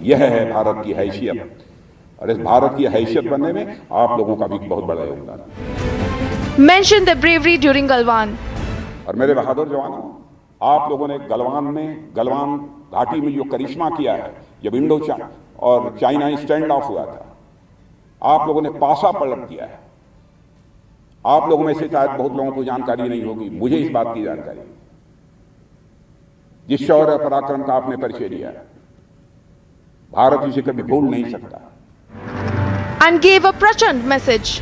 यह है भारत की हैसियत, और इस भारत की हैसियत बनने में आप लोगों का भी बहुत बड़ा योगदान है। Mention the bravery during Galwan. और मेरे बहादुर जवानों, आप लोगों ने गलवान घाटी में जो करिश्मा किया है, जब इंडो और चाइना स्टैंड ऑफ हुआ था, आप लोगों ने पासा पलट दिया है। आप लोगों में से शायद बहुत लोगों को जानकारी नहीं होगी, मुझे इस बात की जानकारी, जिस शौर्य और पराक्रम का आपने परिचय दिया है, भारत इसे कभी भूल नहीं सकता। And gave a प्रचंड मैसेज।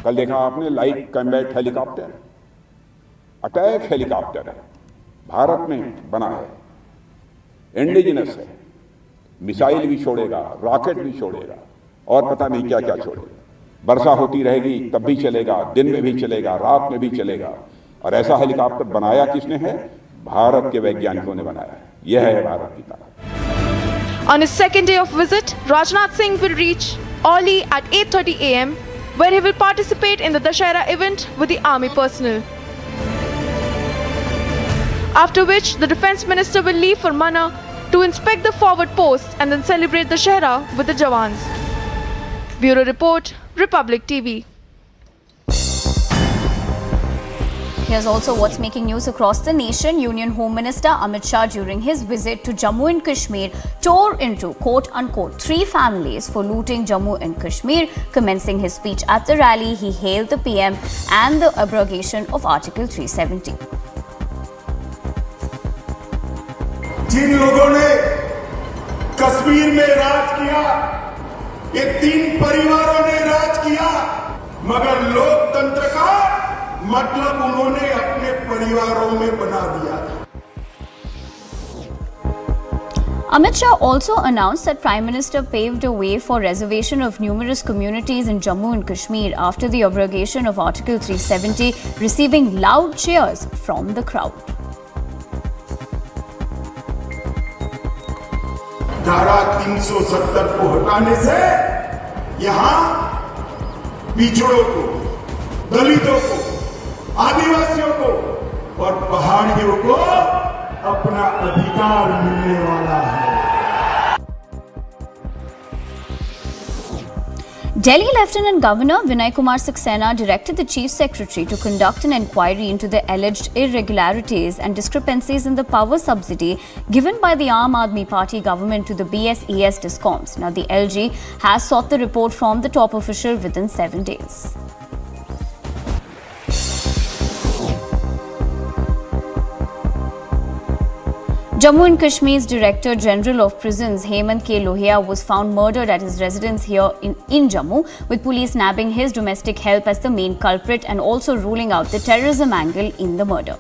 कल देखा आपने light combat helicopter, attack helicopter है, भारत में बना है, इंडिजिनस है, मिसाइल भी छोड़ेगा, रॉकेट भी छोड़ेगा, और पता नहीं क्या क्या छोड़ेगा। वर्षा होती रहेगी तब भी चलेगा, दिन में भी चलेगा, रात में भी चलेगा। और ऐसा हेलीकॉप्टर बनाया किसने है? भारत के वैज्ञानिकों ने बनाया है। यह है भारत की ताकत। On his second day of visit, Rajnath Singh will reach Oli at 8:30 a.m. where he will participate in the Dussehra event with the army personnel. After which, the defense minister will leave for Mana to inspect the forward posts and then celebrate the Dussehra with the Jawans. Bureau Report, Republic TV. Here's also what's making news across the nation. Union Home Minister Amit Shah, during his visit to Jammu and Kashmir, tore into quote-unquote 3 families for looting Jammu and Kashmir. Commencing his speech at the rally, he hailed the PM and the abrogation of Article 370. जिन लोगों ने कश्मीर में राज किया, ये 3 परिवारों ने राज किया, मगर लोकतंत्र का मतलब उन्होंने अपने परिवारों में बना दिया। Amit Shah also announced that Prime Minister paved a way for reservation of numerous communities in Jammu and Kashmir after the abrogation of Article 370, receiving loud cheers from the crowd. धारा 370 को हटाने से यहां पिछड़ों को, दलितों को, आदिवासियों को और पहाड़ियों को अपना अधिकार मिलने वाला है। Delhi Lieutenant Governor Vinay Kumar Saxena directed the Chief Secretary to conduct an inquiry into the alleged irregularities and discrepancies in the power subsidy given by the Aam Aadmi Party government to the BSES discoms. Now, the LG has sought the report from the top official within 7 days. Jammu and Kashmir's Director General of Prisons, Hemant K. Lohia, was found murdered at his residence here in Jammu, with police nabbing his domestic help as the main culprit and also ruling out the terrorism angle in the murder.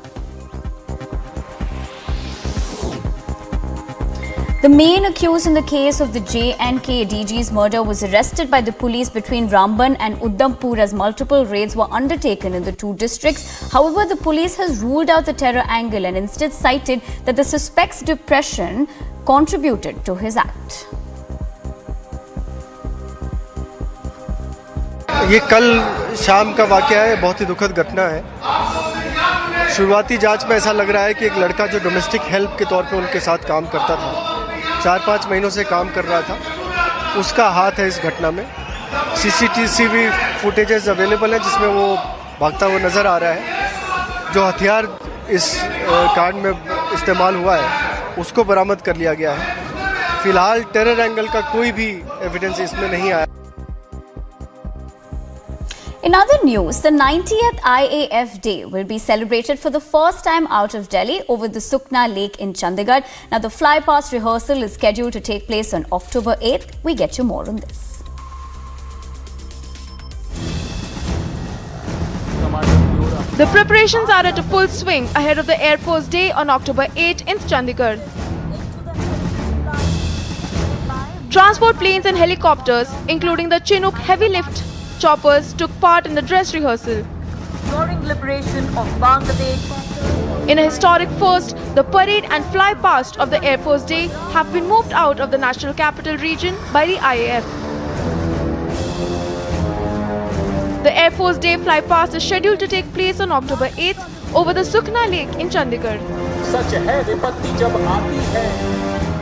The main accused in the case of the J&K DG's murder was arrested by the police between Ramban and Udhampur as multiple raids were undertaken in the 2 districts. However, the police has ruled out the terror angle and instead cited that the suspect's depression contributed to his act. ये कल शाम का वाकया है, बहुत ही दुखद घटना है। शुरुआती जांच में ऐसा लग रहा है कि एक लड़का जो डोमेस्टिक हेल्प के तौर पे उनके साथ काम करता था, 4-5 महीनों से काम कर रहा था, उसका हाथ है इस घटना में। CCTV फुटेजेस अवेलेबल है जिसमें वो भागता हुआ नज़र आ रहा है। जो हथियार इस कांड में इस्तेमाल हुआ है उसको बरामद कर लिया गया है। फिलहाल टेरर एंगल का कोई भी एविडेंस इसमें नहीं आया। In other news, the 90th IAF Day will be celebrated for the first time out of Delhi over the Sukna Lake in Chandigarh. Now, the fly-past rehearsal is scheduled to take place on October 8th. We get you more on this. The preparations are at a full swing ahead of the Air Force Day on October 8 in Chandigarh. Transport planes and helicopters, including the Chinook heavy lift choppers, took part in the dress rehearsal. During liberation of Bangladesh. In a historic first, the parade and fly past of the Air Force Day have been moved out of the National Capital Region by the IAF. The Air Force Day fly past is scheduled to take place on October 8th over the Sukna Lake in Chandigarh. सच है विपत्ति जब आती है,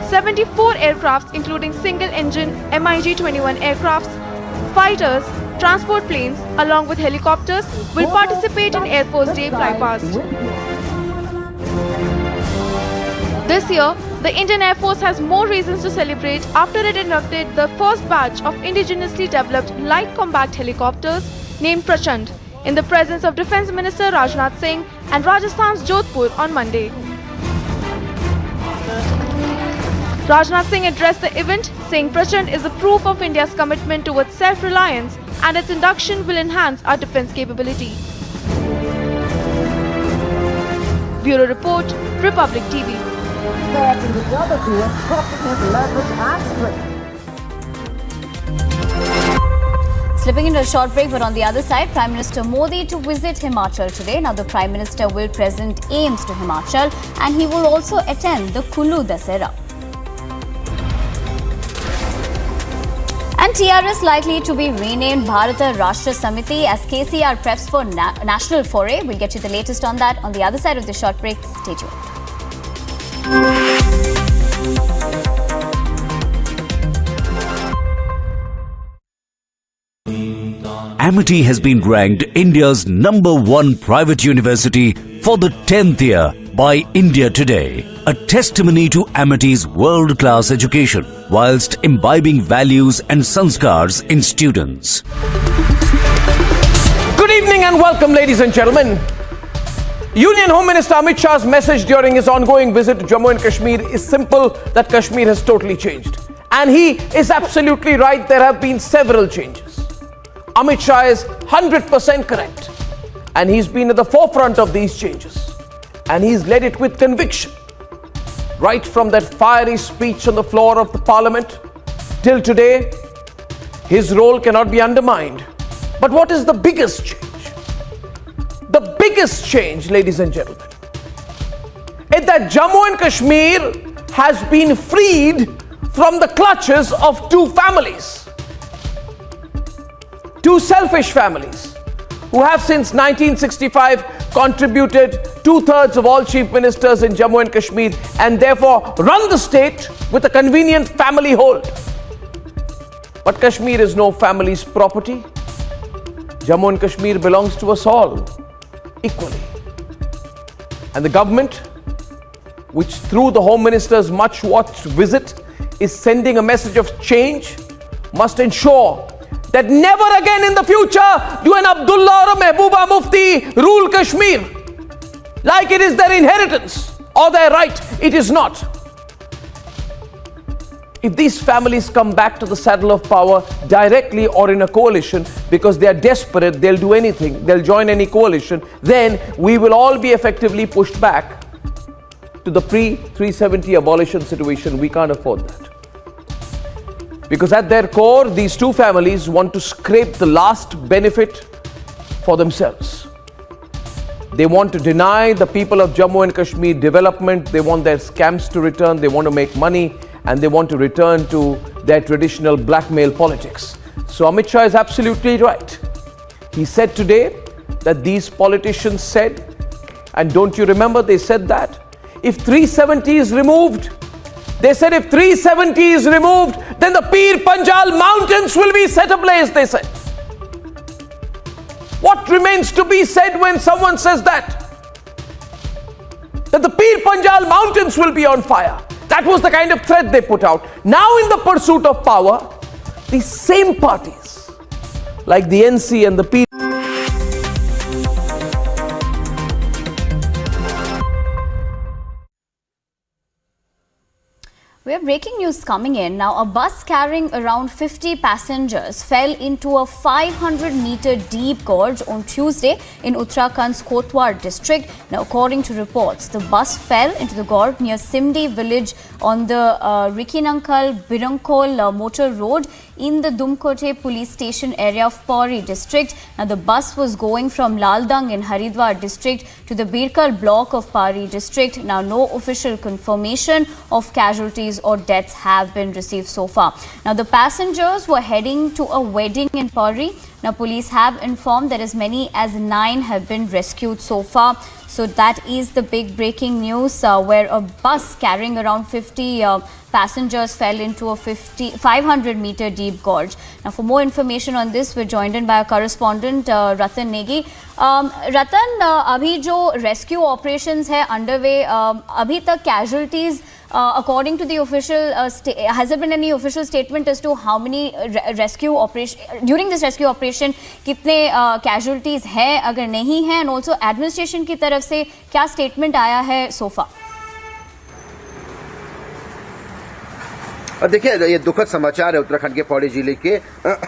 74 aircrafts including single-engine MiG-21 aircrafts, fighters, transport planes along with helicopters will participate in Air Force Day flypast. This year, the Indian Air Force has more reasons to celebrate after it inducted the first batch of indigenously developed light combat helicopters named Prachand in the presence of Defence Minister Rajnath Singh and Rajasthan's Jodhpur on Monday. Rajnath Singh addressed the event, saying Prachand is a proof of India's commitment towards self-reliance and its induction will enhance our defence capability. Bureau Report, Republic TV. Slipping into a short break, but on the other side, Prime Minister Modi to visit Himachal today. Now, the Prime Minister will present aims to Himachal and he will also attend the Kullu Dussehra. And TRS likely to be renamed Bharata Rashtra Samiti as KCR preps for national foray. We'll get you the latest on that on the other side of the short break. Stay tuned. Amity has been ranked India's #1 private university for the 10th year by India Today, a testimony to Amity's world-class education whilst imbibing values and sanskars in students. Good evening and welcome, ladies and gentlemen. Union Home Minister Amit Shah's message during his ongoing visit to Jammu and Kashmir is simple, that Kashmir has totally changed. And he is absolutely right, there have been several changes. Amit Shah is 100% correct. And he's been at the forefront of these changes. And he's led it with conviction. Right from that fiery speech on the floor of the parliament till today, his role cannot be undermined. But what is the biggest change? The biggest change, ladies and gentlemen, is that Jammu and Kashmir has been freed from the clutches of two families. Two selfish families who have since 1965 contributed 2/3 of all chief ministers in Jammu and Kashmir and therefore run the state with a convenient family hold. But Kashmir is no family's property. Jammu and Kashmir belongs to us all equally. And the government, which through the Home Minister's much watched visit is sending a message of change, must ensure that never again in the future do an Abdullah or a Mehbooba Mufti rule Kashmir like it is their inheritance or their right. It is not. If these families come back to the saddle of power directly or in a coalition because they are desperate, they'll do anything, they'll join any coalition, then we will all be effectively pushed back to the pre-370 abolition situation. We can't afford that. Because at their core, these two families want to scrape the last benefit for themselves. They want to deny the people of Jammu and Kashmir development. They want their scams to return. They want to make money and they want to return to their traditional blackmail politics. So Amit Shah is absolutely right. He said today that these politicians said, and don't you remember they said that? If 370 is removed, they said if 370 is removed, then the Pir Panjal mountains will be set ablaze, they said. What remains to be said when someone says that? That the Pir Panjal mountains will be on fire. That was the kind of threat they put out. Now in the pursuit of power, these same parties, like the NC and the P. We have breaking news coming in. Now, a bus carrying around 50 passengers fell into a 500-meter deep gorge on Tuesday in Uttarakhand's Kotwar district. Now, according to reports, the bus fell into the gorge near Simdi village on the Rikinankal Birankol motor road in the Dumkote police station area of Pauri district. Now, the bus was going from Laldang in Haridwar district to the Birkal block of Pauri district. Now, no official confirmation of casualties or deaths have been received so far. Now, the passengers were heading to a wedding in Pauri Now, police have informed that as many as 9 have been rescued so far. So that is the big breaking news where a bus carrying around 50 passengers fell into a 500 meter deep gorge. Now, for more information on this, we're joined in by our correspondent Ratan Negi. Ratan, अभी जो rescue operations है underway, अभी तक casualties according to the official, has there been any official statement as to how many rescue operation during this rescue operation कितने casualties है, अगर नहीं है, and also administration की तरफ से क्या statement आया है so far? और देखिए, ये दुखद समाचार है उत्तराखंड के पौड़ी जिले के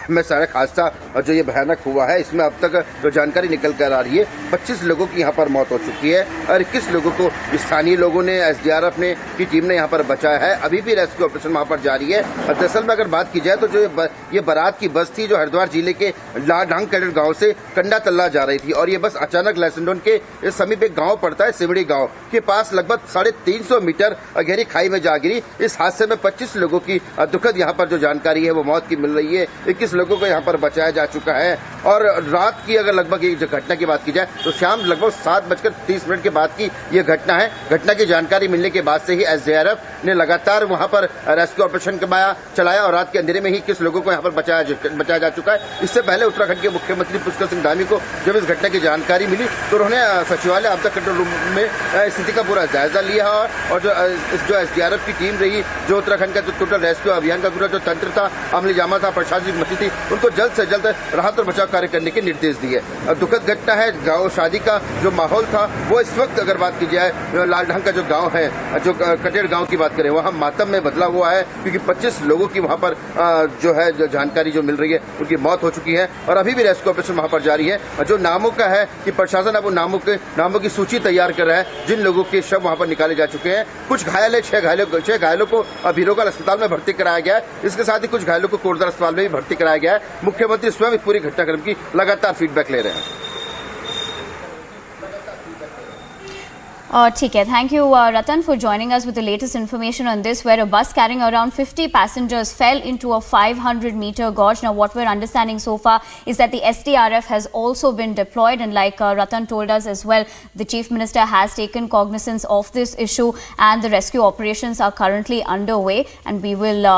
में सड़क हादसा और जो ये भयानक हुआ है, इसमें अब तक जो जानकारी निकल कर आ रही है 25 लोगों की यहाँ पर मौत हो चुकी है और 21 लोगों को स्थानीय लोगों ने, एसडीआरएफ ने की टीम ने यहाँ पर बचाया है। अभी भी रेस्क्यू ऑपरेशन वहाँ पर जारी है। और दरअसल में अगर बात की जाए तो जो ये बारात की बस थी जो हरिद्वार जिले के ढांग कैडेट गाँव से कंडा तल्ला जा रही थी और ये बस अचानक लहसुंडोन के समीप एक गाँव पड़ता है सिमड़ी गाँव के पास लगभग 350 मीटर गहरी खाई में जा गिरी। इस हादसे में 25 लोगों की दुखद यहाँ पर जो जानकारी है वो मौत की मिल रही है। 21 लोगों को यहाँ पर बचाया जा चुका है। और रात की अगर लगभग एक घटना की बात की जाए तो शाम लगभग 7:30 के बाद की ये घटना है। घटना की जानकारी मिलने के बाद से ही एसडीआरएफ ने लगातार वहाँ पर रेस्क्यू ऑपरेशन चलाया और रात के अंधेरे में ही 21 लोगों को यहाँ पर बचाया जा चुका है। इससे पहले उत्तराखंड के मुख्यमंत्री पुष्कर सिंह धामी को जब इस घटना की जानकारी मिली तो उन्होंने सचिवालय आपदा कंट्रोल रूम में स्थिति का पूरा जायजा लिया और जो एसडीआरएफ की टीम रही, जो उत्तराखंड का टोटल रेस्क्यू अभियान का पूरा जो तंत्र था, अमली जामा था, प्रशासनिक मची थी, उनको जल्द से जल्द राहत और बचाव कार्य करने के निर्देश दिए। दुखद घटना है। गाँव शादी का जो माहौल था वो इस वक्त अगर बात की जाए लालढंग का जो गाँव है, जो कटेर गाँव की बात करें, वहाँ मातम में बदला हुआ है क्योंकि 25 लोगों की वहाँ पर जो है जो जानकारी जो मिल रही है उनकी मौत हो चुकी है और अभी भी रेस्क्यू ऑपरेशन वहाँ पर जारी है। जो नामों का है कि प्रशासन अब नामों की सूची तैयार कर रहा है जिन लोगों के शव वहाँ पर निकाले जा चुके हैं। कुछ घायल है, 6 घायलों को भीरोगल अस्पताल में भर्ती कराया गया है। इसके साथ ही कुछ घायलों को कोटद्वार अस्पताल में भी भर्ती कराया गया है। मुख्यमंत्री स्वयं इस पूरी घटनाक्रम की लगातार फीडबैक ले रहे हैं। ठीक है, thank you Ratan for joining us with the latest information on this, where a bus carrying around 50 passengers fell into a 500 meter gorge. Now what we're understanding so far is that the SDRF has also been deployed, and like Ratan told us as well, the Chief Minister has taken cognizance of this issue and the rescue operations are currently underway, and we will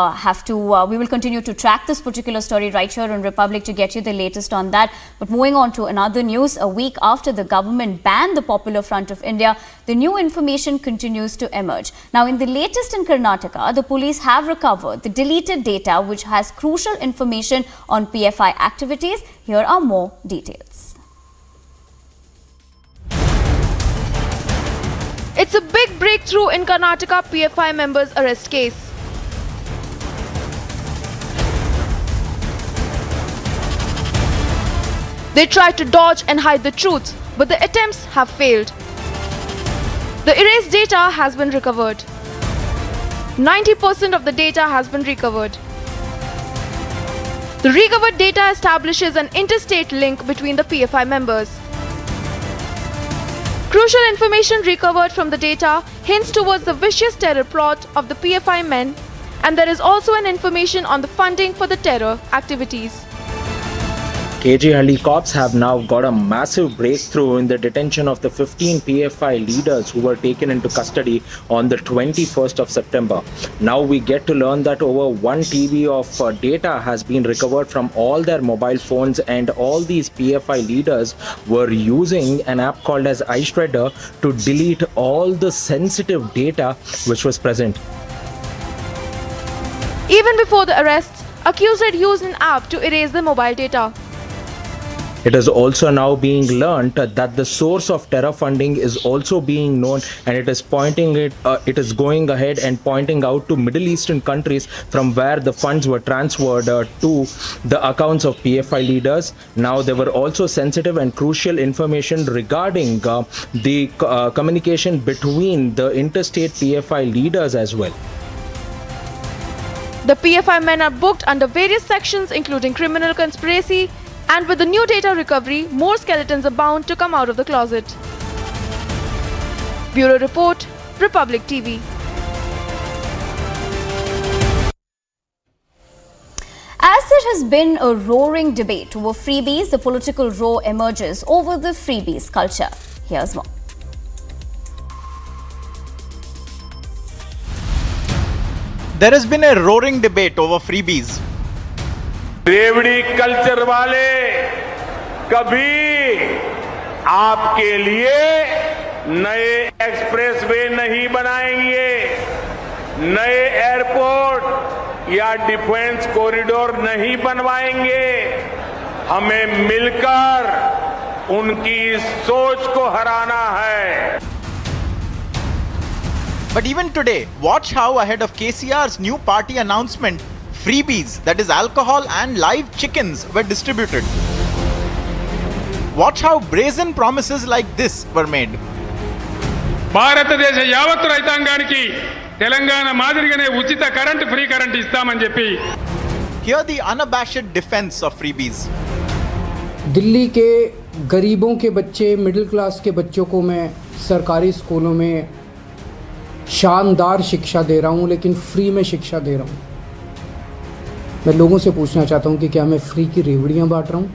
we will continue to track this particular story right here on Republic to get you the latest on that. But moving on to another news, a week after the government banned the Popular Front of India, the new information continues to emerge. Now, in the latest in Karnataka, the police have recovered the deleted data which has crucial information on PFI activities. Here are more details. It's a big breakthrough in Karnataka PFI members' arrest case. They tried to dodge and hide the truth, but the attempts have failed. The erased data has been recovered. 90% of the data has been recovered. The recovered data establishes an interstate link between the PFI members. Crucial information recovered from the data hints towards the vicious terror plot of the PFI men, and there is also an information on the funding for the terror activities. KG Cops have now got a massive breakthrough in the detention of the 15 PFI leaders who were taken into custody on the 21st of September. Now we get to learn that over 1 TB of data has been recovered from all their mobile phones, and all these PFI leaders were using an app called as iShredder to delete all the sensitive data which was present. Even before the arrests, accused had used an app to erase the mobile data. It is also now being learnt that the source of terror funding is also being known, and it is going ahead and pointing out to Middle Eastern countries from where the funds were transferred to the accounts of PFI leaders. Now there were also sensitive and crucial information regarding the communication between the interstate PFI leaders as well. The PFI men are booked under various sections including criminal conspiracy, and with the new data recovery, more skeletons are bound to come out of the closet. Bureau Report, Republic TV. As the there has been a roaring debate over freebies, the political row emerges over the freebies culture. Here's more. There has been a roaring debate over freebies. रेवड़ी culture वाले कभी आपके लिए नए expressway नहीं बनाएंगे, नए airport या डिफेंस कॉरिडोर नहीं बनवाएंगे। हमें मिलकर उनकी सोच को हराना है। But even today, watch how ahead of KCR's new party announcement, freebies, that is alcohol and live chickens, were distributed. Watch how brazen promises like this were made. భారతదేశ యావత్ రైతాంగానికి తెలంగాణ మాదిరిగానే ఉచిత కరెంట్ ఫ్రీ కరెంట్ ఇస్తామని చెప్పి Hear the unabashed defense of freebies. Delhi के गरीबों के बच्चे, मिडिल क्लास के बच्चों को मैं सरकारी स्कूलों में शानदार शिक्षा दे रहा हूँ, लेकिन फ्री में शिक्षा दे रहा हूँ। मैं लोगों से पूछना चाहता हूँ कि क्या मैं फ्री की रेवड़ियाँ बांट रहा हूँ?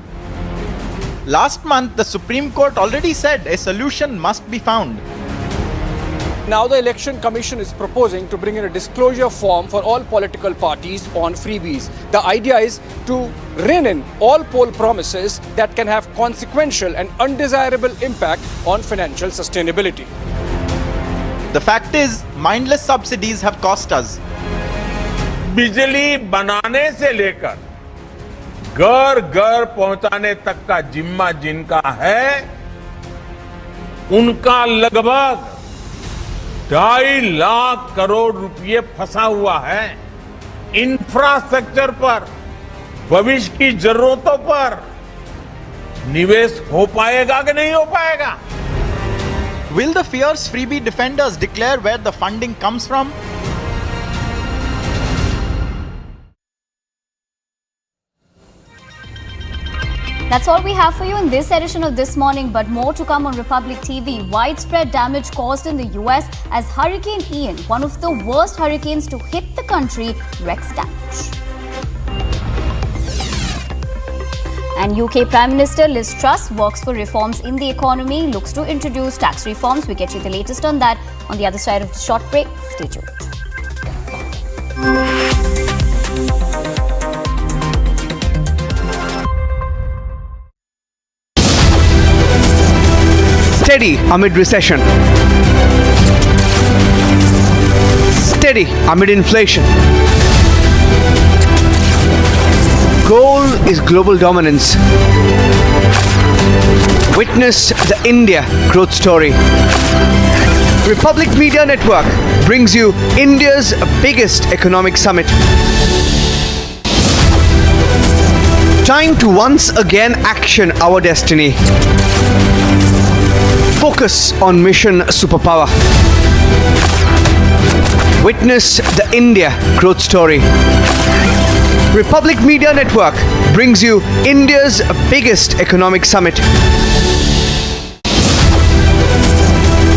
Last month, the Supreme Court already said a solution must be found. Now the Election Commission is proposing to bring in a disclosure form for all political parties on freebies. The idea is to rein in all poll promises that can have consequential and undesirable impact on financial sustainability. The fact is, mindless subsidies have cost us. बिजली बनाने से लेकर घर घर पहुंचाने तक का जिम्मा जिनका है, उनका लगभग 2.5 लाख करोड़ रुपए फंसा हुआ है इंफ्रास्ट्रक्चर पर, भविष्य की जरूरतों पर। निवेश हो पाएगा कि नहीं हो पाएगा? Will the fierce freebie defenders declare where the funding comes from? That's all we have for you in this edition of This Morning, but more to come on Republic TV. Widespread damage caused in the US as Hurricane Ian, one of the worst hurricanes to hit the country, wreaks damage. And UK Prime Minister Liz Truss works for reforms in the economy, looks to introduce tax reforms. We get you the latest on that on the other side of the short break. Stay tuned. Steady amid recession. Steady amid inflation. Goal is global dominance. Witness the India growth story. Republic Media Network brings you India's biggest economic summit. Time to once again action our destiny. Focus on mission superpower. Witness the India growth story. Republic Media Network brings you India's biggest economic summit.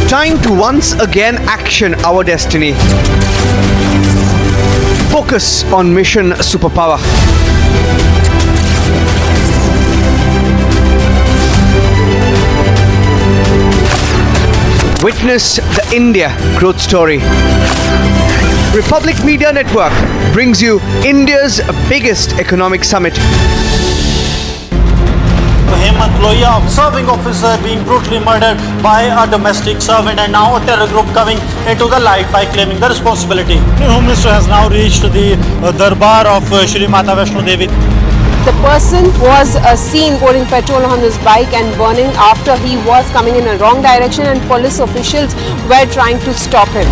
Time to once again action our destiny. Focus on mission superpower. Witness the India growth story. Republic Media Network brings you India's biggest economic summit. Hemant Lohia, serving officer, being brutally murdered by a domestic servant, and now a terror group coming into the light by claiming the responsibility. The Home Minister has now reached the Darbar of Shri Mata Vaishno Devi. The person was seen pouring petrol on his bike and burning after he was coming in a wrong direction, and police officials were trying to stop him.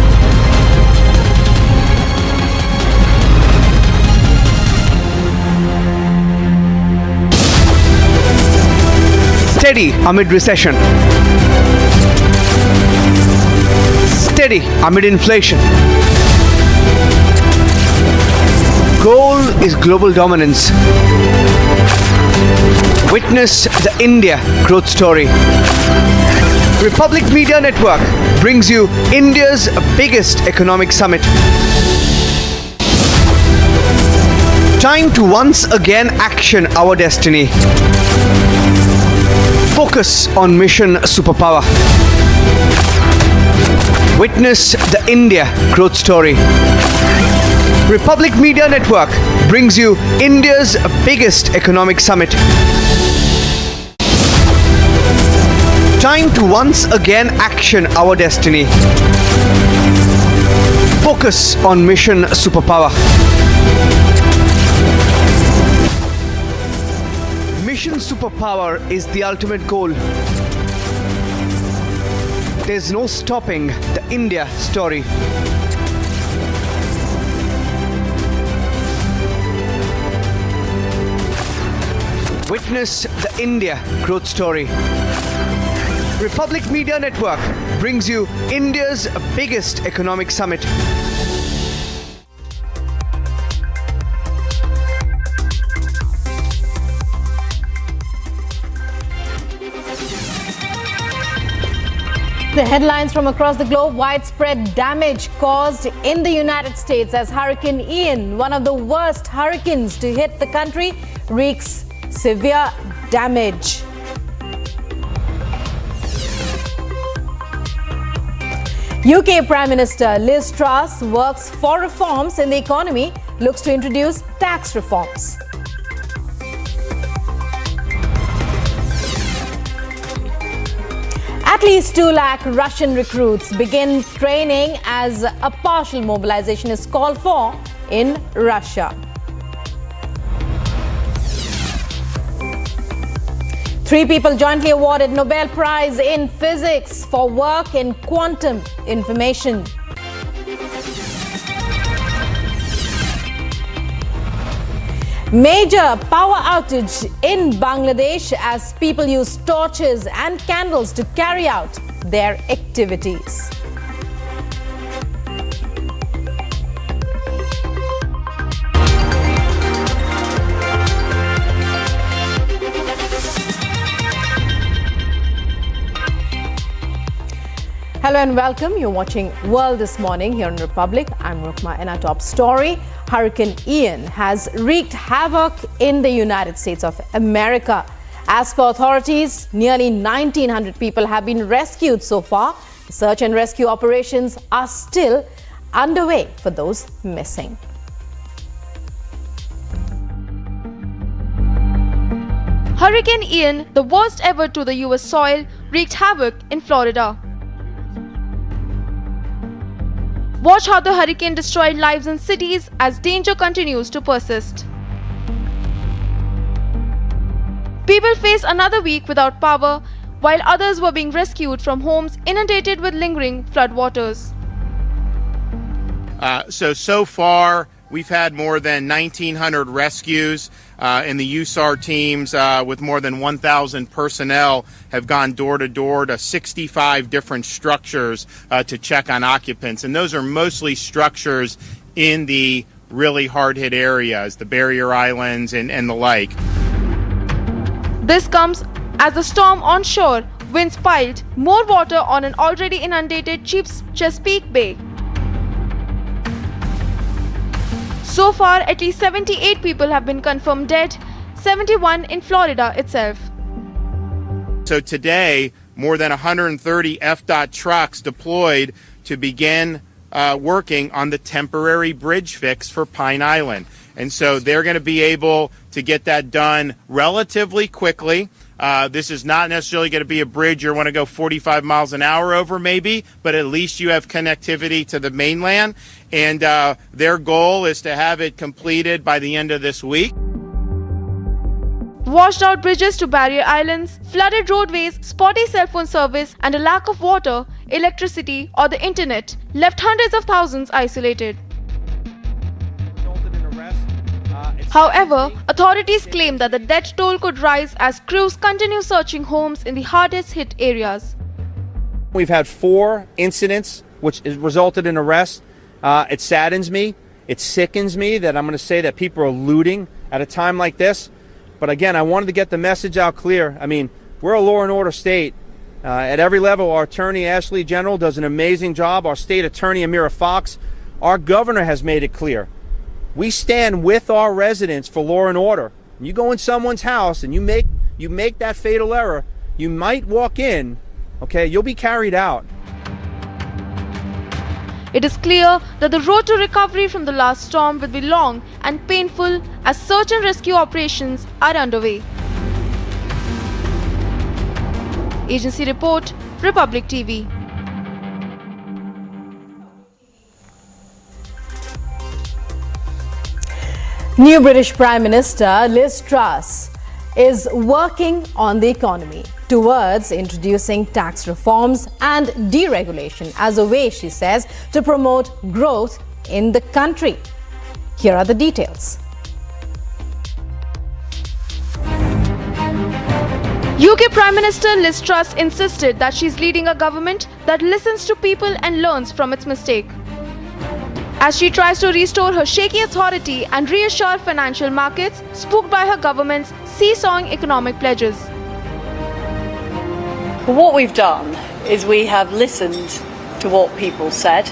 Steady amid recession. Steady amid inflation. Goal is global dominance. Witness the India growth story. Republic Media Network brings you India's biggest economic summit. Time to once again action our destiny. Focus on mission superpower. Witness the India growth story. Republic Media Network brings you India's biggest economic summit. Time to once again action our destiny. Focus on mission superpower. Mission superpower is the ultimate goal. There's no stopping the India story. Witness the India growth story. Republic Media Network brings you India's biggest economic summit. The headlines from across the globe: widespread damage caused in the United States as Hurricane Ian, one of the worst hurricanes to hit the country, wreaks severe damage. UK Prime Minister Liz Truss works for reforms in the economy, looks to introduce tax reforms. At least 2 lakh Russian recruits begin training as a partial mobilization is called for in Russia. 3 people jointly awarded Nobel Prize in Physics for work in quantum information. Major power outage in Bangladesh as people use torches and candles to carry out their activities. Hello and welcome. You're watching World This Morning here on Republic. I'm Rukma, and our top story: Hurricane Ian has wreaked havoc in the United States of America. As per authorities, nearly 1,900 people have been rescued so far. Search and rescue operations are still underway for those missing. Hurricane Ian, the worst ever to the US soil, wreaked havoc in Florida. Watch how the hurricane destroyed lives in cities as danger continues to persist. People face another week without power, while others were being rescued from homes inundated with lingering floodwaters. So far, we've had more than 1,900 rescues, and the USAR teams with more than 1,000 personnel have gone door to door to 65 different structures to check on occupants. And those are mostly structures in the really hard-hit areas, the barrier islands and the like. This comes as the storm on shore, winds piled more water on an already inundated Chesapeake Bay. So far, at least 78 people have been confirmed dead, 71 in Florida itself. So today, more than 130 FDOT trucks deployed to begin working on the temporary bridge fix for Pine Island. And so they're going to be able to get that done relatively quickly. This is not necessarily going to be a bridge you want to go 45 miles an hour over maybe, but at least you have connectivity to the mainland. And their goal is to have it completed by the end of this week. Washed out bridges to barrier islands, flooded roadways, spotty cell phone service, and a lack of water, electricity, or the internet left hundreds of thousands isolated. However, authorities claim that the death toll could rise as crews continue searching homes in the hardest hit areas. We've had 4 incidents which has resulted in arrest. It saddens me, it sickens me that I'm going to say that people are looting at a time like this. But again, I wanted to get the message out clear. I mean, we're a law and order state. At every level, our attorney, Ashley General, does an amazing job. Our state attorney, Amira Fox. Our governor has made it clear we stand with our residents for law and order. You go in someone's house and you make that fatal error, you might walk in, okay, you'll be carried out. It is clear that the road to recovery from the last storm will be long and painful as search and rescue operations are underway. Agency report, Republic TV. New British Prime Minister Liz Truss is working on the economy towards introducing tax reforms and deregulation as a way, she says, to promote growth in the country. Here are the details. UK Prime Minister Liz Truss insisted that she's leading a government that listens to people and learns from its mistake, as she tries to restore her shaky authority and reassure financial markets spooked by her government's seesawing economic pledges. What we've done is we have listened to what people said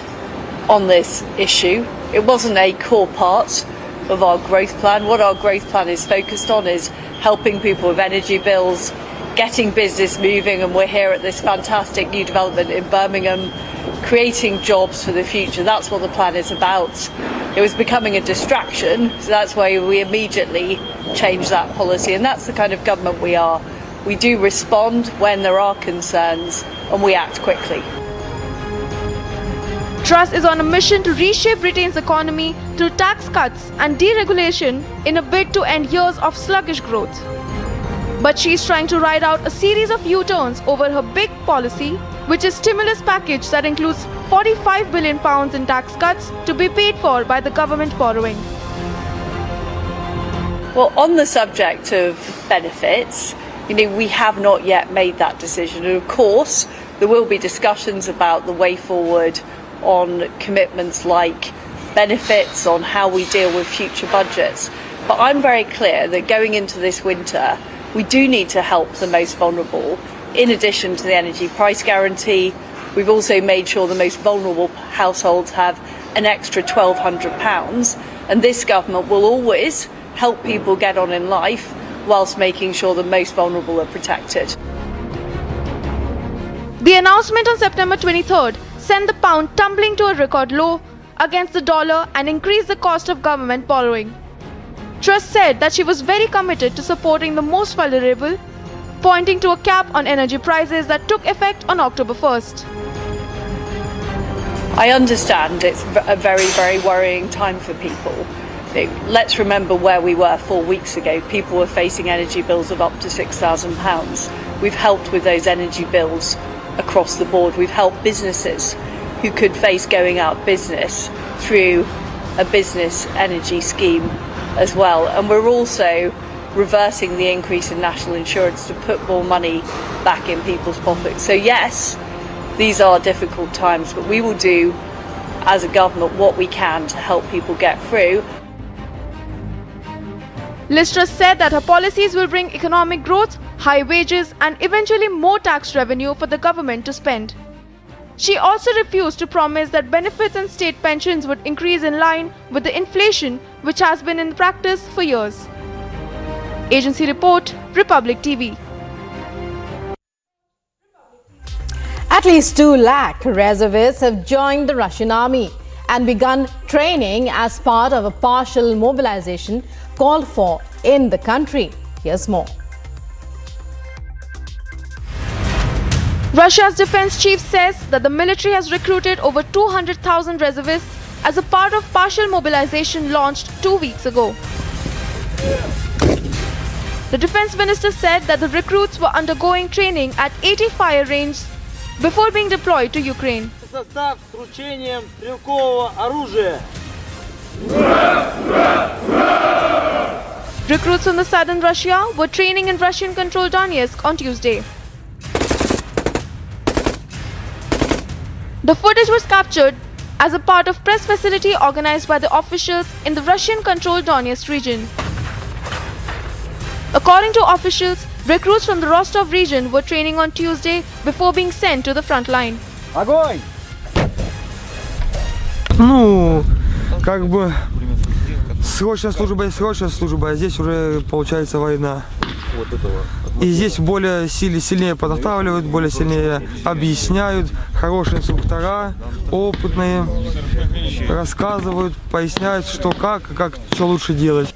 on this issue. It wasn't a core part of our growth plan. What our growth plan is focused on is helping people with energy bills, getting business moving, and we're here at this fantastic new development in Birmingham, creating jobs for the future. That's what the plan is about. It was becoming a distraction, so that's why we immediately changed that policy, and that's the kind of government we are. We do respond when there are concerns, and we act quickly. Truss is on a mission to reshape Britain's economy through tax cuts and deregulation in a bid to end years of sluggish growth. But she's trying to ride out a series of U-turns over her big policy, which is stimulus package that includes £45 billion in tax cuts to be paid for by the government borrowing. Well, on the subject of benefits, we have not yet made that decision. And of course, there will be discussions about the way forward on commitments like benefits, on how we deal with future budgets. But I'm very clear that going into this winter, we do need to help the most vulnerable. In addition to the energy price guarantee, we've also made sure the most vulnerable households have an extra £1,200. And this government will always help people get on in life whilst making sure the most vulnerable are protected. The announcement on September 23rd sent the pound tumbling to a record low against the dollar and increased the cost of government borrowing. Truss said that she was very committed to supporting the most vulnerable, pointing to a cap on energy prices that took effect on October 1st. I understand it's a very, very worrying time for people. Let's remember where we were 4 weeks ago. People were facing energy bills of up to £6,000. We've helped with those energy bills across the board. We've helped businesses who could face going out of business through a business energy scheme as well. And we're also reversing the increase in national insurance to put more money back in people's pockets. So yes, these are difficult times, but we will do as a government what we can to help people get through. Liz Truss said that her policies will bring economic growth, high wages and eventually more tax revenue for the government to spend. She also refused to promise that benefits and state pensions would increase in line with the inflation which has been in practice for years. Agency report, Republic TV. At least 2 lakh reservists have joined the Russian army and begun training as part of a partial mobilization called for in the country. Here's more. Russia's defense chief says that the military has recruited over 200,000 reservists as a part of partial mobilization launched 2 weeks ago. The defense minister said that the recruits were undergoing training at 80 fire ranges before being deployed to Ukraine. Recruits from the southern Russia were training in Russian-controlled Donetsk on Tuesday. The footage was captured as a part of press facility organized by the officials in the Russian-controlled Donetsk region. According to officials, recruits from the Rostov region were training on Tuesday before being sent to the front line. срочная служба и срочная служба, а здесь уже получается война. И здесь более сильнее подготавливают, более сильнее объясняют, хорошие инструктора, опытные, рассказывают, поясняют, что как что лучше делать.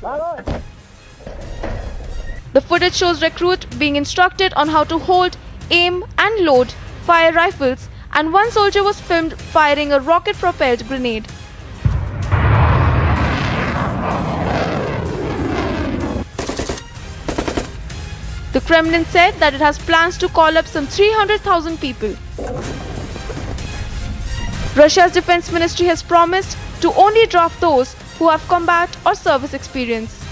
The footage shows recruits being instructed on how to hold, aim and load fire rifles, and one soldier was filmed firing a rocket-propelled grenade. The Kremlin said that it has plans to call up some 300,000 people. Russia's defense ministry has promised to only draft those who have combat or service experience.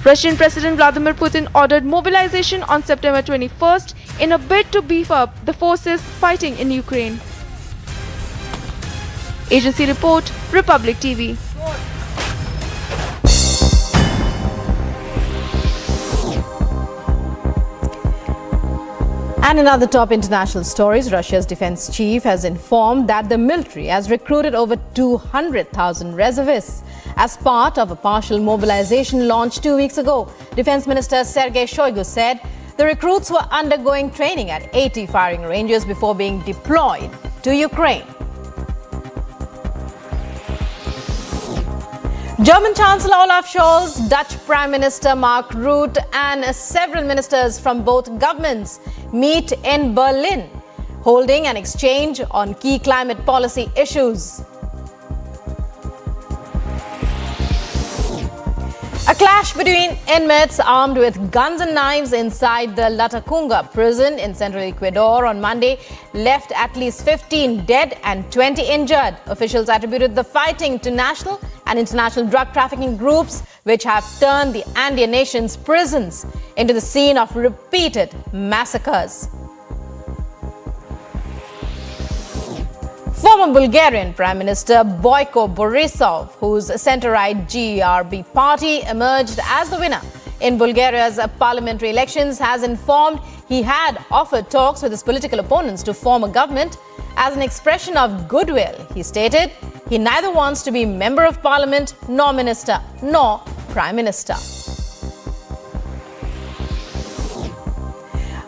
Russian President Vladimir Putin ordered mobilization on September 21st in a bid to beef up the forces fighting in Ukraine. Agency report, Republic TV. And in other top international stories, Russia's defense chief has informed that the military has recruited over 200,000 reservists as part of a partial mobilization launched 2 weeks ago. Defense Minister Sergei Shoigu said the recruits were undergoing training at 80 firing ranges before being deployed to Ukraine. German Chancellor Olaf Scholz, Dutch Prime Minister Mark Rutte and several ministers from both governments meet in Berlin, holding an exchange on key climate policy issues. A clash between inmates armed with guns and knives inside the Latacunga prison in central Ecuador on Monday left at least 15 dead and 20 injured. Officials attributed the fighting to national and international drug trafficking groups, which have turned the Andean nation's prisons into the scene of repeated massacres. Former Bulgarian Prime Minister Boyko Borisov, whose centre-right GRB party emerged as the winner in Bulgaria's parliamentary elections, has informed he had offered talks with his political opponents to form a government as an expression of goodwill. He stated he neither wants to be member of parliament, nor minister, nor prime minister.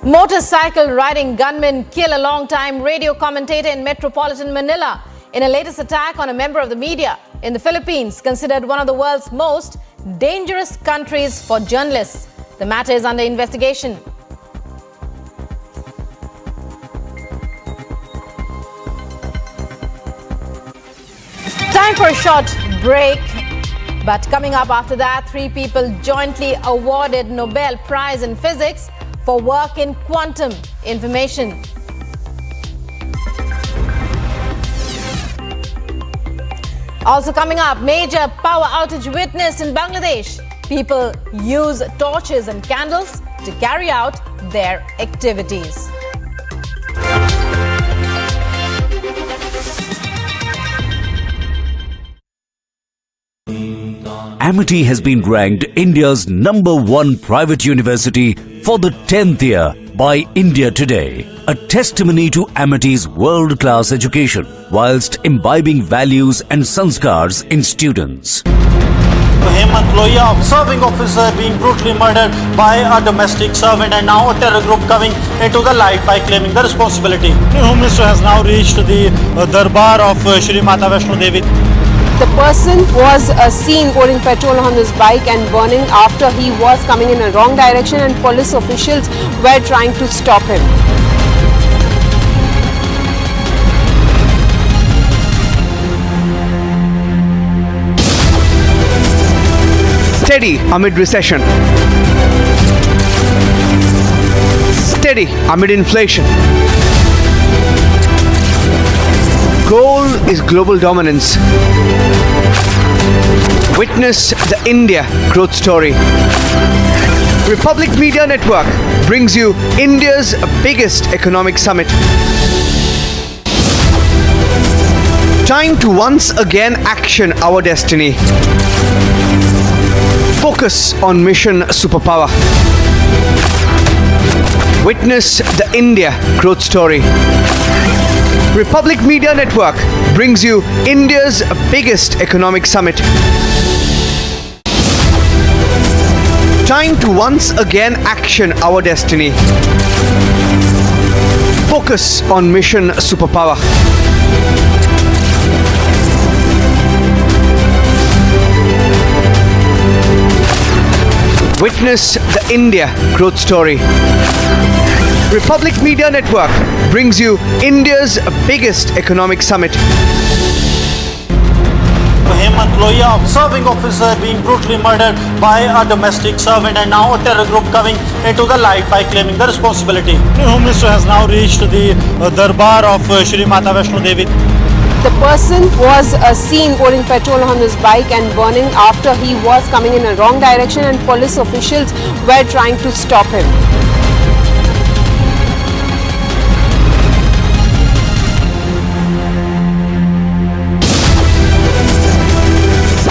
Motorcycle riding gunmen kill a long-time radio commentator in metropolitan Manila in a latest attack on a member of the media in the Philippines, considered one of the world's most dangerous countries for journalists. The matter is under investigation. Time for a short break. But coming up after that, 3 people jointly awarded Nobel Prize in Physics for work in quantum information. Also coming up, major power outage witnessed in Bangladesh. People use torches and candles to carry out their activities. Amity has been ranked India's #1 private university for the 10th year by India Today, a testimony to Amity's world-class education whilst imbibing values and sanskars in students. Serving officer being brutally murdered by a domestic servant, and now a terror group coming into the light by claiming the responsibility. The Home Minister has now reached the Darbar of Shri Mata Vaishno Devi. The person was seen pouring petrol on his bike and burning after he was coming in a wrong direction, and police officials were trying to stop him. Steady amid recession. Steady amid inflation. Goal is global dominance. Witness the India growth story. Republic Media Network brings you India's biggest economic summit. Time to once again action our destiny. Focus on mission superpower. Witness the India growth story. Republic Media Network brings you India's biggest economic summit. Time to once again action our destiny. Focus on mission superpower. Witness the India growth story. Republic Media Network brings you India's biggest economic summit. Serving officer being brutally murdered by a domestic servant, and now a terror group coming into the light by claiming the responsibility. The Home Minister has now reached the Darbar of Shri Mata Vaishno Devi. The person was seen pouring petrol on his bike and burning after he was coming in a wrong direction, and police officials were trying to stop him.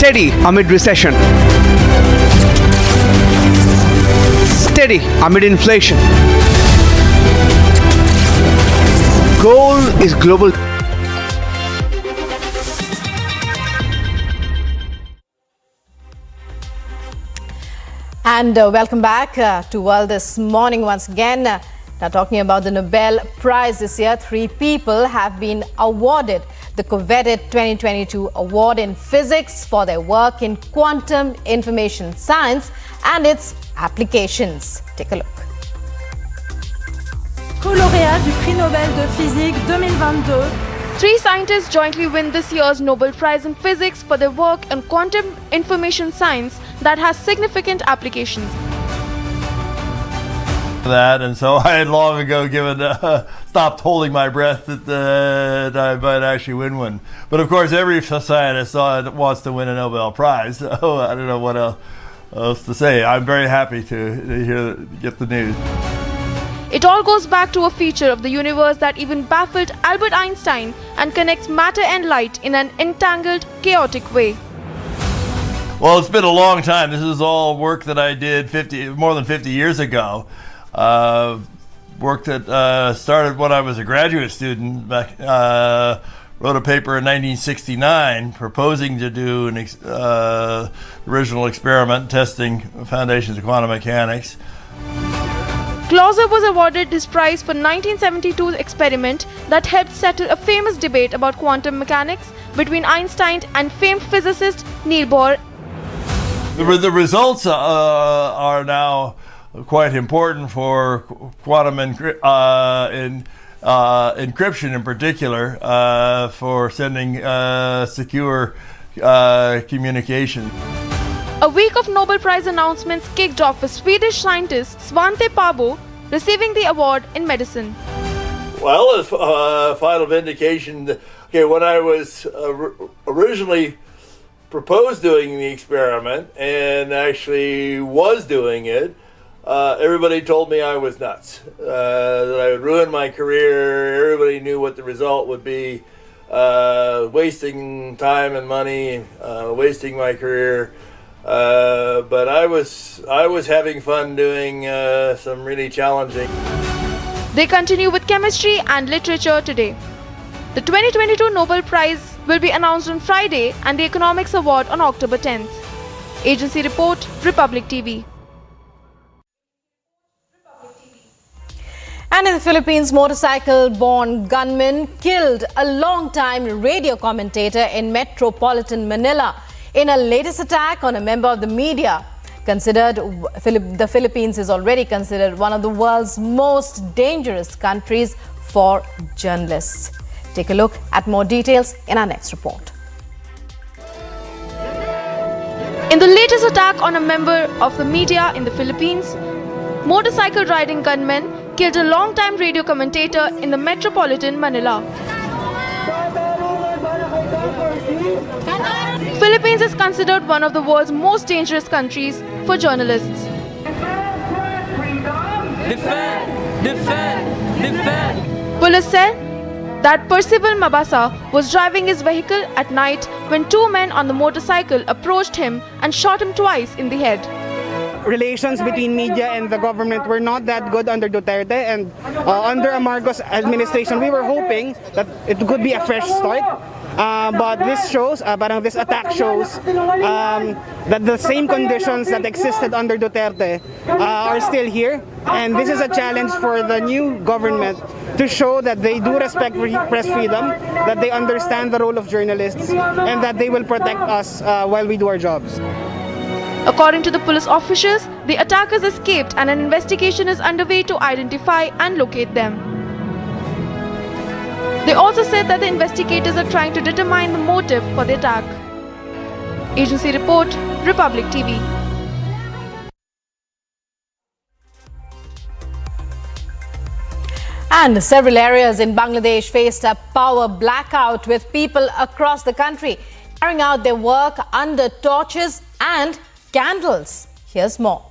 Steady amid recession. Steady amid inflation. Goal is global. And welcome back to World This Morning once again. Now talking about the Nobel Prize this year, 3 people have been awarded the coveted 2022 award in physics for their work in quantum information science and its applications. Take a look. Co-lauréat du Prix Nobel de Physique 2022. 3 scientists jointly win this year's Nobel Prize in Physics for their work in quantum information science that has significant applications. That, and so I had long ago stopped holding my breath that I might actually win one. But of course, every scientist wants to win a Nobel Prize, so I don't know what else to say. I'm very happy to get the news. It all goes back to a feature of the universe that even baffled Albert Einstein and connects matter and light in an entangled, chaotic way. Well, it's been a long time. This is all work that I did more than 50 years ago. Work that started when I was a graduate student. Wrote a paper in 1969 proposing to do an original experiment testing foundations of quantum mechanics. Clauser was awarded his prize for 1972's experiment that helped settle a famous debate about quantum mechanics between Einstein and famed physicist Niels Bohr. The results are now quite important for quantum encryption in particular, for sending secure communication. A week of Nobel Prize announcements kicked off with Swedish scientist Svante Pääbo receiving the award in medicine. Well, as final vindication, when I was originally proposed doing the experiment and actually was doing it, everybody told me I was nuts, that I would ruin my career. Everybody knew what the result would be, wasting time and money, wasting my career. But I was having fun doing some really challenging. They continue with chemistry and literature today. The 2022 Nobel Prize will be announced on Friday and the Economics Award on October 10th. Agency report, Republic TV. And in the Philippines, motorcycle-borne gunman killed a long-time radio commentator in metropolitan Manila in a latest attack on a member of the media. The Philippines is already considered one of the world's most dangerous countries for journalists. Take a look at more details in our next report. In the latest attack on a member of the media in the Philippines, motorcycle-riding gunmen killed a long-time radio commentator in the metropolitan Manila. Philippines is considered one of the world's most dangerous countries for journalists. Defend! Police said that Percival Mabasa was driving his vehicle at night when 2 men on the motorcycle approached him and shot him twice in the head. relations between media and the government were not that good under Duterte, and under a Marcos administration, we were hoping that it could be a fresh start. But this shows, this attack shows that the same conditions that existed under Duterte are still here, and this is a challenge for the new government to show that they do respect press freedom, that they understand the role of journalists, and that they will protect us while we do our jobs. According to the police officials, the attackers escaped and an investigation is underway to identify and locate them. They also said that the investigators are trying to determine the motive for the attack. Agency report, Republic TV. And several areas in Bangladesh faced a power blackout with people across the country carrying out their work under torches and candles. Here's more.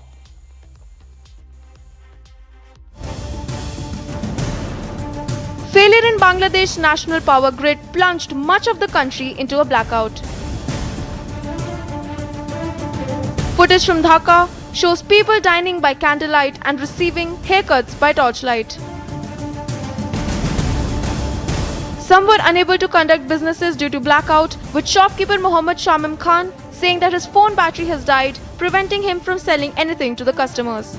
Failure in Bangladesh's national power grid plunged much of the country into a blackout. Footage from Dhaka shows people dining by candlelight and receiving haircuts by torchlight. Some were unable to conduct businesses due to blackout, with shopkeeper Muhammad Shamim Khan saying that his phone battery has died, preventing him from selling anything to the customers.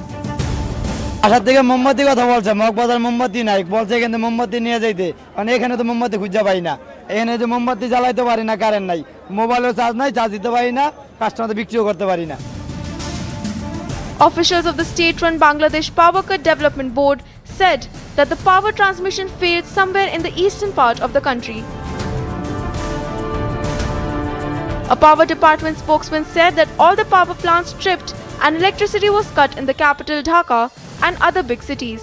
আসার থেকে মোমবাতি কথা বলছে, মগবাজার মোমবাতি নাই, বলছে এখানে মোমবাতি নিয়ে যাইতে, কারণ এখানে তো মোমবাতি খুঁজে পাই না, এখানে যে মোমবাতি জ্বালাইতে পারি না, কারেন্ট নাই, মোবাইলেও চার্জ নাই, চার্জ দিতে পারি না, কাস্টমারদের বিক্রিও করতে পারি না। Officials of the state-run Bangladesh Power Cut Development Board said that the power transmission failed somewhere in the eastern part of the country. A power department spokesman said that all the power plants tripped and electricity was cut in the capital Dhaka and other big cities.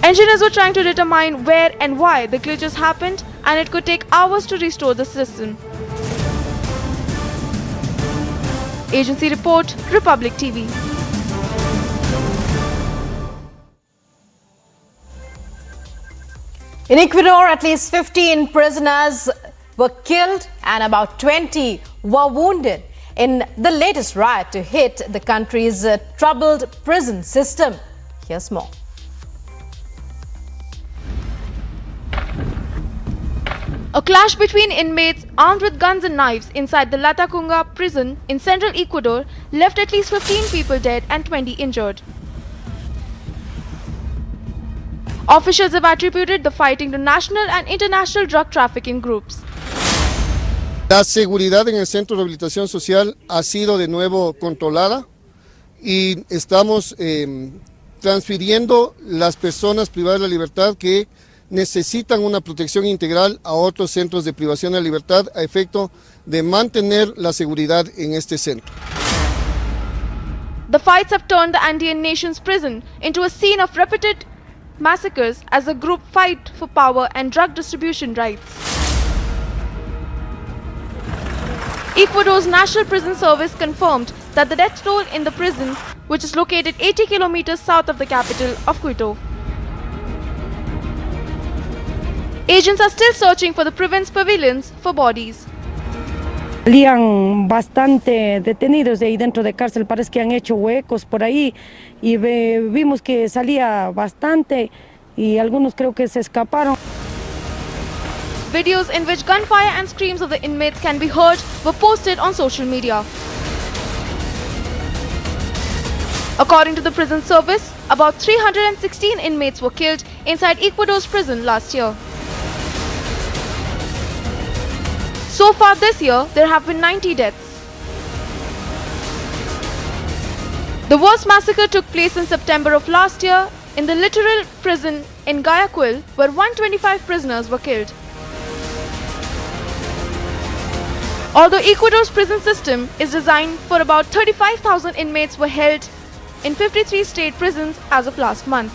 Engineers were trying to determine where and why the glitches happened, and it could take hours to restore the system. Agency report, Republic TV. In Ecuador, at least 15 prisoners were killed and about 20 were wounded in the latest riot to hit the country's troubled prison system. Here's more. A clash between inmates armed with guns and knives inside the Latacunga prison in central Ecuador left at least 15 people dead and 20 injured. Officials have attributed the fighting to national and international drug trafficking groups. La seguridad en el Centro de Rehabilitación Social ha sido de nuevo controlada y estamos transfiriendo las personas privadas de la libertad que necesitan una protección integral a otros centros de privación de la libertad a efecto de mantener la seguridad en este centro. The fights have turned the Andean nation's prison into a scene of repeated massacres as the group fight for power and drug distribution rights. Ecuador's National Prison Service confirmed that the death toll in the prison, which is located 80 kilometers south of the capital of Quito. Agents are still searching for the province pavilions for bodies. Salían bastante detenidos de ahí dentro de cárcel, parece que han hecho huecos por ahí y vimos que salía bastante y algunos creo que se escaparon. Videos in which gunfire and screams of the inmates can be heard were posted on social media. According to the prison service, about 316 inmates were killed inside Ecuador's prison last year. So far this year, there have been 90 deaths. The worst massacre took place in September of last year in the literal prison in Guayaquil, where 125 prisoners were killed. Although Ecuador's prison system is designed for about 35,000 inmates were held in 53 state prisons as of last month.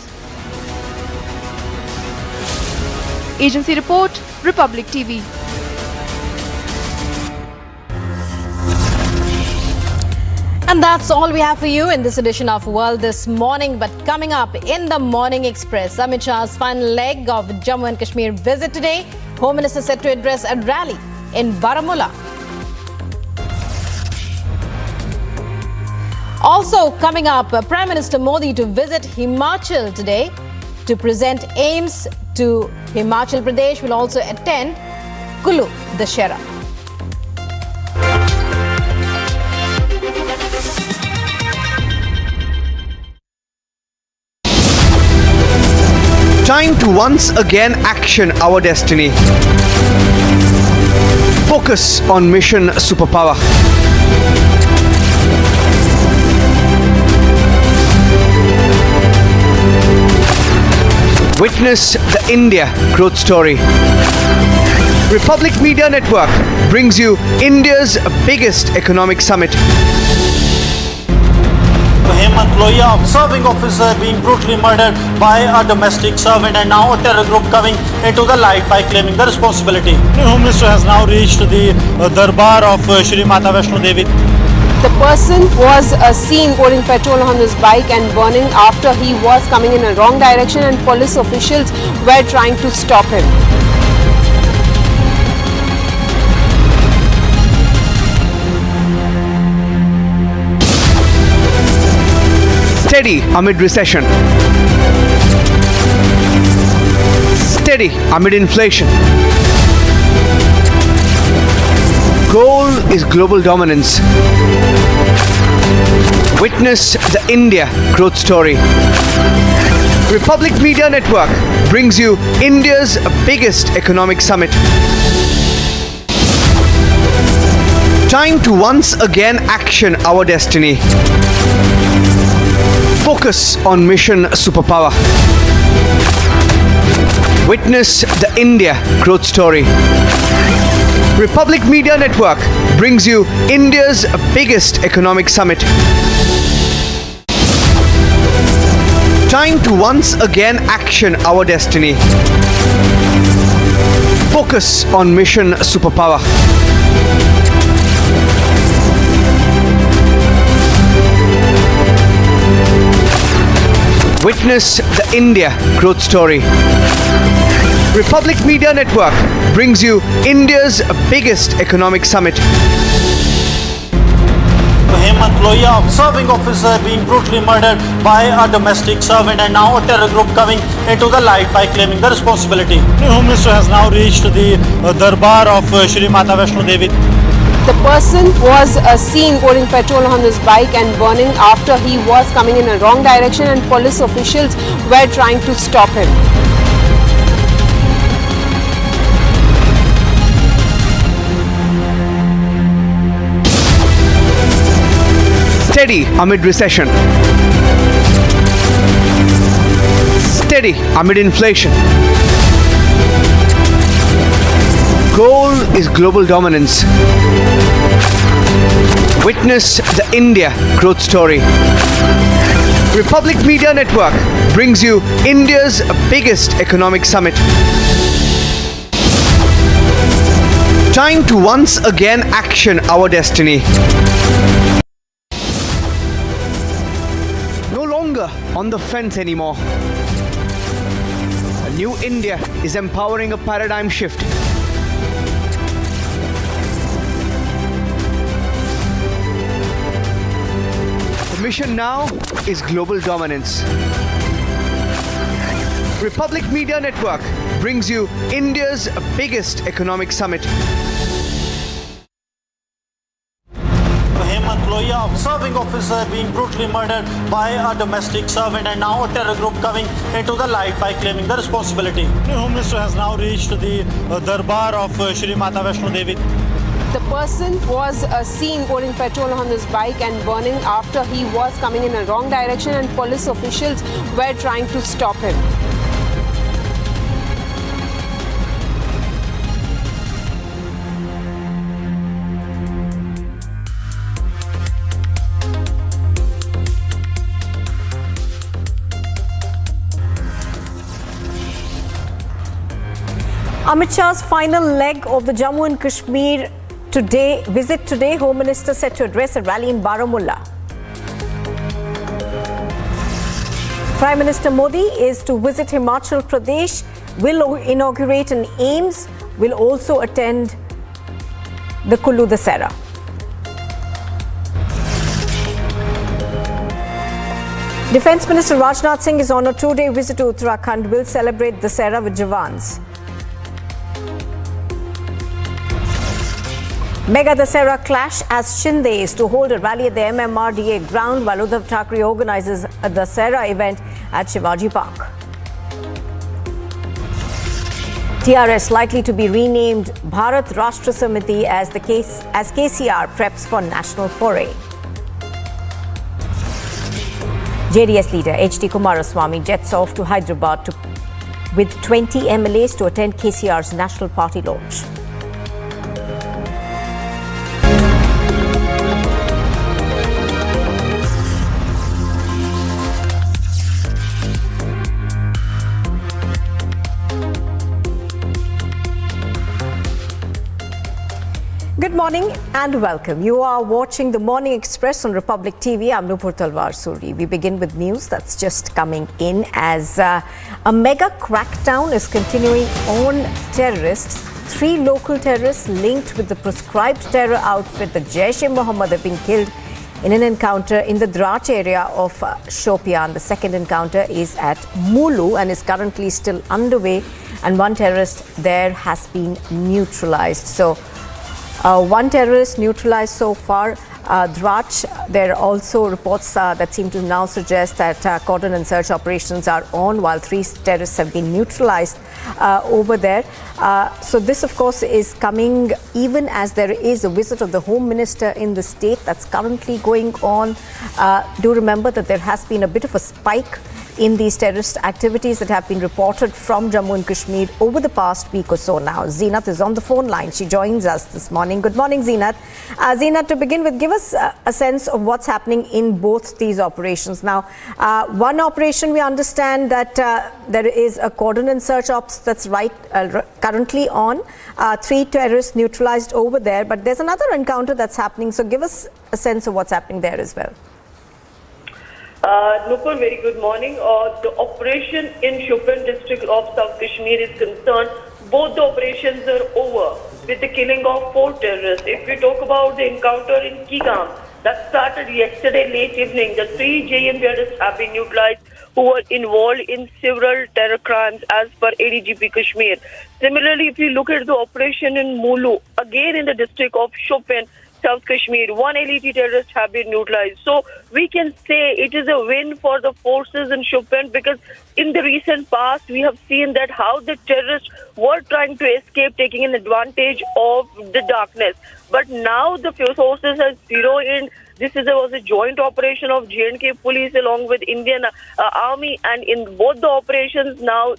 Agency report, Republic TV. And that's all we have for you in this edition of World This Morning. But coming up in the Morning Express, Amit Shah's final leg of Jammu and Kashmir visit today. Home Minister set to address a rally in Baramulla. Also coming up, Prime Minister Modi to visit Himachal today to present aims to Himachal Pradesh. Will also attend Kulu Dussehra. Time to once again action our destiny. Focus on mission superpower. Witness the India growth story. Republic Media Network brings you India's biggest economic summit. Hemant Lohia, serving officer, being brutally murdered by a domestic servant, and now a terror group coming into the light by claiming the responsibility. The Home Minister has now reached the Darbar of Shri Mata Vaishno Devi. The person was seen pouring petrol on his bike and burning after he was coming in a wrong direction, and police officials were trying to stop him. Steady amid recession. Steady amid inflation. Goal is global dominance. Witness the India growth story. Republic Media Network brings you India's biggest economic summit. Time to once again action our destiny. Focus on mission superpower. Witness the India growth story. Republic Media Network brings you India's biggest economic summit. Time to once again action our destiny. Focus on mission superpower. Witness the India growth story. Republic Media Network brings you India's biggest economic summit. Hemant Lohia, serving officer, being brutally murdered by a domestic servant, and now a terror group coming into the light by claiming the responsibility. The Home Minister has now reached the Darbar of Shri Mata Vaishno Devi. The person was seen pouring petrol on his bike and burning after he was coming in a wrong direction, and police officials were trying to stop him. Steady amid recession. Steady amid inflation. Goal is global dominance. Witness the India growth story. Republic Media Network brings you India's biggest economic summit. Time to once again action our destiny. No longer on the fence anymore. A new India is empowering a paradigm shift. The mission now is global dominance. Republic Media Network brings you India's biggest economic summit. Hemant Lohia, serving officer, being brutally murdered by a domestic servant, and now a terror group coming into the light by claiming the responsibility. The Home Minister has now reached the Darbar of Shri Mata Vaishno Devi. The person was seen pouring petrol on his bike and burning after he was coming in a wrong direction, and police officials were trying to stop him. Amit Shah's final leg of the Jammu and Kashmir visit today. Home Minister set to address a rally in Baramulla. Prime Minister Modi is to visit Himachal Pradesh, will inaugurate an AIIMS, will also attend the Kulu Dussehra. Defence Minister Rajnath Singh is on a 2-day visit to Uttarakhand, will celebrate Dussehra with Jawans. Mega Dussehra clash as Shinde is to hold a rally at the MMRDA ground while Uddhav Thackeray organises a Dussehra event at Shivaji Park. TRS likely to be renamed Bharat Rashtra Samiti as KCR preps for national foray. JDS leader HD Kumaraswamy jets off to Hyderabad with 20 MLAs to attend KCR's national party launch. Good morning and welcome. You are watching the Morning Express on Republic TV. I'm Nupur Talwar Suri. We begin with news that's just coming in as a mega crackdown is continuing on terrorists. 3 local terrorists linked with the proscribed terror outfit, the Jaish-e-Mohammed, have been killed in an encounter in the Drach area of Shopian. The second encounter is at Mulu and is currently still underway, and one terrorist there has been neutralized. So, one terrorist neutralized so far. Drach, there are also reports that seem to now suggest that cordon and search operations are on while 3 terrorists have been neutralized over there. So this, of course, is coming even as there is a visit of the Home Minister in the state that's currently going on. Do remember that there has been a bit of a spike in these terrorist activities that have been reported from Jammu and Kashmir over the past week or so now. Zeenat is on the phone line. She joins us this morning. Good morning, Zeenat. Zeenat, to begin with, give us a sense of what's happening in both these operations. Now, one operation we understand that there is a cordon and search ops that's currently on. 3 terrorists neutralized over there, but there's another encounter that's happening. So give us a sense of what's happening there as well. Nupur, very good morning. The operation in Shopian district of South Kashmir is concerned. Both the operations are over with the killing of 4 terrorists. If we talk about the encounter in Kigam, that started yesterday late evening. The 3 JM terrorists have been neutralized who were involved in several terror crimes as per ADGP Kashmir. Similarly, if you look at the operation in Mulu, again in the district of Shopian, South Kashmir, 1 LET terrorist have been neutralized. So we can say it is a win for the forces in Shopian, because in the recent past we have seen that how the terrorists were trying to escape, taking an advantage of the darkness. But now the forces have zeroed in. This was a joint operation of J&K police along with Indian army, and in both the operations now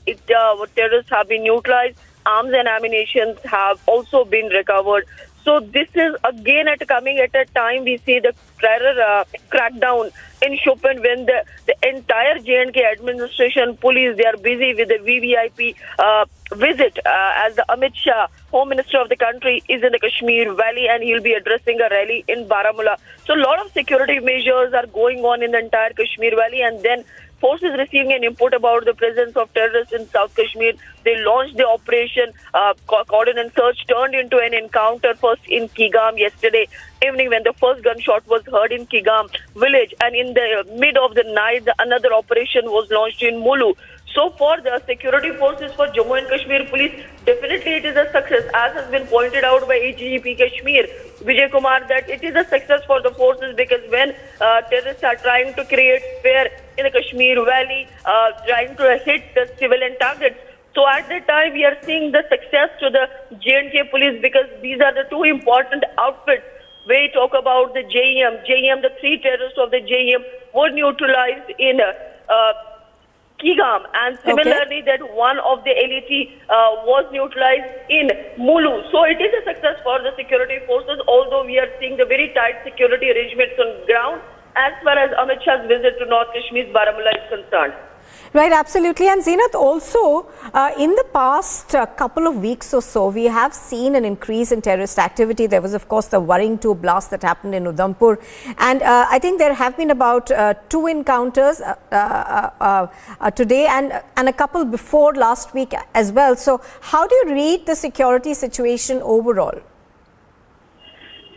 terrorists have been neutralized. Arms and ammunition have also been recovered. So this is again coming at a time we see the terror crackdown in Shopian when the entire J&K administration, police, they are busy with the VVIP visit as the Amit Shah, Home Minister of the country, is in the Kashmir Valley and he'll be addressing a rally in Baramulla. So a lot of security measures are going on in the entire Kashmir Valley, and then forces receiving an input about the presence of terrorists in South Kashmir. They launched the operation. Cordon and search turned into an encounter first in Kigam yesterday evening when the first gunshot was heard in Kigam village, and in the mid of the night another operation was launched in Mulu. So for the security forces for Jammu and Kashmir police, definitely it is a success, as has been pointed out by AGP Kashmir, Vijay Kumar, that it is a success for the forces, because when terrorists are trying to create fear in the Kashmir Valley, trying to hit the civilian targets. So at that time we are seeing the success to the J&K police, because these are the 2 important outfits. We talk about the JEM, the 3 terrorists of the JEM were neutralized in Kigam, and similarly that one of the LET was neutralized in Mulu. So it is a success for the security forces, although we are seeing the very tight security arrangements on ground as far as Amit Shah's visit to North Kashmir's Baramulla is concerned. Right, absolutely. And Zeenat, also in the past couple of weeks or so, we have seen an increase in terrorist activity. There was, of course, the worrying 2 blast that happened in Udhampur. And I think there have been about 2 encounters today and a couple before last week as well. So how do you read the security situation overall?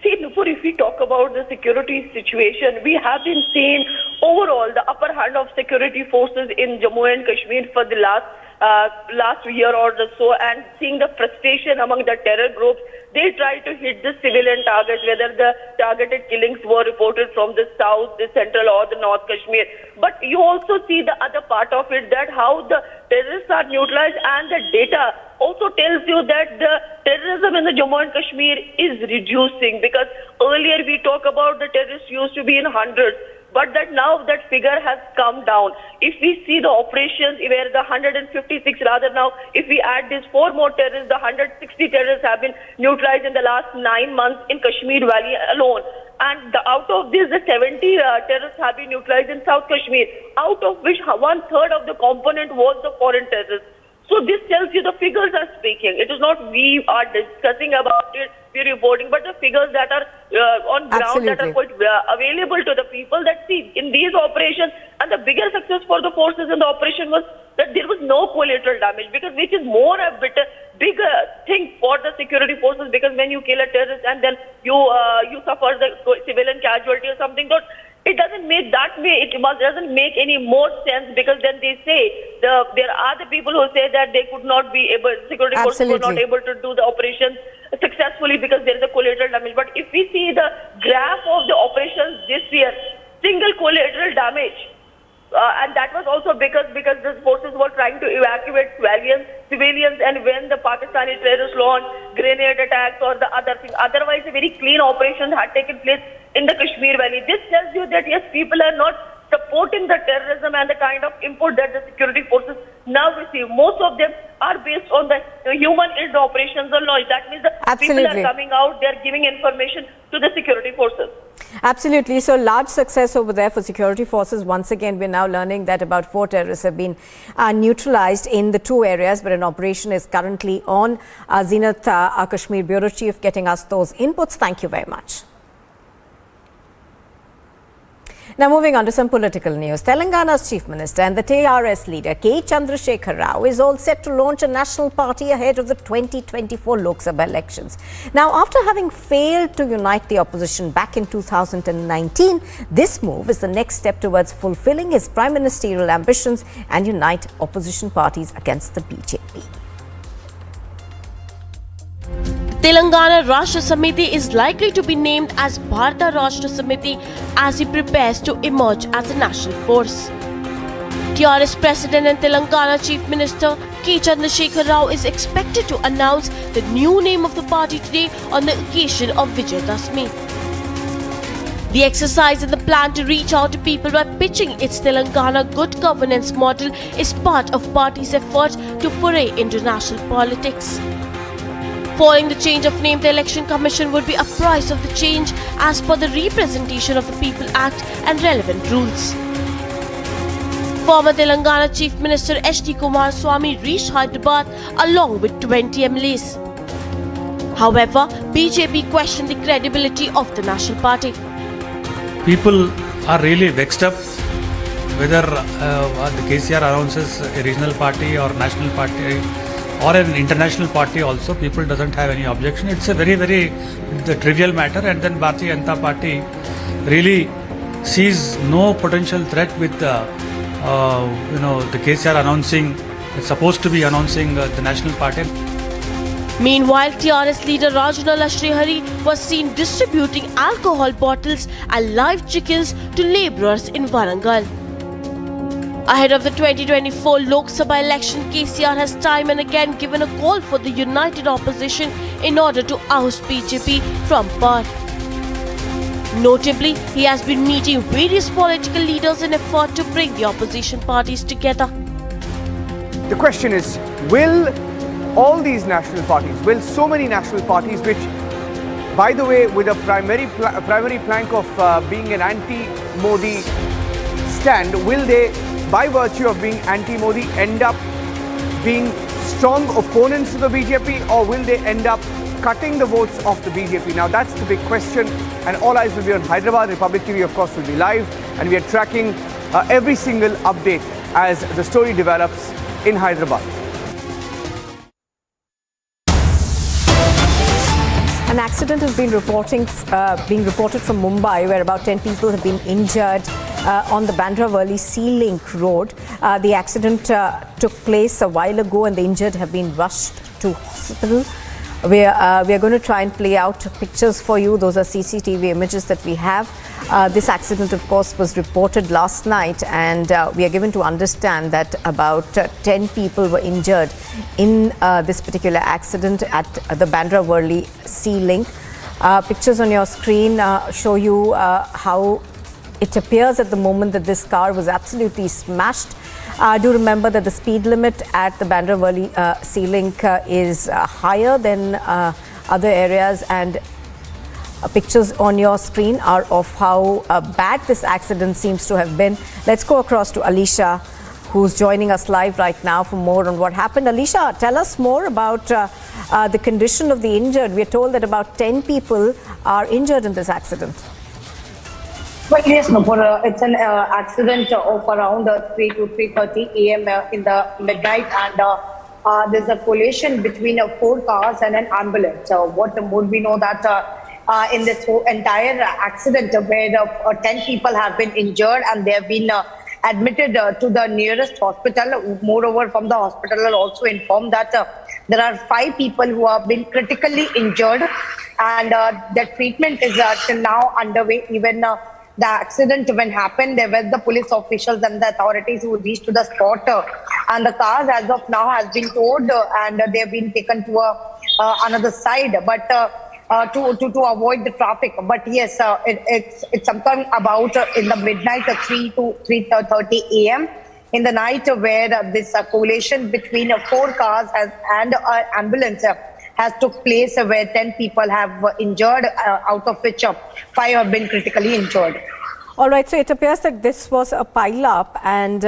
See, therefore, if we talk about the security situation, we have been seeing overall the upper hand of security forces in Jammu and Kashmir for the last year or so, and seeing the frustration among the terror groups. They try to hit the civilian targets, whether the targeted killings were reported from the south, the central or the north Kashmir. But you also see the other part of it, that how the terrorists are neutralized, and the data also tells you that the terrorism in the Jammu and Kashmir is reducing, because earlier we talk about the terrorists used to be in hundreds, but that now that figure has come down. If we see the operations where the 156 rather now, if we add these 4 more terrorists, the 160 terrorists have been neutralized in the last 9 months in Kashmir Valley alone. And out of these, the 70 terrorists have been neutralized in South Kashmir, out of which 1/3 of the component was the foreign terrorists. So this tells you the figures are speaking. It is not we are discussing about it, we're reporting, but the figures that are on ground, Absolutely. that are quite available to the people, that see in these operations, and the bigger success for the forces in the operation was that there was no collateral damage, because which is more a bigger thing for the security forces, because when you kill a terrorist and then you suffer the civilian casualty or something, it doesn't make that way. It doesn't make any more sense, because then they say there are the people who say that they could not be able, security forces were not able to do the operations successfully because there is a collateral damage. But if we see the graph of the operations this year, single collateral damage, and that was also because the forces were trying to evacuate civilians, and when the Pakistani terrorists launched grenade attacks or the other thing, otherwise a very clean operation had taken place in the Kashmir Valley. This tells you that yes, people are not supporting the terrorism and the kind of input that the security forces now receive. Most of them are based on the human aid operations or launch. That means the people are coming out, they are giving information to the security forces. Absolutely. So large success over there for security forces. Once again, we're now learning that about 4 terrorists have been neutralized in the 2 areas, but an operation is currently on. Zenith, our Kashmir Bureau Chief, getting us those inputs. Thank you very much. Now moving on to some political news. Telangana's Chief Minister and the TRS leader K. Chandrasekhar Rao is all set to launch a national party ahead of the 2024 Lok Sabha elections. Now, after having failed to unite the opposition back in 2019, this move is the next step towards fulfilling his prime ministerial ambitions and unite opposition parties against the BJP. Telangana Rashtra Samiti is likely to be named as Bharata Rashtra Samiti as he prepares to emerge as a national force. TRS President and Telangana Chief Minister K. Chandrasekhar Rao is expected to announce the new name of the party today on the occasion of Vijay Dashmi. The exercise and the plan to reach out to people by pitching its Telangana good governance model is part of party's effort to foray into national politics. Following the change of name, the Election Commission would be apprised of the change as per the Representation of the People Act and relevant rules. Former Telangana Chief Minister H.D. Kumaraswamy reached Hyderabad along with 20 MLAs. However, BJP questioned the credibility of the National Party. People are really vexed up whether the KCR announces a regional party or national party or an international party also. People doesn't have any objection. It's a very, very trivial matter, and then Bharatiya Janata Party really sees no potential threat with the KCR announcing, it's supposed to be announcing the national party. Meanwhile, TRS leader Rajnath Srihari was seen distributing alcohol bottles and live chickens to labourers in Warangal. Ahead of the 2024 Lok Sabha election, KCR has time and again given a call for the united opposition in order to oust BJP from power. Notably, he has been meeting various political leaders in an effort to bring the opposition parties together. The question is, will all these national parties, will so many national parties, which, by the way, with a primary plank of being an anti-Modi stand, will they, by virtue of being anti-Modi, end up being strong opponents to the BJP, or will they end up cutting the votes of the BJP? Now that's the big question, and all eyes will be on Hyderabad. Republic TV, of course, will be live, and we are tracking every single update as the story develops in Hyderabad. An accident has been being reported from Mumbai, where about 10 people have been injured on the Bandra-Worli Sea Link road. The accident took place a while ago, and the injured have been rushed to hospital. We are going to try and play out pictures for you. Those are CCTV images that we have. This accident, of course, was reported last night, and we are given to understand that about 10 people were injured in this particular accident at the Bandra-Worli Sea Link. Pictures on your screen show you how it appears at the moment that this car was absolutely smashed. Do remember that the speed limit at the Bandra-Worli Sea Link is higher than other areas, and pictures on your screen are of how bad this accident seems to have been. Let's go across to Alicia, who's joining us live right now for more on what happened. Alicia, tell us more about the condition of the injured. We're told that about 10 people are injured in this accident. Well, yes, Nupur, it's an accident of around 3 to 3:30 a.m. In the midnight, and there's a collision between 4 cars and an ambulance. What more we know that in this whole entire accident, where 10 people have been injured and they have been admitted to the nearest hospital. Moreover, from the hospital are also informed that there are 5 people who have been critically injured, and the treatment is till now underway. Even the accident when happened, there were the police officials and the authorities who reached to the spot, and the cars as of now has been towed and they have been taken to another side, but to avoid the traffic. But yes, it's sometime about in the midnight 3 to 3:30 a.m. in the night, where this collision between 4 cars and an ambulance has took place, where 10 people have injured, out of which 5 have been critically injured. All right, so it appears that this was a pile-up, and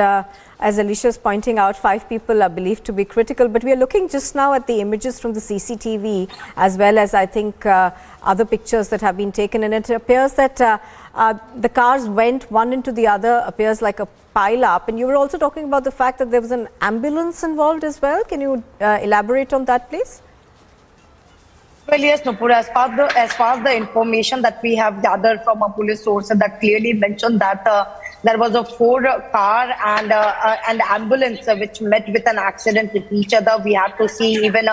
as Alicia is pointing out, 5 people are believed to be critical. But we are looking just now at the images from the CCTV, as well as I think other pictures that have been taken, and it appears that the cars went one into the other, appears like a pile-up. And you were also talking about the fact that there was an ambulance involved as well. Can you elaborate on that, please? Well, yes, Nupur, as far as the information that we have gathered from a police source that clearly mentioned that there was a 4-car and ambulance which met with an accident with each other. We have to see, even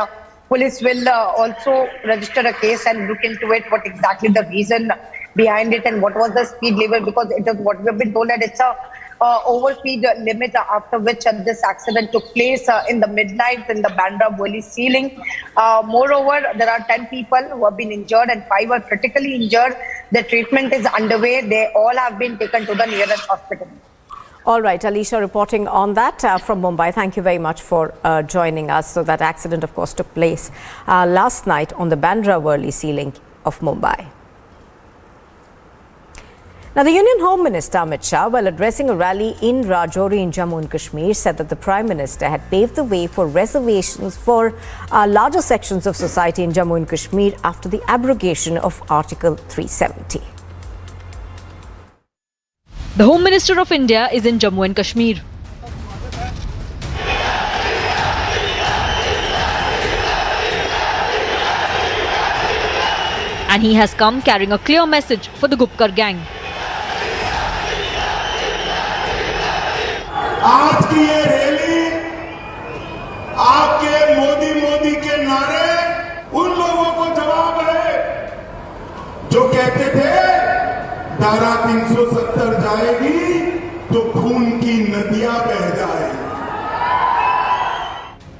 police will also register a case and look into it, what exactly the reason behind it and what was the speed level, because it is what we have been told that it's a overspeed limit, after which this accident took place in the midnight in the Bandra-Worli Sea Link. Moreover, there are 10 people who have been injured and 5 are critically injured. The treatment is underway. They all have been taken to the nearest hospital. All right, Alicia reporting on that from Mumbai. Thank you very much for joining us. So that accident, of course, took place last night on the Bandra-Worli Sea Link of Mumbai. Now, the Union Home Minister Amit Shah, while addressing a rally in Rajouri in Jammu and Kashmir, said that the Prime Minister had paved the way for reservations for larger sections of society in Jammu and Kashmir after the abrogation of Article 370. The Home Minister of India is in Jammu and Kashmir. And he has come carrying a clear message for the Gupkar gang. आज की ये rally आपके मोदी के नारे उन लोगों को जवाब है जो कहते थे धारा 370 जाएगी तो खून की नदियां बह जाएगी.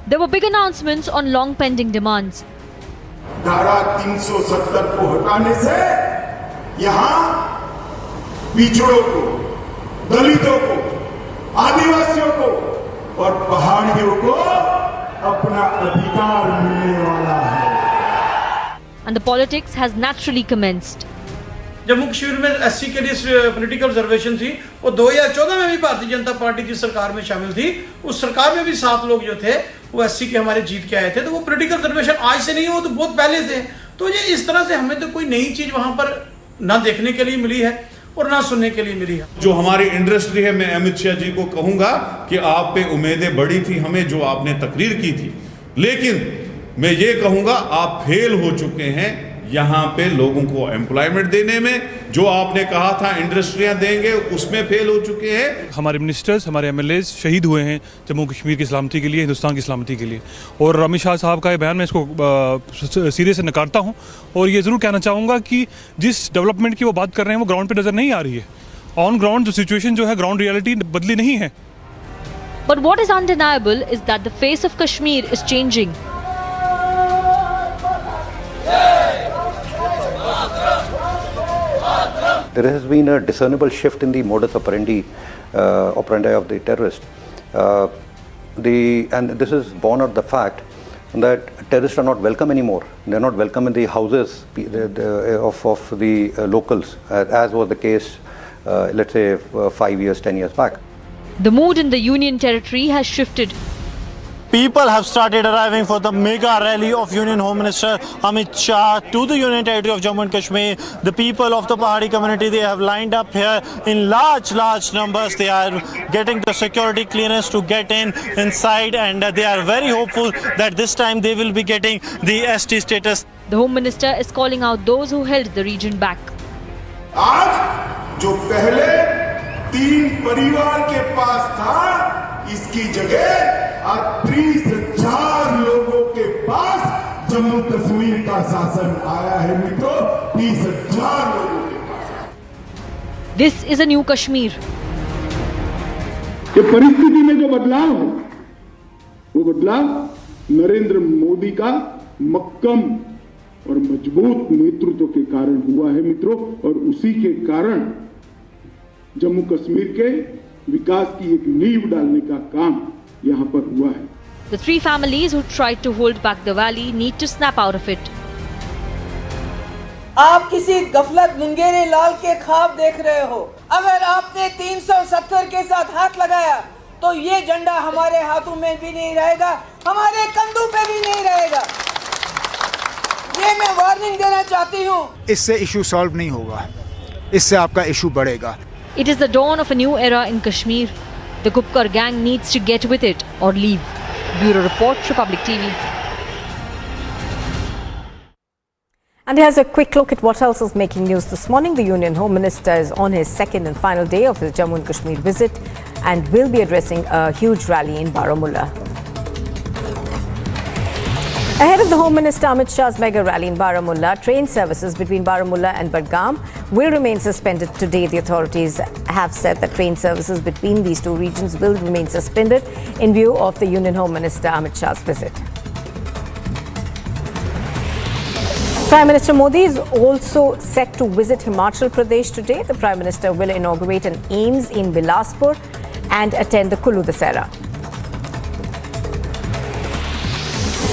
There were big announcements on long pending demands. धारा 370 को हटाने से यहां पिछड़ों को, दलितों को, आदिवासियों को और पहाड़ियों को अपना अधिकार मिलने वाला है. And the politics has naturally commenced. Jammu Kashmir में एससी के लिए पॉलिटिकल रिजर्वेशन थी, वो 2014 में भी भारतीय जनता पार्टी की सरकार में शामिल थी. उस सरकार में भी 7 लोग जो थे वो एससी के हमारे जीत के आए थे. तो वो पॉलिटिकल रिजर्वेशन आज से नहीं, वो तो बहुत पहले से. तो ये इस तरह से हमें तो कोई नई चीज वहां पर ना देखने के लिए मिली है और ना सुनने के लिए मिली है. जो हमारी इंडस्ट्री है, मैं अमित शाह जी को कहूंगा कि आप पे उम्मीदें बड़ी थी हमें जो आपने तकरीर की थी, लेकिन मैं ये कहूंगा आप फेल हो चुके हैं. यहाँ पे लोगों को एम्प्लॉयमेंट देने में, जो आपने कहा था इंडस्ट्रियां देंगे उसमें फेल हो चुके हैं। हमारे मिनिस्टर्स, हमारे एमएलए शहीद हुए हैं जम्मू कश्मीर की सलामती के लिए, हिंदुस्तान की सलामती के लिए। और अमित शाह साहब का ये बयान मैं इसको सीरियस से नकारता हूँ और ये ज़रूर कहना चाहूँगा कि जिस डेवलपमेंट की वो बात कर रहे हैं वो ग्राउंड पे नज़र नहीं आ रही है। ऑन ग्राउंड जो सिचुएशन जो है, ग्राउंड रियलिटी बदली नहीं है। But what is undeniable is that the face of Kashmir is changing. There has been a discernible shift in the modus operandi of the terrorist. And this is born out of the fact that terrorists are not welcome anymore. They are not welcome in the houses of the locals, as was the case, let's say, 5 years, 10 years back. The mood in the Union Territory has shifted. People have started arriving for the mega rally of Union Home Minister Amit Shah to the Union Territory of Jammu and Kashmir. The people of the Pahari community, they have lined up here in large numbers. They are getting the security clearance to get inside, and they are very hopeful that this time they will be getting the ST status. The Home Minister is calling out those who held the region back. आज जो पहले 3 परिवार के पास था, इसकी जगह आज 30,000 लोगों के पास जम्मू कश्मीर का शासन आया है मित्रों, 30,000 लोगों के पास। This is a new Kashmir. ये परिस्थिति में जो बदलाव है, वो बदलाव नरेंद्र मोदी का मक्कम और मजबूत नेतृत्व के कारण हुआ है मित्रों, और उसी के कारण जम्मू कश्मीर के विकास की एक नींव डालने का काम यहाँ पर हुआ है। The 3 families who tried to hold back the valley need to snap out of it. आप किसी गफलत मुंगेरे लाल के ख्वाब देख रहे हो। अगर आपने 370 के साथ हाथ लगाया तो ये झंडा हमारे हाथों में भी नहीं रहेगा, हमारे कंधों पे भी नहीं रहेगा। ये मैं वार्निंग देना चाहती हूँ। इससे इशू सॉल्व नहीं होगा, इससे आपका इशू बढ़ेगा। It is the dawn of a new era in Kashmir. The Gupkar gang needs to get with it or leave. Bureau Report, Republic TV. And here's a quick look at what else is making news this morning. The Union Home Minister is on his second and final day of his Jammu and Kashmir visit and will be addressing a huge rally in Baramulla. Ahead of the Home Minister Amit Shah's mega rally in Baramulla, train services between Baramulla and Budgam will remain suspended today. The authorities have said that train services between these two regions will remain suspended in view of the Union Home Minister Amit Shah's visit. Prime Minister Modi is also set to visit Himachal Pradesh today. The Prime Minister will inaugurate an AIIMS in Bilaspur and attend the Kullu Dussehra.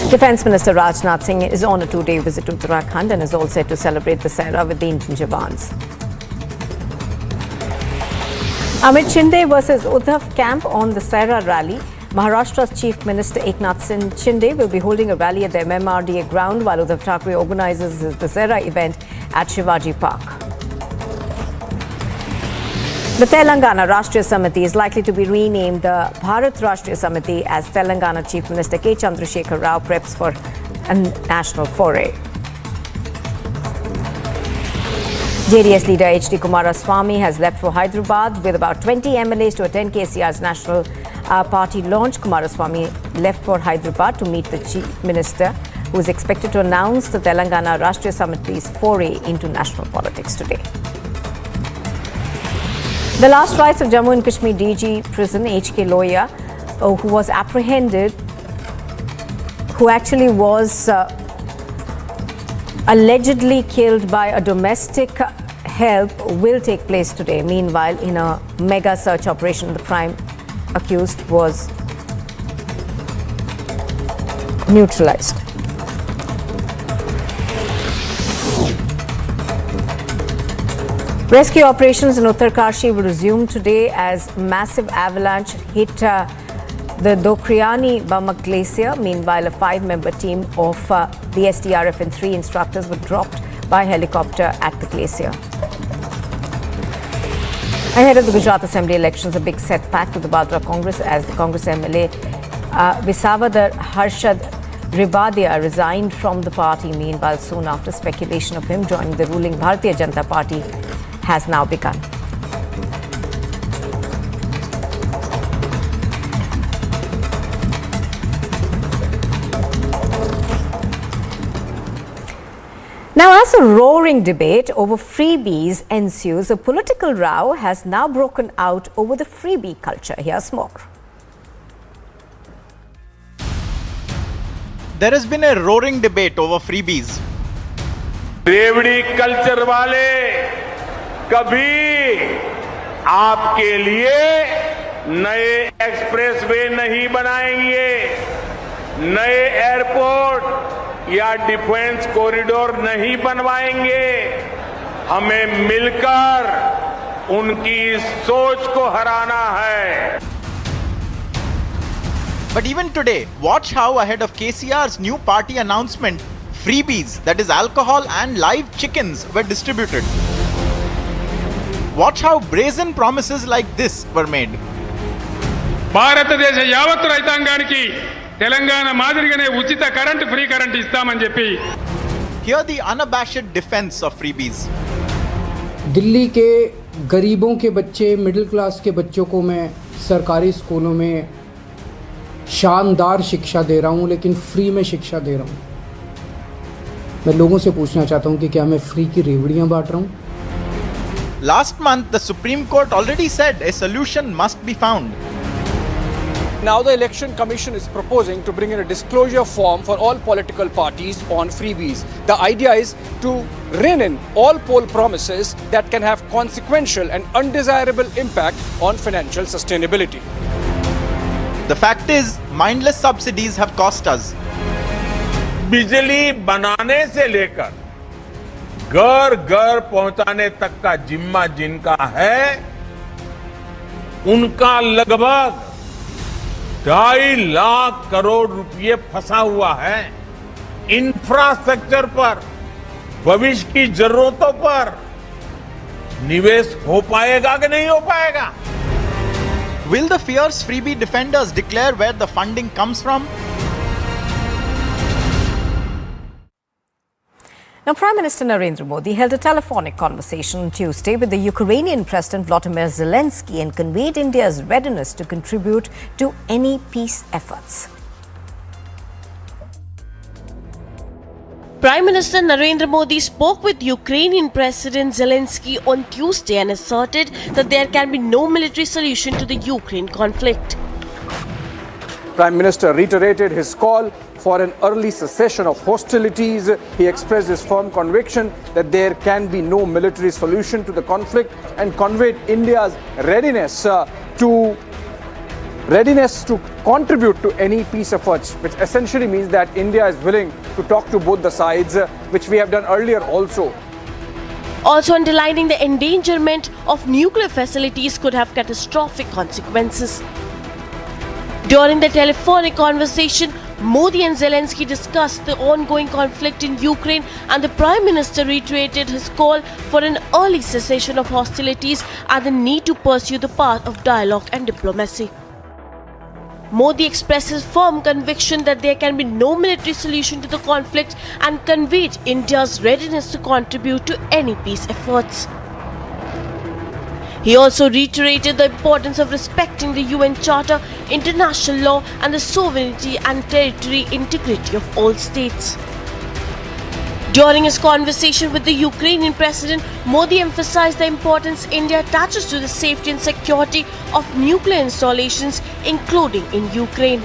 Defence Minister Rajnath Singh is on a 2-day visit to Uttarakhand and is all set to celebrate Dussehra with the Indian Jawans. Amit Shinde versus Uddhav camp on the Dussehra rally. Maharashtra's Chief Minister Eknath Shinde will be holding a rally at the MMRDA ground while Uddhav Thackeray organises his Dussehra event at Shivaji Park. The Telangana Rashtriya Samiti is likely to be renamed the Bharat Rashtriya Samiti as Telangana Chief Minister K. Chandrasekhar Rao preps for a national foray. JDS leader H.D. Kumaraswamy has left for Hyderabad with about 20 MLAs to attend KCR's national party launch. Kumaraswamy left for Hyderabad to meet the Chief Minister, who is expected to announce the Telangana Rashtriya Samiti's foray into national politics today. The last rites of Jammu and Kashmir DG prison, H.K. Loya, who was apprehended, who actually was allegedly killed by a domestic help, will take place today. Meanwhile, in a mega search operation, the prime accused was neutralized. Rescue operations in Uttarakhand will resume today as massive avalanche hit the Dokriani Bamak Glacier. Meanwhile, a 5-member team of the SDRF and 3 instructors were dropped by helicopter at the glacier. Ahead of the Gujarat Assembly elections, a big setback to the Badra Congress as the Congress MLA Visavadar Harshad Ribadia resigned from the party. Meanwhile, soon after, speculation of him joining the ruling Bharatiya Janata Party has now begun. Now, as a roaring debate over freebies ensues, a political row has now broken out over the freebie culture. Here's more. There has been a roaring debate over freebies. रेवड़ी culture वाले कभी आपके लिए नए expressway नहीं बनाएंगे, नए airport या डिफेंस कॉरिडोर नहीं बनवाएंगे। हमें मिलकर उनकी सोच को हराना है। But even today, watch how ahead of KCR's new party announcement, freebies, that is alcohol and live chickens, were distributed. Watch how brazen promises like this were made. భారతదేశ యావత్తు రైతాంగానికి తెలంగాణ మాదిరిగానే ఉచిత కరెంట్ ఫ్రీ కరెంట్ ఇస్తామని చెప్పి Hear the unabashed defense of freebies. Delhi के गरीबों के बच्चे, मिडिल क्लास के बच्चों को मैं सरकारी स्कूलों में शानदार शिक्षा दे रहा हूँ, लेकिन फ्री में शिक्षा दे रहा हूँ। मैं लोगों से पूछना चाहता हूँ कि क्या मैं फ्री की रेवड़ियाँ बांट रहा हूँ? Last month, the Supreme Court already said a solution must be found. Now the Election Commission is proposing to bring in a disclosure form for all political parties on freebies. The idea is to rein in all poll promises that can have consequential and undesirable impact on financial sustainability. The fact is, mindless subsidies have cost us. बिजली बनाने से लेकर घर घर पहुंचाने तक का जिम्मा जिनका है, उनका लगभग 2.5 लाख करोड़ रुपए फंसा हुआ है इंफ्रास्ट्रक्चर पर, भविष्य की जरूरतों पर। निवेश हो पाएगा कि नहीं हो पाएगा? Will the fierce freebie defenders declare where the funding comes from? Now, Prime Minister Narendra Modi held a telephonic conversation on Tuesday with the Ukrainian President Volodymyr Zelensky and conveyed India's readiness to contribute to any peace efforts. Prime Minister Narendra Modi spoke with Ukrainian President Zelensky on Tuesday and asserted that there can be no military solution to the Ukraine conflict. Prime Minister reiterated his call for an early cessation of hostilities. He expressed his firm conviction that there can be no military solution to the conflict and conveyed India's readiness to contribute to any peace efforts, which essentially means that India is willing to talk to both the sides, which we have done earlier also. Also underlining the endangerment of nuclear facilities could have catastrophic consequences. During the telephonic conversation, Modi and Zelensky discussed the ongoing conflict in Ukraine, and the Prime Minister reiterated his call for an early cessation of hostilities and the need to pursue the path of dialogue and diplomacy. Modi expressed his firm conviction that there can be no military solution to the conflict and conveyed India's readiness to contribute to any peace efforts. He also reiterated the importance of respecting the UN Charter, international law, and the sovereignty and territorial integrity of all states. During his conversation with the Ukrainian President, Modi emphasized the importance India attaches to the safety and security of nuclear installations, including in Ukraine.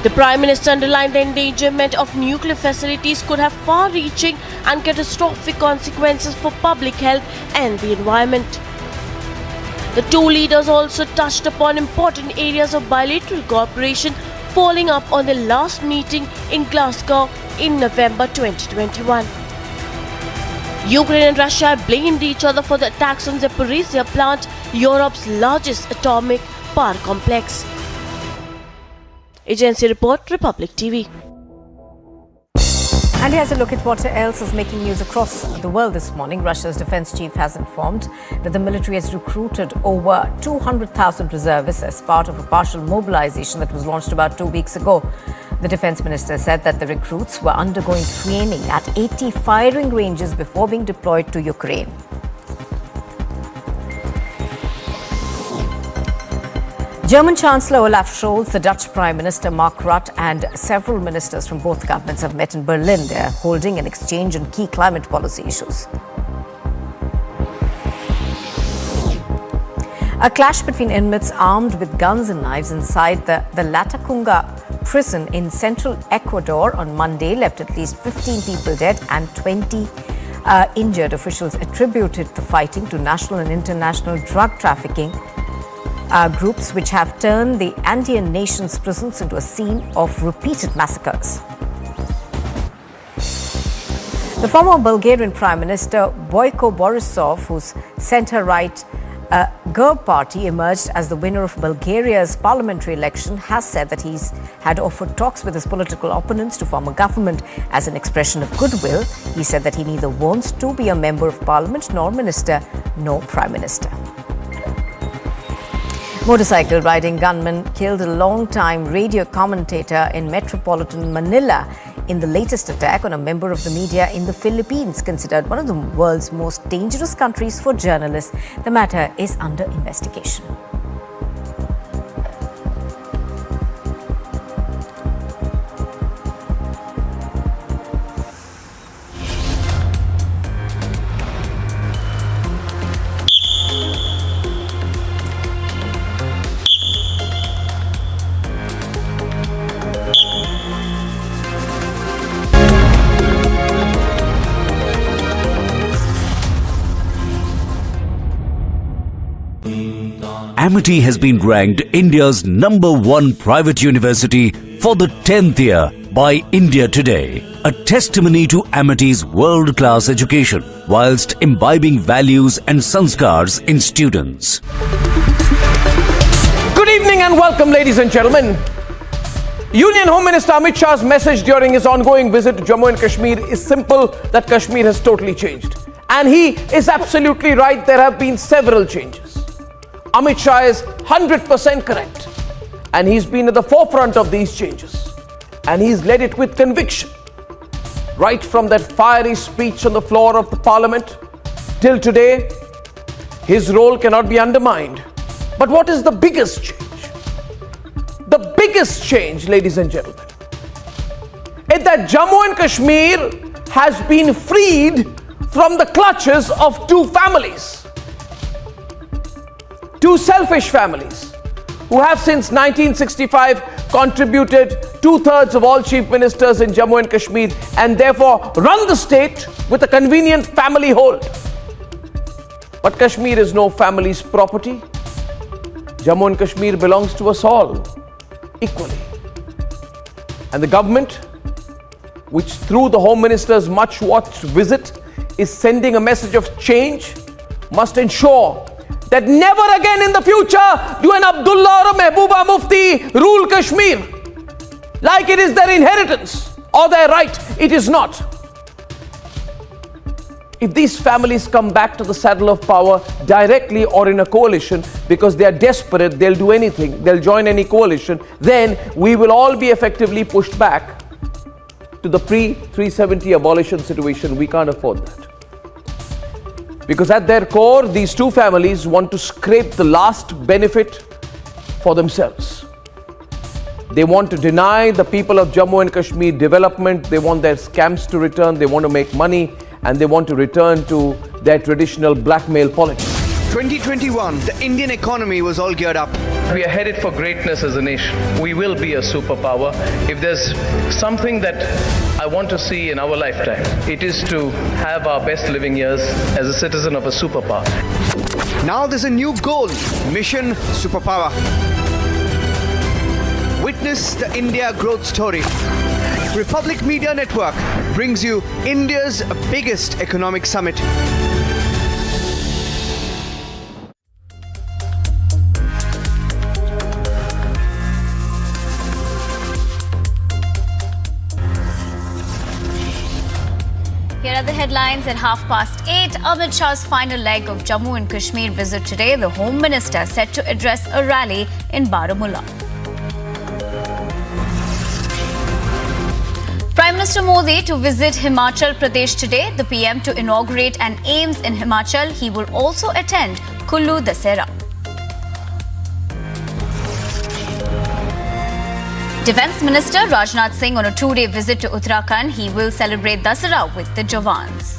The Prime Minister underlined the endangerment of nuclear facilities could have far-reaching and catastrophic consequences for public health and the environment. The two leaders also touched upon important areas of bilateral cooperation, following up on their last meeting in Glasgow in November 2021. Ukraine and Russia blamed each other for the attacks on Zaporizhzhia plant, Europe's largest atomic power complex. Agency report, Republic TV. And here's a look at what else is making news across the world this morning. Russia's defense chief has informed that the military has recruited over 200,000 reservists as part of a partial mobilization that was launched about 2 weeks ago. The defense minister said that the recruits were undergoing training at 80 firing ranges before being deployed to Ukraine. German Chancellor Olaf Scholz, the Dutch Prime Minister Mark Rutte and several ministers from both governments have met in Berlin. They are holding an exchange on key climate policy issues. A clash between inmates armed with guns and knives inside the Latacunga prison in central Ecuador on Monday left at least 15 people dead and 20 injured. Officials attributed the fighting to national and international drug trafficking groups which have turned the Andean nation's prisons into a scene of repeated massacres. The former Bulgarian Prime Minister Boyko Borisov, whose centre-right GERB party emerged as the winner of Bulgaria's parliamentary election, has said that he's had offered talks with his political opponents to form a government as an expression of goodwill. He said that he neither wants to be a member of parliament nor minister nor prime minister. Motorcycle riding gunman killed a long-time radio commentator in metropolitan Manila in the latest attack on a member of the media in the Philippines, considered one of the world's most dangerous countries for journalists. The matter is under investigation. Amity has been ranked India's #1 private university for the 10th year by India Today, a testimony to Amity's world-class education whilst imbibing values and sanskars in students. Good evening and welcome, ladies and gentlemen. Union Home Minister Amit Shah's message during his ongoing visit to Jammu and Kashmir is simple, that Kashmir has totally changed. And he is absolutely right, there have been several changes. Amit Shah is 100% correct, and he's been at the forefront of these changes, and he's led it with conviction. Right from that fiery speech on the floor of the parliament till today, his role cannot be undermined. But what is the biggest change? The biggest change, ladies and gentlemen, is that Jammu and Kashmir has been freed from the clutches of two families. Two selfish families who have since 1965 contributed 2/3 of all chief ministers in Jammu and Kashmir and therefore run the state with a convenient family hold. But Kashmir is no family's property. Jammu and Kashmir belongs to us all equally. And the government, which through the Home Minister's much watched visit is sending a message of change, must ensure that never again in the future do an Abdullah or a Mehbooba Mufti rule Kashmir like it is their inheritance or their right. It is not. If these families come back to the saddle of power directly or in a coalition because they are desperate, they'll do anything, they'll join any coalition, then we will all be effectively pushed back to the pre-370 abolition situation. We can't afford that. Because at their core, these two families want to scrape the last benefit for themselves. They want to deny the people of Jammu and Kashmir development. They want their scams to return. They want to make money, and they want to return to their traditional blackmail politics. 2021, the Indian economy was all geared up. We are headed for greatness as a nation. We will be a superpower. If there's something that I want to see in our lifetime, it is to have our best living years as a citizen of a superpower. Now there's a new goal, Mission Superpower. Witness the India growth story. Republic Media Network brings you India's biggest economic summit. Here are the headlines at 8:30. Amit Shah's final leg of Jammu and Kashmir visit today. The Home Minister set to address a rally in Baramulla. Minister Modi to visit Himachal Pradesh today. The PM to inaugurate an AIIMS in Himachal. He will also attend Kullu Dussehra. Defence Minister Rajnath Singh on a two-day visit to Uttarakhand. He will celebrate Dussehra with the Jawans.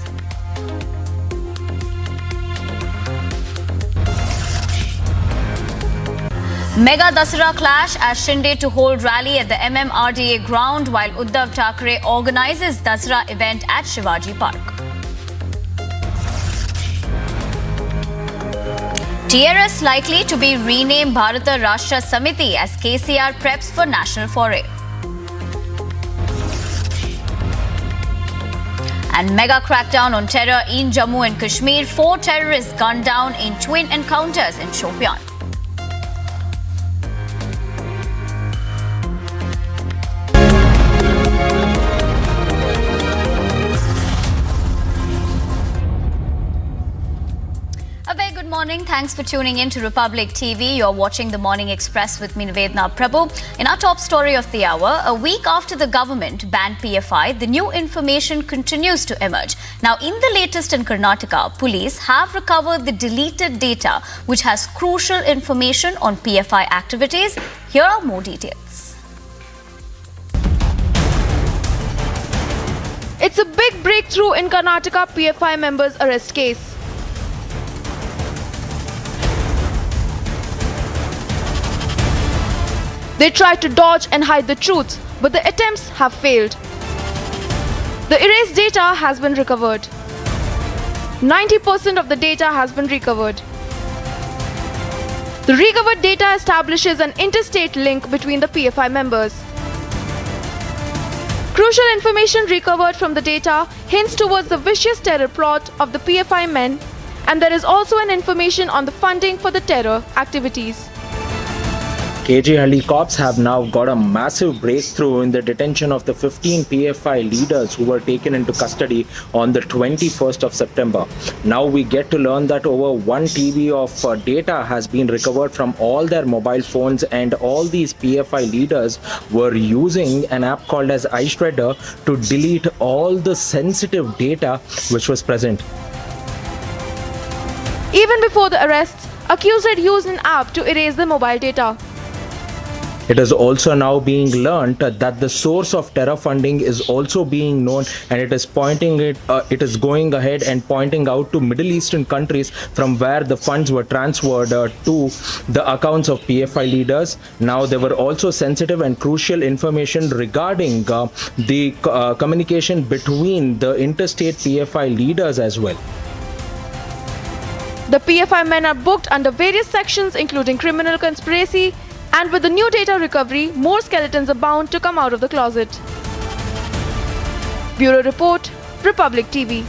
Mega Dussehra clash as Shinde to hold rally at the MMRDA ground while Uddhav Thackeray organises Dussehra event at Shivaji Park. TRS likely to be renamed Bharata Rashtra Samiti as KCR preps for national foray. And mega crackdown on terror in Jammu and Kashmir. 4 terrorists gunned down in twin encounters in Shopian. Good morning. Thanks for tuning in to Republic TV. You're watching the Morning Express with me, Nivedna Prabhu. In our top story of the hour, a week after the government banned PFI, the new information continues to emerge. Now, in the latest in Karnataka, police have recovered the deleted data, which has crucial information on PFI activities. Here are more details. It's a big breakthrough in Karnataka PFI members' arrest case. They tried to dodge and hide the truth, but the attempts have failed. The erased data has been recovered. 90% of the data has been recovered. The recovered data establishes an interstate link between the PFI members. Crucial information recovered from the data hints towards the vicious terror plot of the PFI men, and there is also an information on the funding for the terror activities. KG cops have now got a massive breakthrough in the detention of the 15 PFI leaders who were taken into custody on the 21st of September. Now we get to learn that over 1 TB of data has been recovered from all their mobile phones, and all these PFI leaders were using an app called as iShredder to delete all the sensitive data which was present. Even before the arrests, accused had used an app to erase the mobile data. It is also now being learnt that the source of terror funding is also being known, and it is going ahead and pointing out to Middle Eastern countries from where the funds were transferred to the accounts of PFI leaders. Now there were also sensitive and crucial information regarding the communication between the interstate PFI leaders as well. The PFI men are booked under various sections including criminal conspiracy, and with the new data recovery, more skeletons are bound to come out of the closet. Bureau Report, Republic TV.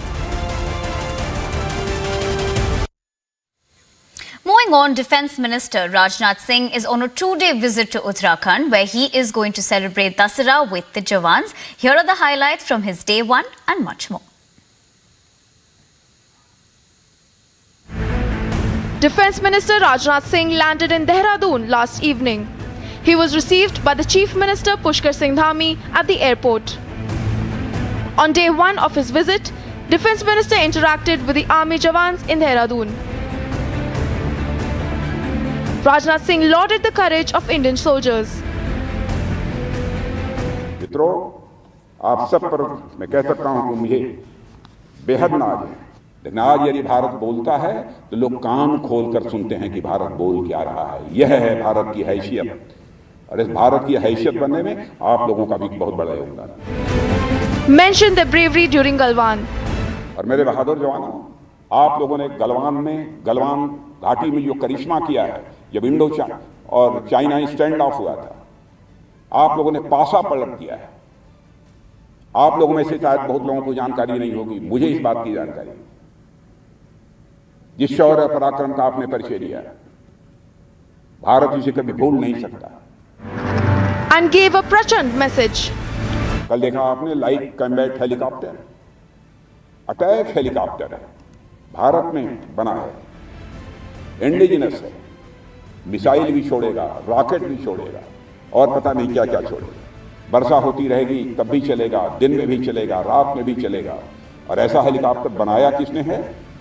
Moving on, Defence Minister Rajnath Singh is on a 2-day visit to Uttarakhand, where he is going to celebrate Dussehra with the Jawans. Here are the highlights from his day one and much more. Defence Minister Rajnath Singh landed in Dehradun last evening. He was received by the Chief Minister Pushkar Singh Dhami at the airport. On day one of his visit, Defence Minister interacted with the Army Jawans in Dehradun. Rajnath Singh lauded the courage of Indian soldiers. मित्रों, आप सब पर मैं कह सकता हूं कि मुझे बेहद नाज है। लेकिन आज यदि भारत बोलता है तो लोग कान खोलकर सुनते हैं कि भारत बोल क्या रहा है। यह है भारत की हैसियत, और इस भारत की हैसियत बनने में आप लोगों का भी बहुत बड़ा योगदान है। Mentioned their bravery during Galwan. और मेरे बहादुर जवानों, आप लोगों ने गलवान घाटी में जो करिश्मा किया है, जब इंडो और चाइना स्टैंड ऑफ हुआ था, आप लोगों ने पासा पलट दिया है। आप लोगों में से शायद बहुत लोगों को जानकारी नहीं होगी, मुझे इस बात की जानकारी, जिस शौर्य पराक्रम का आपने परिचय दिया, भारत इसे कभी भूल नहीं सकता। And gave a प्रचंड मैसेज। कल देखा आपने light combat helicopter, attack helicopter है, भारत में बना है, इंडिजिनस है, मिसाइल भी छोड़ेगा, रॉकेट भी छोड़ेगा, और पता नहीं क्या क्या छोड़ेगा। वर्षा होती रहेगी तब भी चलेगा, दिन में भी चलेगा, रात में भी चलेगा। और ऐसा हेलीकॉप्टर बनाया किसने है?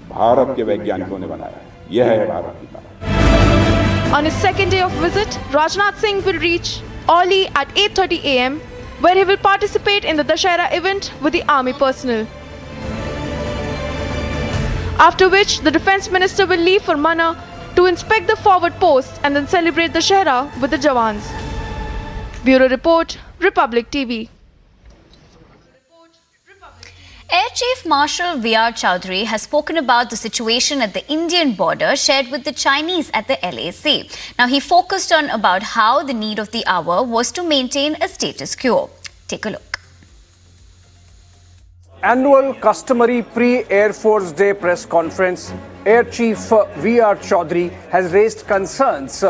भारत के वैज्ञानिकों ने बनाया। यह है भारत की ताकत। On his second day of visit, Rajnath Singh will reach early at 8:30 a.m. where he will participate in the Dussehra event with the army personnel. After which, the defense minister will leave for Manna to inspect the forward post and then celebrate the Dussehra with the Jawans. Bureau Report, Republic TV. Air Chief Marshal V.R. Chaudhary has spoken about the situation at the Indian border shared with the Chinese at the LAC. Now, he focused on about how the need of the hour was to maintain a status quo. Take a look. Annual customary pre-Air Force Day press conference, Air Chief V.R. Chaudhary has raised concerns,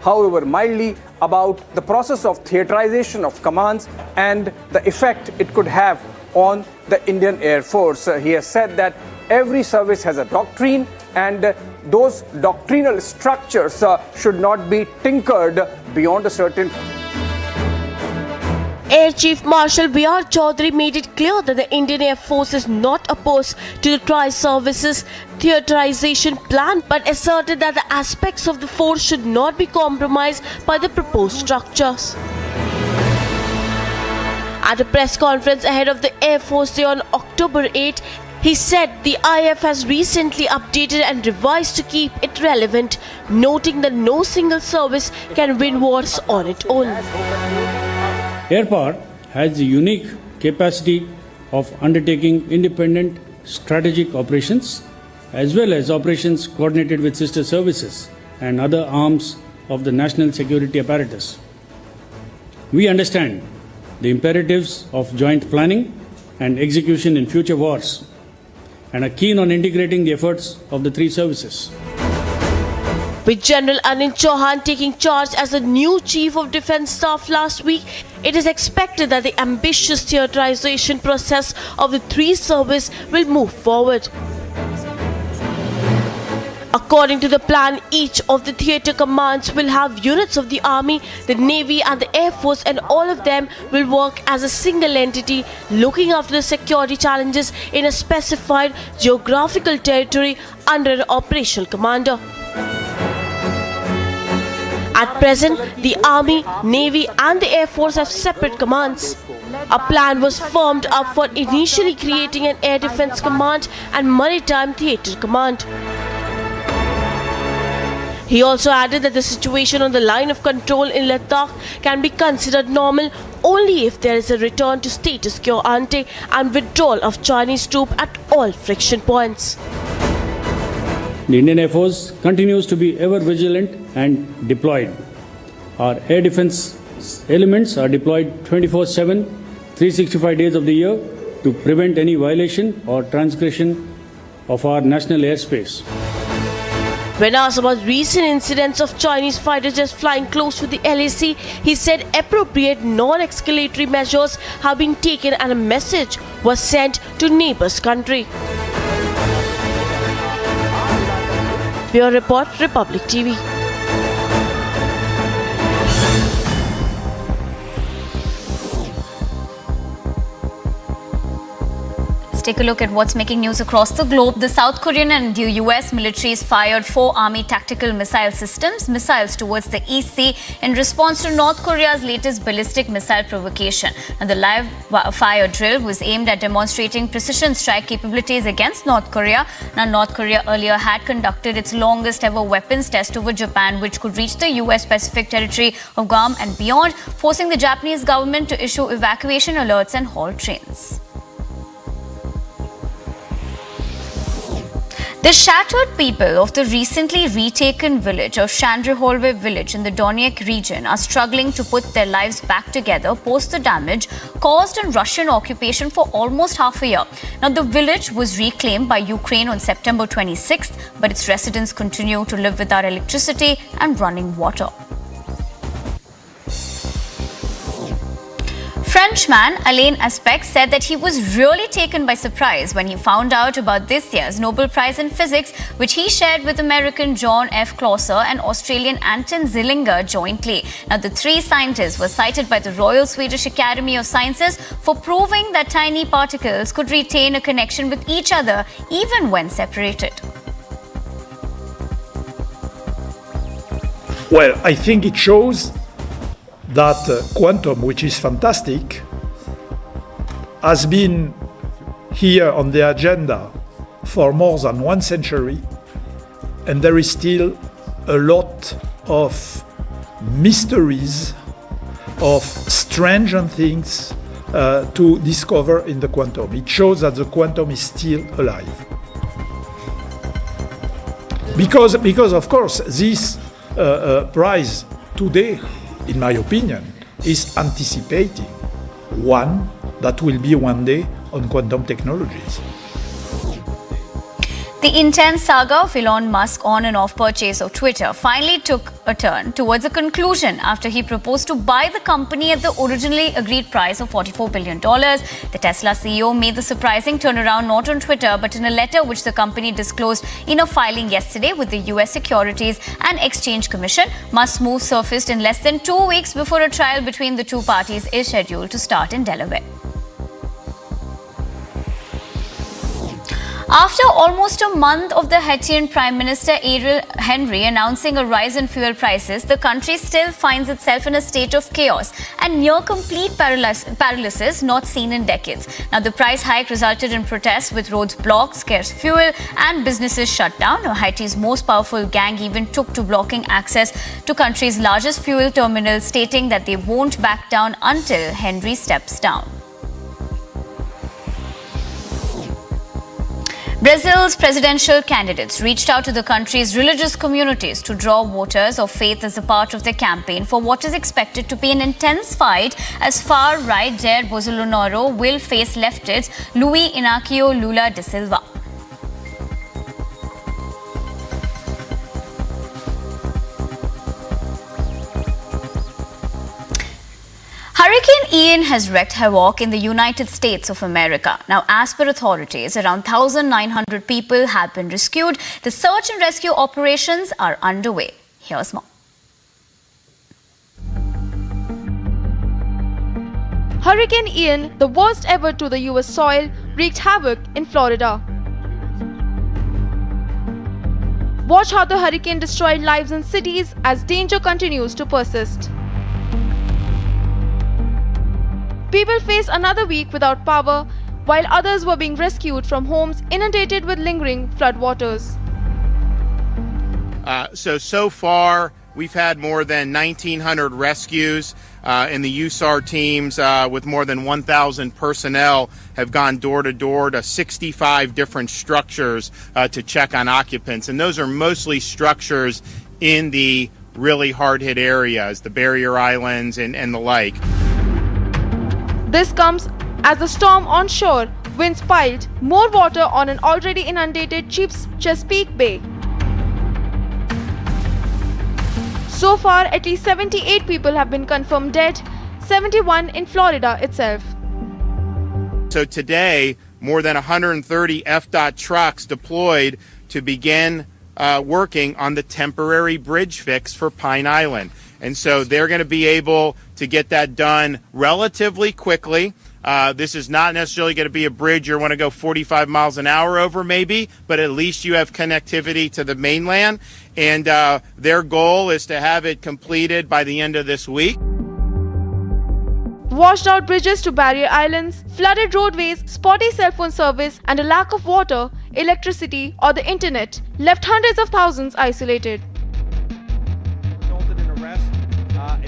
however mildly, about the process of theatrization of commands and the effect it could have on the Indian Air Force. He has said that every service has a doctrine and those doctrinal structures should not be tinkered beyond a certain. Air Chief Marshal V.R. Chaudhary made it clear that the Indian Air Force is not opposed to the Tri-Services theatrization plan, but asserted that the aspects of the force should not be compromised by the proposed structures. At a press conference ahead of the Air Force Day on October 8, he said the IF has recently updated and revised to keep it relevant, noting that no single service can win wars on its own. Air Power has the unique capacity of undertaking independent strategic operations as well as operations coordinated with sister services and other arms of the national security apparatus. We understand the imperatives of joint planning and execution in future wars and are keen on integrating the efforts of the three services. With General Anil Chauhan taking charge as the new Chief of Defence Staff last week, it is expected that the ambitious theatrization process of the three services will move forward. According to the plan, each of the theatre commands will have units of the Army, the Navy and the Air Force, and all of them will work as a single entity, looking after the security challenges in a specified geographical territory under an operational commander. At present, the Army, Navy and the Air Force have separate commands. A plan was formed up for initially creating an Air Defence Command and Maritime Theatre Command. He also added that the situation on the line of control in Ladakh can be considered normal only if there is a return to status quo ante and withdrawal of Chinese troops at all friction points. The Indian Air Force continues to be ever vigilant and deployed. Our air defense elements are deployed 24/7, 365 days of the year to prevent any violation or transgression of our national airspace. When asked about recent incidents of Chinese fighter jets flying close to the LAC, he said appropriate non-escalatory measures have been taken and a message was sent to neighbours' country. Bureau Report, Republic TV. Take a look at what's making news across the globe. The South Korean and the US militaries fired 4 Army tactical missile systems, missiles towards the East Sea in response to North Korea's latest ballistic missile provocation. And the live fire drill was aimed at demonstrating precision strike capabilities against North Korea. Now, North Korea earlier had conducted its longest ever weapons test over Japan, which could reach the US Pacific territory of Guam and beyond, forcing the Japanese government to issue evacuation alerts and halt trains. The shattered people of the recently retaken village of Chandriholwe village in the Donetsk region are struggling to put their lives back together post the damage caused in Russian occupation for almost half a year. Now, the village was reclaimed by Ukraine on September 26th, but its residents continue to live without electricity and running water. Frenchman Alain Aspect said that he was really taken by surprise when he found out about this year's Nobel Prize in Physics, which he shared with American John F. Clauser and Australian Anton Zillinger jointly. Now, the three scientists were cited by the Royal Swedish Academy of Sciences for proving that tiny particles could retain a connection with each other even when separated. Well, I think it shows that quantum, which is fantastic, has been here on the agenda for more than 1 century, and there is still a lot of mysteries, of strange things to discover in the quantum. It shows that the quantum is still alive. Because of course, this prize today, in my opinion, is anticipating one that will be one day on quantum technologies. The intense saga of Elon Musk's on and off purchase of Twitter finally took a turn towards a conclusion after he proposed to buy the company at the originally agreed price of $44 billion. The Tesla CEO made the surprising turnaround not on Twitter but in a letter which the company disclosed in a filing yesterday with the US Securities and Exchange Commission. Musk's move surfaced in less than 2 weeks before a trial between the two parties is scheduled to start in Delaware. After almost a month of the Haitian Prime Minister Ariel Henry announcing a rise in fuel prices, the country still finds itself in a state of chaos and near complete paralysis not seen in decades. Now, the price hike resulted in protests with roads blocked, scarce fuel and businesses shut down. Now, Haiti's most powerful gang even took to blocking access to country's largest fuel terminal, stating that they won't back down until Henry steps down. Brazil's presidential candidates reached out to the country's religious communities to draw voters of faith as a part of their campaign for what is expected to be an intense fight as far-right Jair Bolsonaro will face leftist Luiz Inácio Lula da Silva. Hurricane Ian has wreaked havoc in the United States of America. Now, as per authorities, around 1,900 people have been rescued. The search and rescue operations are underway. Here's more. Hurricane Ian, the worst ever to the US soil, wreaked havoc in Florida. Watch how the hurricane destroyed lives in cities as danger continues to persist. People faced another week without power, while others were being rescued from homes inundated with lingering floodwaters. So far, we've had more than 1,900 rescues, and the USAR teams with more than 1,000 personnel have gone door to door to 65 different structures to check on occupants. And those are mostly structures in the really hard-hit areas, the barrier islands and the like. This comes as the storm onshore, winds piled more water on an already inundated Chesapeake Bay. So far, at least 78 people have been confirmed dead, 71 in Florida itself. So today, more than 130 FDOT trucks deployed to begin working on the temporary bridge fix for Pine Island. And so they're going to be able to get that done relatively quickly. This is not necessarily going to be a bridge you want to go 45 miles an hour over maybe, but at least you have connectivity to the mainland. And their goal is to have it completed by the end of this week. Washed out bridges to barrier islands, flooded roadways, spotty cell phone service, and a lack of water, electricity, or the internet left hundreds of thousands isolated.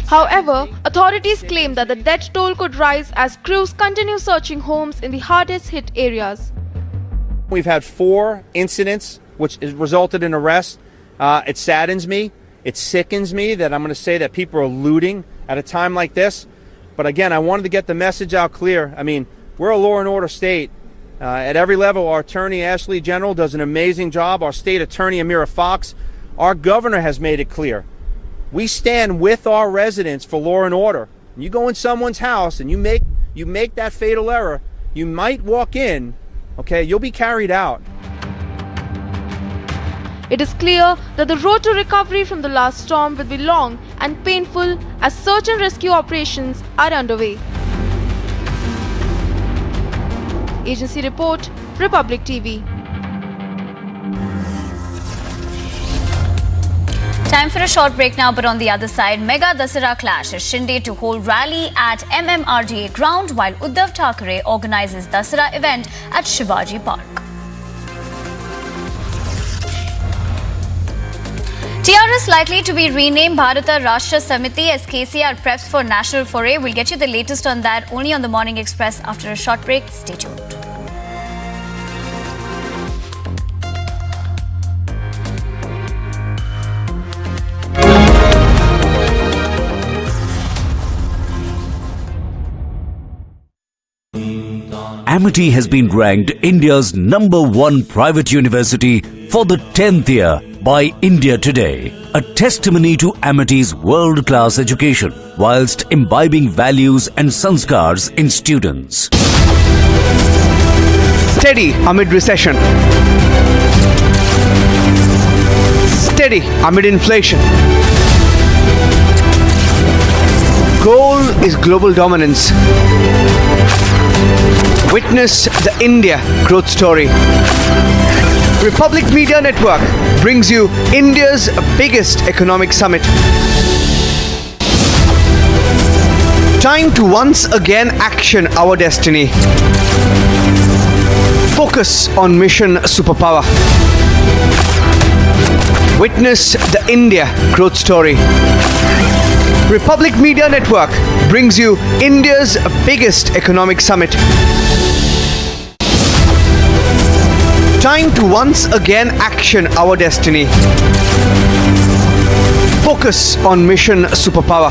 However, authorities claim that the death toll could rise as crews continue searching homes in the hardest hit areas. We've had 4 incidents which resulted in arrests. It saddens me, it sickens me that I'm going to say that people are looting at a time like this. But again, I wanted to get the message out clear. I mean, we're a law and order state. At every level, our attorney, Ashley General, does an amazing job. Our state attorney, Amira Fox. Our governor has made it clear. We stand with our residents for law and order. You go in someone's house and you make you make that fatal error, you might walk in, okay, you'll be carried out. It is clear that the road to recovery from the last storm will be long and painful as search and rescue operations are underway. Agency report, Republic TV. Time for a short break now, but on the other side, mega Dussehra clash as Shinde to hold rally at MMRDA ground while Uddhav Thackeray organizes Dussehra event at Shivaji Park. TRS likely to be renamed Bharata Rashtra Samiti as KCR preps for national foray. We'll get you the latest on that only on the Morning Express after a short break. Stay tuned. Amity has been ranked India's #1 private university for the 10th year by India Today, a testimony to Amity's world-class education whilst imbibing values and sanskars in students. Steady amid recession. Steady amid inflation. Goal is global dominance. Witness the India growth story. Republic Media Network brings you India's biggest economic summit. Time to once again action our destiny. Focus on mission superpower. Witness the India growth story. Republic Media Network brings you India's biggest economic summit. Time to once again action our destiny. Focus on mission superpower.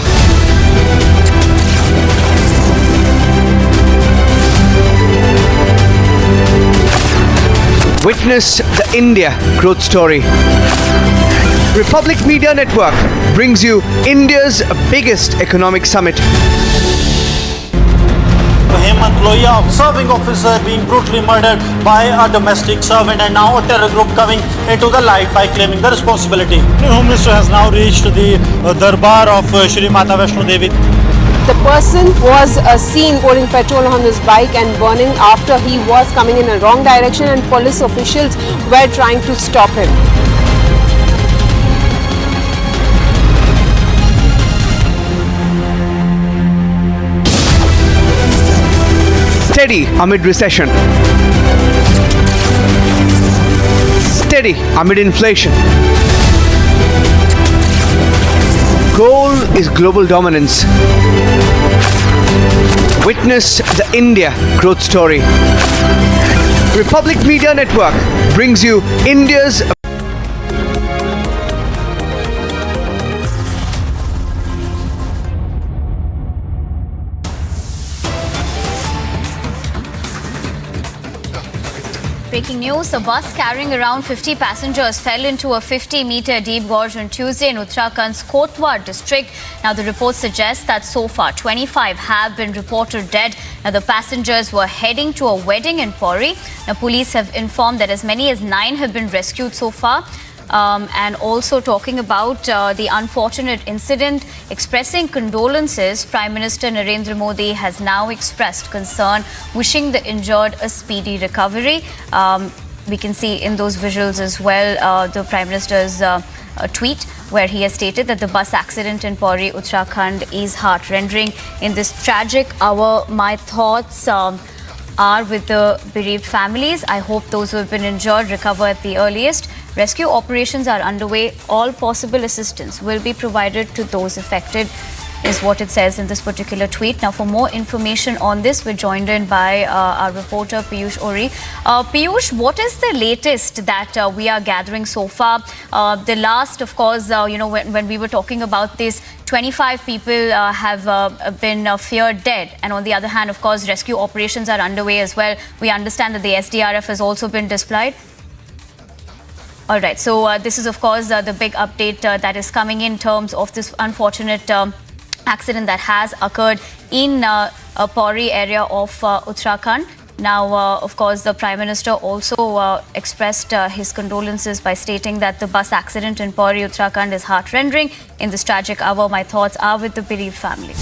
Witness the India growth story. Republic Media Network brings you India's biggest economic summit. Hemant Loya, serving officer, being brutally murdered by a domestic servant, and now a terror group coming into the light by claiming the responsibility. The Home Minister has now reached the Darbar of Shri Mata Vaishno Devi. The person was seen pouring petrol on his bike and burning after he was coming in a wrong direction, and police officials were trying to stop him. Steady amid recession. Steady amid inflation. Goal is global dominance. Witness the India growth story. Republic Media Network brings you India's Breaking news, a bus carrying around 50 passengers fell into a 50-meter deep gorge on Tuesday in Uttarakhand's Kotwar district. Now, the report suggests that so far 25 have been reported dead. Now, the passengers were heading to a wedding in Pori. Now, police have informed that as many as 9 have been rescued so far. And also talking about the unfortunate incident, expressing condolences, Prime Minister Narendra Modi has now expressed concern, wishing the injured a speedy recovery. We can see in those visuals as well the Prime Minister's tweet, where he has stated that the bus accident in Pori, Uttarakhand is heart-rending. In this tragic hour, my thoughts are with the bereaved families. I hope those who have been injured recover at the earliest. Rescue operations are underway. All possible assistance will be provided to those affected, is what it says in this particular tweet. Now, for more information on this, we're joined in by our reporter Piyush Ori. Piyush, what is the latest that we are gathering so far? The last, of course, when we were talking about this, 25 people have been feared dead. And on the other hand, of course, rescue operations are underway as well. We understand that the SDRF has also been deployed. All right. So this is, of course, the big update that is coming in terms of this unfortunate accident that has occurred in Pauri area of Uttarakhand. Now, of course, the Prime Minister also expressed his condolences by stating that the bus accident in Pauri, Uttarakhand is heart-rending. In this tragic hour, my thoughts are with the bereaved family.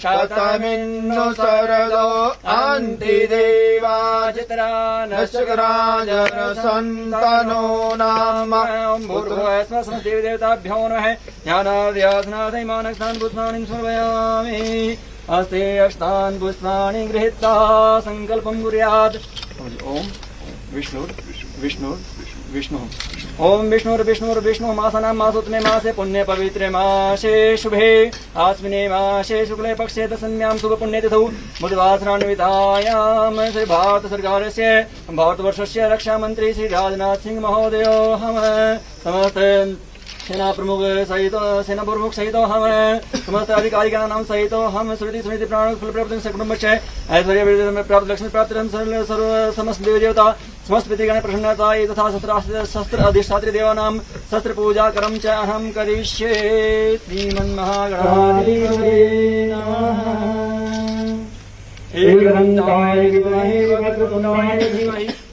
शतमिन्नु सरदो अन्तिदेवा चित्रानशकराजरसन्तनो नाम भूर्भुवस्मदेवदेवताभ्यो नमः ध्यानाद्यासनाथैमानस्तान् पुष्पाणि समर्पयामि अस्ते अष्टान् पुष्पाणि गृहीत्वा सङ्कल्पं कुर्यात् ओम विष्णु ओम विष्णु मासानां मासोत्तमे मासे पुण्य पवित्रे मासे शुभे आस्मिने मासे शुक्ले पक्षे दशम्यां शुभ पुण्यतिथौ बुधवासरान्वितायां श्री भारत सरकारस्य भारतवर्षस्य रक्षामन्त्री श्री राजनाथ सिंह महोदयो हम समस्त सेना प्रमुख सहित सेना प्रमुख सहित हम समस्त अधिकारिगण नाम सहित हम स्मृति स्मृति प्राण फल प्राप्त कुटुंबस्य ऐश्वर्य में प्राप्त लक्ष्मी प्राप्त सर्व समस्त देव देवता समस्त पितृगण प्रसन्नता तथा शस्त्र अधिष्ठात्री देवानां शस्त्र पूजा कर्म च अहं करिष्ये श्रीमन्महागणाधिपतये नमः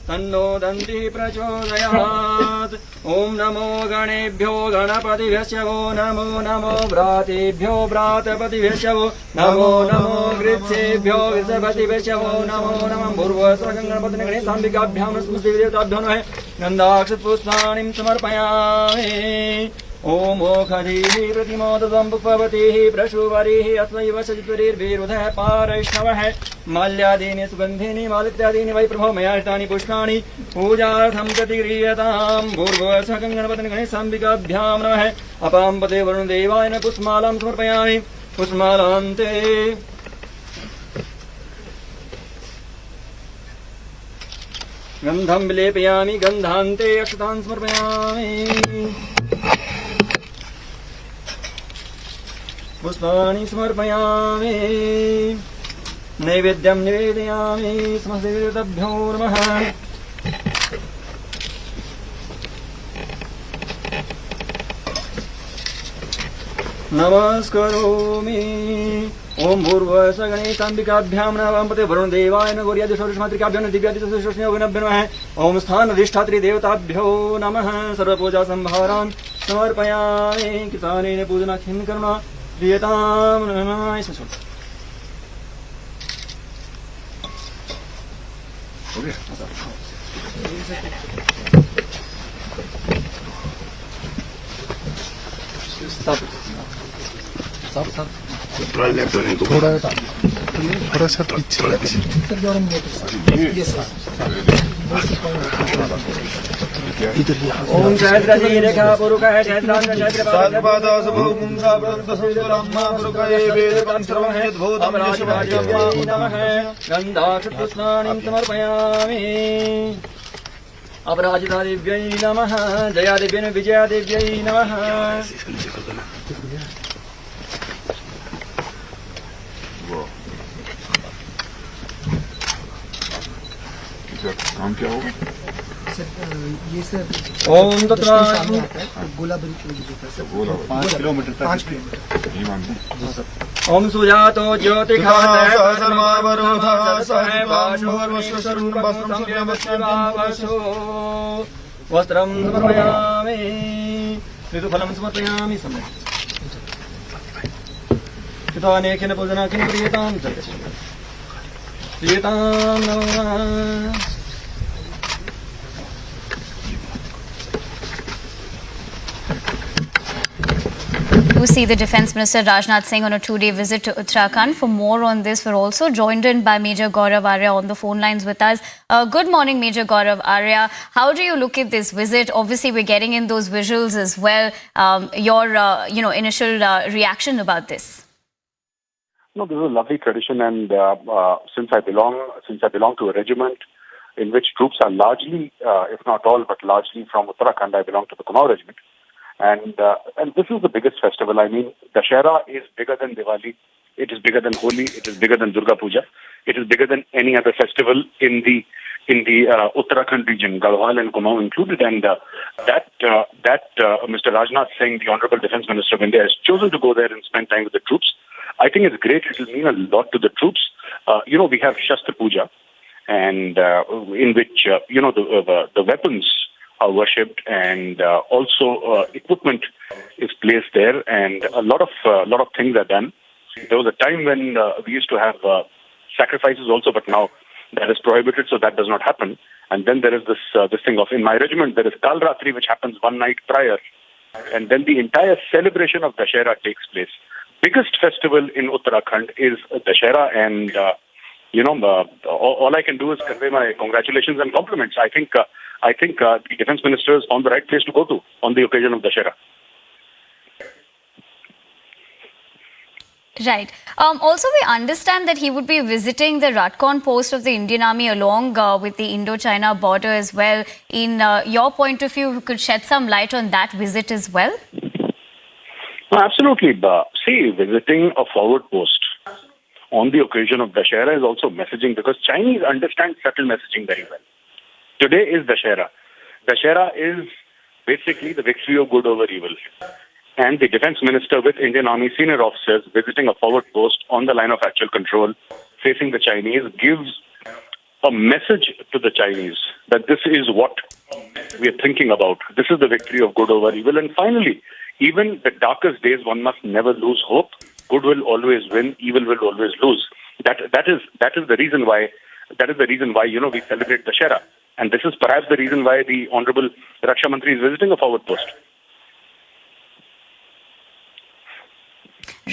तन्नो दन्ति प्रचोदयात् ओम नमो गणेभ्यो गणपतिभ्यश्च वो नमो व्रातेभ्यो व्रातपतिभ्यश्च वो नमो गृत्सेभ्यो गृत्सपतिभ्यश्च वो नमो भूर्भुवस्वगणपतिने गणेशाम्बिकाभ्यां नमस्ते नमः गन्धाक्षपुष्पाणिं समर्पयामि ओम ओखधीः प्रतिमोदतं पुष्पवतीः प्रशुवरीः अस्वैव सजित्वरीर्विरुधः पारैष्णवः माल्यादीनि सुगन्धीनि मालित्यादीनि वै प्रभो मयाष्टानि पुष्पाणि पूजार्थं प्रतिगृह्यतां भूर्भुवस्वं गणपतिने गणेशाम्बिकाभ्यां नमः अपां पते वरुणदेवाय न पुष्पमालां समर्पयामि पुष्पमालान्ते गन्धं विलेपयामि गन्धान्ते अक्षतान् समर्पयामि पुष्पाणि समर्पयामि नैवेद्यं निवेदयामि समस्तदेवताभ्यो नमः नमस्करोमि ओम भूर्भुवस्व गणेशाम्बिकाभ्यां नमः पते वरुणदेवाय न गौर्यादिशौर्यमातृकाभ्यां दिव्यादिशौर्यमाभ्यो नमः ओम स्थान अधिष्ठात्री देवताभ्यो नमः सर्वपूजा संभारान् समर्पयामि कितानेन पूजनाख्यं करुणा प्रियतां नमः थोड़ा सा पीछे ओम सहस्रजी रेखा पुरुषः सहस्रपादास भूमुं सावृतं सुन्दरम्मा पुरुषये वेदकं सर्वहेद्भूतं राजवाजव्यै नमः गन्धाक्षपुष्पाणिं समर्पयामि अपराजितादेव्यै नमः जयादेव्यै विजयादेव्यै नमः काम क्या होगा ये सर ओम तत्र गोला 5 किलोमीटर तक 5 किलोमीटर ओम सुजातो ज्योतिघातः सर्वमावरोधः सहवाशो वस्त्रं समर्पयामि ऋतुफलं समर्पयामि अनेकेन पूजनाख्यं क्रियतां नमः You see the Defence Minister Rajnath Singh on a two-day visit to Uttarakhand. For more on this, we're also joined in by Major Gaurav Arya on the phone lines with us. Good morning, Major Gaurav Arya. How do you look at this visit? Obviously, we're getting in those visuals as well. Your initial reaction about this. No, this is a lovely tradition, and since I belong to a regiment in which troops are largely, if not all, but largely from Uttarakhand. I belong to the Kumaon regiment. And this is the biggest festival. I mean, Dussehra is bigger than Diwali. It is bigger than Holi. It is bigger than Durga Puja. It is bigger than any other festival in the Uttarakhand region, Garhwal and Kumaon included. And that Mr. Rajnath Singh, the Honorable Defence Minister of India, has chosen to go there and spend time with the troops. I think it's great. It will mean a lot to the troops. We have Shastra Puja, and in which the weapons are worshipped, and also equipment is placed there, and a lot of things are done. There was a time when we used to have sacrifices also, but now that is prohibited, so that does not happen. And then there is this thing of, in my regiment, there is Kalratri, which happens one night prior, and then the entire celebration of Dussehra takes place. Biggest festival in Uttarakhand is Dussehra, and all I can do is convey my congratulations and compliments. I think the Defence Minister has found the right place to go to on the occasion of Dussehra. Right. Also, we understand that he would be visiting the Ratcon post of the Indian Army along with the Indo-China border as well. In your point of view, you could shed some light on that visit as well? No, absolutely. See, visiting a forward post on the occasion of Dussehra is also messaging, because Chinese understand subtle messaging very well. Today is Dussehra. Dussehra is basically the victory of good over evil. And the Defence Minister with Indian Army senior officers visiting a forward post on the line of actual control facing the Chinese gives a message to the Chinese that this is what we are thinking about. This is the victory of good over evil. And finally, even the darkest days, one must never lose hope. Good will always win. Evil will always lose. That is the reason why we celebrate Dussehra. And this is perhaps the reason why the Honorable Raksha Mantri is visiting a forward post.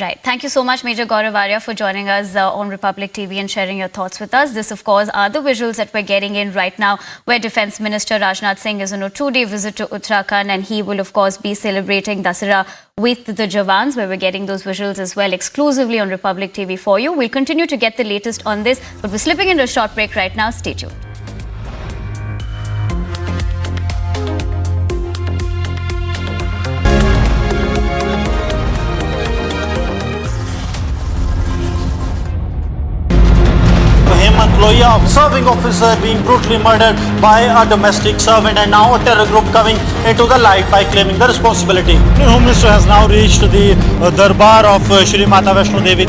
Right. Thank you so much, Major Gaurav Arya, for joining us on Republic TV and sharing your thoughts with us. This, of course, are the visuals that we're getting in right now, where Defence Minister Rajnath Singh is on a 2-day visit to Uttarakhand, and he will, of course, be celebrating Dussehra with the Jawans, where we're getting those visuals as well exclusively on Republic TV for you. We'll continue to get the latest on this, but we're slipping into a short break right now. Stay tuned. Serving officer being brutally murdered by a domestic servant, and now a terror group coming into the light by claiming the responsibility. The Home Minister has now reached the Darbar of Shri Mata Vaishno Devi.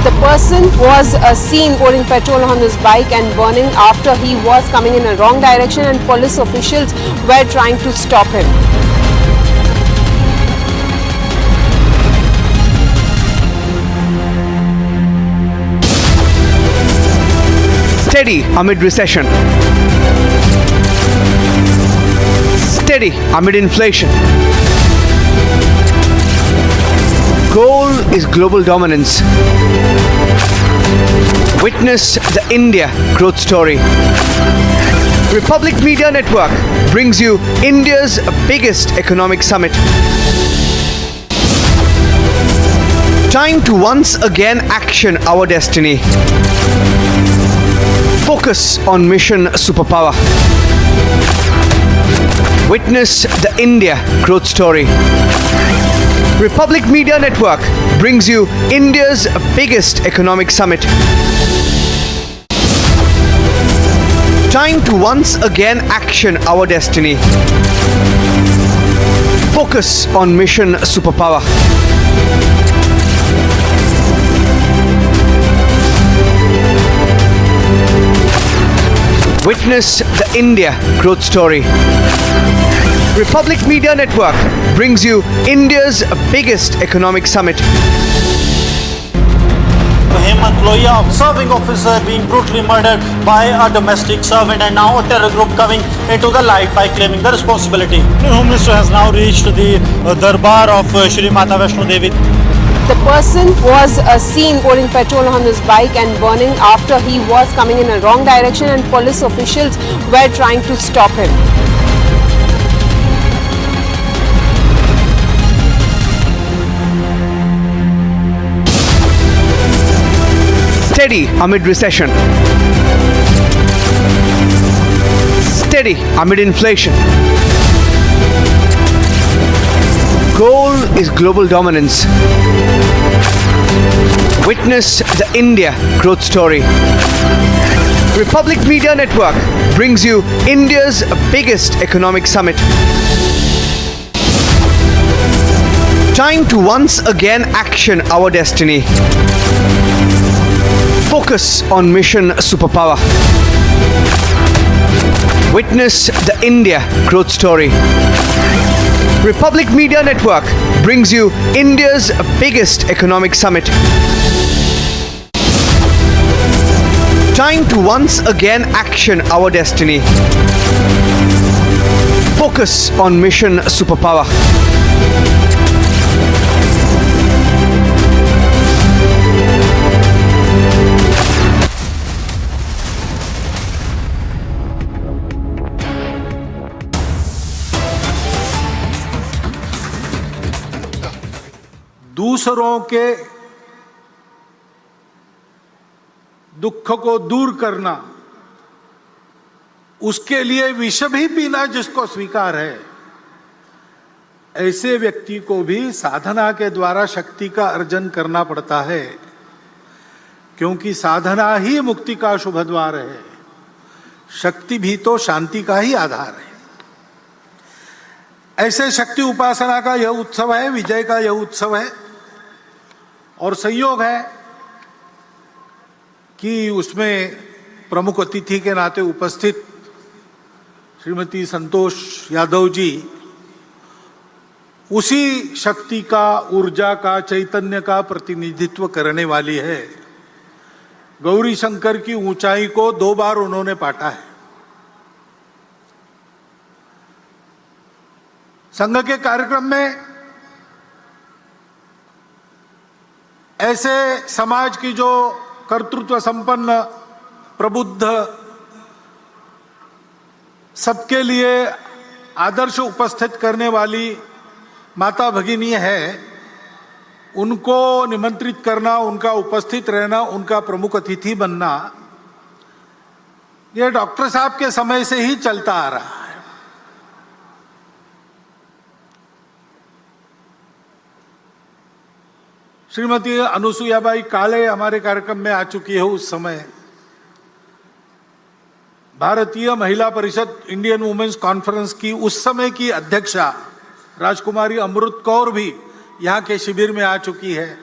The person was seen pouring petrol on his bike and burning after he was coming in a wrong direction, and police officials were trying to stop him. Steady amid recession. Steady amid inflation. Goal is global dominance. Witness the India growth story. Republic Media Network brings you India's biggest economic summit. Time to once again action our destiny. Focus on mission superpower. Witness the India growth story. Republic Media Network brings you India's biggest economic summit. Time to once again action our destiny. Focus on mission superpower. Witness the India growth story. Republic Media Network brings you India's biggest economic summit. Serving officer being brutally murdered by a domestic servant, and now a terror group coming into the light by claiming the responsibility. The Home Minister has now reached the Darbar of Shri Mata Vaishno Devi. The person was seen pouring petrol on his bike and burning after he was coming in a wrong direction, and police officials were trying to stop him. Steady amid recession. steady amid inflation. Goal is global dominance. Witness the India growth story. Republic Media Network brings you India's biggest economic summit. Time to once again action our destiny. Focus on mission superpower. Witness the India growth story. Republic Media Network brings you India's biggest economic summit. Time to once again action our destiny. Focus on mission superpower. दूसरों के दुख को दूर करना, उसके लिए विष भी पीना जिसको स्वीकार है, ऐसे व्यक्ति को भी साधना के द्वारा शक्ति का अर्जन करना पड़ता है, क्योंकि साधना ही मुक्ति का शुभ द्वार है। शक्ति भी तो शांति का ही आधार है। ऐसे शक्ति उपासना का यह उत्सव है, विजय का यह उत्सव है, और संयोग है कि उसमें प्रमुख अतिथि के नाते उपस्थित श्रीमती संतोष यादव जी उसी शक्ति का, ऊर्जा का, चैतन्य का प्रतिनिधित्व करने वाली है। गौरी शंकर की ऊंचाई को 2 बार उन्होंने पाटा है। संघ के कार्यक्रम में ऐसे समाज की जो कर्तृत्व संपन्न, प्रबुद्ध, सबके लिए आदर्श उपस्थित करने वाली माता भगिनी है, उनको निमंत्रित करना, उनका उपस्थित रहना, उनका प्रमुख अतिथि बनना, यह डॉक्टर साहब के समय से ही चलता आ रहा है। श्रीमती अनुसुयाबाई काले हमारे कार्यक्रम में आ चुकी है। उस समय भारतीय महिला परिषद, इंडियन वुमेन्स कॉन्फ्रेंस की उस समय की अध्यक्षा राजकुमारी अमृत कौर भी यहाँ के शिविर में आ चुकी है।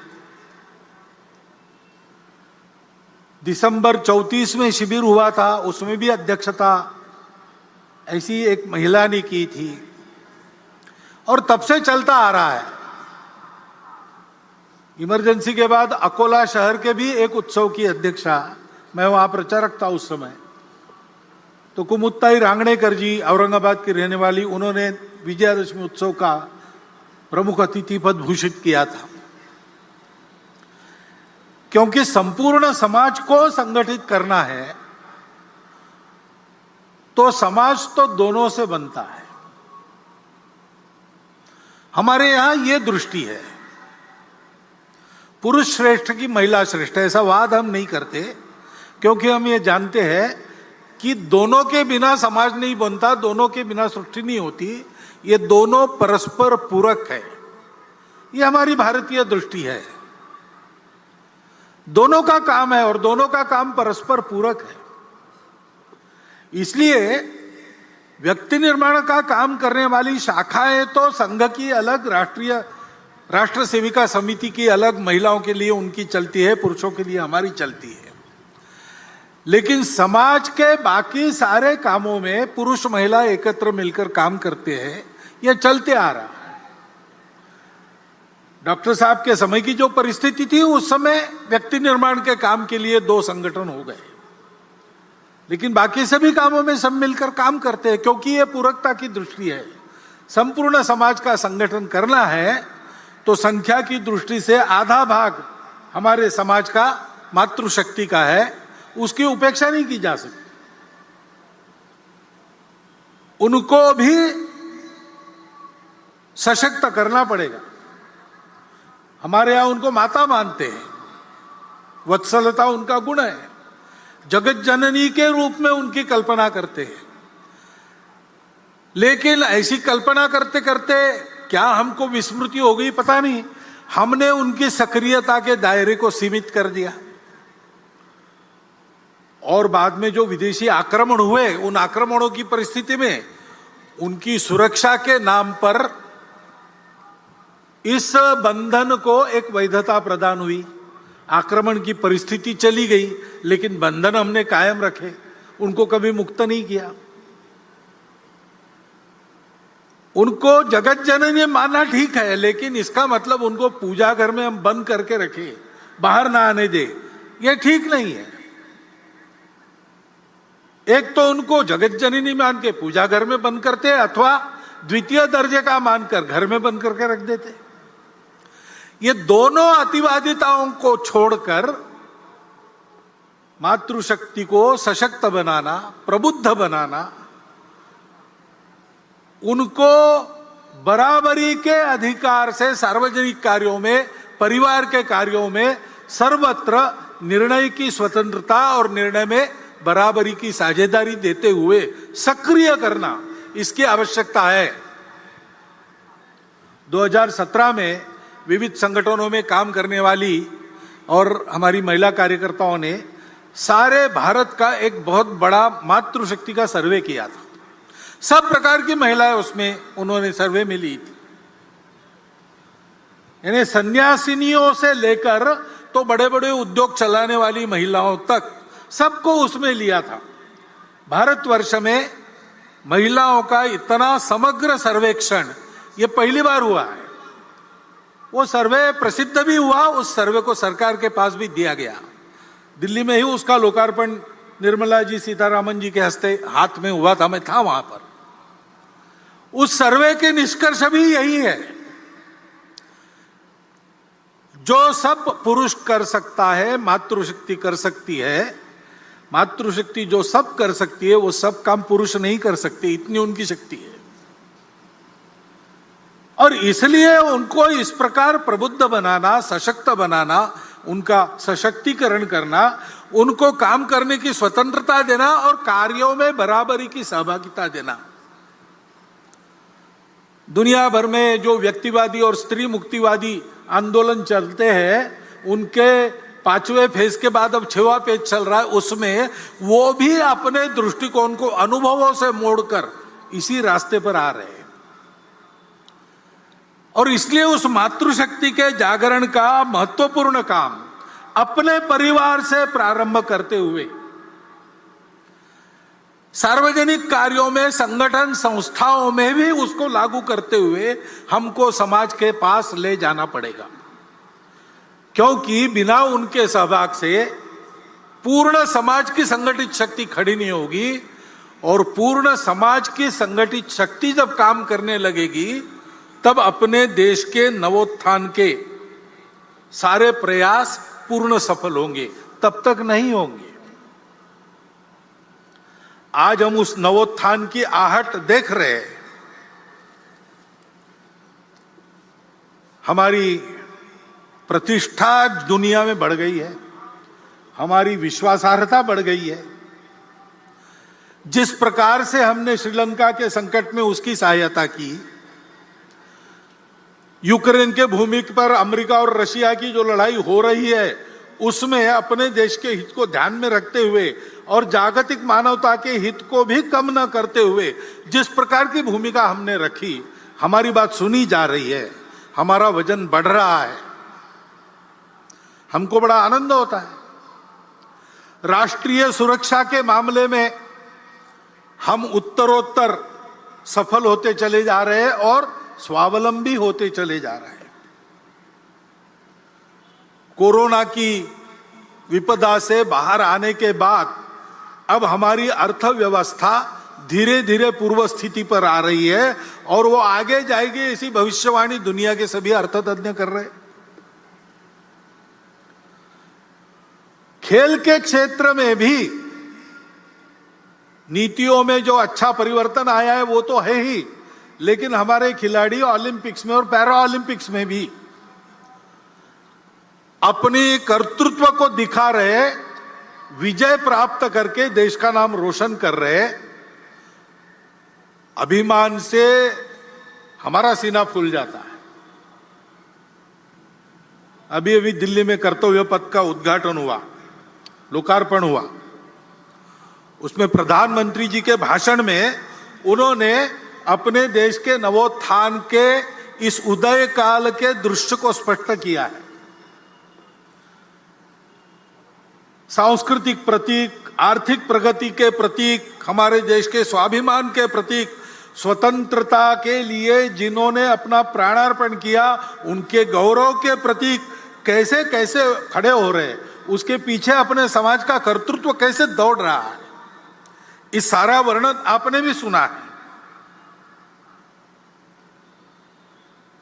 दिसंबर 34 में शिविर हुआ था, उसमें भी अध्यक्षता ऐसी एक महिला ने की थी, और तब से चलता आ रहा है। इमरजेंसी के बाद अकोला शहर के भी एक उत्सव की अध्यक्षा, मैं वहां प्रचारक था उस समय, तो कुमुत्ताई रांगणेकर जी, औरंगाबाद की रहने वाली, उन्होंने विजयादशमी उत्सव का प्रमुख अतिथि पद भूषित किया था। क्योंकि संपूर्ण समाज को संगठित करना है, तो समाज तो दोनों से बनता है। हमारे यहां यह दृष्टि है, पुरुष श्रेष्ठ की महिला श्रेष्ठ, ऐसा वाद हम नहीं करते, क्योंकि हम ये जानते हैं कि दोनों के बिना समाज नहीं बनता, दोनों के बिना सृष्टि नहीं होती। ये दोनों परस्पर पूरक है, ये हमारी भारतीय दृष्टि है। दोनों का काम है और दोनों का काम परस्पर पूरक है। इसलिए व्यक्ति निर्माण का काम करने वाली शाखाएं तो संघ की अलग, राष्ट्र सेविका समिति की अलग, महिलाओं के लिए उनकी चलती है, पुरुषों के लिए हमारी चलती है। लेकिन समाज के बाकी सारे कामों में पुरुष महिला एकत्र मिलकर काम करते हैं, यह चलते आ रहा है। डॉक्टर साहब के समय की जो परिस्थिति थी, उस समय व्यक्ति निर्माण के काम के लिए 2 संगठन हो गए, लेकिन बाकी सभी कामों में सब मिलकर काम करते हैं, क्योंकि यह पूरकता की दृष्टि है। संपूर्ण समाज का संगठन करना है तो संख्या की दृष्टि से आधा भाग हमारे समाज का मातृशक्ति का है, उसकी उपेक्षा नहीं की जा सकती। उनको भी सशक्त करना पड़ेगा। हमारे यहां उनको माता मानते हैं, वत्सलता उनका गुण है, जगत जननी के रूप में उनकी कल्पना करते हैं। लेकिन ऐसी कल्पना करते करते क्या हमको विस्मृति हो गई पता नहीं, हमने उनकी सक्रियता के दायरे को सीमित कर दिया। और बाद में जो विदेशी आक्रमण हुए, उन आक्रमणों की परिस्थिति में उनकी सुरक्षा के नाम पर इस बंधन को एक वैधता प्रदान हुई। आक्रमण की परिस्थिति चली गई, लेकिन बंधन हमने कायम रखे, उनको कभी मुक्त नहीं किया। उनको जगत जननी मानना ठीक है, लेकिन इसका मतलब उनको पूजा घर में हम बंद करके रखे, बाहर ना आने दे, यह ठीक नहीं है। एक तो उनको जगत जननी मान के पूजा घर में बंद करते, अथवा द्वितीय दर्जे का मानकर घर में बंद करके रख देते। ये दोनों अतिवादिताओं को छोड़कर मातृशक्ति को सशक्त बनाना, प्रबुद्ध बनाना, उनको बराबरी के अधिकार से सार्वजनिक कार्यों में, परिवार के कार्यों में सर्वत्र निर्णय की स्वतंत्रता और निर्णय में बराबरी की साझेदारी देते हुए सक्रिय करना, इसकी आवश्यकता है। 2017 में विविध संगठनों में काम करने वाली और हमारी महिला कार्यकर्ताओं ने सारे भारत का एक बहुत बड़ा मातृशक्ति का सर्वे किया था। सब प्रकार की महिलाएं उसमें उन्होंने सर्वे में ली थी, यानी सन्यासिनियों से लेकर तो बड़े बड़े उद्योग चलाने वाली महिलाओं तक सबको उसमें लिया था। भारतवर्ष में महिलाओं का इतना समग्र सर्वेक्षण ये पहली बार हुआ है। वो सर्वे प्रसिद्ध भी हुआ, उस सर्वे को सरकार के पास भी दिया गया। दिल्ली में ही उसका लोकार्पण निर्मला जी सीतारामन जी के हस्ते हाथ में हुआ था, मैं था वहां पर। उस सर्वे के निष्कर्ष भी यही है, जो सब पुरुष कर सकता है मातृशक्ति कर सकती है। मातृशक्ति जो सब कर सकती है वो सब काम पुरुष नहीं कर सकते, इतनी उनकी शक्ति है। और इसलिए उनको इस प्रकार प्रबुद्ध बनाना, सशक्त बनाना, उनका सशक्तिकरण करना, उनको काम करने की स्वतंत्रता देना और कार्यों में बराबरी की सहभागिता देना। दुनिया भर में जो व्यक्तिवादी और स्त्री मुक्तिवादी आंदोलन चलते हैं, उनके 5वें फेज के बाद अब 6वां फेज चल रहा है, उसमें वो भी अपने दृष्टिकोण को अनुभवों से मोड़कर इसी रास्ते पर आ रहे हैं। और इसलिए उस मातृशक्ति के जागरण का महत्वपूर्ण काम अपने परिवार से प्रारंभ करते हुए सार्वजनिक कार्यों में, संगठन संस्थाओं में भी उसको लागू करते हुए हमको समाज के पास ले जाना पड़ेगा, क्योंकि बिना उनके सहभाग से पूर्ण समाज की संगठित शक्ति खड़ी नहीं होगी। और पूर्ण समाज की संगठित शक्ति जब काम करने लगेगी, तब अपने देश के नवोत्थान के सारे प्रयास पूर्ण सफल होंगे, तब तक नहीं होंगे। आज हम उस नवोत्थान की आहट देख रहे हैं। हमारी प्रतिष्ठा दुनिया में बढ़ गई है, हमारी विश्वासार्हता बढ़ गई है। जिस प्रकार से हमने श्रीलंका के संकट में उसकी सहायता की, यूक्रेन के भूमि पर अमेरिका और रशिया की जो लड़ाई हो रही है, उसमें अपने देश के हित को ध्यान में रखते हुए और जागतिक मानवता के हित को भी कम न करते हुए जिस प्रकार की भूमिका हमने रखी, हमारी बात सुनी जा रही है, हमारा वजन बढ़ रहा है, हमको बड़ा आनंद होता है। राष्ट्रीय सुरक्षा के मामले में हम उत्तरोत्तर सफल होते चले जा रहे हैं और स्वावलंबी होते चले जा रहे हैं। कोरोना की विपदा से बाहर आने के बाद अब हमारी अर्थव्यवस्था धीरे धीरे पूर्व स्थिति पर आ रही है और वो आगे जाएगी, ऐसी भविष्यवाणी दुनिया के सभी अर्थतज्ञ कर रहे हैं। खेल के क्षेत्र में भी नीतियों में जो अच्छा परिवर्तन आया है वो तो है ही, लेकिन हमारे खिलाड़ी ओलंपिक्स में और पैरा ओलंपिक्स में भी अपनी कर्तृत्व को दिखा रहे, विजय प्राप्त करके देश का नाम रोशन कर रहे। अभिमान से हमारा सीना फूल जाता है। अभी अभी दिल्ली में कर्तव्य पथ का उद्घाटन हुआ, लोकार्पण हुआ। उसमें प्रधानमंत्री जी के भाषण में उन्होंने अपने देश के नवोत्थान के इस उदय काल के दृश्य को स्पष्ट किया है। सांस्कृतिक प्रतीक, आर्थिक प्रगति के प्रतीक, हमारे देश के स्वाभिमान के प्रतीक, स्वतंत्रता के लिए जिन्होंने अपना प्राणार्पण किया, उनके गौरव के प्रतीक कैसे कैसे खड़े हो रहे, उसके पीछे अपने समाज का कर्तृत्व कैसे दौड़ रहा है, इस सारा वर्णन आपने भी सुना है।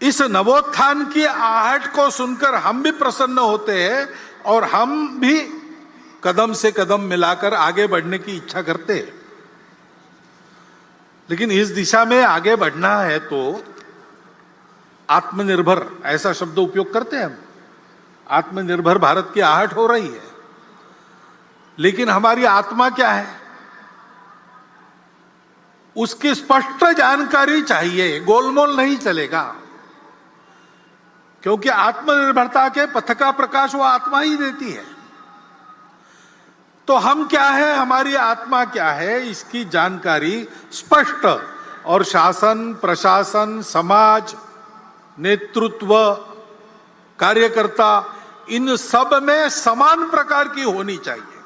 इस नवोत्थान की आहट को सुनकर हम भी प्रसन्न होते हैं और हम भी कदम से कदम मिलाकर आगे बढ़ने की इच्छा करते हैं। लेकिन इस दिशा में आगे बढ़ना है तो आत्मनिर्भर, ऐसा शब्द उपयोग करते हैं हम। आत्मनिर्भर भारत की आहट हो रही है, लेकिन हमारी आत्मा क्या है, उसकी स्पष्ट जानकारी चाहिए। गोलमोल नहीं चलेगा, क्योंकि आत्मनिर्भरता के पथ का प्रकाश वो आत्मा ही देती है। तो हम क्या है, हमारी आत्मा क्या है, इसकी जानकारी स्पष्ट, और शासन, प्रशासन, समाज, नेतृत्व, कार्यकर्ता, इन सब में समान प्रकार की होनी चाहिए।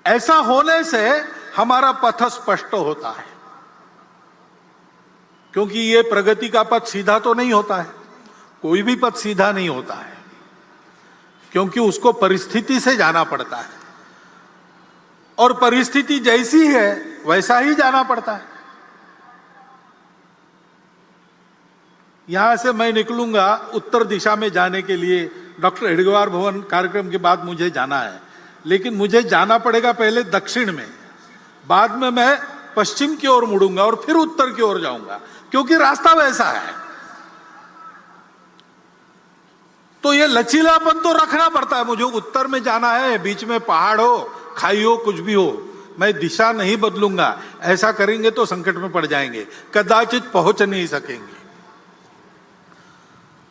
ऐसा होने से हमारा पथ स्पष्ट होता है, क्योंकि ये प्रगति का पथ सीधा तो नहीं होता है, कोई भी पथ सीधा नहीं होता है, क्योंकि उसको परिस्थिति से जाना पड़ता है, और परिस्थिति जैसी है वैसा ही जाना पड़ता है। यहां से मैं निकलूंगा उत्तर दिशा में जाने के लिए, डॉक्टर हेडगेवार भवन कार्यक्रम के बाद मुझे जाना है, लेकिन मुझे जाना पड़ेगा पहले दक्षिण में, बाद में मैं पश्चिम की ओर मुड़ूंगा और फिर उत्तर की ओर जाऊंगा, क्योंकि रास्ता वैसा है। तो ये लचीलापन तो रखना पड़ता है। मुझे उत्तर में जाना है, बीच में पहाड़ हो, खाई हो, कुछ भी हो, मैं दिशा नहीं बदलूंगा। ऐसा करेंगे तो संकट में पड़ जाएंगे, कदाचित पहुंच नहीं सकेंगे।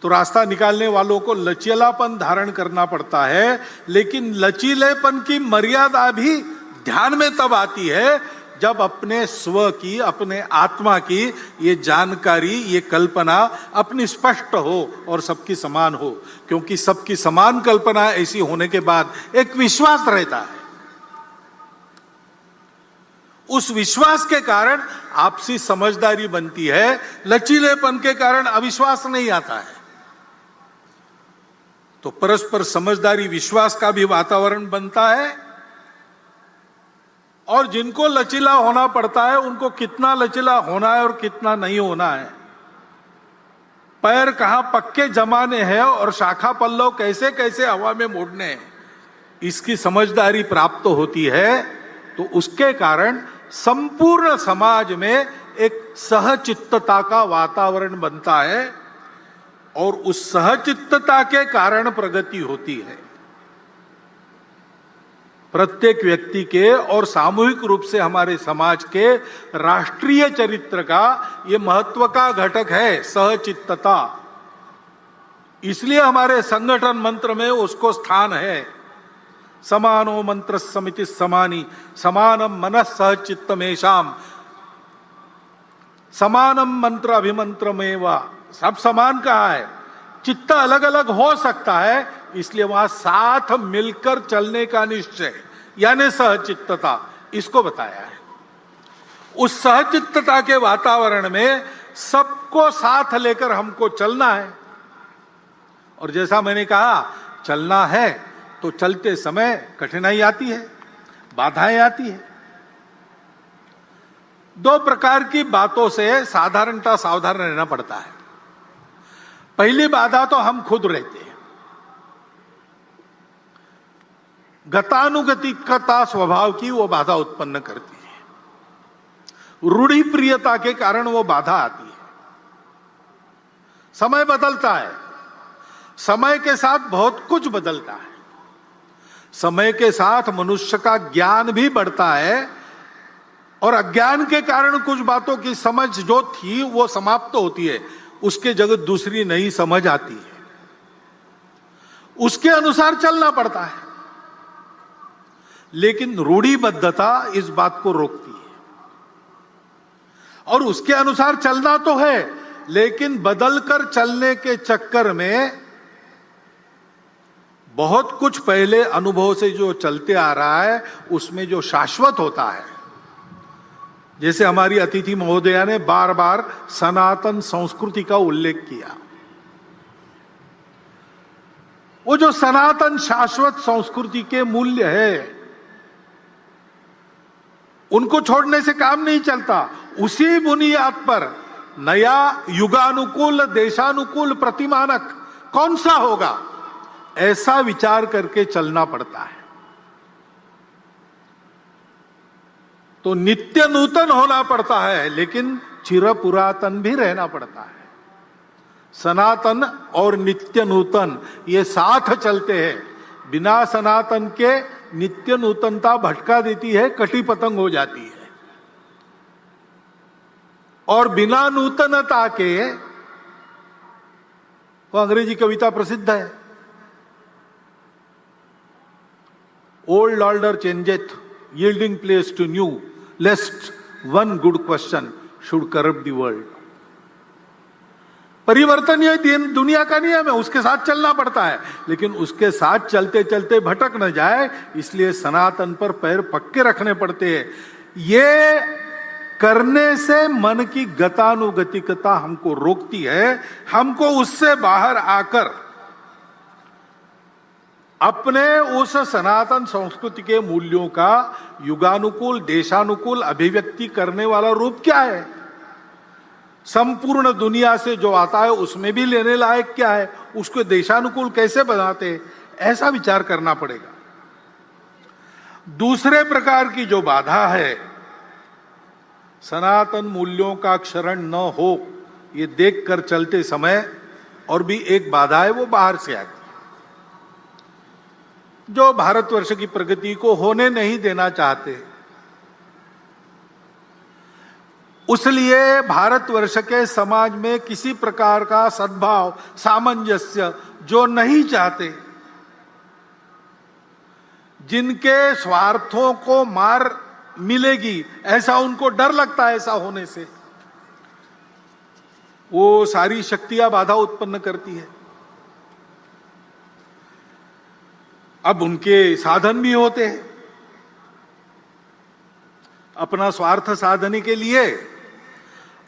तो रास्ता निकालने वालों को लचीलापन धारण करना पड़ता है, लेकिन लचीलेपन की मर्यादा भी ध्यान में तब आती है जब अपने स्व की, अपने आत्मा की ये जानकारी, ये कल्पना अपनी स्पष्ट हो और सबकी समान हो। क्योंकि सबकी समान कल्पना ऐसी होने के बाद एक विश्वास रहता है, उस विश्वास के कारण आपसी समझदारी बनती है, लचीलेपन के कारण अविश्वास नहीं आता है। तो परस्पर समझदारी, विश्वास का भी वातावरण बनता है, और जिनको लचीला होना पड़ता है उनको कितना लचीला होना है और कितना नहीं होना है, पैर कहां पक्के जमाने हैं और शाखा पल्लव कैसे कैसे हवा में मोड़ने हैं, इसकी समझदारी प्राप्त होती है। तो उसके कारण संपूर्ण समाज में एक सहचित्तता का वातावरण बनता है, और उस सहचित्तता के कारण प्रगति होती है। प्रत्येक व्यक्ति के और सामूहिक रूप से हमारे समाज के राष्ट्रीय चरित्र का ये महत्व का घटक है, सहचित्तता। इसलिए हमारे संगठन मंत्र में उसको स्थान है। समानो मंत्र समिति समानी, समानम मनः सहचित्तमेषाम, समानम मंत्र अभिमंत्रमेवा। सब समान कहा है, चित्त अलग अलग हो सकता है, इसलिए वहां साथ मिलकर चलने का निश्चय, यानी सहचित्तता, इसको बताया है। उस सहचित्तता के वातावरण में सबको साथ लेकर हमको चलना है। और जैसा मैंने कहा, चलना है तो चलते समय कठिनाई आती है, बाधाएं आती है। दो प्रकार की बातों से साधारणतः सावधान रहना पड़ता है। पहली बाधा तो हम खुद रहते हैं, गतानुगतिकता स्वभाव की वो बाधा उत्पन्न करती है, रूढ़ि प्रियता के कारण वो बाधा आती है। समय बदलता है, समय के साथ बहुत कुछ बदलता है, समय के साथ मनुष्य का ज्ञान भी बढ़ता है और अज्ञान के कारण कुछ बातों की समझ जो थी वो समाप्त होती है, उसके जगह दूसरी नई समझ आती है, उसके अनुसार चलना पड़ता है। लेकिन रूढ़िबद्धता इस बात को रोकती है, और उसके अनुसार चलना तो है, लेकिन बदलकर चलने के चक्कर में बहुत कुछ पहले अनुभव से जो चलते आ रहा है उसमें जो शाश्वत होता है, जैसे हमारी अतिथि महोदया ने बार बार सनातन संस्कृति का उल्लेख किया, वो जो सनातन शाश्वत संस्कृति के मूल्य है उनको छोड़ने से काम नहीं चलता। उसी बुनियाद पर नया युगानुकूल देशानुकूल प्रतिमानक कौन सा होगा, ऐसा विचार करके चलना पड़ता है। तो नित्य नूतन होना पड़ता है, लेकिन चिर पुरातन भी रहना पड़ता है। सनातन और नित्य नूतन ये साथ चलते हैं। बिना सनातन के नित्य नूतनता भटका देती है, कटी पतंग हो जाती है, और बिना नूतनता के, वो अंग्रेजी कविता प्रसिद्ध है, old order changeth yielding place to new, lest one good question should corrupt the world. परिवर्तन ये दुनिया का नियम है, उसके साथ चलना पड़ता है, लेकिन उसके साथ चलते चलते भटक न जाए, इसलिए सनातन पर पैर पक्के रखने पड़ते हैं। ये करने से मन की गतानुगतिकता हमको रोकती है, हमको उससे बाहर आकर अपने उस सनातन संस्कृति के मूल्यों का युगानुकूल देशानुकूल अभिव्यक्ति करने वाला रूप क्या है, संपूर्ण दुनिया से जो आता है उसमें भी लेने लायक क्या है, उसको देशानुकूल कैसे बनाते, ऐसा विचार करना पड़ेगा। दूसरे प्रकार की जो बाधा है, सनातन मूल्यों का क्षरण न हो ये देखकर चलते समय, और भी एक बाधा है वो बाहर से आती, जो भारतवर्ष की प्रगति को होने नहीं देना चाहते। उसलिए भारतवर्ष के समाज में किसी प्रकार का सद्भाव सामंजस्य जो नहीं चाहते, जिनके स्वार्थों को मार मिलेगी ऐसा उनको डर लगता है, ऐसा होने से वो सारी शक्तियां बाधा उत्पन्न करती है। अब उनके साधन भी होते हैं, अपना स्वार्थ साधने के लिए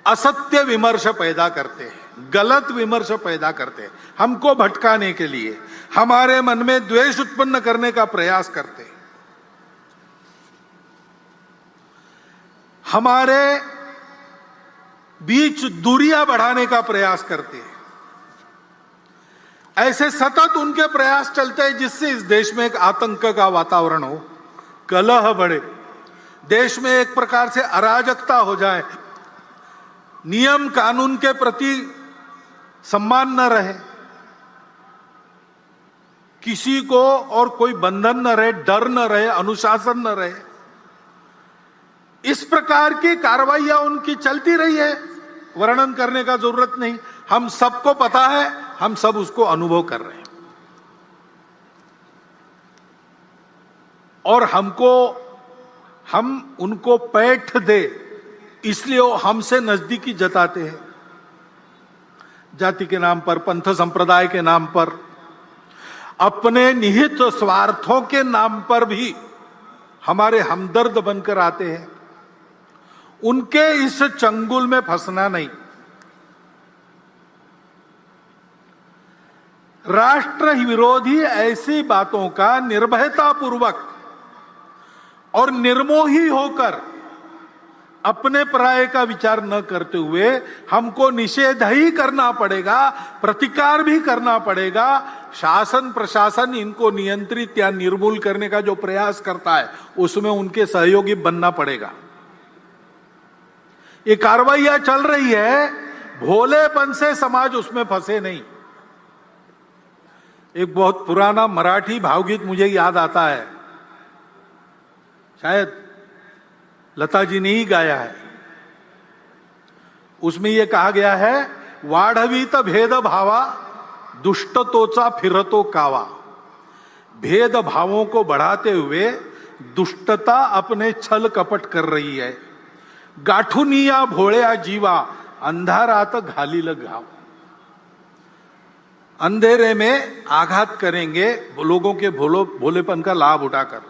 असत्य विमर्श पैदा करते हैं, गलत विमर्श पैदा करते हैं, हमको भटकाने के लिए, हमारे मन में द्वेष उत्पन्न करने का प्रयास करते हैं, हमारे बीच दूरियां बढ़ाने का प्रयास करते हैं। ऐसे सतत उनके प्रयास चलते हैं जिससे इस देश में एक आतंक का वातावरण हो, कलह बढ़े, देश में एक प्रकार से अराजकता हो जाए, नियम कानून के प्रति सम्मान न रहे, किसी को और कोई बंधन न रहे, डर न रहे, अनुशासन न रहे। इस प्रकार की कार्रवाइयां उनकी चलती रही है, वर्णन करने का जरूरत नहीं, हम सबको पता है, हम सब उसको अनुभव कर रहे हैं। और हम उनको पैठ दे इसलिए वो हमसे नजदीकी जताते हैं, जाति के नाम पर, पंथ संप्रदाय के नाम पर, अपने निहित स्वार्थों के नाम पर भी हमारे हमदर्द बनकर आते हैं। उनके इस चंगुल में फंसना नहीं। राष्ट्र विरोधी ऐसी बातों का निर्भयता पूर्वक और निर्मोही होकर अपने पराये का विचार न करते हुए हमको निषेध ही करना पड़ेगा, प्रतिकार भी करना पड़ेगा। शासन प्रशासन इनको नियंत्रित या निर्मूल करने का जो प्रयास करता है उसमें उनके सहयोगी बनना पड़ेगा। ये कार्रवाइयां चल रही है, भोलेपन से समाज उसमें फंसे नहीं। एक बहुत पुराना मराठी भावगीत मुझे याद आता है, शायद लता जी ने ही गाया है। उसमें यह कहा गया है, वाढवीत भेद भावा दुष्टतोचा फिरतो कावा। भेद भावों को बढ़ाते हुए दुष्टता अपने छल कपट कर रही है। गाठुनिया भोळ्या जीवा अंधारात घालील घाव। अंधेरे में आघात करेंगे लोगों के भोलेपन का लाभ उठाकर।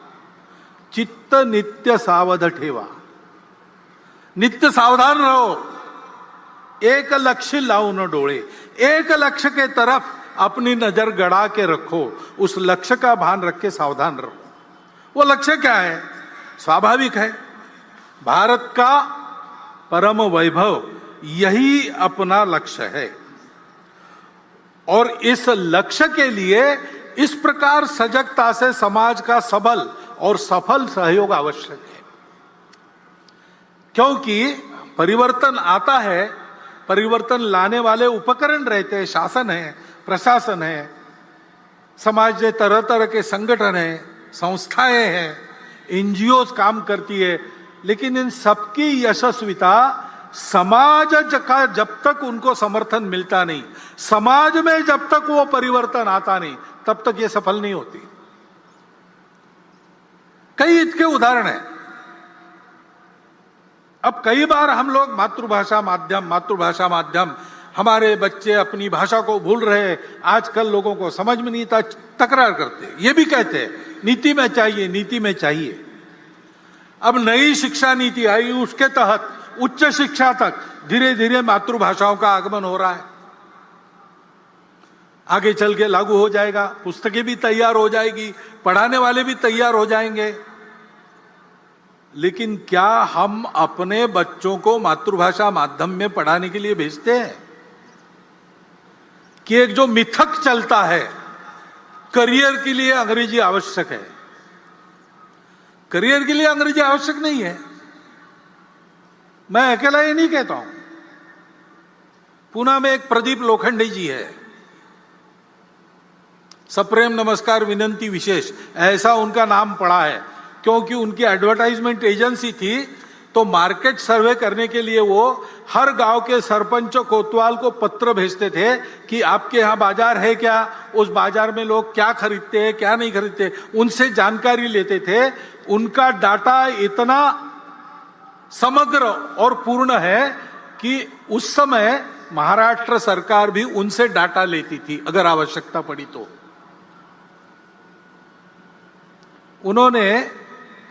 चित्त नित्य सावध ठेवा, नित्य सावधान रहो। एक लक्ष्य लाओ न डोळे, एक लक्ष्य के तरफ अपनी नजर गड़ा के रखो, उस लक्ष्य का भान रख के सावधान रहो। वो लक्ष्य क्या है? स्वाभाविक है, भारत का परम वैभव यही अपना लक्ष्य है। और इस लक्ष्य के लिए इस प्रकार सजगता से समाज का सबल और सफल सहयोग आवश्यक है। क्योंकि परिवर्तन आता है, परिवर्तन लाने वाले उपकरण रहते हैं, शासन है, प्रशासन है, समाज में तरह तरह के संगठन है, संस्थाएं हैं, एनजीओ काम करती है। लेकिन इन सबकी यशस्विता समाज का जब तक उनको समर्थन मिलता नहीं, समाज में जब तक वो परिवर्तन आता नहीं, तब तक ये सफल नहीं होती। कई इसके उदाहरण हैं। अब कई बार हम लोग मातृभाषा माध्यम, हमारे बच्चे अपनी भाषा को भूल रहे, आजकल लोगों को समझ में नहीं था, तकरार करते, ये भी कहते हैं नीति में चाहिए, नीति में चाहिए। अब नई शिक्षा नीति आई, उसके तहत उच्च शिक्षा तक धीरे धीरे मातृभाषाओं का आगमन हो रहा है। आगे चल के लागू हो जाएगा, पुस्तकें भी तैयार हो जाएगी, पढ़ाने वाले भी तैयार हो जाएंगे। लेकिन क्या हम अपने बच्चों को मातृभाषा माध्यम में पढ़ाने के लिए भेजते हैं? कि एक जो मिथक चलता है, करियर के लिए अंग्रेजी आवश्यक है। करियर के लिए अंग्रेजी आवश्यक नहीं है। मैं अकेला ये नहीं कहता हूं। पुणे में एक प्रदीप लोखंडे जी है, सप्रेम नमस्कार विनंती विशेष, ऐसा उनका नाम पड़ा है। क्योंकि उनकी एडवर्टाइजमेंट एजेंसी थी, तो मार्केट सर्वे करने के लिए वो हर गांव के सरपंच कोतवाल को पत्र भेजते थे कि आपके यहाँ बाजार है क्या, उस बाजार में लोग क्या खरीदते हैं, क्या नहीं खरीदते, उनसे जानकारी लेते थे। उनका डाटा इतना समग्र और पूर्ण है कि उस समय महाराष्ट्र सरकार भी उनसे डाटा लेती थी अगर आवश्यकता पड़ी तो। उन्होंने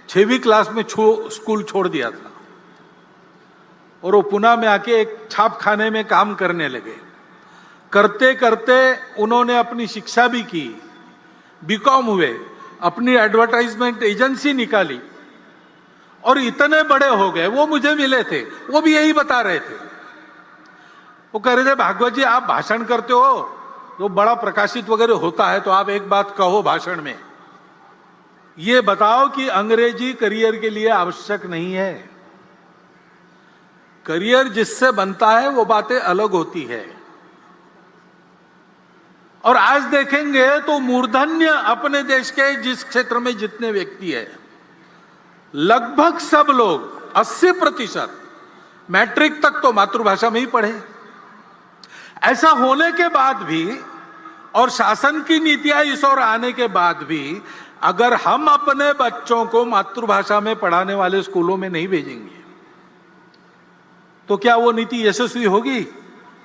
6वीं क्लास में स्कूल छोड़ दिया था और वो पुणे में आके एक छापखाने में काम करने लगे। करते करते उन्होंने अपनी शिक्षा भी की, बीकॉम हुए, अपनी एडवर्टाइजमेंट एजेंसी निकाली और इतने बड़े हो गए। वो मुझे मिले थे, वो भी यही बता रहे थे। वो कह रहे थे, भागवत जी आप भाषण करते हो तो बड़ा प्रकाशित वगैरह होता है, तो आप एक बात कहो भाषण में, ये बताओ कि अंग्रेजी करियर के लिए आवश्यक नहीं है। करियर जिससे बनता है वो बातें अलग होती है। और आज देखेंगे तो मूर्धन्य अपने देश के जिस क्षेत्र में जितने व्यक्ति है, लगभग सब लोग 80% मैट्रिक तक तो मातृभाषा में ही पढ़े। ऐसा होने के बाद भी और शासन की नीतियां इस ओर आने के बाद भी अगर हम अपने बच्चों को मातृभाषा में पढ़ाने वाले स्कूलों में नहीं भेजेंगे तो क्या वो नीति यशस्वी होगी?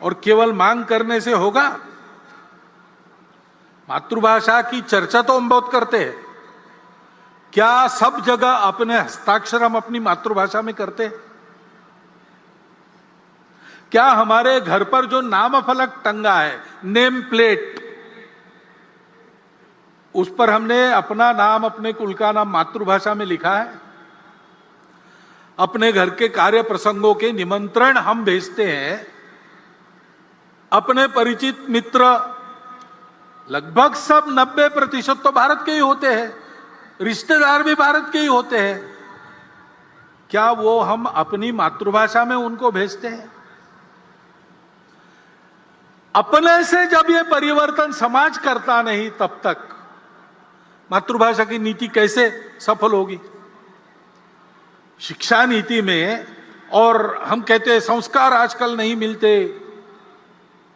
और केवल मांग करने से होगा? मातृभाषा की चर्चा तो हम बहुत करते हैं, क्या सब जगह अपने हस्ताक्षर हम अपनी मातृभाषा में करते हैं? क्या हमारे घर पर जो नाम फलक टंगा है, नेम प्लेट, उस पर हमने अपना नाम, अपने कुल का नाम मातृभाषा में लिखा है? अपने घर के कार्य प्रसंगों के निमंत्रण हम भेजते हैं, अपने परिचित मित्र लगभग सब 90% तो भारत के ही होते हैं, रिश्तेदार भी भारत के ही होते हैं। क्या वो हम अपनी मातृभाषा में उनको भेजते हैं? अपने से जब ये परिवर्तन समाज करता नहीं, तब तक मातृभाषा की नीति कैसे सफल होगी? शिक्षा नीति में, और हम कहते हैं संस्कार आजकल नहीं मिलते,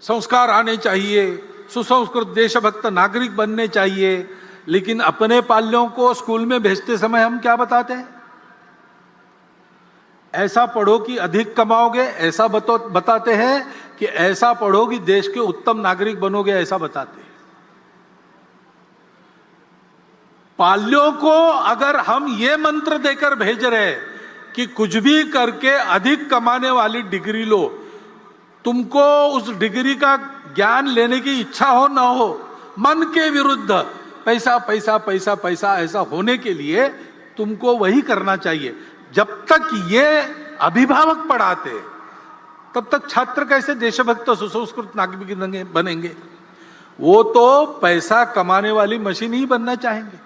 संस्कार आने चाहिए, सुसंस्कृत देशभक्त नागरिक बनने चाहिए, लेकिन अपने पाल्यों को स्कूल में भेजते समय हम क्या बताते हैं? ऐसा पढ़ो कि अधिक कमाओगे, ऐसा बताते हैं कि ऐसा पढ़ो कि देश के उत्तम नागरिक बनोगे, ऐसा बताते हैं। पाल्यों को अगर हम ये मंत्र देकर भेज रहे कि कुछ भी करके अधिक कमाने वाली डिग्री लो, तुमको उस डिग्री का ज्ञान लेने की इच्छा हो ना हो, मन के विरुद्ध पैसा पैसा पैसा पैसा ऐसा होने के लिए तुमको वही करना चाहिए। जब तक ये अभिभावक पढ़ाते तब तक छात्र कैसे देशभक्त सुसंस्कृत नागरिक बनेंगे? वो तो पैसा कमाने वाली मशीन ही बनना चाहेंगे।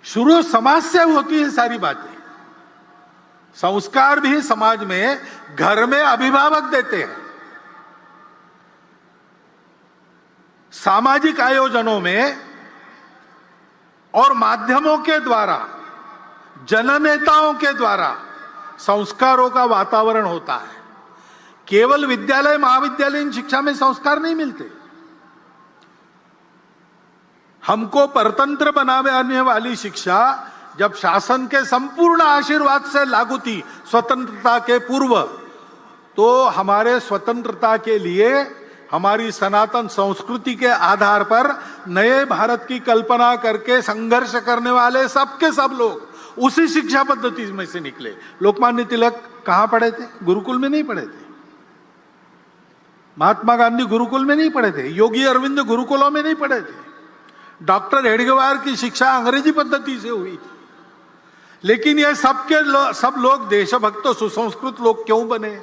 शुरू समाज से होती है सारी बातें। संस्कार भी समाज में, घर में अभिभावक देते हैं। सामाजिक आयोजनों में और माध्यमों के द्वारा, जननेताओं के द्वारा संस्कारों का वातावरण होता है। केवल विद्यालय महाविद्यालयीन शिक्षा में संस्कार नहीं मिलते। हमको परतंत्र बनाने वाली शिक्षा जब शासन के संपूर्ण आशीर्वाद से लागू थी स्वतंत्रता के पूर्व, तो हमारे स्वतंत्रता के लिए हमारी सनातन संस्कृति के आधार पर नए भारत की कल्पना करके संघर्ष करने वाले सबके सब लोग उसी शिक्षा पद्धति में से निकले। लोकमान्य तिलक कहां पढ़े थे? गुरुकुल में नहीं पढ़े थे। महात्मा गांधी गुरुकुल में नहीं पढ़े थे। योगी अरविंद गुरुकुलों में नहीं पढ़े थे। डॉक्टर हेडगेवार की शिक्षा अंग्रेजी पद्धति से हुई थी। लेकिन ये सब लोग देशभक्त सुसंस्कृत लोग क्यों बने?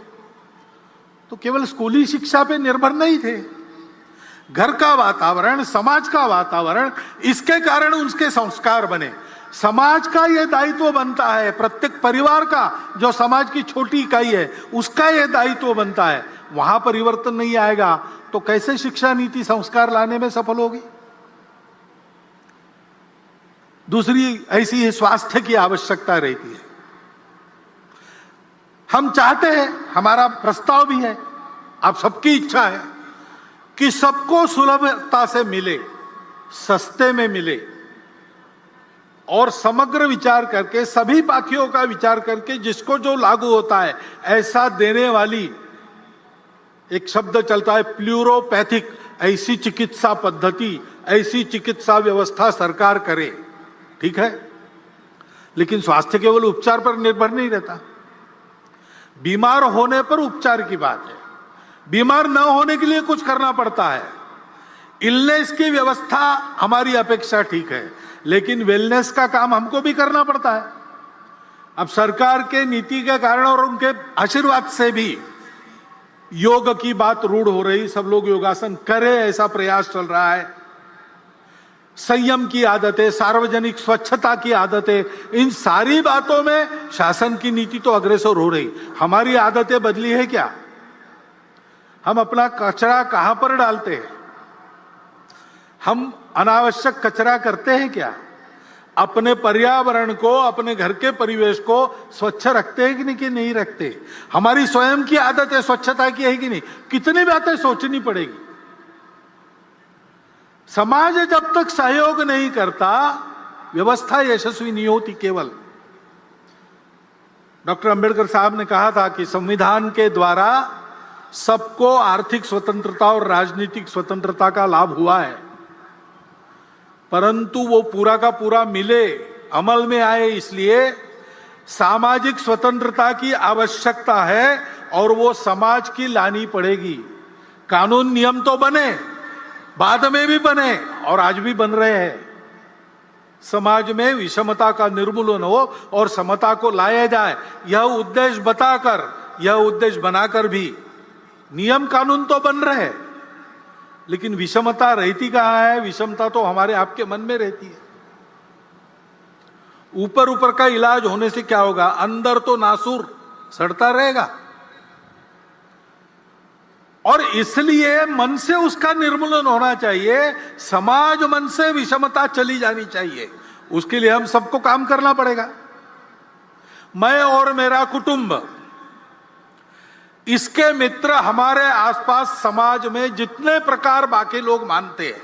तो केवल स्कूली शिक्षा पे निर्भर नहीं थे। घर का वातावरण, समाज का वातावरण, इसके कारण उनके संस्कार बने। समाज का यह दायित्व बनता है, प्रत्येक परिवार का जो समाज की छोटी इकाई है उसका यह दायित्व बनता है। वहां परिवर्तन नहीं आएगा तो कैसे शिक्षा नीति संस्कार लाने में सफल होगी? दूसरी ऐसी ही स्वास्थ्य की आवश्यकता रहती है। हम चाहते हैं, हमारा प्रस्ताव भी है, आप सबकी इच्छा है कि सबको सुलभता से मिले, सस्ते में मिले, और समग्र विचार करके, सभी पाखियों का विचार करके जिसको जो लागू होता है ऐसा देने वाली, एक शब्द चलता है प्लूरोपैथिक, ऐसी चिकित्सा पद्धति, ऐसी चिकित्सा व्यवस्था सरकार करे। ठीक है, लेकिन स्वास्थ्य केवल उपचार पर निर्भर नहीं रहता। बीमार होने पर उपचार की बात है, बीमार न होने के लिए कुछ करना पड़ता है। इलनेस की व्यवस्था हमारी अपेक्षा ठीक है, लेकिन वेलनेस का काम हमको भी करना पड़ता है। अब सरकार के नीति के कारण और उनके आशीर्वाद से भी योग की बात रूढ़ हो रही, सब लोग योगासन करें ऐसा प्रयास चल रहा है। संयम की आदतें, सार्वजनिक स्वच्छता की आदतें, इन सारी बातों में शासन की नीति तो अग्रसर हो रही। हमारी आदतें बदली है क्या? हम अपना कचरा कहां पर डालते हैं? हम अनावश्यक कचरा करते हैं क्या? अपने पर्यावरण को, अपने घर के परिवेश को स्वच्छ रखते हैं कि नहीं रखते? हमारी स्वयं की आदत है स्वच्छता की है कि नहीं? कितनी बातें सोचनी पड़ेगी। समाज जब तक सहयोग नहीं करता, व्यवस्था यशस्वी नहीं होती। केवल डॉक्टर अंबेडकर साहब ने कहा था कि संविधान के द्वारा सबको आर्थिक स्वतंत्रता और राजनीतिक स्वतंत्रता का लाभ हुआ है, परंतु वो पूरा का पूरा मिले, अमल में आए, इसलिए सामाजिक स्वतंत्रता की आवश्यकता है और वो समाज की लानी पड़ेगी। कानून नियम तो बने, बाद में भी बने और आज भी बन रहे हैं। समाज में विषमता का निर्मूलन हो और समता को लाया जाए, यह उद्देश्य बताकर, यह उद्देश्य बनाकर भी नियम कानून तो बन रहे हैं, लेकिन विषमता रहती कहां है? विषमता तो हमारे आपके मन में रहती है। ऊपर ऊपर का इलाज होने से क्या होगा? अंदर तो नासूर सड़ता रहेगा। और इसलिए मन से उसका निर्मूलन होना चाहिए। समाज मन से विषमता चली जानी चाहिए। उसके लिए हम सबको काम करना पड़ेगा। मैं और मेरा कुटुंब, इसके मित्र, हमारे आसपास समाज में जितने प्रकार बाकी लोग मानते हैं,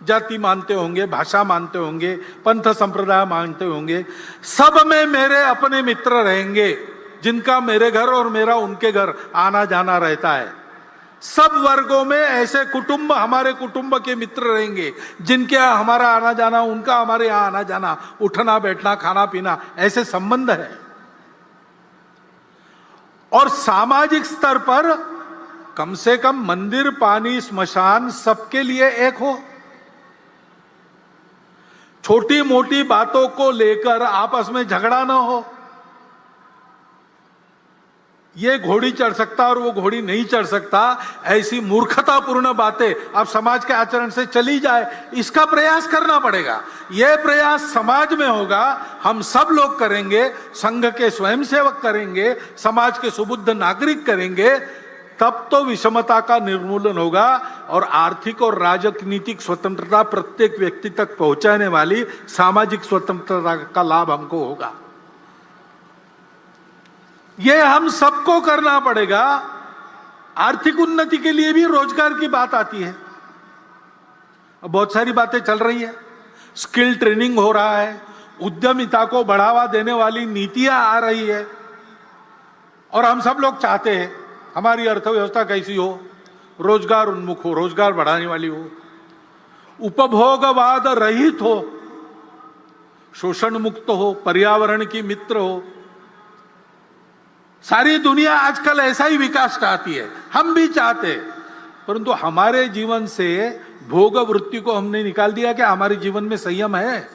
जाति मानते होंगे, भाषा मानते होंगे, पंथ संप्रदाय मानते होंगे, सब में मेरे अपने मित्र रहेंगे, जिनका मेरे घर और मेरा उनके घर आना जाना रहता है। सब वर्गों में ऐसे कुटुंब हमारे कुटुंब के मित्र रहेंगे, जिनके यहाँ हमारा आना जाना, उनका हमारे यहाँ आना जाना, उठना बैठना, खाना पीना, ऐसे संबंध है। और सामाजिक स्तर पर कम से कम मंदिर, पानी, स्मशान सबके लिए एक हो। छोटी मोटी बातों को लेकर आपस में झगड़ा ना हो। ये घोड़ी चढ़ सकता और वो घोड़ी नहीं चढ़ सकता, ऐसी मूर्खतापूर्ण बातें अब समाज के आचरण से चली जाए, इसका प्रयास करना पड़ेगा। यह प्रयास समाज में होगा, हम सब लोग करेंगे, संघ के स्वयंसेवक करेंगे, समाज के सुबुद्ध नागरिक करेंगे, तब तो विषमता का निर्मूलन होगा और आर्थिक और राजनीतिक स्वतंत्रता प्रत्येक व्यक्ति तक पहुंचाने वाली सामाजिक स्वतंत्रता का लाभ हमको होगा। यह हम सबको करना पड़ेगा। आर्थिक उन्नति के लिए भी रोजगार की बात आती है। बहुत सारी बातें चल रही है, स्किल ट्रेनिंग हो रहा है, उद्यमिता को बढ़ावा देने वाली नीतियां आ रही है, और हम सब लोग चाहते हैं हमारी अर्थव्यवस्था कैसी हो, रोजगार उन्मुख हो, रोजगार बढ़ाने वाली हो, उपभोगवाद रहित हो, शोषण मुक्त हो, पर्यावरण की मित्र हो। सारी दुनिया आजकल ऐसा ही विकास चाहती है, हम भी चाहते हैं, परंतु हमारे जीवन से भोग वृत्ति को हमने निकाल दिया कि हमारे जीवन में संयम है।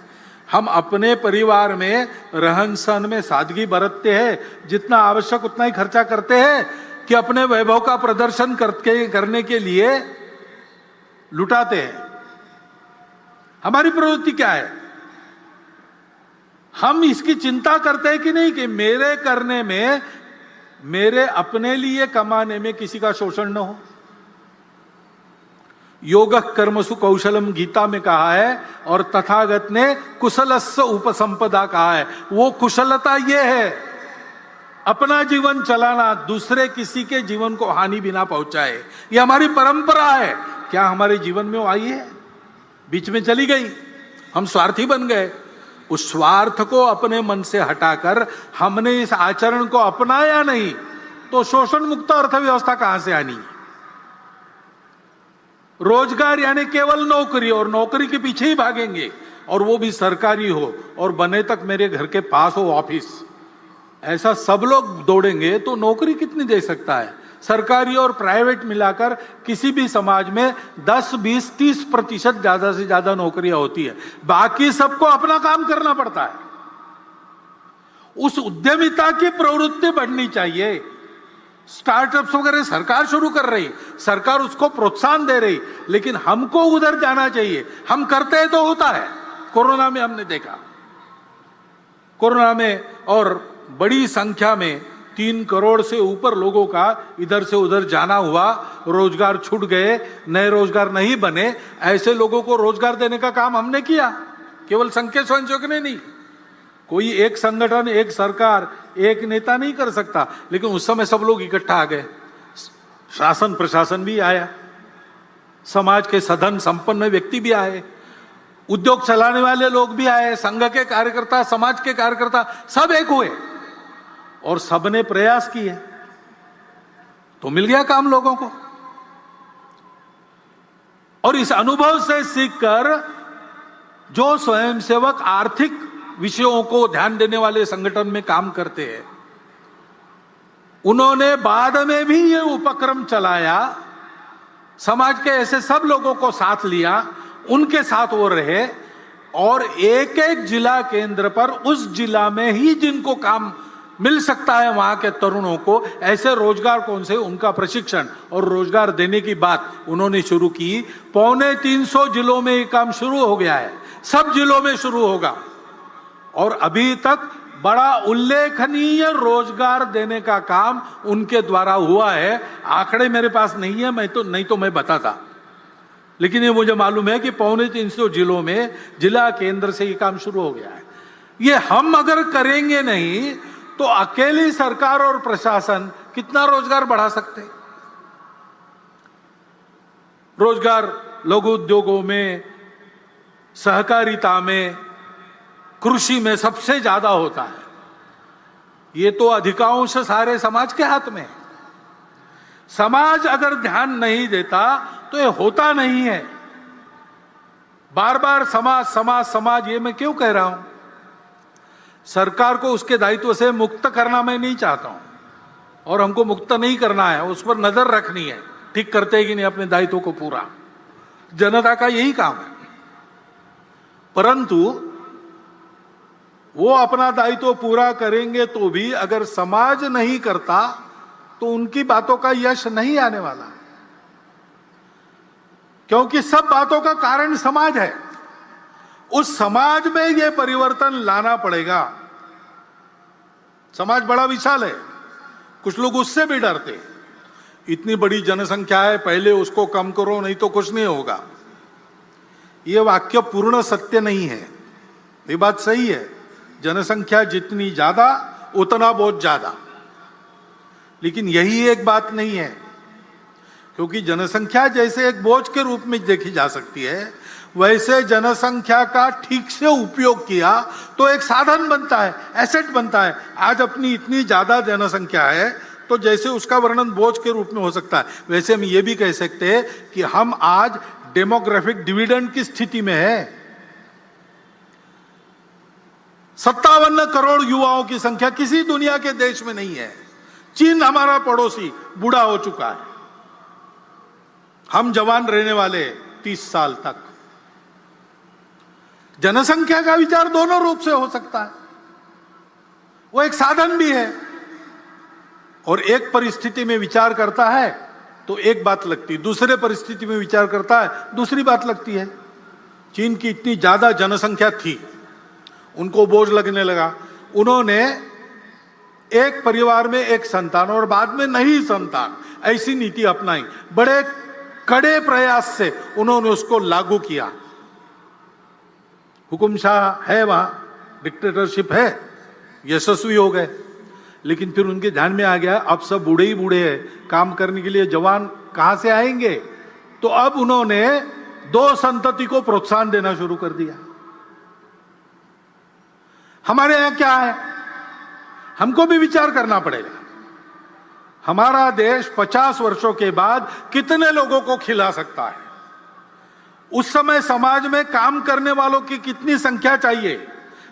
हम अपने परिवार में रहन सहन में सादगी बरतते हैं, जितना आवश्यक उतना ही खर्चा करते हैं कि अपने वैभव का प्रदर्शन करने के लिए लुटाते हैं। हमारी प्रवृत्ति क्या है? हम इसकी चिंता करते हैं कि नहीं कि मेरे करने में, मेरे अपने लिए कमाने में किसी का शोषण न हो। योगः कर्मसु कौशलम गीता में कहा है, और तथागत ने कुशलस्य उपसंपदा कहा है। वो कुशलता ये है, अपना जीवन चलाना, दूसरे किसी के जीवन को हानि बिना पहुंचाए। ये हमारी परंपरा है। क्या हमारे जीवन में वो आई है? बीच में चली गई, हम स्वार्थी बन गए। उस स्वार्थ को अपने मन से हटाकर हमने इस आचरण को अपनाया नहीं, तो शोषण मुक्त अर्थव्यवस्था कहां से आनी है? रोजगार यानी केवल नौकरी, और नौकरी के पीछे ही भागेंगे, और वो भी सरकारी हो, और बने तक मेरे घर के पास हो ऑफिस। ऐसा सब लोग दौड़ेंगे तो नौकरी कितनी दे सकता है? सरकारी और प्राइवेट मिलाकर किसी भी समाज में 10, 20, 30% ज्यादा से ज्यादा नौकरियां होती है। बाकी सबको अपना काम करना पड़ता है। उस उद्यमिता की प्रवृत्ति बढ़नी चाहिए। स्टार्टअप्स वगैरह सरकार शुरू कर रही, सरकार उसको प्रोत्साहन दे रही, लेकिन हमको उधर जाना चाहिए। हम करते हैं तो होता है। कोरोना में हमने देखा, कोरोना में और बड़ी संख्या में 3 करोड़ से ऊपर लोगों का इधर से उधर जाना हुआ, रोजगार छूट गए, नए रोजगार नहीं बने। ऐसे लोगों को रोजगार देने का काम हमने किया, केवल संघ के स्वयंसेवक ने नहीं। कोई एक संगठन, एक सरकार, एक नेता नहीं कर सकता, लेकिन उस समय सब लोग इकट्ठा आ गए। शासन प्रशासन भी आया, समाज के सधन संपन्न व्यक्ति भी आए, उद्योग चलाने वाले लोग भी आए, संघ के कार्यकर्ता, समाज के कार्यकर्ता, सब एक हुए और सबने प्रयास किए, तो मिल गया काम लोगों को। और इस अनुभव से सीखकर जो स्वयंसेवक आर्थिक विषयों को ध्यान देने वाले संगठन में काम करते हैं, उन्होंने बाद में भी ये उपक्रम चलाया, समाज के ऐसे सब लोगों को साथ लिया, उनके साथ वो रहे, और एक एक जिला केंद्र पर उस जिला में ही जिनको काम मिल सकता है वहां के तरुणों को ऐसे रोजगार कौन से, उनका प्रशिक्षण और रोजगार देने की बात उन्होंने शुरू की। 350 जिलों में ये काम शुरू हो गया है, सब जिलों में शुरू होगा, और अभी तक बड़ा उल्लेखनीय रोजगार देने का काम उनके द्वारा हुआ है। आंकड़े मेरे पास नहीं है, नहीं तो मैं बताता। लेकिन ये मुझे मालूम है कि 350 जिलों में जिला केंद्र से ये काम शुरू हो गया है। ये हम अगर करेंगे नहीं तो अकेली सरकार और प्रशासन कितना रोजगार बढ़ा सकते? रोजगार लघु उद्योगों में, सहकारिता में, कृषि में सबसे ज्यादा होता है। ये तो अधिकांश सारे समाज के हाथ में है। समाज अगर ध्यान नहीं देता तो ये होता नहीं है। बार बार समाज समाज समाज, ये मैं क्यों कह रहा हूं? सरकार को उसके दायित्व से मुक्त करना मैं नहीं चाहता हूं, और हमको मुक्त नहीं करना है, उस पर नजर रखनी है, ठीक करते हैं कि नहीं अपने दायित्व को पूरा। जनता का यही काम है। परंतु वो अपना दायित्व पूरा करेंगे तो भी अगर समाज नहीं करता तो उनकी बातों का यश नहीं आने वाला, क्योंकि सब बातों का कारण समाज है। उस समाज में ये परिवर्तन लाना पड़ेगा। समाज बड़ा विशाल है, कुछ लोग उससे भी डरते। इतनी बड़ी जनसंख्या है, पहले उसको कम करो नहीं तो कुछ नहीं होगा। ये वाक्य पूर्ण सत्य नहीं है। ये बात सही है, जनसंख्या जितनी ज्यादा उतना बहुत ज्यादा, लेकिन यही एक बात नहीं है, क्योंकि जनसंख्या जैसे एक बोझ के रूप में देखी जा सकती है, वैसे जनसंख्या का ठीक से उपयोग किया तो एक साधन बनता है, एसेट बनता है। आज अपनी इतनी ज्यादा जनसंख्या है तो जैसे उसका वर्णन बोझ के रूप में हो सकता है, वैसे हम ये भी कह सकते हैं कि हम आज डेमोग्राफिक डिविडेंड की स्थिति में है। 57 करोड़ युवाओं की संख्या किसी दुनिया के देश में नहीं है। चीन हमारा पड़ोसी बूढ़ा हो चुका है, हम जवान रहने वाले 30 साल तक। जनसंख्या का विचार दोनों रूप से हो सकता है, वो एक साधन भी है, और एक परिस्थिति में विचार करता है तो एक बात लगती है, दूसरे परिस्थिति में विचार करता है दूसरी बात लगती है। चीन की इतनी ज्यादा जनसंख्या थी, उनको बोझ लगने लगा, उन्होंने एक परिवार में एक संतान और बाद में नहीं संतान, ऐसी नीति अपनाई। बड़े कड़े प्रयास से उन्होंने उसको लागू किया। हुकुमशाह है वहां, डिक्टेटरशिप है, यशस्वी हो गए। लेकिन फिर उनके ध्यान में आ गया अब सब बूढ़े ही बूढ़े हैं, काम करने के लिए जवान कहां से आएंगे? तो अब उन्होंने 2 संतति को प्रोत्साहन देना शुरू कर दिया। हमारे यहां क्या है, हमको भी विचार करना पड़ेगा। हमारा देश 50 वर्षों के बाद कितने लोगों को खिला सकता है? उस समय समाज में काम करने वालों की कितनी संख्या चाहिए?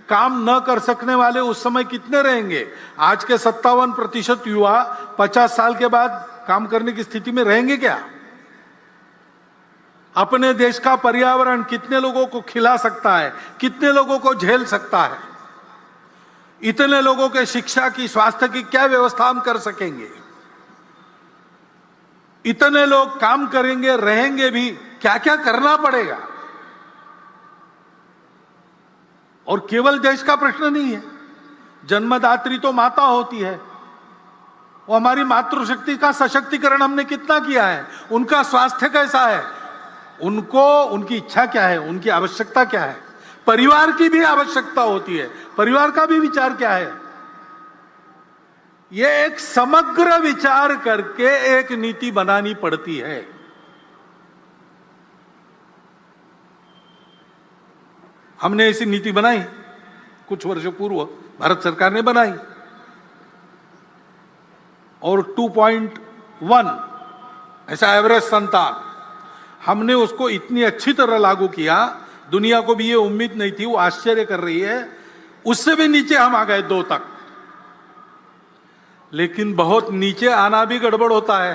काम न कर सकने वाले उस समय कितने रहेंगे? आज के 57% युवा 50 साल के बाद काम करने की स्थिति में रहेंगे क्या? अपने देश का पर्यावरण कितने लोगों को खिला सकता है, कितने लोगों को झेल सकता है? इतने लोगों के शिक्षा की, स्वास्थ्य की क्या व्यवस्था हम कर सकेंगे? इतने लोग काम करेंगे, रहेंगे भी, क्या क्या करना पड़ेगा? और केवल देश का प्रश्न नहीं है, जन्मदात्री तो माता होती है, वो हमारी मातृशक्ति का सशक्तिकरण हमने कितना किया है? उनका स्वास्थ्य कैसा है? उनको, उनकी इच्छा क्या है, उनकी आवश्यकता क्या है? परिवार की भी आवश्यकता होती है, परिवार का भी विचार क्या है? ये एक समग्र विचार करके एक नीति बनानी पड़ती है। हमने ऐसी नीति बनाई, कुछ वर्षों पूर्व भारत सरकार ने बनाई, और 2.1 ऐसा एवरेज संतान, हमने उसको इतनी अच्छी तरह लागू किया, दुनिया को भी ये उम्मीद नहीं थी, वो आश्चर्य कर रही है। उससे भी नीचे हम आ गए 2 तक। लेकिन बहुत नीचे आना भी गड़बड़ होता है,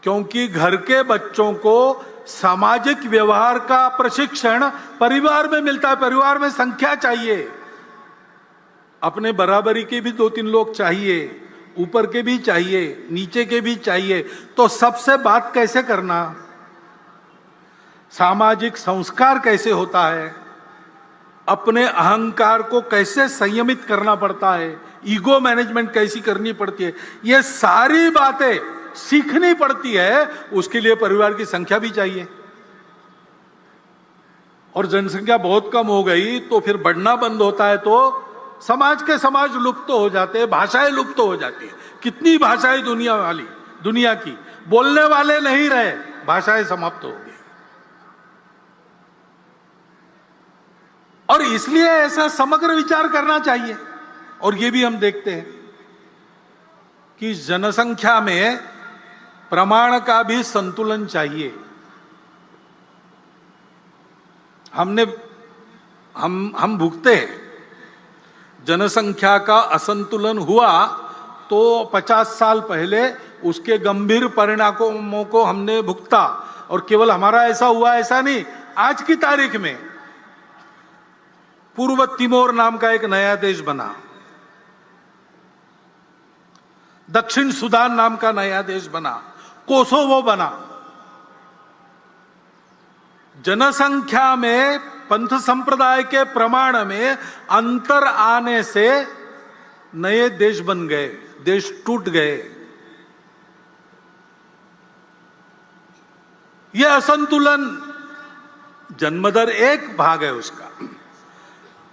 क्योंकि घर के बच्चों को सामाजिक व्यवहार का प्रशिक्षण परिवार में मिलता है। परिवार में संख्या चाहिए, अपने बराबरी के भी 2-3 लोग चाहिए, ऊपर के भी चाहिए, नीचे के भी चाहिए। तो सबसे बात कैसे करना, सामाजिक संस्कार कैसे होता है, अपने अहंकार को कैसे संयमित करना पड़ता है, ईगो मैनेजमेंट कैसी करनी पड़ती है, ये सारी बातें सीखनी पड़ती है, उसके लिए परिवार की संख्या भी चाहिए। और जनसंख्या बहुत कम हो गई तो फिर बढ़ना बंद होता है, तो समाज के समाज लुप्त हो जाते हैं, भाषाएं लुप्त हो जाती है। कितनी भाषाएं दुनिया की, बोलने वाले नहीं रहे, भाषाएं समाप्त हो गई। और इसलिए ऐसा समग्र विचार करना चाहिए। और ये भी हम देखते हैं कि जनसंख्या में प्रमाण का भी संतुलन चाहिए। हम भुगते हैं, जनसंख्या का असंतुलन हुआ तो 50 साल पहले उसके गंभीर परिणामों को हमने भुगता। और केवल हमारा ऐसा हुआ ऐसा नहीं, आज की तारीख में पूर्व तिमोर नाम का एक नया देश बना, दक्षिण सूडान नाम का नया देश बना, कोसोवो बना। जनसंख्या में पंथ संप्रदाय के प्रमाण में अंतर आने से नए देश बन गए, देश टूट गए। यह असंतुलन जन्मदर एक भाग है उसका,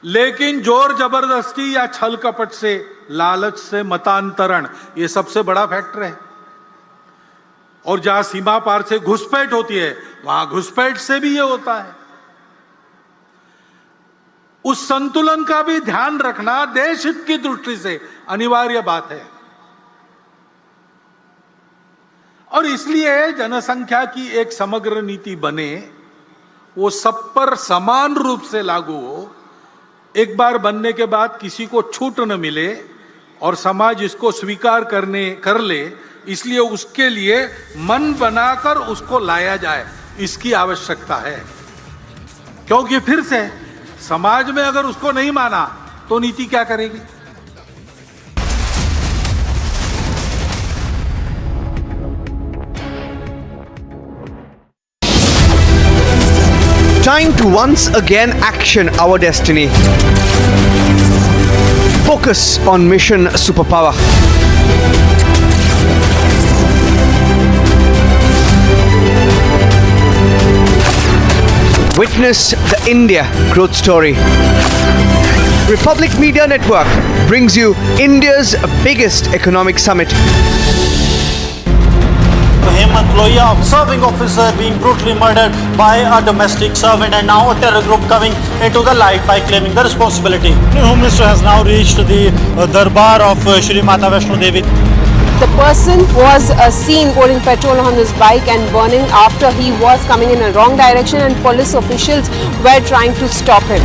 लेकिन जोर जबरदस्ती या छल कपट से, लालच से मतांतरण, ये सबसे बड़ा फैक्टर है। और जहां सीमा पार से घुसपैठ होती है, वहां घुसपैठ से भी ये होता है। उस संतुलन का भी ध्यान रखना देश हित की दृष्टि से अनिवार्य बात है। और इसलिए जनसंख्या की एक समग्र नीति बने, वो सब पर समान रूप से लागू हो, एक बार बनने के बाद किसी को छूट न मिले और समाज इसको स्वीकार कर ले, इसलिए उसके लिए मन बनाकर उसको लाया जाए, इसकी आवश्यकता है। क्योंकि फिर से समाज में अगर उसको नहीं माना तो नीति क्या करेगी? Time to once again action our destiny. Focus on mission superpower. Witness the India growth story. Republic Media Network brings you India's biggest economic summit. Serving officer being brutally murdered by a domestic servant, and now a terror group coming into the light by claiming the responsibility. The Home Minister has now reached the Darbar of Shri Mata Vaishno Devi. The person was seen pouring petrol on his bike and burning after he was coming in a wrong direction, and police officials were trying to stop him.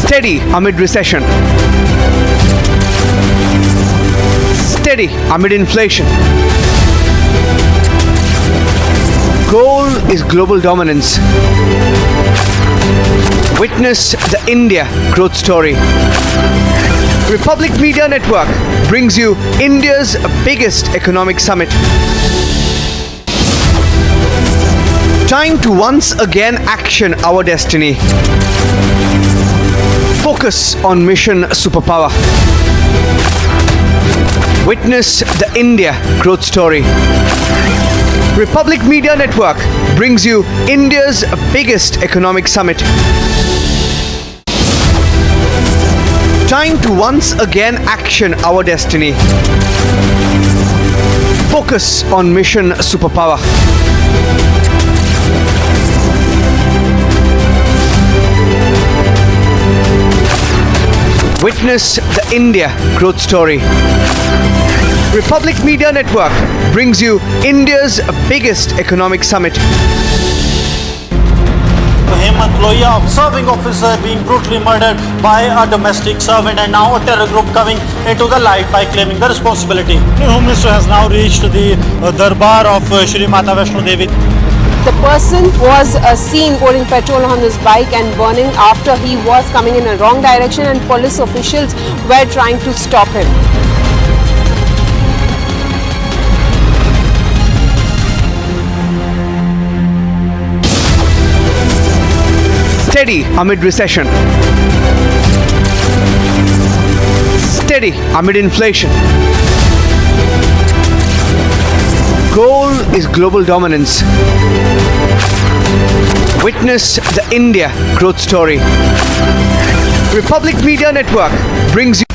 Steady amid recession. Steady amid inflation. Goal is global dominance. Witness the India growth story. Republic Media Network brings you India's biggest economic summit. Time to once again action our destiny. Focus on mission superpower. Witness the India growth story. Republic Media Network brings you India's biggest economic summit. Time to once again action our destiny. Focus on mission superpower. Witness the India growth story. Republic Media Network brings you India's biggest economic summit. Serving officer being brutally murdered by a domestic servant, and now a terror group coming into the light by claiming the responsibility. The Home Minister has now reached the Darbar of Shri Mata Vaishno Devi. The person was seen pouring petrol on his bike and burning after he was coming in a wrong direction, and police officials were trying to stop him. Steady amid recession. Steady amid inflation. Goal is global dominance. Witness the India growth story. Republic Media Network brings you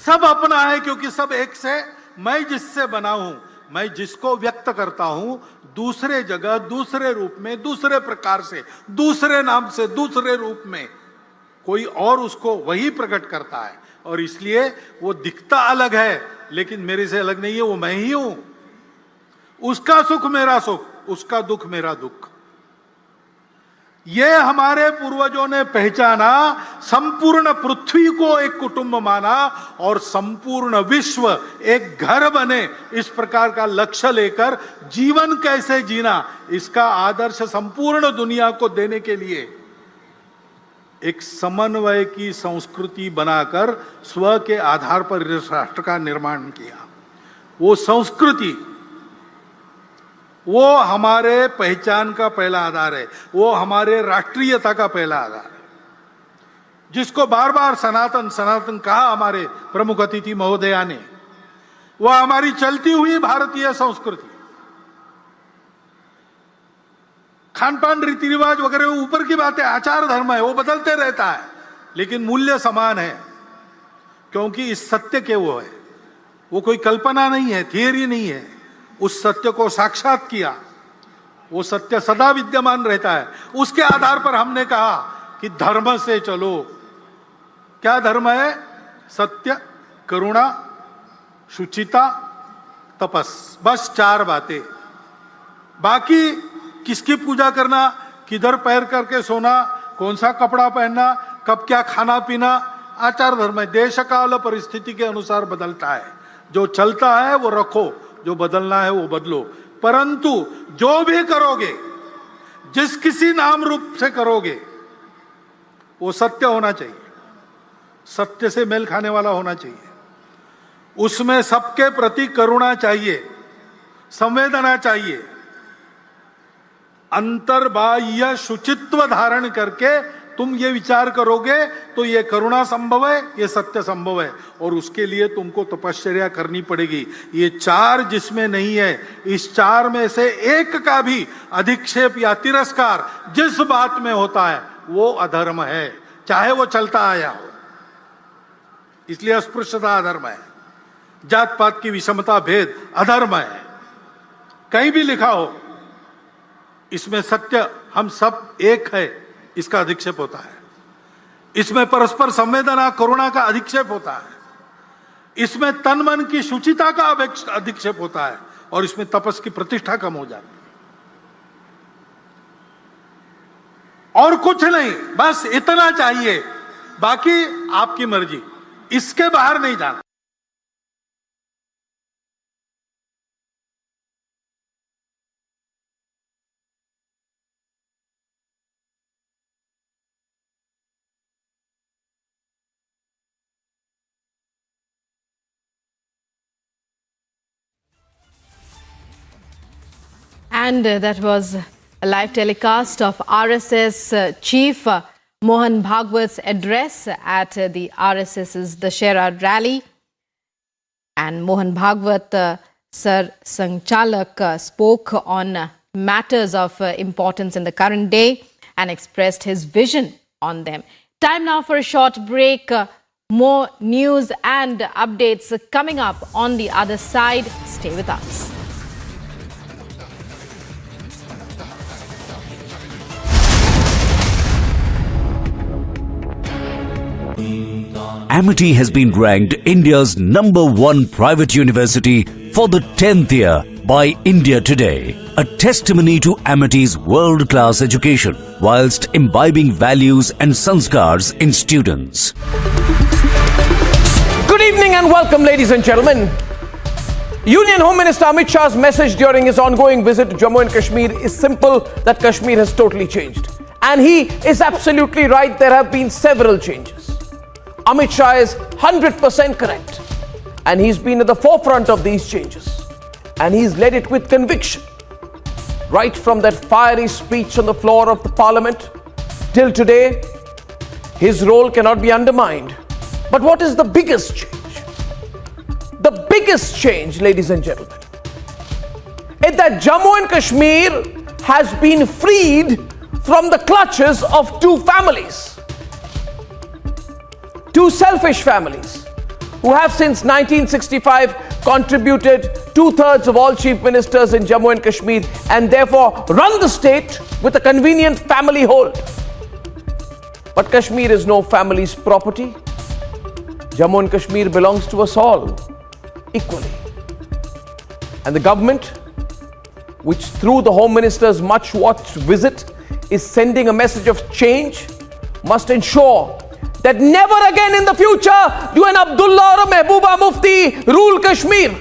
सब अपना है क्योंकि सब एक से, मैं जिससे बना हूं, मैं जिसको व्यक्त करता हूं, दूसरे जगह, दूसरे रूप में, दूसरे प्रकार से, दूसरे नाम से, दूसरे रूप में कोई और उसको वही प्रकट करता है और इसलिए वो दिखता अलग है लेकिन मेरे से अलग नहीं है, वो मैं ही हूं। उसका सुख मेरा सुख, उसका दुख मेरा दुख। ये हमारे पूर्वजों ने पहचाना, संपूर्ण पृथ्वी को एक कुटुंब माना और संपूर्ण विश्व एक घर बने, इस प्रकार का लक्ष्य लेकर जीवन कैसे जीना, इसका आदर्श संपूर्ण दुनिया को देने के लिए एक समन्वय की संस्कृति बनाकर स्व के आधार पर इस राष्ट्र का निर्माण किया। वो संस्कृति, वो हमारे पहचान का पहला आधार है, वो हमारे राष्ट्रीयता का पहला आधार है, जिसको बार बार सनातन सनातन कहा हमारे प्रमुख अतिथि महोदया ने। वह हमारी चलती हुई भारतीय संस्कृति, खान पान, रीति रिवाज वगैरह ऊपर की बात है, आचार धर्म है, वो बदलते रहता है लेकिन मूल्य समान है क्योंकि इस सत्य के वो है, वो कोई कल्पना नहीं है, थियरी नहीं है। उस सत्य को साक्षात किया, वो सत्य सदा विद्यमान रहता है। उसके आधार पर हमने कहा कि धर्म से चलो। क्या धर्म है? सत्य, करुणा, शुचिता, तपस, बस 4 बातें। बाकी किसकी पूजा करना, किधर पैर करके सोना, कौन सा कपड़ा पहनना, कब क्या खाना पीना, आचार धर्म है। देश काल परिस्थिति के अनुसार बदलता है। जो चलता है वो रखो, जो बदलना है वो बदलो, परंतु जो भी करोगे, जिस किसी नाम रूप से करोगे, वो सत्य होना चाहिए, सत्य से मेल खाने वाला होना चाहिए। उसमें सबके प्रति करुणा चाहिए, संवेदना चाहिए, अंतर्बाह्य शुचित्व धारण करके तुम ये विचार करोगे तो ये करुणा संभव है, ये सत्य संभव है और उसके लिए तुमको तपश्चर्या करनी पड़ेगी। ये 4 जिसमें नहीं है, इस 4 में से एक का भी अधिक्षेप या तिरस्कार जिस बात में होता है वो अधर्म है, चाहे वो चलता आया हो। इसलिए अस्पृश्यता अधर्म है, जात पात की विषमता भेद अधर्म है। कहीं भी लिखा हो इसमें सत्य हम सब एक है, इसका अधिक्षेप होता है। इसमें परस्पर संवेदना करुणा का अधिक्षेप होता है, इसमें तन मन की शुचिता का अधिक्षेप होता है और इसमें तपस की प्रतिष्ठा कम हो जाती है। और कुछ नहीं, बस इतना चाहिए, बाकी आपकी मर्जी, इसके बाहर नहीं जाना। And that was a live telecast of RSS Chief Mohan Bhagwat's address at the RSS's Dussehra rally. And Mohan Bhagwat, Sir Sangchalak, spoke on matters of importance in the current day and expressed his vision on them. Time now for a short break. More news and updates coming up on the other side. Stay with us. Amity has been ranked India's #1 private university for the 10th year by India Today, a testimony to Amity's world-class education whilst imbibing values and sanskars in students. Good evening and welcome, ladies and gentlemen. Union Home Minister Amit Shah's message during his ongoing visit to Jammu and Kashmir is simple, that Kashmir has totally changed. And he is absolutely right, there have been several changes. Amit Shah is 100% correct. And he's been at the forefront of these changes. And he's led it with conviction. Right from that fiery speech on the floor of the parliament till today, his role cannot be undermined. But what is the biggest change? The biggest change, ladies and gentlemen, is that Jammu and Kashmir has been freed from the clutches of two families. Two selfish families who have since 1965 contributed 2/3 of all chief ministers in Jammu and Kashmir and therefore run the state with a convenient family hold. But Kashmir is no family's property. Jammu and Kashmir belongs to us all equally. And the government, which through the Home Minister's much watched visit is sending a message of change, must ensure that never again in the future do an Abdullah or a Mehbooba Mufti rule Kashmir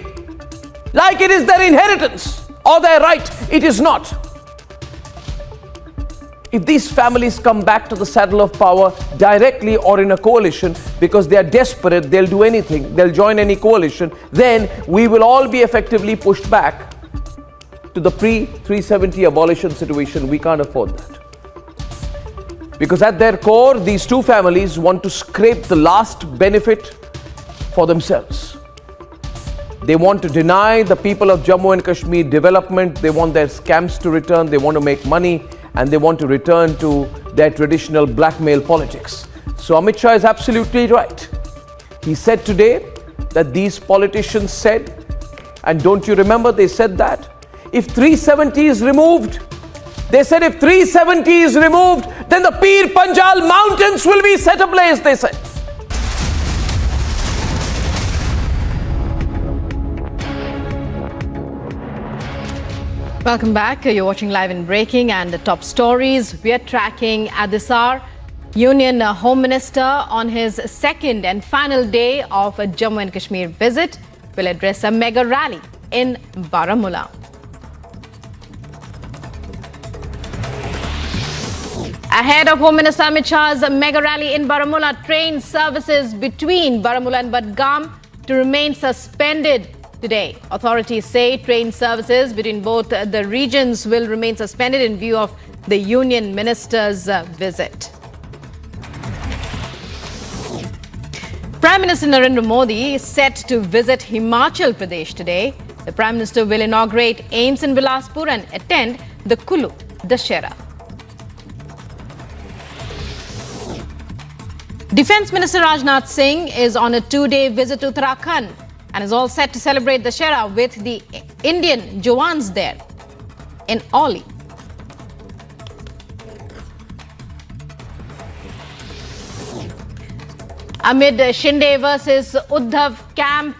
like it is their inheritance or their right. It is not. If these families come back to the saddle of power directly or in a coalition because they are desperate, they'll do anything, they'll join any coalition, then we will all be effectively pushed back to the pre-370 abolition situation. We can't afford that. Because at their core, these two families want to scrape the last benefit for themselves. They want to deny the people of Jammu and Kashmir development. They want their scams to return. They want to make money and they want to return to their traditional blackmail politics. So Amit Shah is absolutely right. He said today that these politicians said, and don't you remember they said that? If 370 is removed, they said if 370 is removed, then the Pir Panjal mountains will be set ablaze, they said. Welcome back. You're watching Live and Breaking and the top stories we are tracking at this hour. Union Home Minister on his second and final day of a Jammu and Kashmir visit will address a mega rally in Baramulla. Ahead of Home Minister Amit Shah's mega rally in Baramulla, train services between Baramulla and Badgam to remain suspended today. Authorities say train services between both the regions will remain suspended in view of the Union Minister's visit. Prime Minister Narendra Modi is set to visit Himachal Pradesh today. The Prime Minister will inaugurate AIIMS in Bilaspur and attend the Kullu Dussehra. Defence Minister Rajnath Singh is on a 2-day visit to Uttarakhand and is all set to celebrate Dussehra with the Indian Jawans there in Oli. Amid Shinde versus Uddhav camp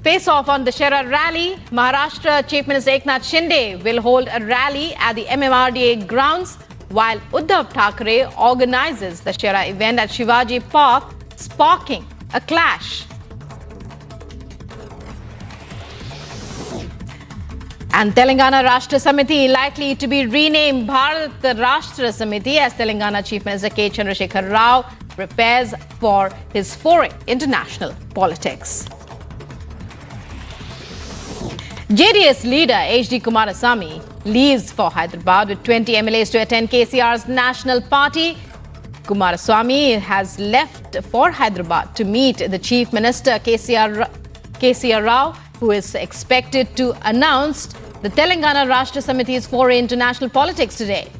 face-off on the Dussehra rally, Maharashtra Chief Minister Eknath Shinde will hold a rally at the MMRDA grounds while Uddhav Thackeray organizes the Dussehra event at Shivaji Park, sparking a clash. And Telangana Rashtra Samiti likely to be renamed Bharat Rashtra Samiti as Telangana Chief Minister K. Chandrasekhar Rao prepares for his foray into national politics. JDS leader H.D. Kumarasamy leaves for Hyderabad with 20 MLAs to attend KCR's national party. Kumarasamy has left for Hyderabad to meet the Chief Minister KCR Rao, who is expected to announce the Telangana Rashtra Samiti's foray into national politics today.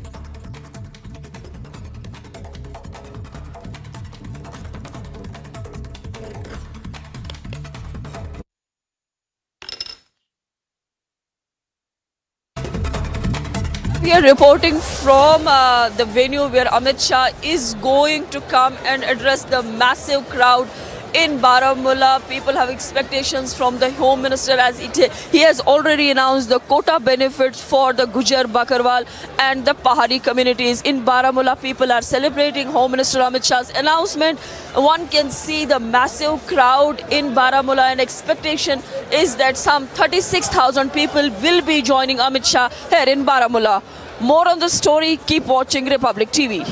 We are reporting from the venue where Amit Shah is going to come and address the massive crowd in Baramulla. People have expectations from the Home Minister as he has already announced the quota benefits for the Gujar, Bakarwal and the Pahari communities. In Baramulla, people are celebrating Home Minister Amit Shah's announcement. One can see the massive crowd in Baramulla, and expectation is that some 36,000 people will be joining Amit Shah here in Baramulla. More on the story, keep watching Republic TV.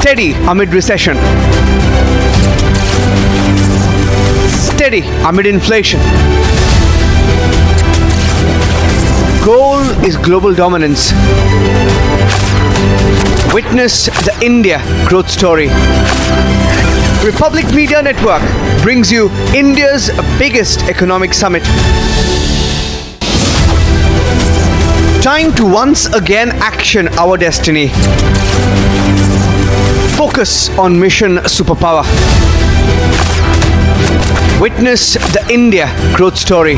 Steady amid recession. Steady amid inflation. Goal is global dominance. Witness the India growth story. Republic Media Network brings you India's biggest economic summit. Time to once again action our destiny. Focus on mission superpower. Witness the India growth story.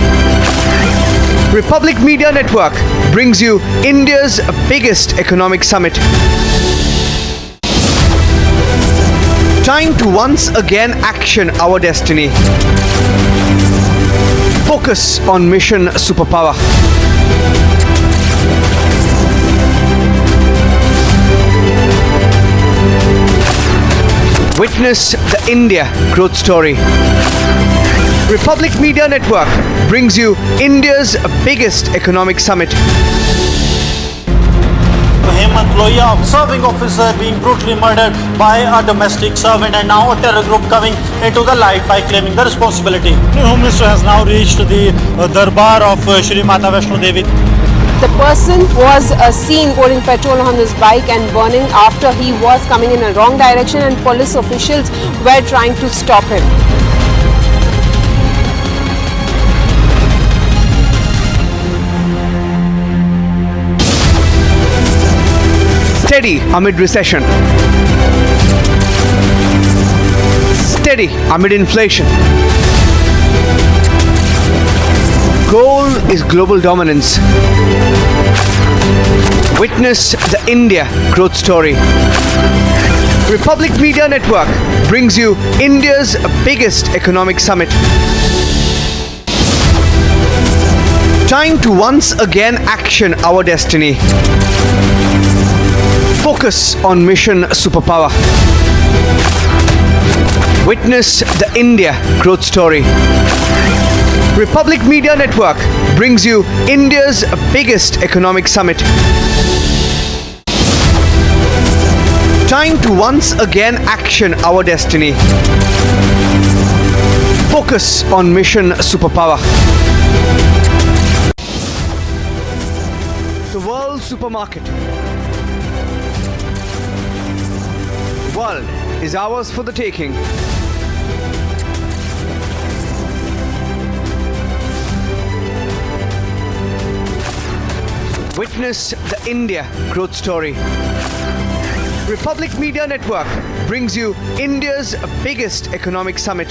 Republic Media Network brings you India's biggest economic summit. Time to once again action our destiny. Focus on mission superpower. Witness the India growth story. Republic Media Network brings you India's biggest economic summit. Serving officer being brutally murdered by a domestic servant, and now a terror group coming into the light by claiming the responsibility. The Home Minister has now reached the Darbar of Shri Mata Vaishno Devi. The person was seen pouring petrol on his bike and burning after he was coming in a wrong direction, and police officials were trying to stop him. Steady amid recession. Steady amid inflation. Goal is global dominance. Witness the India growth story. Republic Media Network brings you India's biggest economic summit. Time to once again action our destiny. Focus on mission superpower. Witness the India growth story. Republic Media Network brings you India's biggest economic summit. Time to once again action our destiny. Focus on mission superpower. The world supermarket. World is ours for the taking. Witness the India growth story. Republic Media Network brings you India's biggest economic summit.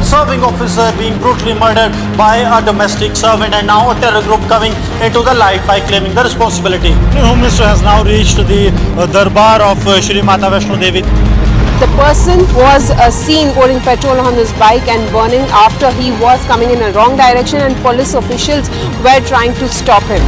Serving officer being brutally murdered by a domestic servant, and now a terror group coming into the light by claiming the responsibility. The Home Minister has now reached the Darbar of Shri Mata Vaishno Devi. The person was seen pouring petrol on his bike and burning after he was coming in a wrong direction, and police officials were trying to stop him.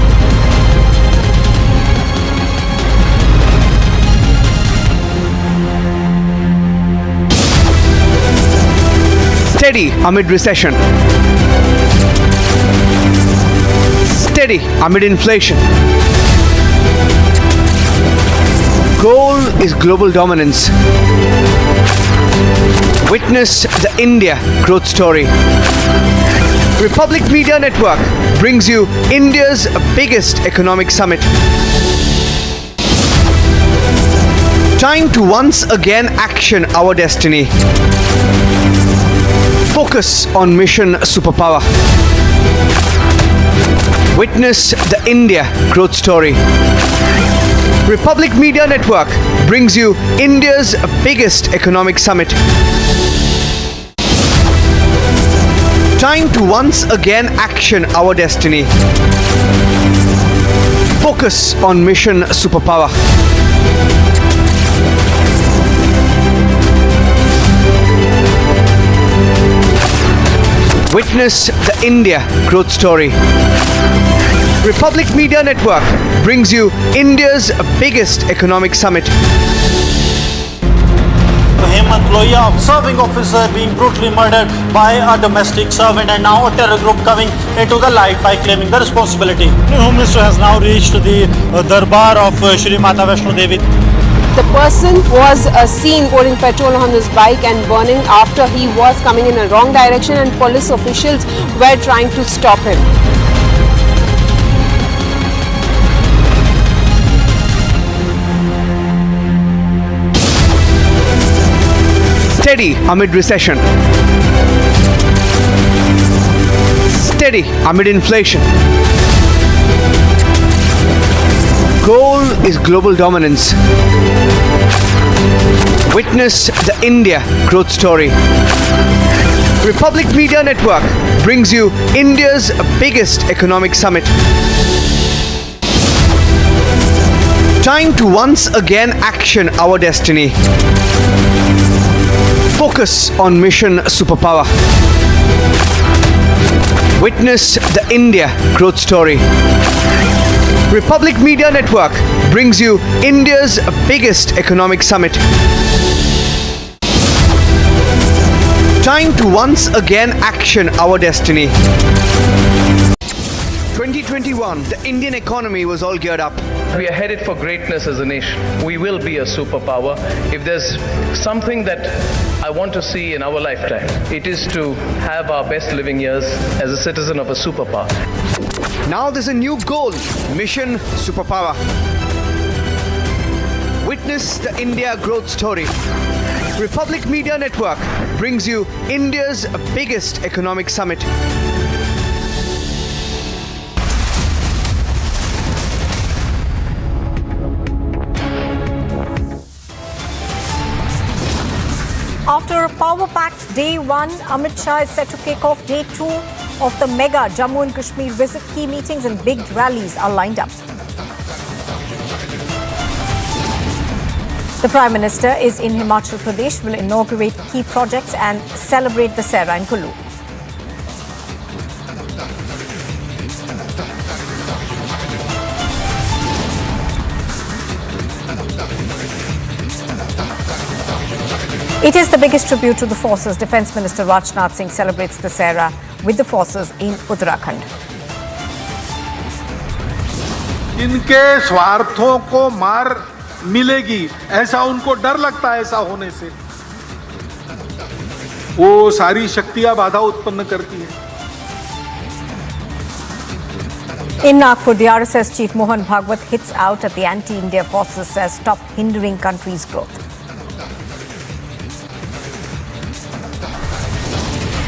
Steady amid recession. Steady amid inflation. Goal is global dominance. Witness the India growth story. Republic Media Network brings you India's biggest economic summit. Time to once again action our destiny. Focus on mission superpower. Witness the India growth story. Republic Media Network brings you India's biggest economic summit. Time to once again action our destiny. Focus on mission superpower. Witness the India growth story. Republic Media Network brings you India's biggest economic summit. Serving officer being brutally murdered by a domestic servant, and now a terror group coming into the light by claiming the responsibility. The Home Minister has now reached the Darbar of Shri Mata Vaishno Devi. The person was seen pouring petrol on his bike and burning after he was coming in a wrong direction, and police officials were trying to stop him. Steady amid recession. Steady amid inflation. Goal is global dominance. Witness the India growth story. Republic Media Network brings you India's biggest economic summit. Time to once again action our destiny. Focus on mission superpower. Witness the India growth story. Republic Media Network brings you India's biggest economic summit. Time to once again action our destiny. 2021, the Indian economy was all geared up. We are headed for greatness as a nation. We will be a superpower. If there's something that I want to see in our lifetime, it is to have our best living years as a citizen of a superpower. Now there's a new goal, mission superpower. Witness the India growth story. Republic Media Network brings you India's biggest economic summit. After a power-packed day one, Amit Shah is set to kick off day two of the mega Jammu and Kashmir visit. Key meetings and big rallies are lined up. The Prime Minister is in Himachal Pradesh, will inaugurate key projects and celebrate Dussehra in Kullu. It is the biggest tribute to the forces. Defence Minister Rajnath Singh celebrates Dussehra with the forces in Uttarakhand. इनके स्वार्थों को मार मिलेगी ऐसा उनको डर लगता है, ऐसा होने से वो सारी शक्तियां बाधा उत्पन्न करती है. In Nagpur, the RSS chief Mohan Bhagwat hits out at the anti-India forces, says stop hindering country's growth.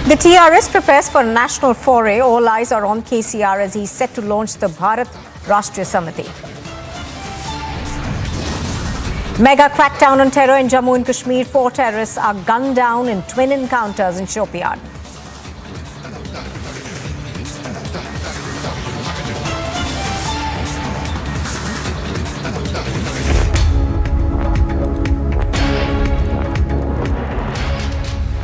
The TRS prepares for a national foray. All eyes are on KCR as he's set to launch the Maharashtra Samiti. Mega crackdown on terror in Jammu and Kashmir. 4 terrorists are gunned down in twin encounters in Shopian.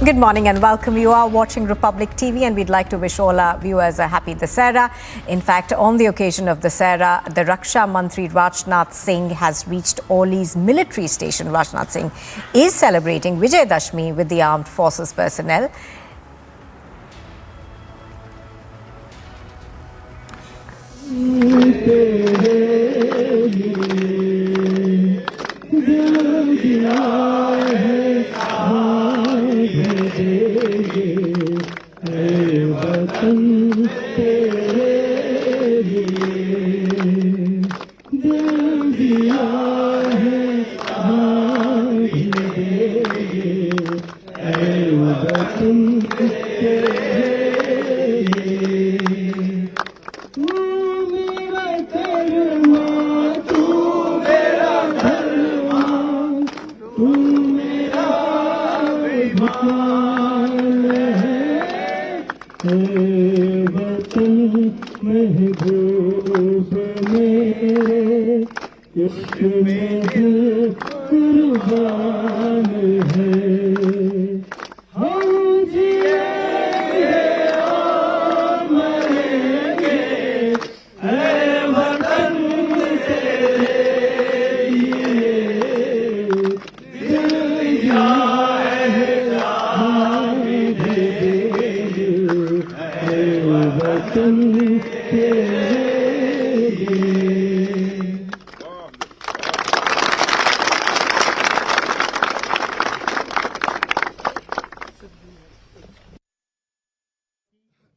Good morning and welcome. You are watching Republic TV and we'd like to wish all our viewers a happy Dussehra. In fact, on the occasion of Dussehra, the Raksha Mantri Rajnath Singh has reached Oli's military station. Rajnath Singh is celebrating Vijay Dashmi with the armed forces personnel.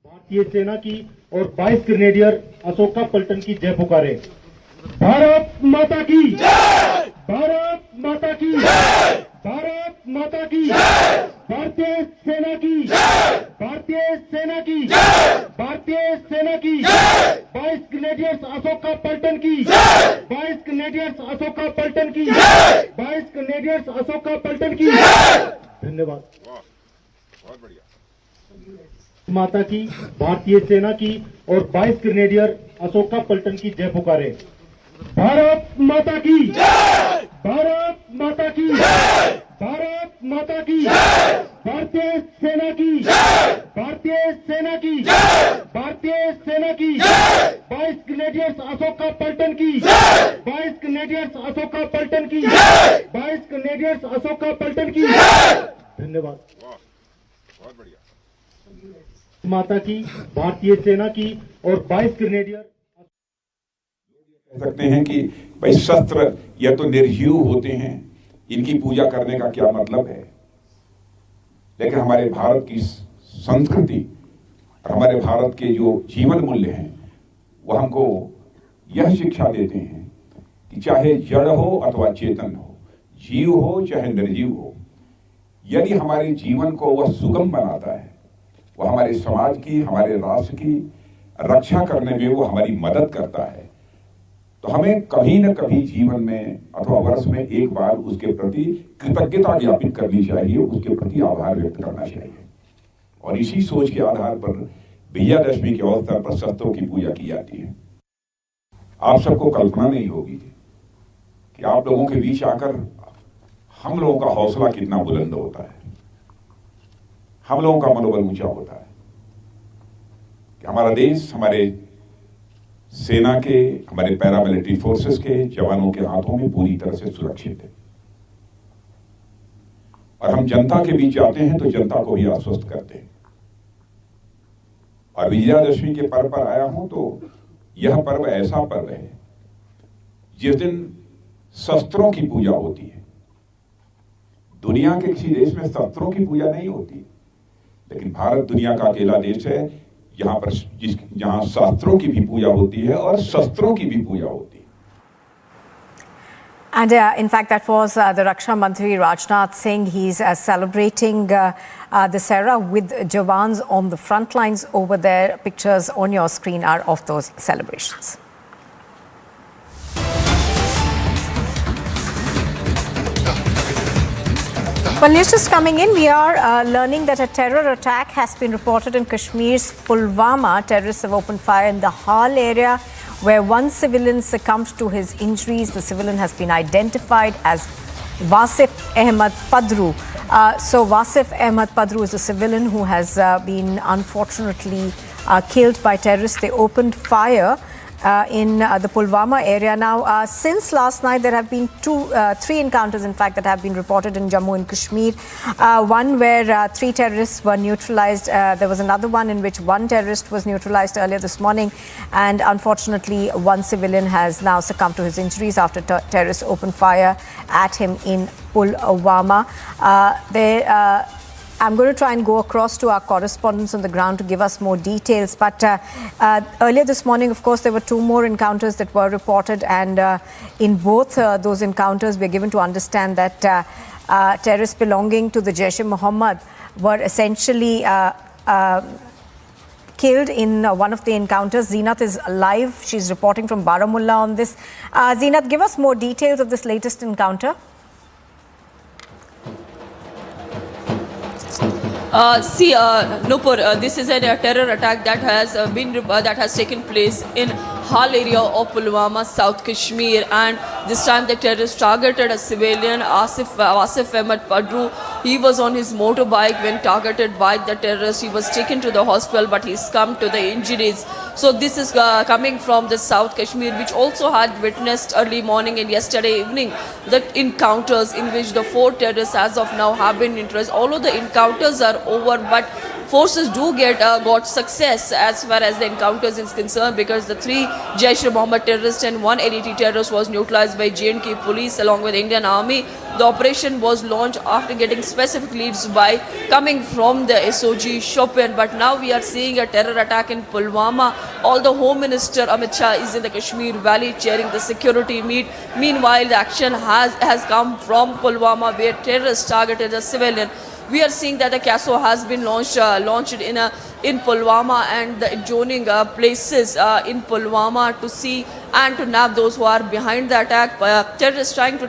भारतीय सेना की और 22 grenadier Ashoka पलटन की जय पुकारे। भारत माता की जय! भारत माता की जय! भारत माता की जय! भारतीय सेना की जय! भारतीय सेना की जय! भारतीय सेना की जय! 22 ग्रेनेडियर्स अशोका पलटन की जय! 22 ग्रेनेडियर्स अशोका पलटन की जय! 22 ग्रेनेडियर्स अशोका पलटन की जय! धन्यवाद। बहुत बढ़िया। माता की, भारतीय सेना की और 22 ग्रेनेडियर अशोका पलटन की जय पुकारे। भारत माता की जय! भारत माता की जय! भारत माता की जय! भारतीय सेना की जय! भारतीय सेना की जय! भारतीय सेना की जय! 22 ग्रेनेडियर्स अशोका पलटन की जय! 22 ग्रेनेडियर्स अशोका पलटन की जय! 22 ग्रेनेडियर्स अशोका पलटन की जय! धन्यवाद। बहुत बढ़िया। माता की, भारतीय सेना की और 22 ग्रेनेडियर कह सकते हैं कि भाई शस्त्र या तो निर्जीव होते हैं, इनकी पूजा करने का क्या मतलब है। लेकिन हमारे भारत की संस्कृति और हमारे भारत के जो जीवन मूल्य हैं वह हमको यह शिक्षा देते हैं कि चाहे जड़ हो अथवा चेतन हो, जीव हो चाहे निर्जीव हो, यदि हमारे जीवन को वह सुगम बनाता है, वह हमारे समाज की, हमारे राष्ट्र की रक्षा करने में वो हमारी मदद करता है, तो हमें कभी न कभी जीवन में अथवा वर्ष में एक बार उसके प्रति कृतज्ञता ज्ञापित करनी चाहिए, उसके प्रति आभार व्यक्त करना चाहिए। और इसी सोच के आधार पर विजयादशमी के अवसर पर शस्त्रों की पूजा की जाती है। आप सबको कल्पना नहीं होगी कि आप लोगों के बीच आकर हम लोगों का हौसला कितना बुलंद होता है, हम लोगों का मनोबल ऊंचा होता है कि हमारा देश हमारे सेना के, हमारे पैरामिलिट्री फोर्सेस के जवानों के हाथों में पूरी तरह से सुरक्षित है। और हम जनता के बीच जाते हैं तो जनता को भी आश्वस्त करते हैं। और विजयादशमी के पर्व पर आया हूं तो यह पर्व ऐसा पर्व है जिस दिन शस्त्रों की पूजा होती है। दुनिया के किसी देश में शस्त्रों की पूजा नहीं होती, लेकिन भारत दुनिया का अकेला देश है जहां शास्त्रों की भी पूजा होती है और शस्त्रों की भी पूजा होती है। And in fact, that was the Raksha Mantri Rajnath Singh. He's celebrating Dussehra with Jawans on the front lines over there. Pictures on your screen are of those celebrations. Well, news just coming in. We are learning that a terror attack has been reported in Kashmir's Pulwama. Terrorists have opened fire in the Hal area, where one civilian succumbed to his injuries. The civilian has been identified as Wasif Ahmed Padru. So Wasif Ahmed Padru is a civilian who has been unfortunately killed by terrorists. They opened fire in the Pulwama area. Now, since last night, there have been three encounters, in fact, that have been reported in Jammu and Kashmir. One where 3 terrorists were neutralized. There was another one in which 1 terrorist was neutralized earlier this morning. And unfortunately, 1 civilian has now succumbed to his injuries after terrorists opened fire at him in Pulwama. I'm going to try and go across to our correspondents on the ground to give us more details. But earlier this morning, of course, there were 2 more encounters that were reported. And in both those encounters, we're given to understand that terrorists belonging to the Jaish-e-Mohammed were essentially killed in one of the encounters. Zeenath is live. She's reporting from Baramulla on this. Zeenath, give us more details of this latest encounter. Nupur, this is a terror attack that has taken place in Hal area of Pulwama, South Kashmir, and this time the terrorists targeted a civilian, Asif Ahmed Padru. He was on his motorbike when targeted by the terrorists. He was taken to the hospital, but he succumbed to the injuries. So this is coming from the South Kashmir, which also had witnessed early morning and yesterday evening the encounters in which the 4 terrorists as of now have been interested. Although the encounters are over, but forces do got success as far as the encounters is concerned, because the 3 Jaish-e-Mohammed terrorists and 1 LET terrorist was neutralized by J&K police along with Indian Army. The operation was launched after getting specific leads by coming from the SOG Shopian. But now we are seeing a terror attack in Pulwama. Although Home Minister Amit Shah is in the Kashmir Valley chairing the security meet. Meanwhile, the action has come from Pulwama, where terrorists targeted a civilian. We are seeing that the CASO has been launched in Pulwama and the adjoining places in Pulwama to see and to nab those who are behind the attack. Terrorists trying to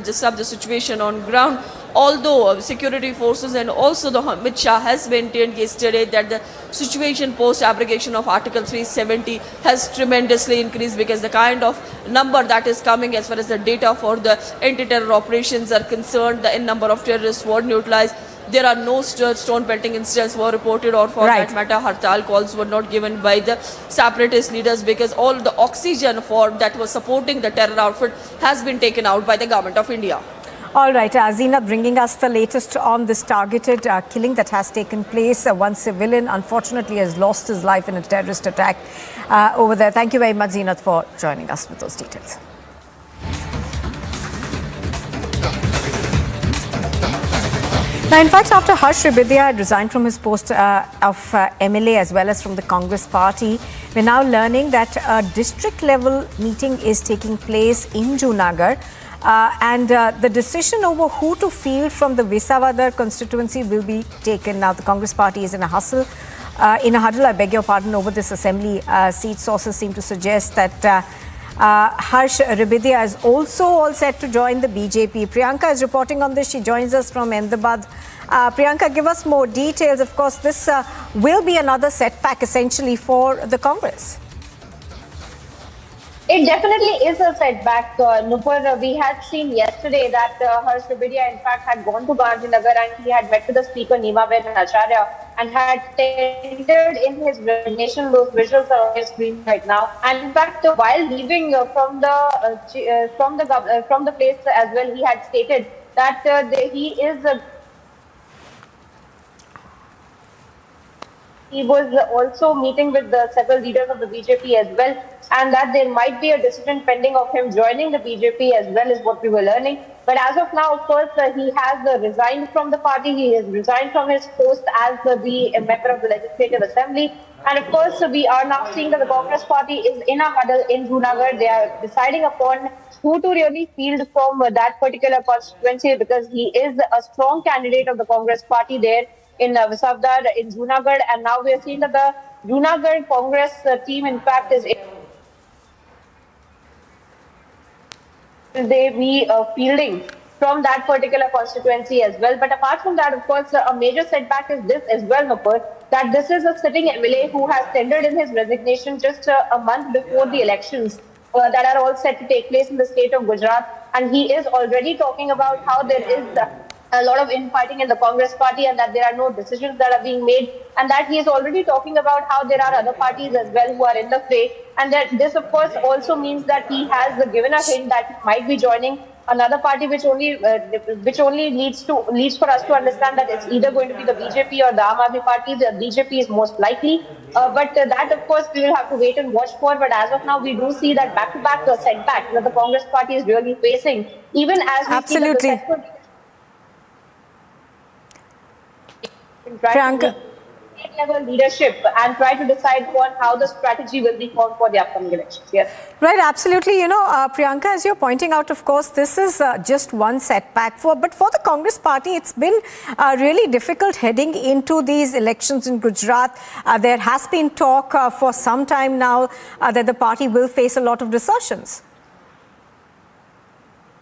disrupt the situation on ground. Although security forces and also the Amit Shah has maintained yesterday that the situation post abrogation of Article 370 has tremendously increased, because the kind of number that is coming as far as the data for the anti-terror operations are concerned, the number of terrorists were neutralized. There are no stone pelting incidents were reported, or for that matter, hartal calls were not given by the separatist leaders, because all the oxygen that was supporting the terror outfit has been taken out by the government of India. All right, Azina bringing us the latest on this targeted killing that has taken place. One civilian unfortunately has lost his life in a terrorist attack over there. Thank you very much, Zenat, for joining us with those details. Now, in fact, after Harsh Ribidia had resigned from his post of MLA as well as from the Congress party, we're now learning that a district level meeting is taking place in Junagadh. And the decision over who to field from the Visawadar constituency will be taken. Now, the Congress party is in a huddle, I beg your pardon, over this assembly seat. Sources seem to suggest that Harsh Ribidia is also all set to join the BJP. Priyanka is reporting on this. She joins us from Ahmedabad. Priyanka, give us more details. Of course, this will be another setback essentially for the Congress. It definitely is a setback, Nupur. We had seen yesterday that Harsh Ribidia, in fact, had gone to Badrinath and he had met with the Speaker, Nimaben Acharya, and had tendered in his resignation. Those visuals are on your screen right now. And in fact, while leaving from the place as well, he had stated that he was also meeting with several leaders of the BJP as well, and that there might be a decision pending of him joining the BJP as well, is what we were learning. But as of now, of course, he has resigned from the party. He has resigned from his post as a member of the Legislative Assembly. And of course, we are now seeing that the Congress party is in a huddle in Junagadh. They are deciding upon who to really field from that particular constituency, because he is a strong candidate of the Congress party there in Visawadar, in Junagadh. And now we are seeing that the Junagadh Congress team, in fact, is they be fielding from that particular constituency as well. But apart from that, of course, a major setback is this as well, Nupur, that this is a sitting MLA who has tendered in his resignation just a month before the elections that are all set to take place in the state of Gujarat. And he is already talking about how there is a lot of infighting in the Congress party and that there are no decisions that are being made, and that he is already talking about how there are other parties as well who are in the fray, and that this of course also means that he has given a hint that he might be joining another party, which only leads for us to understand that it's either going to be the BJP or the Aam Aadmi party. The BJP is most likely, but that of course we will have to wait and watch for. But as of now, we do see that back-to-back setback that the Congress party is really facing, even as we see that the Priyanka, level leadership and try to decide on how the strategy will be formed for the upcoming elections. Yes. Right, absolutely. You know, Priyanka, as you're pointing out, of course, this is just one setback. But for the Congress party, it's been really difficult heading into these elections in Gujarat. There has been talk for some time now that the party will face a lot of desertions.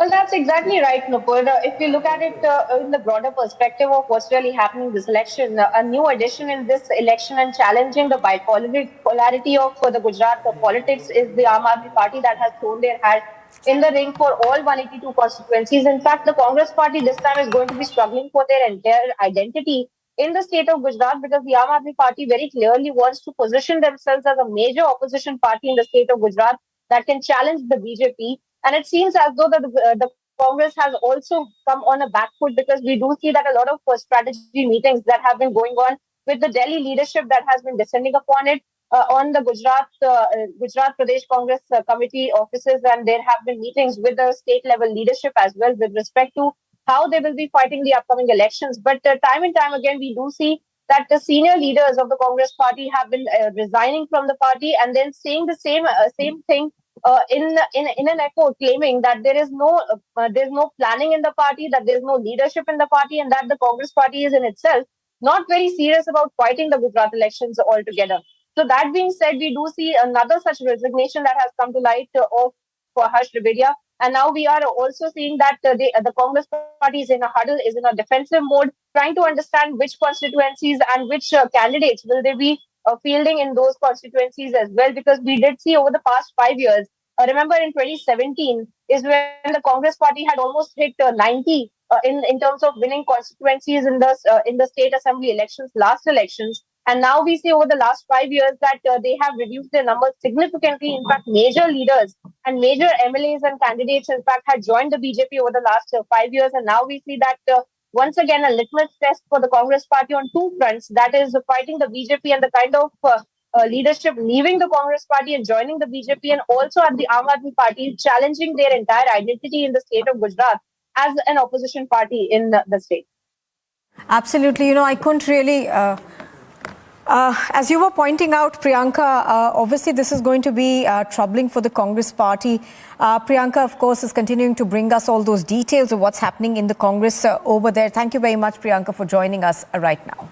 Well, that's exactly right, Nupur. If we look at it in the broader perspective of what's really happening in this election, a new addition in this election and challenging the bipolarity of the Gujarat politics is the Aam Aadmi Party that has thrown their hat in the ring for all 182 constituencies. In fact, the Congress Party this time is going to be struggling for their entire identity in the state of Gujarat because the Aam Aadmi Party very clearly wants to position themselves as a major opposition party in the state of Gujarat that can challenge the BJP. And it seems as though the Congress has also come on a back foot because we do see that a lot of strategy meetings that have been going on with the Delhi leadership that has been descending upon it on the Gujarat Pradesh Congress committee offices, and there have been meetings with the state level leadership as well with respect to how they will be fighting the upcoming elections. But time and time again, we do see that the senior leaders of the Congress party have been resigning from the party and then saying the same thing in an echo, claiming that there's no planning in the party, that there's no leadership in the party, and that the Congress party is in itself not very serious about fighting the Gujarat elections altogether. So that being said, we do see another such resignation that has come to light of Harsh Riberia. And now we are also seeing that the Congress party is in a huddle, is in a defensive mode, trying to understand which constituencies and which candidates will they be fielding in those constituencies as well. Because we did see over the past 5 years, remember in 2017 is when the Congress party had almost hit 90 in terms of winning constituencies in the state assembly elections, last elections. And now we see over the last 5 years that they have reduced their numbers significantly. In fact, major leaders and major MLAs and candidates, in fact, had joined the BJP over the last 5 years. And now we see that once again, a litmus test for the Congress party on two fronts, that is fighting the BJP and the kind of leadership leaving the Congress party and joining the BJP, and also at the Aam Aadmi Party challenging their entire identity in the state of Gujarat as an opposition party in the state. Absolutely. You know, I couldn't really... as you were pointing out, Priyanka, obviously this is going to be troubling for the Congress party. Priyanka, of course, is continuing to bring us all those details of what's happening in the Congress over there. Thank you very much, Priyanka, for joining us right now.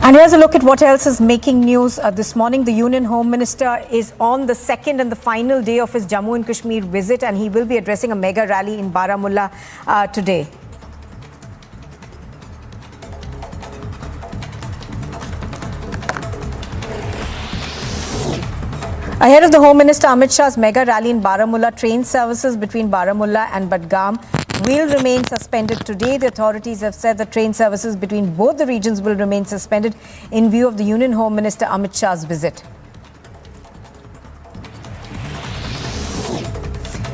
And here's a look at what else is making news this morning. The Union Home Minister is on the second and the final day of his Jammu and Kashmir visit, and he will be addressing a mega rally in Baramulla today. Ahead of the Home Minister Amit Shah's mega rally in Baramulla, train services between Baramulla and Budgam will remain suspended today. The authorities have said the train services between both the regions will remain suspended in view of the Union Home Minister Amit Shah's visit.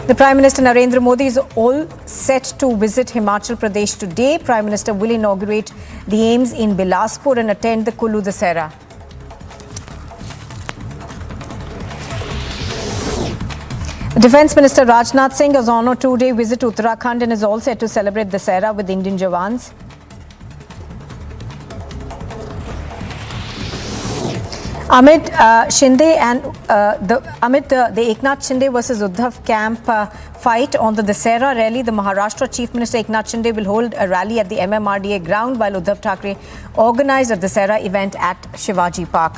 The Prime Minister Narendra Modi is all set to visit Himachal Pradesh today. Prime Minister will inaugurate the AIIMS in Bilaspur and attend the Kullu Dussehra. Defence Minister Rajnath Singh is on a two-day visit to Uttarakhand and is all set to celebrate Dussehra with Indian Jawans. Amit Shinde and the Eknath Shinde versus Uddhav camp fight on the Dussehra rally. The Maharashtra Chief Minister Eknath Shinde will hold a rally at the MMRDA ground, while Uddhav Thackeray organised a Dussehra event at Shivaji Park.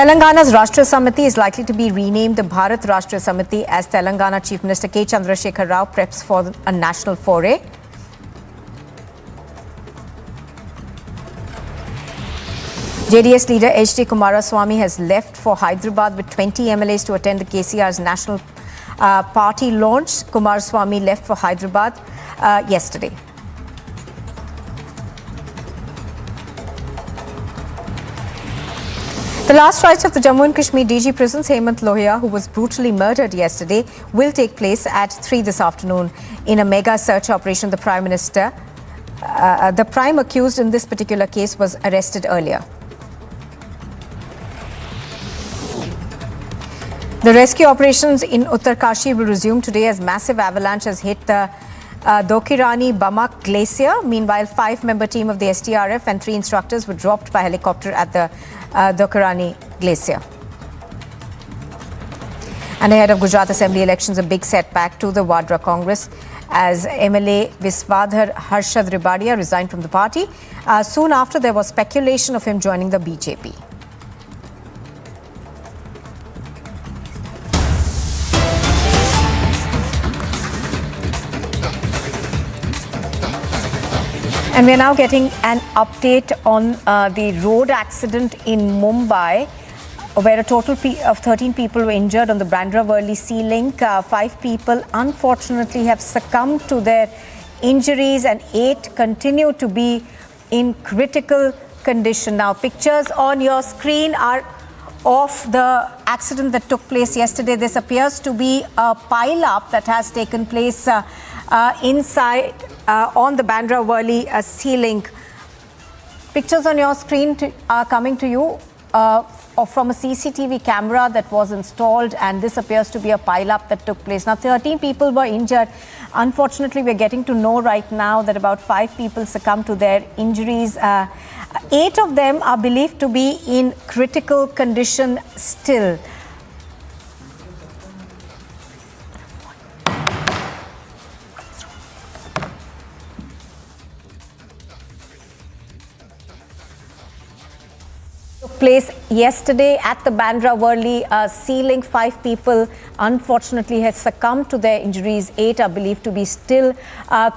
Telangana's Rashtriya Samiti is likely to be renamed the Bharat Rashtriya Samiti as Telangana Chief Minister K. Chandrasekhar Rao preps for a national foray. JDS leader H.D. Kumaraswamy has left for Hyderabad with 20 MLAs to attend the KCR's national party launch. Kumaraswamy left for Hyderabad yesterday. The last rites of the Jammu and Kashmir DG prisons, Hemant Lohia, who was brutally murdered yesterday, will take place at 3 this afternoon in a mega search operation. The Prime Minister, the prime accused in this particular case, was arrested earlier. The rescue operations in Uttarkashi will resume today as massive avalanche has hit the Dokirani Bamak Glacier. Meanwhile, 5-member team of the STRF and 3 instructors were dropped by helicopter at the Dokirani Glacier. And ahead of Gujarat Assembly elections, a big setback to the Vadra Congress as MLA Viswadhar Harshad Ribadia resigned from the party. Soon after, there was speculation of him joining the BJP. And we are now getting an update on the road accident in Mumbai, where a total of 13 people were injured on the Bandra-Worli Sea Link. 5 people unfortunately have succumbed to their injuries and 8 continue to be in critical condition. Now, pictures on your screen are of the accident that took place yesterday. This appears to be a pile-up that has taken place inside on the Bandra-Worli Sea Link. Pictures on your screen are coming to you from a CCTV camera that was installed, and this appears to be a pile-up that took place. Now, 13 people were injured. Unfortunately, we're getting to know right now that about 5 people succumbed to their injuries. 8 of them are believed to be in critical condition still. Place yesterday at the Bandra-Worli Sea Link. 5 people unfortunately have succumbed to their injuries. 8 are believed to be still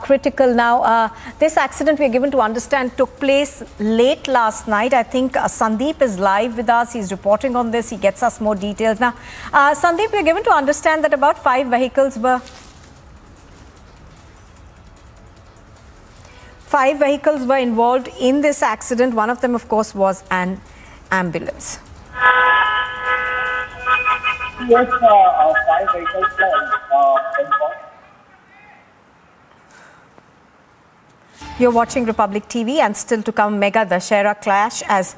critical. Now, this accident, we are given to understand, took place late last night. I think Sandeep is live with us. He's reporting on this. He gets us more details. Now, Sandeep, we are given to understand that about 5 vehicles were involved in this accident. One of them, of course, was an ambulance. Yes, 5 vehicles involved. You're watching Republic TV, and still to come, mega Dussehra clash as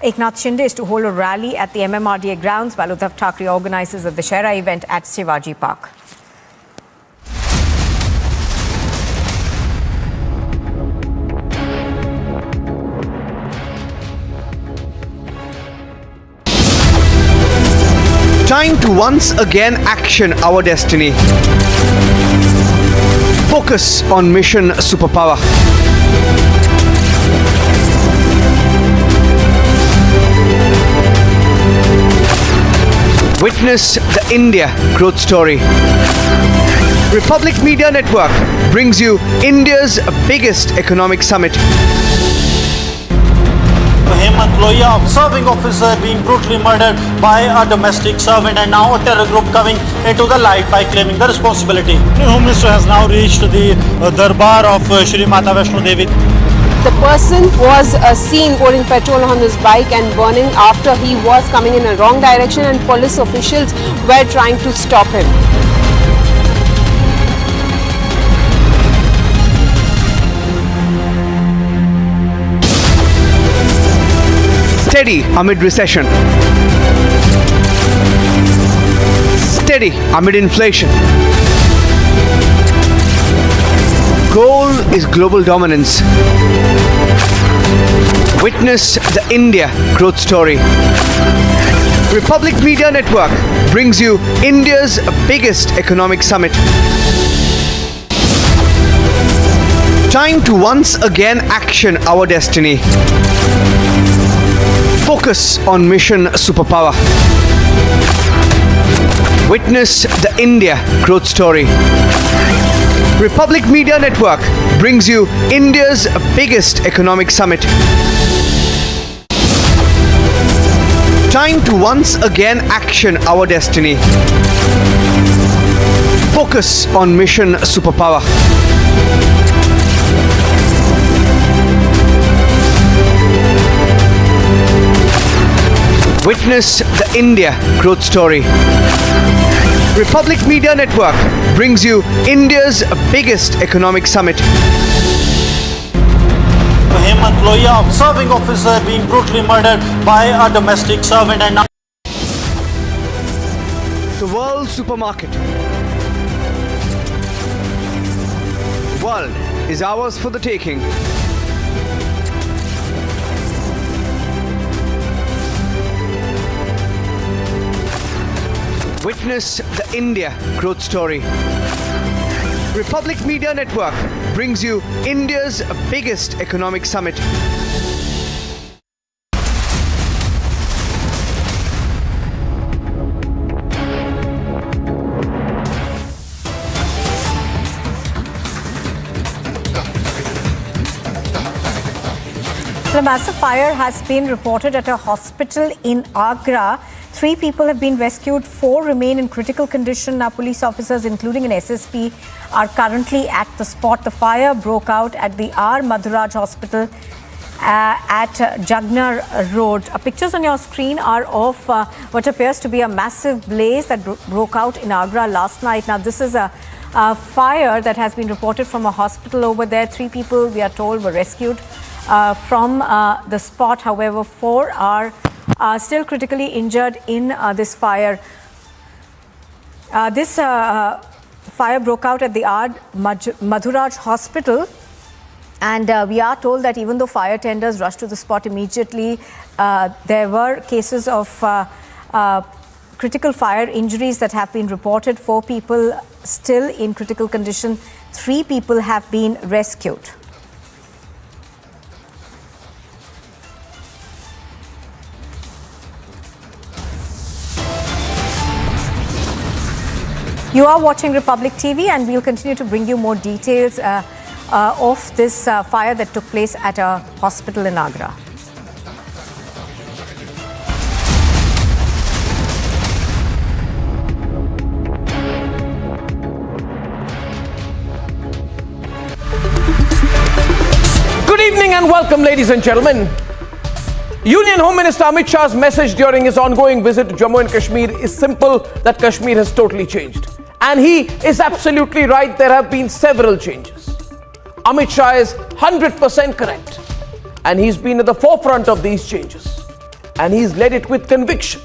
Eknath Shinde is to hold a rally at the MMRDA grounds while Uddhav Thackeray organizes a Dussehra event at Shivaji Park. Time to once again action our destiny. Focus on mission superpower. Witness the India growth story. Republic Media Network brings you India's biggest economic summit. Serving officer being brutally murdered by a domestic servant, and now a terror group coming into the light by claiming the responsibility. The Home Minister has now reached the Darbar of Shri Mata Vaishno Devi. The person was seen pouring petrol on his bike and burning after he was coming in a wrong direction, and police officials were trying to stop him. Steady amid recession. Steady amid inflation. Goal is global dominance. Witness the India growth story. Republic Media Network brings you India's biggest economic summit. Time to once again action our destiny. Focus on mission superpower. Witness the India growth story. Republic Media Network brings you India's biggest economic summit. Time to once again action our destiny. Focus on mission superpower. Witness the India growth story. Republic Media Network brings you India's biggest economic summit. Serving officer being brutally murdered by a domestic servant, and now The world supermarket. The world is ours for the taking. Witness the India growth story. Republic Media Network brings you India's biggest economic summit. A massive fire has been reported at a hospital in Agra. 3 people have been rescued, 4 remain in critical condition. Now, police officers, including an SSP, are currently at the spot. The fire broke out at the R. Madhuraj Hospital at Jagnar Road. Pictures on your screen are of what appears to be a massive blaze that broke out in Agra last night. Now, this is a fire that has been reported from a hospital over there. 3 people, we are told, were rescued from the spot. However, 4 are still critically injured in this fire. This fire broke out at the R. Madhuraj Hospital, and we are told that even though fire tenders rushed to the spot immediately, there were cases of critical fire injuries that have been reported. 4 people still in critical condition. 3 people have been rescued. You are watching Republic TV, and we'll continue to bring you more details of this fire that took place at a hospital in Agra. Good evening and welcome, ladies and gentlemen. Union Home Minister Amit Shah's message during his ongoing visit to Jammu and Kashmir is simple, that Kashmir has totally changed. And he is absolutely right, there have been several changes. Amit Shah is 100% correct. And he's been at the forefront of these changes. And he's led it with conviction.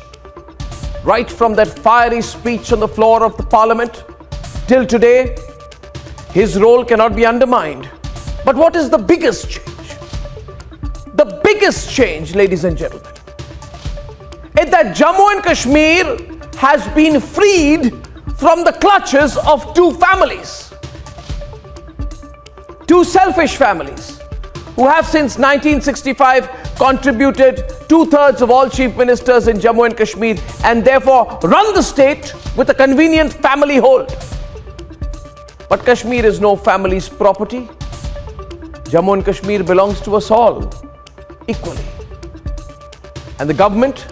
Right from that fiery speech on the floor of the parliament till today, his role cannot be undermined. But what is the biggest change? The biggest change, ladies and gentlemen, is that Jammu and Kashmir has been freed from the clutches of 2 families. 2 selfish families who have since 1965 contributed 2/3 of all chief ministers in Jammu and Kashmir, and therefore run the state with a convenient family hold. But Kashmir is no family's property. Jammu and Kashmir belongs to us all equally. And the government,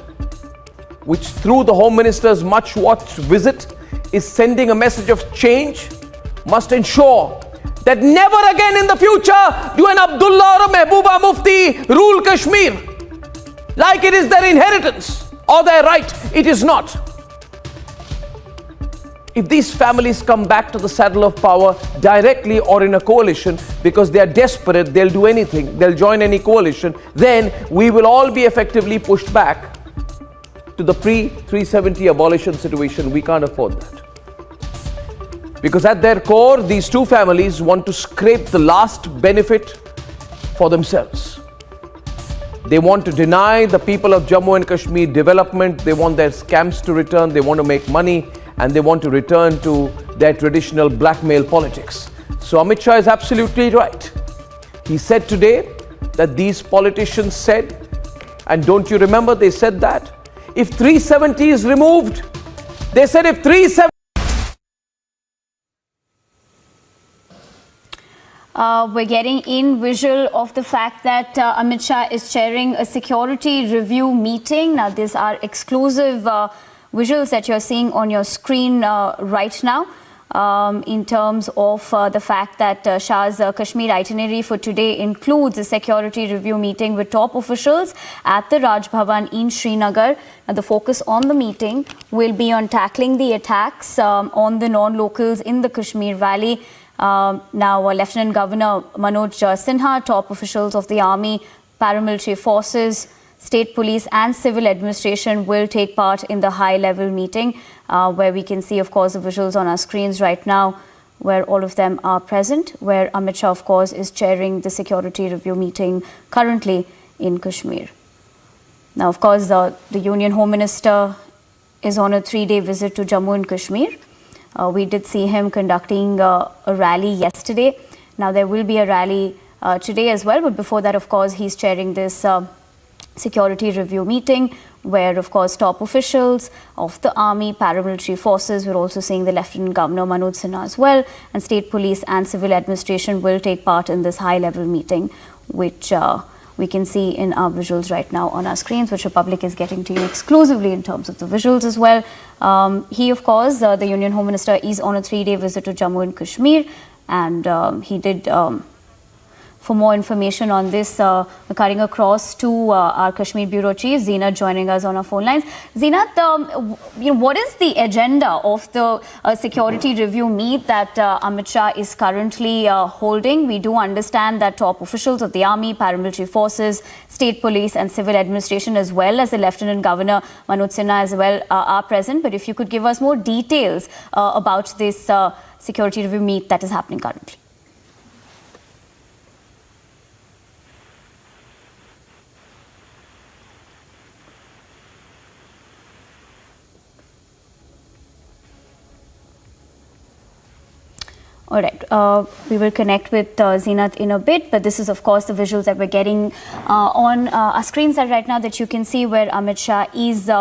which through the Home Minister's much watched visit is sending a message of change, must ensure that never again in the future do an Abdullah or a Mehbooba Mufti rule Kashmir like it is their inheritance or their right. It is not. If these families come back to the saddle of power directly or in a coalition because they are desperate, they'll do anything, they'll join any coalition, then we will all be effectively pushed back to the pre-370 abolition situation. We can't afford that. Because at their core, these 2 families want to scrape the last benefit for themselves. They want to deny the people of Jammu and Kashmir development. They want their scams to return. They want to make money, and they want to return to their traditional blackmail politics. So Amit Shah is absolutely right. He said today that these politicians said, and don't you remember they said that? If 370 is removed, they said if 370... We're getting in visual of the fact that Amit Shah is chairing a security review meeting. Now, these are exclusive visuals that you're seeing on your screen right now in terms of the fact that Shah's Kashmir itinerary for today includes a security review meeting with top officials at the Raj Bhavan in Srinagar. Now, the focus on the meeting will be on tackling the attacks on the non-locals in the Kashmir Valley. Now, Lieutenant Governor Manoj Sinha, top officials of the army, paramilitary forces, state police and civil administration will take part in the high-level meeting where we can see, of course, the visuals on our screens right now where all of them are present, where Amit Shah, of course, is chairing the security review meeting currently in Kashmir. Now, of course, the Union Home Minister is on a 3-day visit to Jammu and Kashmir. We did see him conducting a rally yesterday. Now, there will be a rally today as well, but before that, of course, he's chairing this security review meeting where, of course, top officials of the army, paramilitary forces, we're also seeing the Lieutenant Governor Manoj Sinha as well, and state police and civil administration will take part in this high-level meeting, which we can see in our visuals right now on our screens, which Republic is getting to you exclusively in terms of the visuals as well. He, of course, the Union Home Minister is on a 3-day visit to Jammu and Kashmir, and he did... For more information on this, cutting across to our Kashmir Bureau Chief, Zeenat, joining us on our phone lines. Zeenat, what is the agenda of the security review meet that Amit Shah is currently holding? We do understand that top officials of the army, paramilitary forces, state police and civil administration, as well as the Lieutenant Governor Manoj Sinha as well are present. But if you could give us more details about this security review meet that is happening currently. All right, we will connect with Zeenat in a bit, but this is, of course, the visuals that we're getting on our screens right now that you can see where Amit Shah is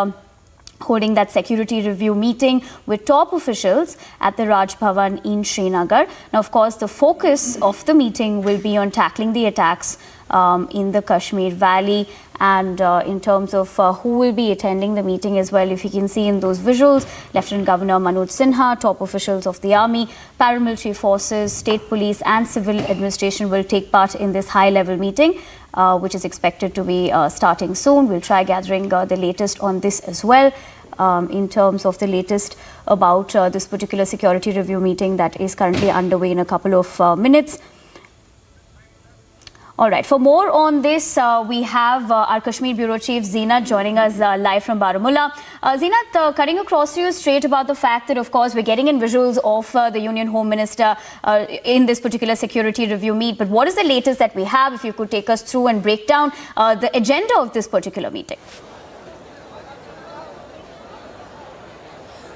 holding that security review meeting with top officials at the Raj Bhavan in Srinagar. Now, of course, the focus of the meeting will be on tackling the attacks in the Kashmir Valley, and in terms of who will be attending the meeting as well, if you can see in those visuals, Lieutenant Governor Manoj Sinha, top officials of the army, paramilitary forces, state police and civil administration will take part in this high-level meeting, which is expected to be starting soon. We'll try gathering the latest on this as well. In terms of the latest about this particular security review meeting that is currently underway in a couple of minutes. All right, for more on this, we have our Kashmir Bureau Chief Zeenat joining us live from Baramulla. Zeenat, cutting across to you straight about the fact that, of course, we're getting in visuals of the Union Home Minister in this particular security review meet. But what is the latest that we have? If you could take us through and break down the agenda of this particular meeting.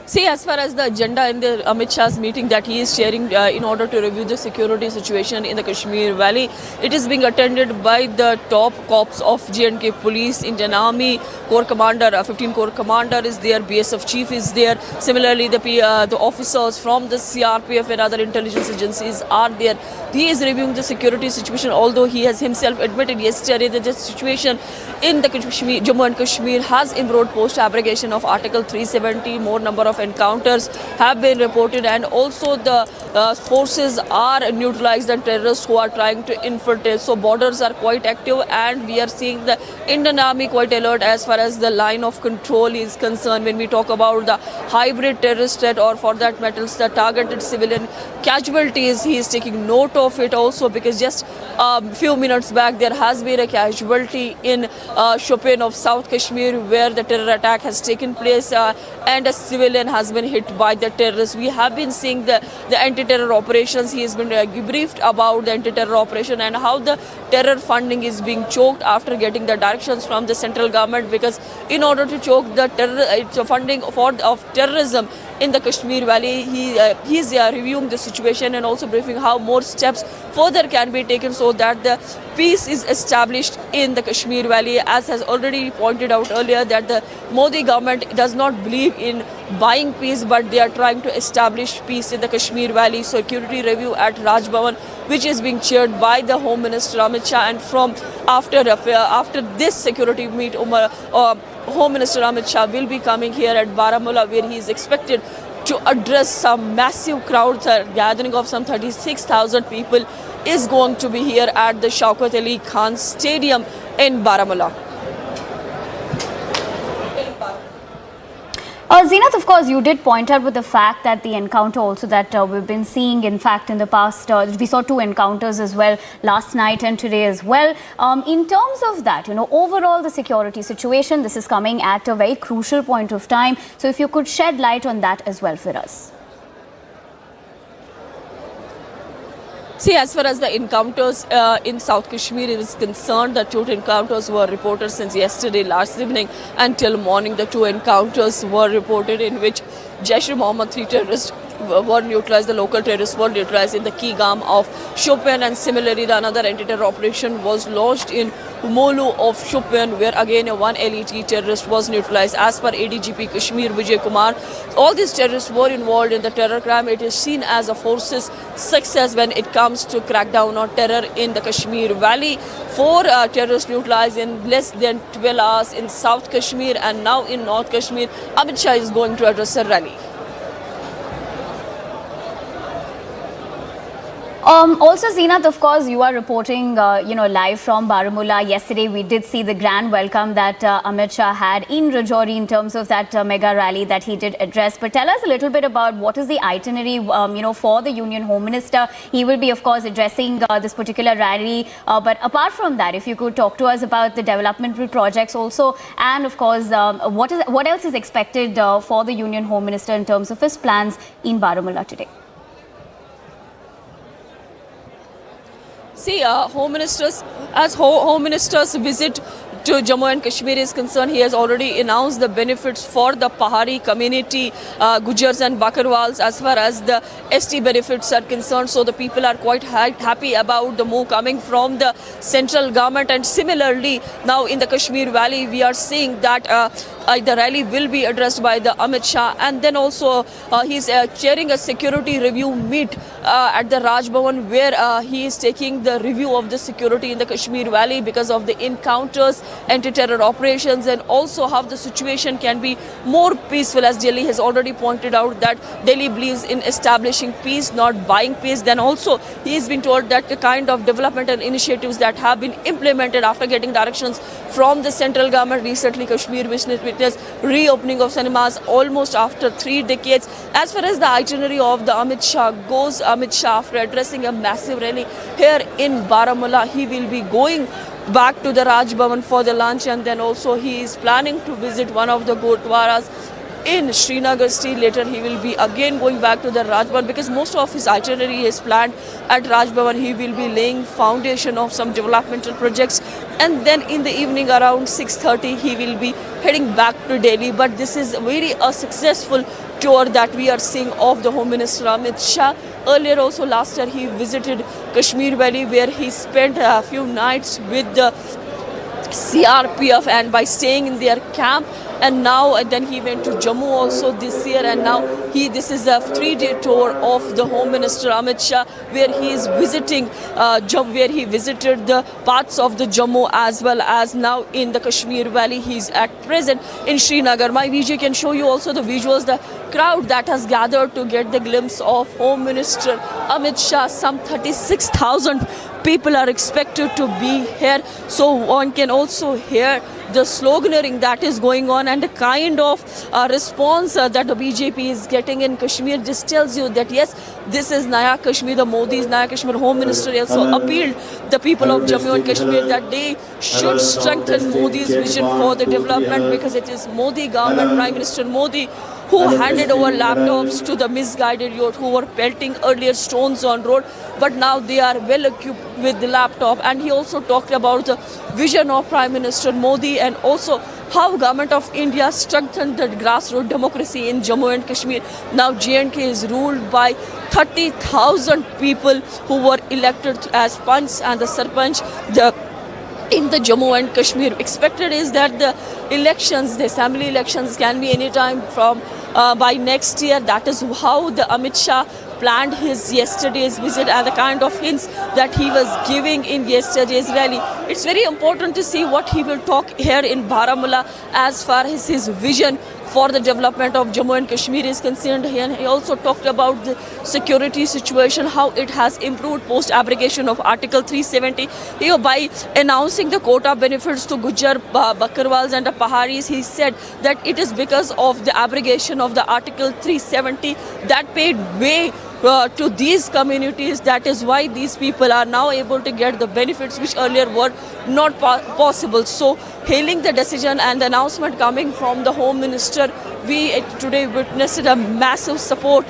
See, as far as the agenda in the Amit Shah's meeting that he is sharing in order to review the security situation in the Kashmir Valley, it is being attended by the top corps of J&K Police, Indian Army, Corps Commander, 15 Corps Commander is there, BSF Chief is there. Similarly, the officers from the CRPF and other intelligence agencies are there. He is reviewing the security situation, although he has himself admitted yesterday that the situation in the Jammu and Kashmir has improved post-abrogation of Article 370. More number of encounters have been reported, and also the forces are neutralized the terrorists who are trying to infiltrate. So borders are quite active, and we are seeing the Indian Army quite alert as far as the line of control is concerned. When we talk about the hybrid terrorist threat, or for that matter the targeted civilian casualties, he is taking note of it also, because just a few minutes back there has been a casualty in Shopian of South Kashmir where the terror attack has taken place and a civilian has been hit by the terrorists. We have been seeing the anti-terror operations. He has been briefed about the anti-terror operation and how the terror funding is being choked after getting the directions from the central government, because in order to choke the funding of terrorism in the Kashmir Valley, he is reviewing the situation and also briefing how more steps further can be taken so that the peace is established in the Kashmir Valley. As has already pointed out earlier, that the Modi government does not believe in buying peace, but they are trying to establish peace in the Kashmir Valley. Security review at Raj Bhavan, which is being chaired by the Home Minister Amit Shah, and from after this security meet, Home Minister Amit Shah will be coming here at Baramulla, where he is expected to address some massive crowds. A gathering of some 36,000 people is going to be here at the Shaukat Ali Khan Stadium in Baramulla. Zeenat, of course, you did point out with the fact that the encounter also that we've been seeing, in fact, in the past, we saw 2 encounters as well last night and today as well. In terms of that, overall the security situation, this is coming at a very crucial point of time. So if you could shed light on that as well for us. See, as far as the encounters in South Kashmir is concerned, the two encounters were reported since yesterday, last evening, until morning. The two encounters were reported in which Jaish-e-Mohammed 3 terrorists were neutralized, the local terrorists were neutralized in the key gam of Shopian, and similarly the another anti-terror operation was launched in Molu of Shopian, where again a one LET terrorist was neutralized. As per ADGP Kashmir Vijay Kumar, all these terrorists were involved in the terror crime. It is seen as a force's success when it comes to crackdown on terror in the Kashmir Valley. 4 terrorists neutralized in less than 12 hours in South Kashmir, and now in North Kashmir, Amit Shah is going to address a rally. Also, Zenat, of course, you are reporting, live from Baramulla. Yesterday, we did see the grand welcome that Amit Shah had in Rajouri in terms of that mega rally that he did address. But tell us a little bit about what is the itinerary, for the Union Home Minister. He will be, of course, addressing this particular rally. But apart from that, if you could talk to us about the developmental projects also, and of course, what else is expected for the Union Home Minister in terms of his plans in Baramulla today? See, Home Minister's visit to Jammu and Kashmir is concerned, he has already announced the benefits for the Pahari community, Gujars and Bakarwals, as far as the ST benefits are concerned. So the people are quite happy about the move coming from the central government. And similarly, now in the Kashmir Valley, we are seeing that the rally will be addressed by the Amit Shah, and then also he's chairing a security review meet at the Raj Bhavan, where he is taking the review of the security in the Kashmir Valley because of the encounters, anti-terror operations, and also how the situation can be more peaceful, as Delhi has already pointed out that Delhi believes in establishing peace, not buying peace. Then also he has been told that the kind of developmental initiatives that have been implemented after getting directions from the central government. Recently, Kashmir witnessed reopening of cinemas almost after 3 decades. As far as the itinerary of the Amit Shah goes, Amit Shah, after addressing a massive rally here in Baramulla, he will be going back to the Raj Bhavan for the lunch, and then also he is planning to visit one of the Gurdwaras in Srinagar. Still later he will be again going back to the Raj Bhavan, because most of his itinerary is planned at Raj Bhavan. He will be laying foundation of some developmental projects, and then in the evening around 6:30 he will be heading back to Delhi. But this is very a successful tour that we are seeing of the Home Minister Amit Shah. Earlier also last year he visited Kashmir Valley, where he spent a few nights with the CRPF and by staying in their camp. And now then he went to Jammu also this year, and now this is a 3-day tour of the Home Minister Amit Shah, where he is visiting where he visited the parts of the Jammu as well as now in the Kashmir Valley. He's at present in Srinagar. My VJ can show you also the visuals, the crowd that has gathered to get the glimpse of Home Minister Amit Shah. Some 36,000 people are expected to be here, so one can also hear the sloganeering that is going on, and the kind of response that the BJP is getting in Kashmir just tells you that yes, this is Naya Kashmir. The Modi's Naya Kashmir Home Minister also appealed the people of Jammu and Kashmir that they should strengthen Modi's vision for the development, because it is Modi government, Prime Minister Modi, who handed over laptops to the misguided youth who were pelting earlier stones on road, but now they are well equipped with the laptop. And he also talked about the vision of Prime Minister Modi, and also how Government of India strengthened the grassroots democracy in Jammu and Kashmir. Now J&K is ruled by 30,000 people who were elected as Panch and the Sarpanch in the Jammu and Kashmir. Expected is that the elections, the assembly elections, can be any time from by next year. That is how the Amit Shah planned his yesterday's visit, and the kind of hints that he was giving in yesterday's rally. It's very important to see what he will talk here in Baramulla as far as his vision for the development of Jammu and Kashmir is concerned. He also talked about the security situation, how it has improved post abrogation of Article 370. By announcing the quota benefits to Gujar, Bakarwals and the Paharis, he said that it is because of the abrogation of the Article 370 that paid way to these communities. That is why these people are now able to get the benefits which earlier were not possible. So hailing the decision and the announcement coming from the Home Minister, we today witnessed a massive support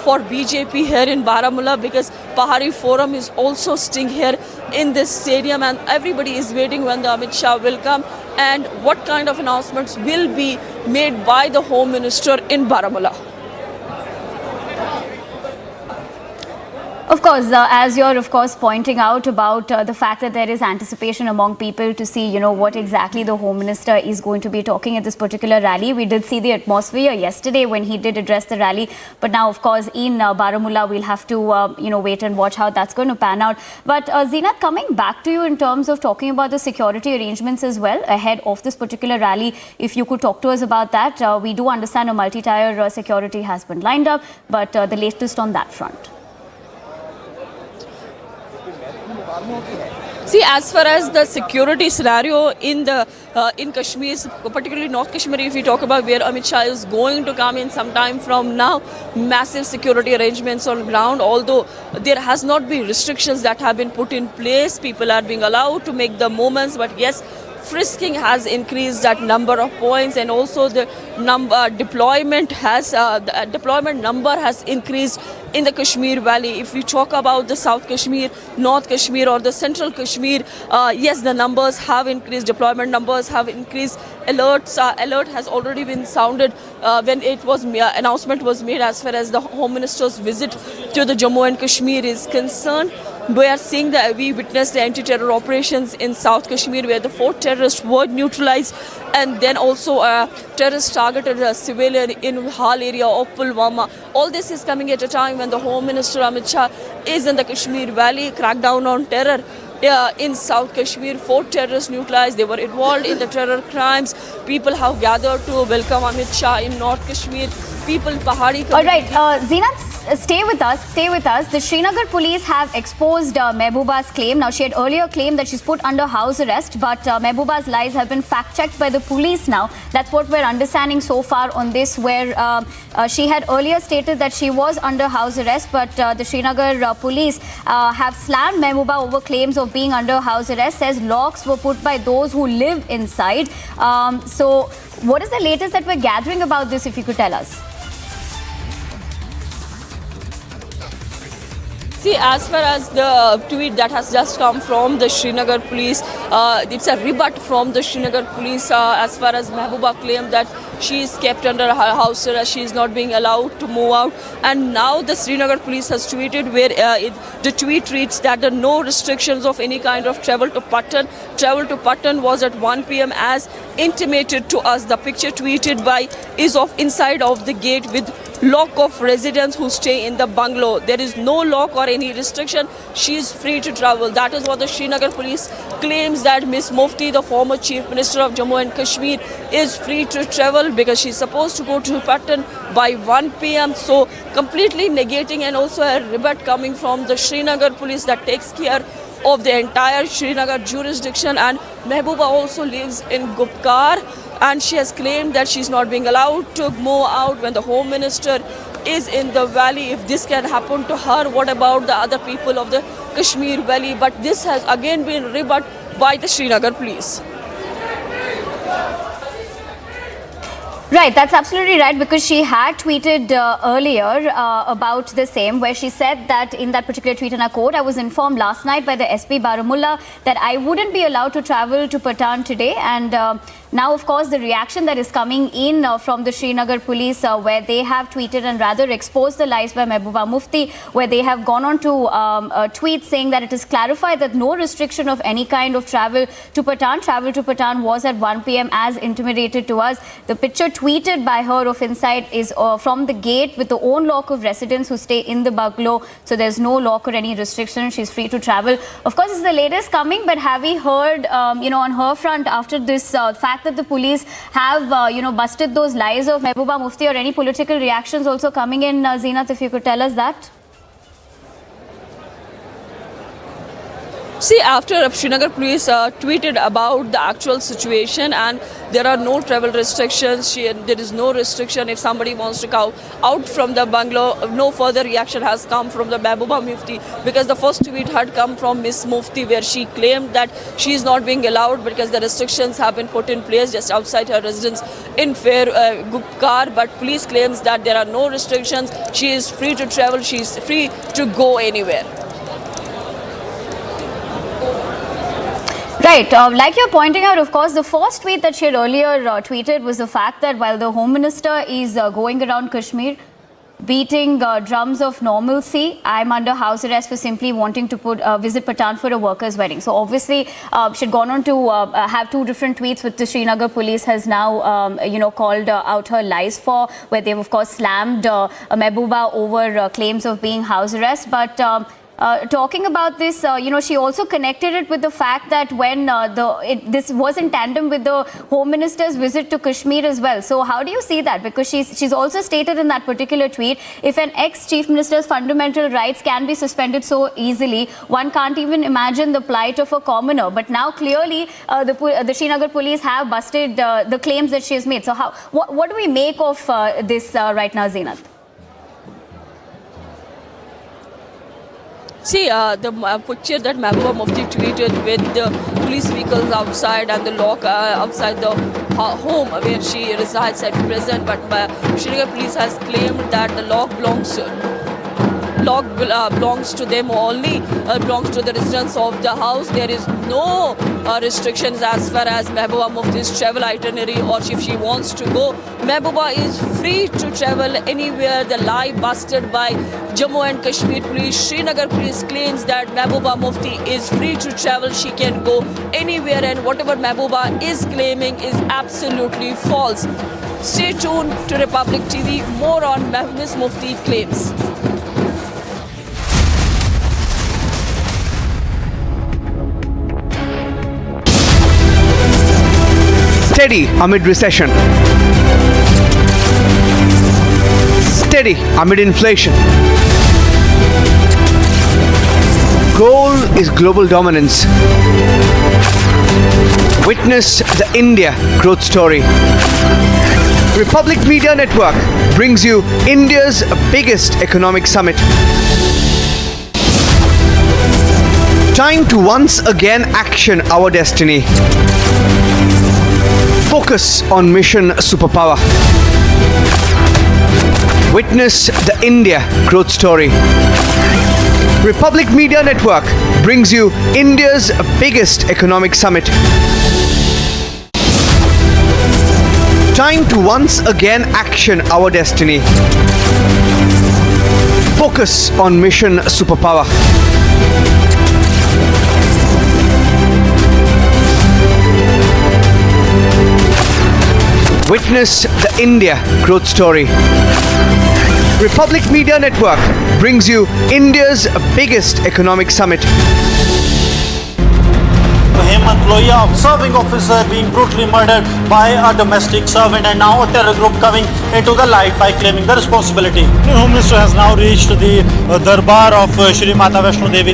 for BJP here in Baramulla, because Pahari Forum is also staying here in this stadium, and everybody is waiting when the Amit Shah will come and what kind of announcements will be made by the Home Minister in Baramulla. Of course, as you're of course pointing out about the fact that there is anticipation among people to see, you know, what exactly the Home Minister is going to be talking at this particular rally. We did see the atmosphere yesterday when he did address the rally, but now of course in Baramulla we'll have to, you know, wait and watch how that's going to pan out. But Zeenat, coming back to you in terms of talking about the security arrangements as well ahead of this particular rally, if you could talk to us about that. We do understand a multi-tier security has been lined up, but the latest on that front. See, as far as the security scenario in Kashmir, particularly North Kashmir, if we talk about where Amit Shah is going to come in some time from now, massive security arrangements on ground. Although there has not been restrictions that have been put in place, people are being allowed to make the movements. But yes, frisking has increased that number of points, and also the deployment number has increased in the Kashmir Valley. If we talk about the South Kashmir, North Kashmir or the Central Kashmir, yes, the numbers have increased, deployment numbers have increased. Alert has already been sounded when it was announcement was made as far as the Home Minister's visit to the Jammu and Kashmir is concerned. We are seeing that we witnessed the anti-terror operations in South Kashmir, where the 4 terrorists were neutralized, and then also terrorists targeted a civilian in Hal area of Pulwama. All this is coming at a time when the Home Minister Amit Shah is in the Kashmir Valley. Crackdown on terror in South Kashmir, 4 terrorists neutralized. They were involved in the terror crimes. People have gathered to welcome Amit Shah in North Kashmir. People, Pahari. All right, Zeenat, stay with us. The Srinagar police have exposed Mehbooba's claim. Now, she had earlier claimed that she's put under house arrest, but Mehbooba's lies have been fact-checked by the police now. That's what we're understanding so far on this, where she had earlier stated that she was under house arrest, but the Srinagar police have slammed Mehbooba over claims of being under house arrest, says locks were put by those who live inside. So, what is the latest that we're gathering about this, if you could tell us? See, as far as the tweet that has just come from the Srinagar police, it's a rebut from the Srinagar police as far as Mehbooba claimed that she is kept under her house arrest, she is not being allowed to move out. And now the Srinagar police has tweeted where the tweet reads that the no restrictions of any kind of travel to Patan. Travel to Patan was at 1 p.m. as intimated to us. The picture tweeted by is of inside of the gate with lock of residents who stay in the bungalow. There is no lock or any restriction. She is free to travel. That is what the Srinagar police claims, that Miss Mufti, the former Chief Minister of Jammu and Kashmir, is free to travel because she's supposed to go to Patan by 1 p.m. So completely negating, and also a rebut coming from the Srinagar police that takes care of the entire Srinagar jurisdiction. And Mehbooba also lives in Gupkar, and she has claimed that she's not being allowed to move out when the Home Minister is in the valley. If this can happen to her, what about the other people of the Kashmir Valley? But this has again been rebutted by the Srinagar police. Right, that's absolutely right, because she had tweeted earlier about the same, where she said that in that particular tweet, and I quote, "I was informed last night by the SP Baramulla that I wouldn't be allowed to travel to Patan today." And now, of course, the reaction that is coming in from the Srinagar police, where they have tweeted and rather exposed the lies by Mehbooba Mufti, where they have gone on to tweet saying that it is clarified that no restriction of any kind of travel to Patan. Travel to Patan was at 1 p.m. as intimidated to us. The picture tweeted by her of inside is from the gate with the own lock of residents who stay in the bungalow. So there's no lock or any restriction. She's free to travel. Of course, it's the latest coming, but have we heard, on her front after this fact that the police have, busted those lies of Mehbooba Mufti, or any political reactions also coming in, Zeenat, if you could tell us that? See, after Srinagar police tweeted about the actual situation, and there are no travel restrictions, there is no restriction if somebody wants to go out from the bungalow. No further reaction has come from the Mehbooba Mufti, because the first tweet had come from Miss Mufti, where she claimed that she is not being allowed because the restrictions have been put in place just outside her residence in Gupkar. But police claims that there are no restrictions. She is free to travel. She is free to go anywhere. Right, like you're pointing out, of course, the first tweet that she had earlier tweeted was the fact that while the Home Minister is going around Kashmir beating drums of normalcy, I'm under house arrest for simply wanting to visit Patan for a worker's wedding. So obviously, she had gone on to have two different tweets, which the Srinagar police has now, called out her lies for, where they've, of course, slammed Mehbooba over claims of being house arrest. But talking about this, she also connected it with the fact that when this was in tandem with the Home Minister's visit to Kashmir as well. So how do you see that? Because she's also stated in that particular tweet, if an ex-Chief Minister's fundamental rights can be suspended so easily, one can't even imagine the plight of a commoner. But now clearly the Srinagar police have busted the claims that she has made. So what do we make of this right now, Rajnath? See, the picture that Mehbooba Mufti tweeted with the police vehicles outside and the lock outside the home where she resides at present, but Srinagar police has claimed that the lock belongs to them only, belongs to the residents of the house. There is no restrictions as far as Mehbooba Mufti's travel itinerary, or if she wants to go. Mehbooba is free to travel anywhere. The lie busted by Jammu and Kashmir police. Srinagar police claims that Mehbooba Mufti is free to travel. She can go anywhere, and whatever Mehbooba is claiming is absolutely false. Stay tuned to Republic TV. More on Miss Mufti claims. Steady amid recession. Steady amid inflation. Goal is global dominance. Witness the India growth story. Republic Media Network brings you India's biggest economic summit. Time to once again action our destiny. Focus on mission superpower. Witness the India growth story. Republic Media Network brings you India's biggest economic summit. Time to once again action our destiny. Focus on mission superpower. Witness the India growth story. Republic Media Network brings you India's biggest economic summit. Serving officer being brutally murdered by a domestic servant, and now a terror group coming into the light by claiming the responsibility. The Home Minister has now reached the Darbar of Shri Mata Vaishno Devi.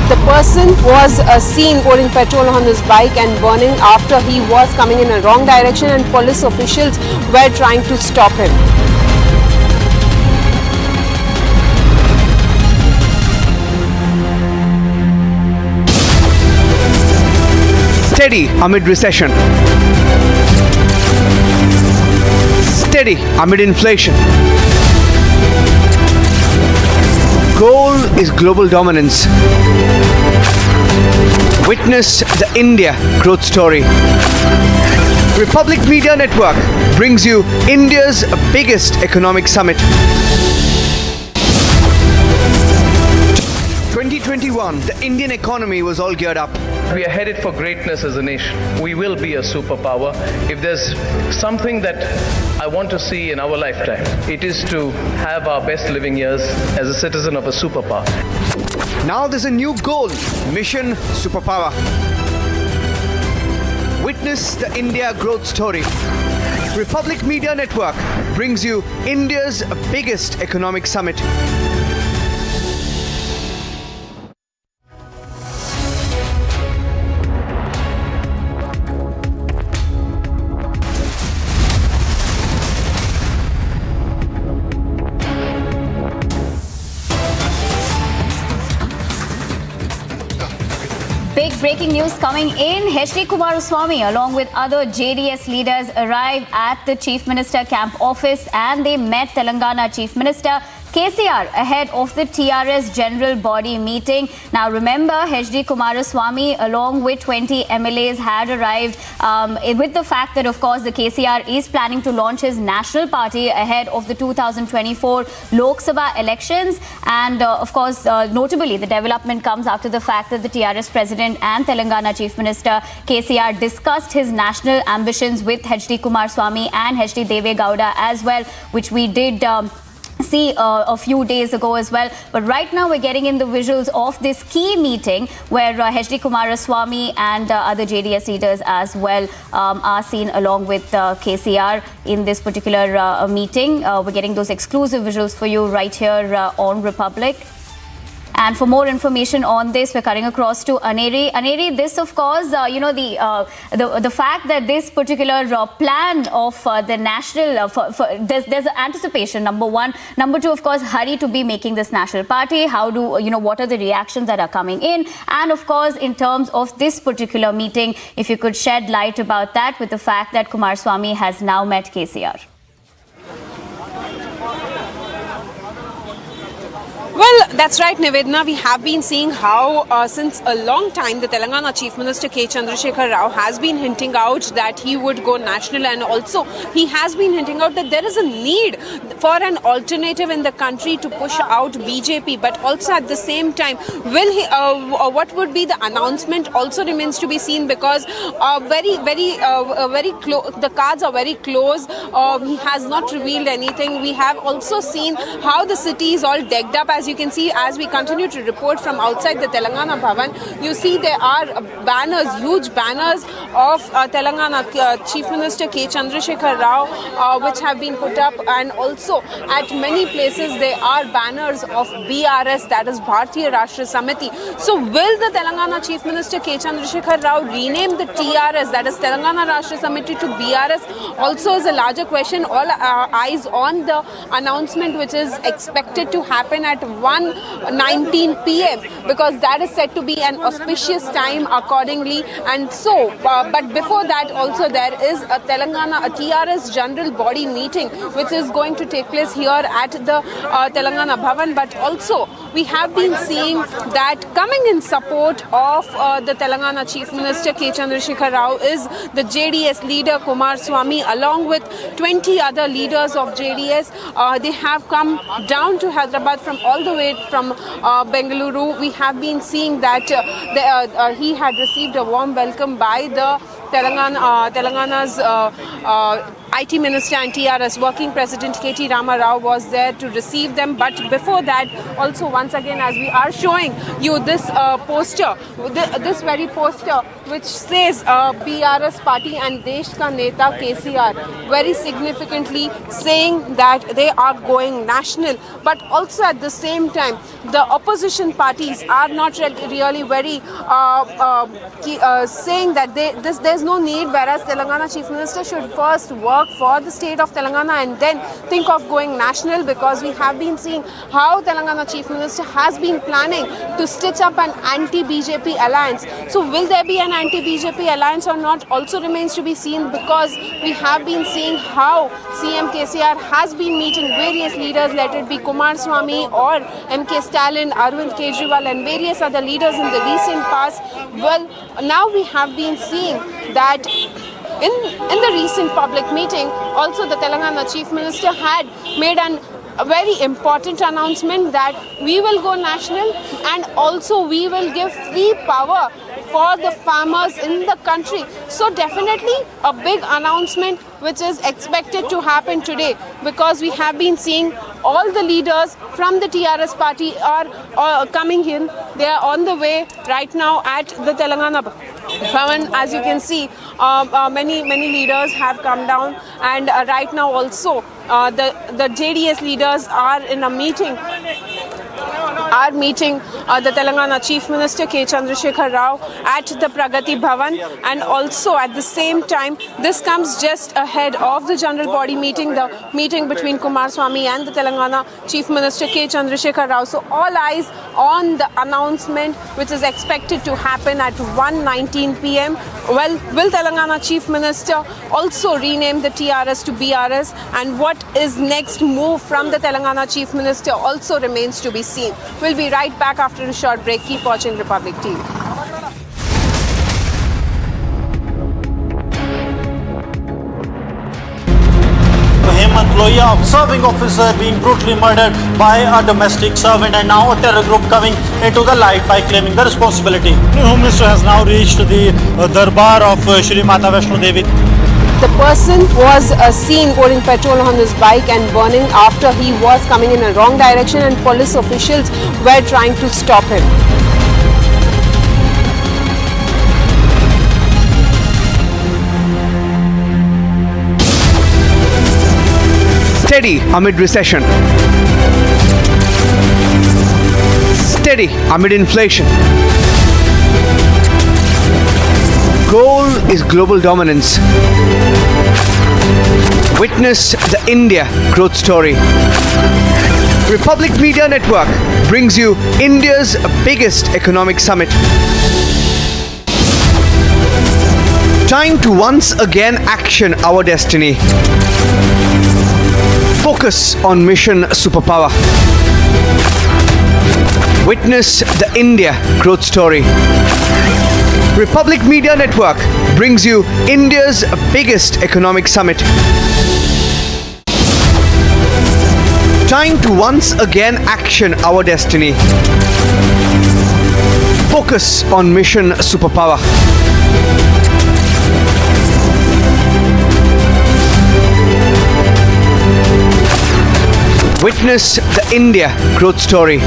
The person was seen pouring petrol on his bike and burning after he was coming in a wrong direction, and police officials were trying to stop him. Steady amid recession. Steady amid inflation. Goal is global dominance. Witness the India growth story. Republic Media Network brings you India's biggest economic summit. 2021, the Indian economy was all geared up. We are headed for greatness as a nation. We will be a superpower. If there's something that I want to see in our lifetime, it is to have our best living years as a citizen of a superpower. Now there's a new goal, mission superpower. Witness the India growth story. Republic Media Network brings you India's biggest economic summit. breaking news coming in. HD Kumaraswamy, along with other JDS leaders, arrived at the Chief Minister camp office and they met Telangana Chief Minister KCR ahead of the TRS General Body meeting. Now remember, HD Kumaraswamy along with 20 MLAs had arrived with the fact that of course the KCR is planning to launch his national party ahead of the 2024 Lok Sabha elections, and of course notably the development comes after the fact that the TRS President and Telangana Chief Minister KCR discussed his national ambitions with HD Kumaraswamy and HD Deve Gowda as well, which we did see a few days ago as well. But right now we're getting in the visuals of this key meeting where HD Kumaraswamy and other JDS leaders as well are seen along with KCR in this particular meeting. We're getting those exclusive visuals for you right here on Republic. And for more information on this, we're cutting across to Aneri. Aneri, this of course, the fact that this particular plan of the national, there's anticipation, number one. Number two, of course, hurry to be making this national party. How do, what are the reactions that are coming in? And of course, in terms of this particular meeting, if you could shed light about that with the fact that Kumaraswamy has now met KCR. Well, that's right, Nivedna. We have been seeing how since a long time the Telangana Chief Minister K. Chandrasekhar Rao has been hinting out that he would go national, and also he has been hinting out that there is a need for an alternative in the country to push out BJP. But also at the same time, will he? What would be the announcement also remains to be seen, because the cards are very close. He has not revealed anything. We have also seen how the city is all decked up. As you can see, as we continue to report from outside the Telangana Bhavan, you see there are banners, huge banners of Telangana Chief Minister K. Chandrasekhar Rao, which have been put up, and also at many places there are banners of BRS, that is Bharatiya Rashtra Samiti. So will the Telangana Chief Minister K. Chandrasekhar Rao rename the TRS, that is Telangana Rashtra Samiti, to BRS? Also is a larger question. All eyes on the announcement which is expected to happen at 1:19 p.m. because that is said to be an auspicious time accordingly. And so, but before that also there is a TRS General Body meeting which is going to take place here at the Telangana Bhavan. But also we have been seeing that coming in support of the Telangana Chief Minister K. Chandrasekhar Rao is the JDS leader Kumaraswamy along with 20 other leaders of JDS. They have come down to Hyderabad from all the way from Bengaluru. We have been seeing that he had received a warm welcome by the Telangana's IT Minister and TRS Working President KT Rama Rao was there to receive them. But before that, also once again, as we are showing you this poster, this very poster which says BRS Party and Desh Ka Neta KCR, very significantly saying that they are going national. But also at the same time, the opposition parties are not really very saying that there's no need, whereas Telangana Chief Minister should first work for the state of Telangana and then think of going national, because we have been seeing how Telangana Chief Minister has been planning to stitch up an anti-BJP alliance. So will there be an anti-BJP alliance or not also remains to be seen, because we have been seeing how CM KCR has been meeting various leaders, let it be Kumaraswamy or MK Stalin, Arvind Kejriwal and various other leaders in the recent past. Well, now we have been seeing that in the recent public meeting, also the Telangana Chief Minister had made a very important announcement that we will go national and also we will give free power for the farmers in the country. So definitely a big announcement which is expected to happen today, because we have been seeing all the leaders from the TRS party are coming in. They are on the way right now at the Telangana Bhavan. As you can see, many leaders have come down, and right now also the JDS leaders are in a meeting are meeting the Telangana Chief Minister K. Chandrasekhar Rao at the Pragati Bhavan, and also at the same time this comes just ahead of the general body meeting, the meeting between Kumaraswamy and the Telangana Chief Minister K. Chandrasekhar Rao. So all eyes on the announcement which is expected to happen at 1:19 p.m. Well, will Telangana Chief Minister also rename the TRS to BRS, and what is next move from the Telangana Chief Minister also remains to be seen. We'll be right back after a short break. Keep watching Republic TV. Loya, serving officer being brutally murdered by a domestic servant, and now a terror group coming into the light by claiming the responsibility. The Home Minister has now reached the Darbar of Shri Mata Vaishno Devi. The person was seen pouring petrol on his bike and burning after he was coming in a wrong direction, and police officials were trying to stop him. Steady amid recession. Steady amid inflation. Goal is global dominance. Witness the India growth story. Republic Media Network brings you India's biggest economic summit. Time to once again action our destiny. Focus on mission superpower. Witness the India growth story. Republic Media Network brings you India's biggest economic summit. Time to once again action our destiny. Focus on mission superpower. Witness the India growth story.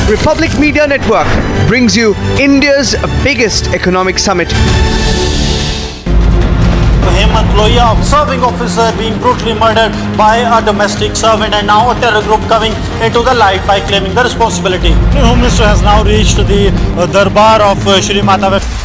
Republic Media Network brings you India's biggest economic summit. Loya, serving officer being brutally murdered by a domestic servant, and now a terror group coming into the light by claiming the responsibility. The Home Minister has now reached the Darbar of Shri Mata Vaishno.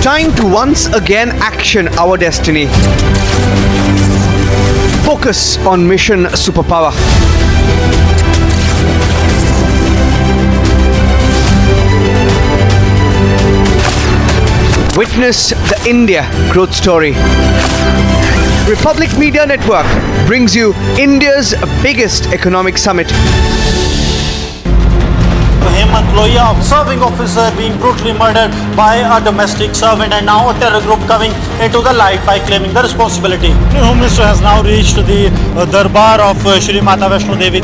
Time to once again action our destiny. Focus on mission superpower. Witness the India growth story. Republic Media Network brings you India's biggest economic summit. Loya, serving officer being brutally murdered by a domestic servant, and now a terror group coming into the light by claiming the responsibility. The Home Minister has now reached the Darbar of Shri Mata Vaishno Devi.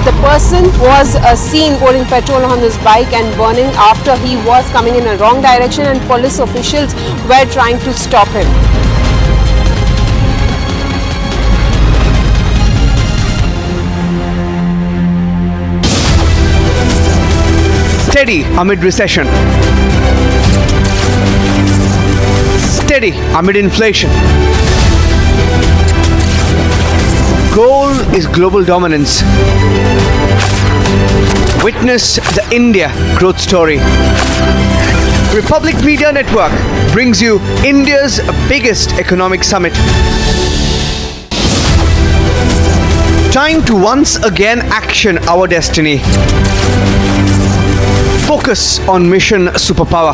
The person was seen pouring petrol on his bike and burning after he was coming in a wrong direction, and police officials were trying to stop him. Steady amid recession. Steady amid inflation. Goal is global dominance. Witness the India growth story. Republic Media Network brings you India's biggest economic summit. Time to once again action our destiny. Focus on mission superpower.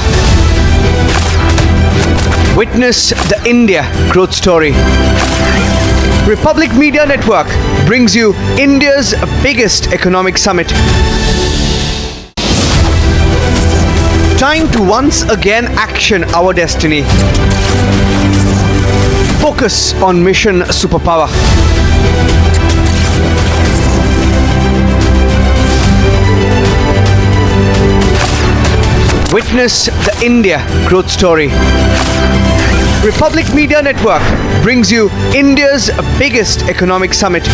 Witness the India growth story. Republic Media Network brings you India's biggest economic summit. Time to once again action our destiny. Focus on mission superpower. Witness the India growth story. Republic Media Network brings you India's biggest economic summit.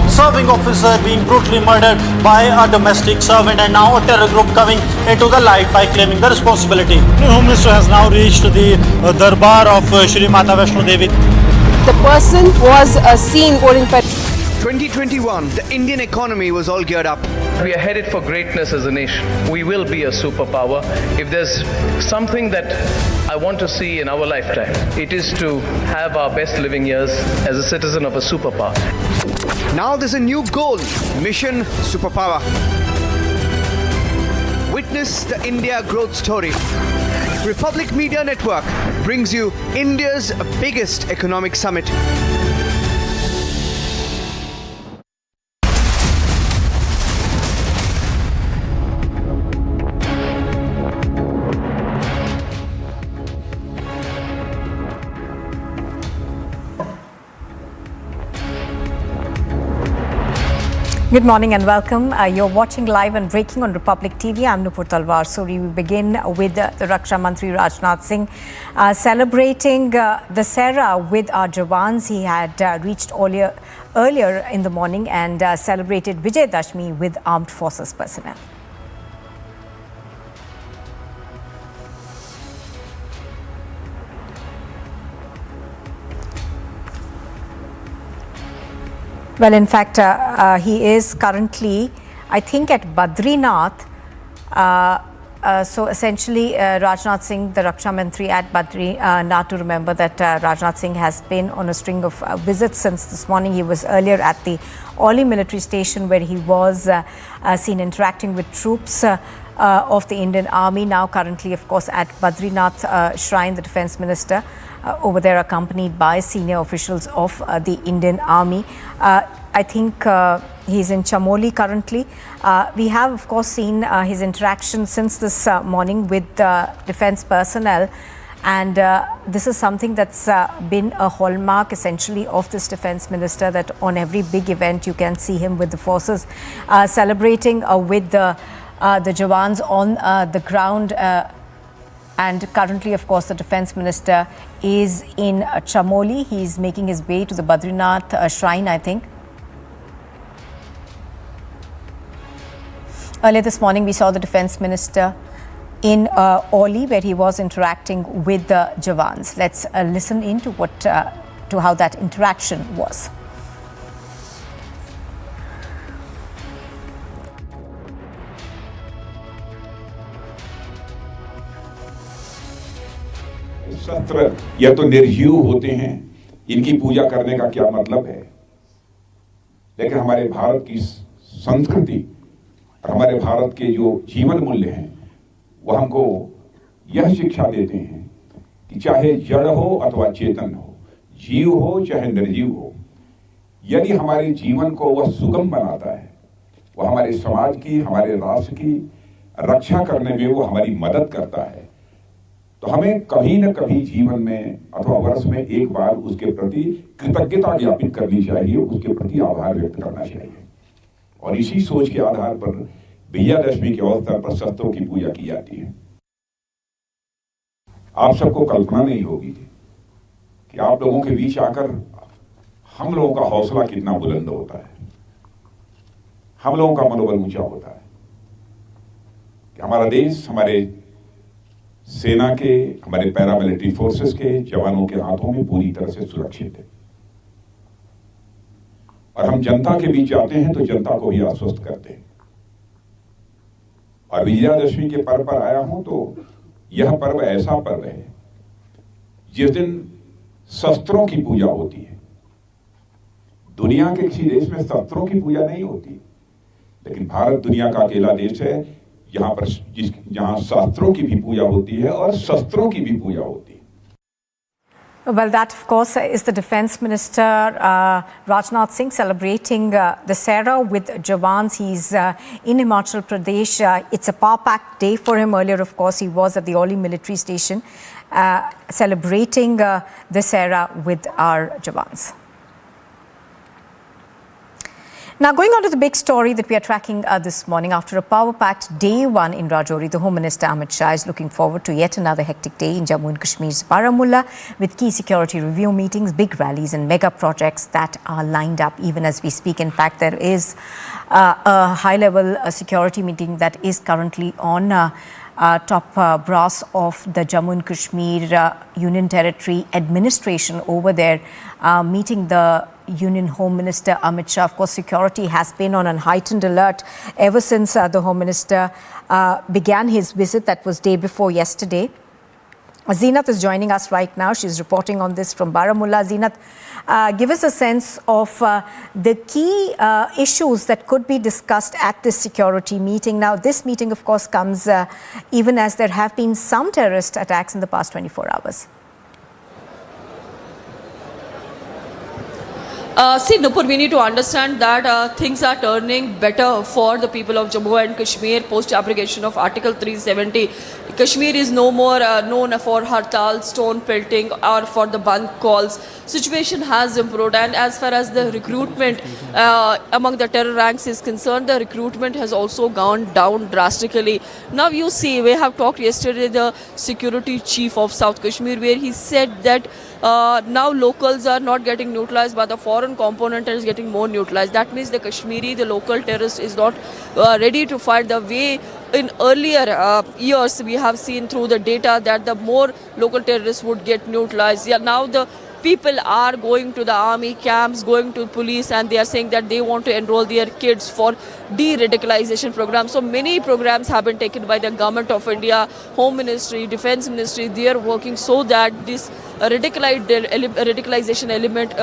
Serving officer being brutally murdered by a domestic servant, and now a terror group coming into the light by claiming the responsibility. The Home Minister has now reached the Darbar of Shri Mata Vaishno Devi. The person was seen pouring petrol. 2021, the Indian economy was all geared up. We are headed for greatness as a nation. We will be a superpower. If there's something that I want to see in our lifetime, it is to have our best living years as a citizen of a superpower. Now there's a new goal, mission superpower. Witness the India growth story. Republic Media Network brings you India's biggest economic summit. Good morning and welcome. You're watching live and breaking on Republic TV. I'm Nupur Talwar Suri. We begin with the Raksha Mantri Rajnath Singh celebrating Dussehra with our Jawans. He had reached earlier in the morning and celebrated Vijay Dashmi with armed forces personnel. Well, in fact, he is currently, I think, at Badrinath. So essentially, Rajnath Singh, the Raksha Mantri at Badrinath, to remember that Rajnath Singh has been on a string of visits since this morning. He was earlier at the Oli military station where he was seen interacting with troops of the Indian Army. Now currently, of course, at Badrinath Shrine, the Defence Minister over there accompanied by senior officials of the Indian Army. I think he's in Chamoli currently. We have, of course, seen his interaction since this morning with defence personnel. And this is something that's been a hallmark essentially of this defence minister, that on every big event you can see him with the forces celebrating with the Jawans on the ground. And currently, of course, the defence minister is in Chamoli. He's making his way to the Badrinath shrine, I think. Earlier this morning, we saw the defence minister in Oli, where he was interacting with the Jawans. Let's listen in to how that interaction was. शस्त्र या तो निर्जीव होते हैं, इनकी पूजा करने का क्या मतलब है? लेकिन हमारे भारत की संस्कृति और हमारे भारत के जो जीवन मूल्य हैं, वो हमको यह शिक्षा देते हैं कि चाहे जड़ हो अथवा चेतन हो, जीव हो चाहे निर्जीव हो, यदि हमारे जीवन को वह सुगम बनाता है, वह हमारे समाज की, हमारे राष्ट्र की रक्षा करने में वो हमारी मदद करता है, तो हमें कभी न कभी जीवन में अथवा वर्ष में एक बार उसके प्रति कृतज्ञता ज्ञापित करनी चाहिए, उसके प्रति आभार व्यक्त करना चाहिए। और इसी सोच के आधार पर विजयादशमी के अवसर पर शस्त्रों की पूजा की जाती है। आप सबको कल्पना नहीं होगी कि आप लोगों के बीच आकर हम लोगों का हौसला कितना बुलंद होता है। हम लोगों का मनोबल ऊंचा होता है कि हमारा देश हमारे सेना के, हमारे पैरामिलिट्री फोर्सेस के जवानों के हाथों में पूरी तरह से सुरक्षित है। और हम जनता के बीच जाते हैं तो जनता को भी आश्वस्त करते हैं। और विजयादशमी के पर्व पर आया हूं तो यह पर्व ऐसा पर्व है जिस दिन शस्त्रों की पूजा होती है। दुनिया के किसी देश में शस्त्रों की पूजा नहीं होती, लेकिन भारत दुनिया का अकेला देश है जहां शास्त्रों की भी पूजा होती है और शस्त्रों की भी पूजा होती है। Well, that of course is the Defence Minister Rajnath Singh celebrating Dussehra with Jawans. He's in Himachal Pradesh. It's a power-packed day for him. Earlier, of course, he was at the Oli military station celebrating Dussehra with our Jawans. Now, going on to the big story that we are tracking this morning. After a power-packed day one in Rajouri, the Home Minister Amit Shah is looking forward to yet another hectic day in Jammu and Kashmir's Baramulla with key security review meetings, big rallies and mega projects that are lined up even as we speak. In fact, there is a high-level security meeting that is currently on top brass of the Jammu and Kashmir Union Territory administration over there, meeting the Union Home Minister Amit Shah. Of course, security has been on a heightened alert ever since the Home Minister began his visit. That was day before yesterday. Zeenat is joining us right now. She's reporting on this from Baramulla. Zeenat, give us a sense of the key issues that could be discussed at this security meeting. Now, this meeting, of course, comes even as there have been some terrorist attacks in the past 24 hours. See, Nupur, we need to understand that things are turning better for the people of Jammu and Kashmir post-abrogation of Article 370. Kashmir is no more known for hartal, stone pelting or for the band calls. Situation has improved, and as far as the recruitment among the terror ranks is concerned, the recruitment has also gone down drastically. Now you see, we have talked yesterday the security chief of South Kashmir, where he said that now locals are not getting neutralized, but the foreign component is getting more neutralized. That means the Kashmiri, the local terrorist, is not ready to fight the way in earlier years we have seen through the data that the more local terrorists would get neutralized. Yeah, now the people are going to the army camps, going to police, and they are saying that they want to enroll their kids for de-radicalization programs. So many programs have been taken by the government of India, Home Ministry, Defence Ministry. They are working so that this radicalization element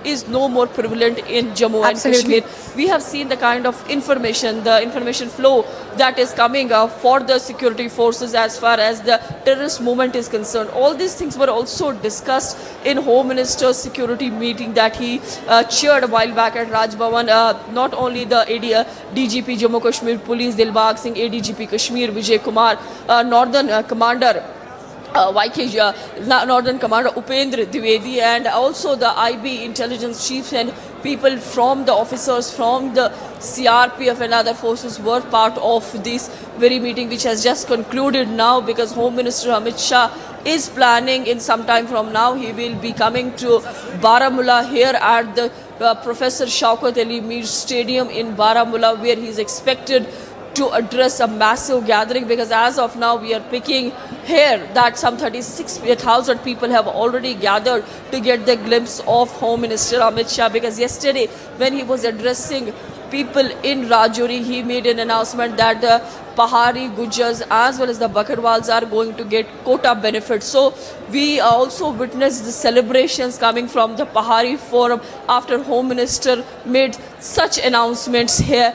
is no more prevalent in Jammu and Kashmir. We have seen the kind of information, the information flow that is coming for the security forces as far as the terrorist movement is concerned. All these things were also discussed in Home Minister's security meeting that he chaired a while back at Raj Bhavan. Not only the DGP Jammu Kashmir Police Dilbag Singh, ADGP Kashmir Vijay Kumar, Northern Commander Northern Commander Upendra Dwivedi, and also the IB intelligence chiefs and people from the officers from the CRPF and other forces were part of this very meeting, which has just concluded now, because Home Minister Amit Shah is planning in some time from now. He will be coming to Baramulla here at the Professor Shaukat Ali Mir Stadium in Baramulla, where he is expected to address a massive gathering, because as of now we are picking here that some 36,000 people have already gathered to get the glimpse of Home Minister Amit Shah, because yesterday when he was addressing people in Rajouri, he made an announcement that the Pahari, Gujars as well as the Bakarwals are going to get quota benefits. So we also witnessed the celebrations coming from the Pahari Forum after Home Minister made such announcements here,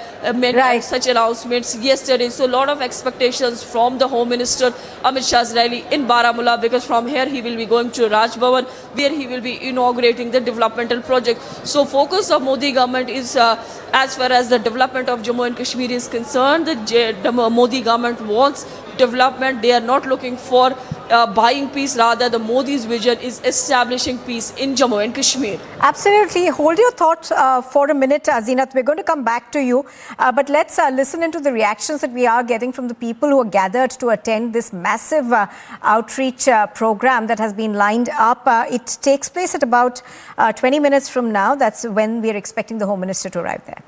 such announcements yesterday. So a lot of expectations from the Home Minister Amit Shah's rally in Baramulla, because from here he will be going to Raj Bhavan, where he will be inaugurating the developmental project. So focus of Modi government is as far as the development of Jammu and Kashmir is concerned. The Modi government wants development. They are not looking for buying peace. Rather, the Modi's vision is establishing peace in Jammu and Kashmir. Absolutely. Hold your thoughts for a minute, Zeenat. We're going to come back to you. But let's listen into the reactions that we are getting from the people who are gathered to attend this massive outreach program that has been lined up. It takes place at about 20 minutes from now. That's when we are expecting the Home Minister to arrive there.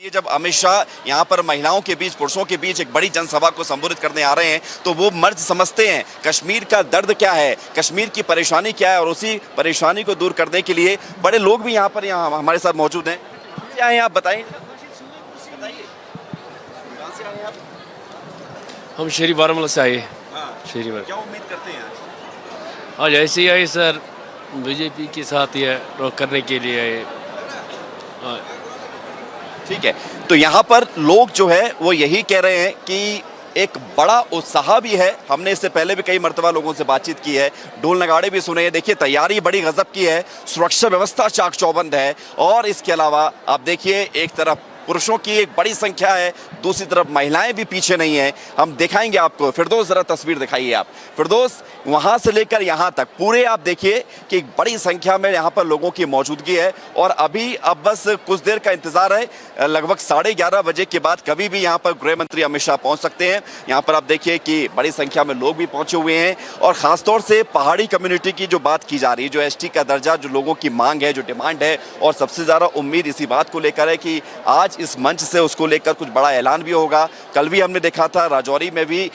ये जब अमित शाह यहाँ पर महिलाओं के बीच, पुरुषों के बीच एक बड़ी जनसभा को संबोधित करने आ रहे हैं, तो वो मर्द समझते हैं कश्मीर का दर्द क्या है, कश्मीर की परेशानी क्या है, और उसी परेशानी को दूर करने के लिए बड़े लोग भी यहाँ पर हमारे साथ मौजूद हैं। क्या है आप बताइए। हम शहरी बारामूला से आए। शहरी क्या उम्मीद करते हैं आज ऐसे ही आए सर, बीजेपी के साथ ये रोक करने के लिए आए। ठीक है, तो यहाँ पर लोग जो है वो यही कह रहे हैं कि एक बड़ा उत्साह भी है। हमने इससे पहले भी कई मर्तबा लोगों से बातचीत की है, ढोल नगाड़े भी सुने हैं। देखिए तैयारी बड़ी गजब की है, सुरक्षा व्यवस्था चाक चौबंद है, और इसके अलावा आप देखिए एक तरफ पुरुषों की एक बड़ी संख्या है, दूसरी तरफ महिलाएं भी पीछे नहीं है। हम दिखाएंगे आपको। फिरदौस जरा तस्वीर दिखाइए आप। फिरदौस, वहां से लेकर यहां तक पूरे आप देखिए कि एक बड़ी संख्या में यहां पर लोगों की मौजूदगी है, और अभी अब बस कुछ देर का इंतजार है। लगभग 11:30 बजे के बाद कभी भी यहां पर गृह मंत्री अमित शाह पहुंच सकते हैं। यहां पर आप देखिए कि बड़ी संख्या में लोग भी पहुंचे हुए हैं, और खासतौर से पहाड़ी कम्युनिटी की जो बात की जा रही है, जो एसटी का दर्जा, जो लोगों की मांग है, जो डिमांड है, और सबसे ज्यादा उम्मीद इसी बात को लेकर है कि आज इस मंच से उसको लेकर कुछ बड़ा ऐलान भी होगा। कल भी हमने देखा था राजौरी में भी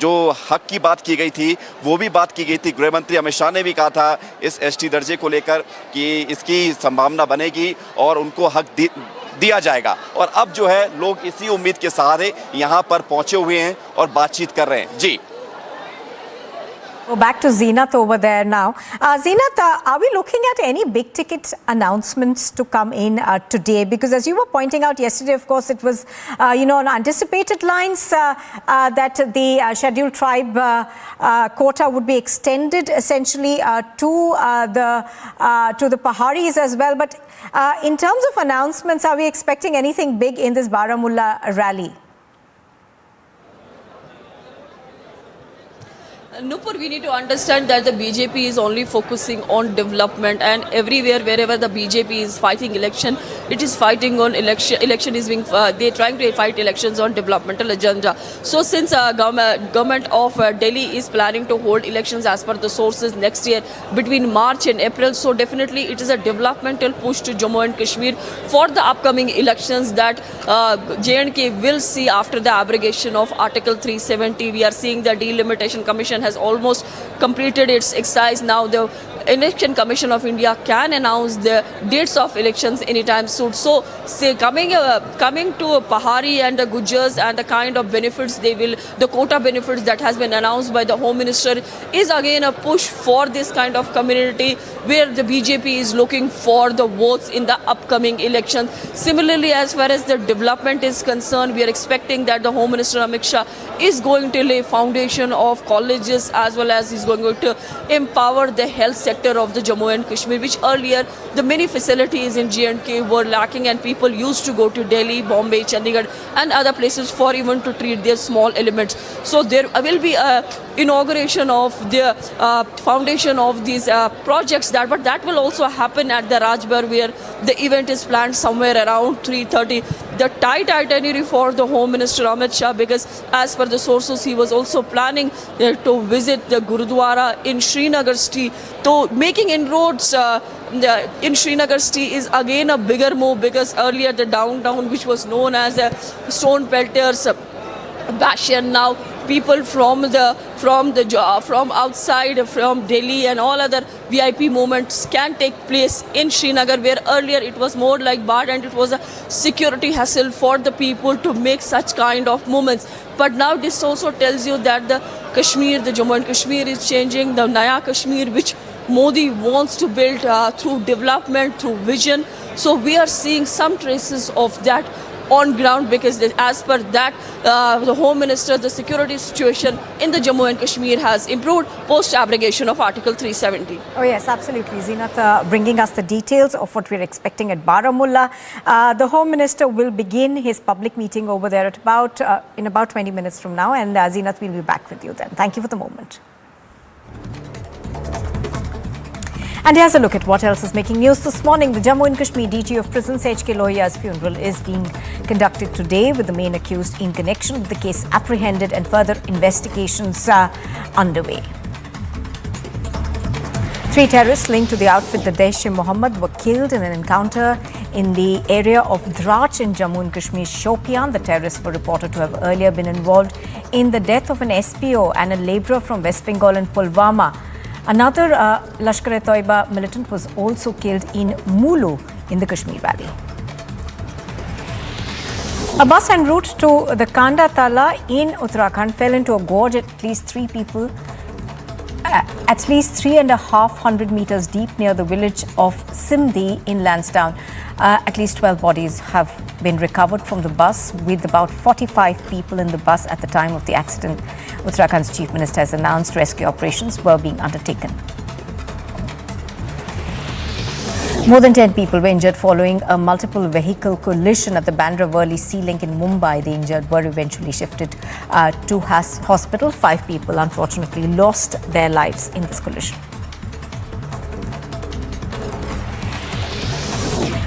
जो हक की बात की गई थी, वो भी बात की गई थी। गृह मंत्री अमित शाह ने भी कहा था इस एसटी दर्जे को लेकर कि इसकी संभावना बनेगी और उनको हक दिया जाएगा। और अब जो है लोग इसी उम्मीद के सहारे यहाँ पर पहुंचे हुए हैं और बातचीत कर रहे हैं। जी, Go back to Zenith over there now. Zenith, are we looking at any big ticket announcements to come in today? Because as you were pointing out yesterday, of course, it was, on anticipated lines that the scheduled tribe quota would be extended essentially to the Paharis as well. But in terms of announcements, are we expecting anything big in this Baramulla rally? Nupur, we need to understand that the BJP is only focusing on development, and everywhere, wherever the BJP is fighting election, it is fighting on election is being, they're trying to fight elections on developmental agenda. So since government of Delhi is planning to hold elections as per the sources next year between March and April, so definitely it is a developmental push to Jammu and Kashmir for the upcoming elections that J&K will see after the abrogation of Article 370. We are seeing the Delimitation Commission has almost completed its exercise. Now the Election Commission of India can announce the dates of elections anytime soon. So say coming to Pahari and the Gujars and the kind of benefits they will, the quota benefits that has been announced by the Home Minister is again a push for this kind of community where the BJP is looking for the votes in the upcoming elections. Similarly, as far as the development is concerned, we are expecting that the Home Minister Amit Shah is going to lay foundation of colleges as well as he's going to empower the health sector of the Jammu and Kashmir, which earlier the many facilities in J&K were lacking, and people used to go to Delhi, Bombay, Chandigarh and other places for even to treat their small ailments. So there will be a inauguration of the foundation of these projects, but that will also happen at the Rajbar, where the event is planned somewhere around 3:30. The tight itinerary for the Home Minister Amit Shah, because as per the sources he was also planning to visit the Gurudwara in Srinagar city. So making inroads in Srinagar city is again a bigger move, because earlier the downtown, which was known as a stone pelters bastion, now people from outside, from Delhi and all other VIP movements can take place in Srinagar, where earlier it was more like bar and it was a security hassle for the people to make such kind of movements. But now this also tells you that the Kashmir, the Jammu and Kashmir is changing, the Naya Kashmir which Modi wants to build through development, through vision. So we are seeing some traces of that on ground, because as per that the Home Minister, the security situation in the Jammu and Kashmir has improved post abrogation of Article 370. Oh yes, absolutely. Zenith bringing us the details of what we're expecting at Baramulla. The Home Minister will begin his public meeting over there at in about 20 minutes from now, and Zenith will be back with you then. Thank you for the moment. And here's a look at what else is making news this morning. The Jammu and Kashmir DG of Prisons, H.K. Lohiya's funeral is being conducted today, with the main accused in connection with the case apprehended and further investigations underway. 3 terrorists linked to the outfit the Jaish-e-Mohammed were killed in an encounter in the area of Drach in Jammu and Kashmir's Shopian. The terrorists were reported to have earlier been involved in the death of an SPO and a labourer from West Bengal in Pulwama. Another Lashkar-e-Toiba militant was also killed in Mulu in the Kashmir Valley. A bus en route to the Kanda Tala in Uttarakhand fell into a gorge at least 3.5 meters deep near the village of Simdi in Lansdowne. At least 12 bodies have been recovered from the bus, with about 45 people in the bus at the time of the accident. Uttarakhand's chief minister has announced rescue operations were being undertaken. More than 10 people were injured following a multiple vehicle collision at the Bandra-Worli Sea Link in Mumbai. The injured were eventually shifted to hospital. 5 people unfortunately lost their lives in this collision.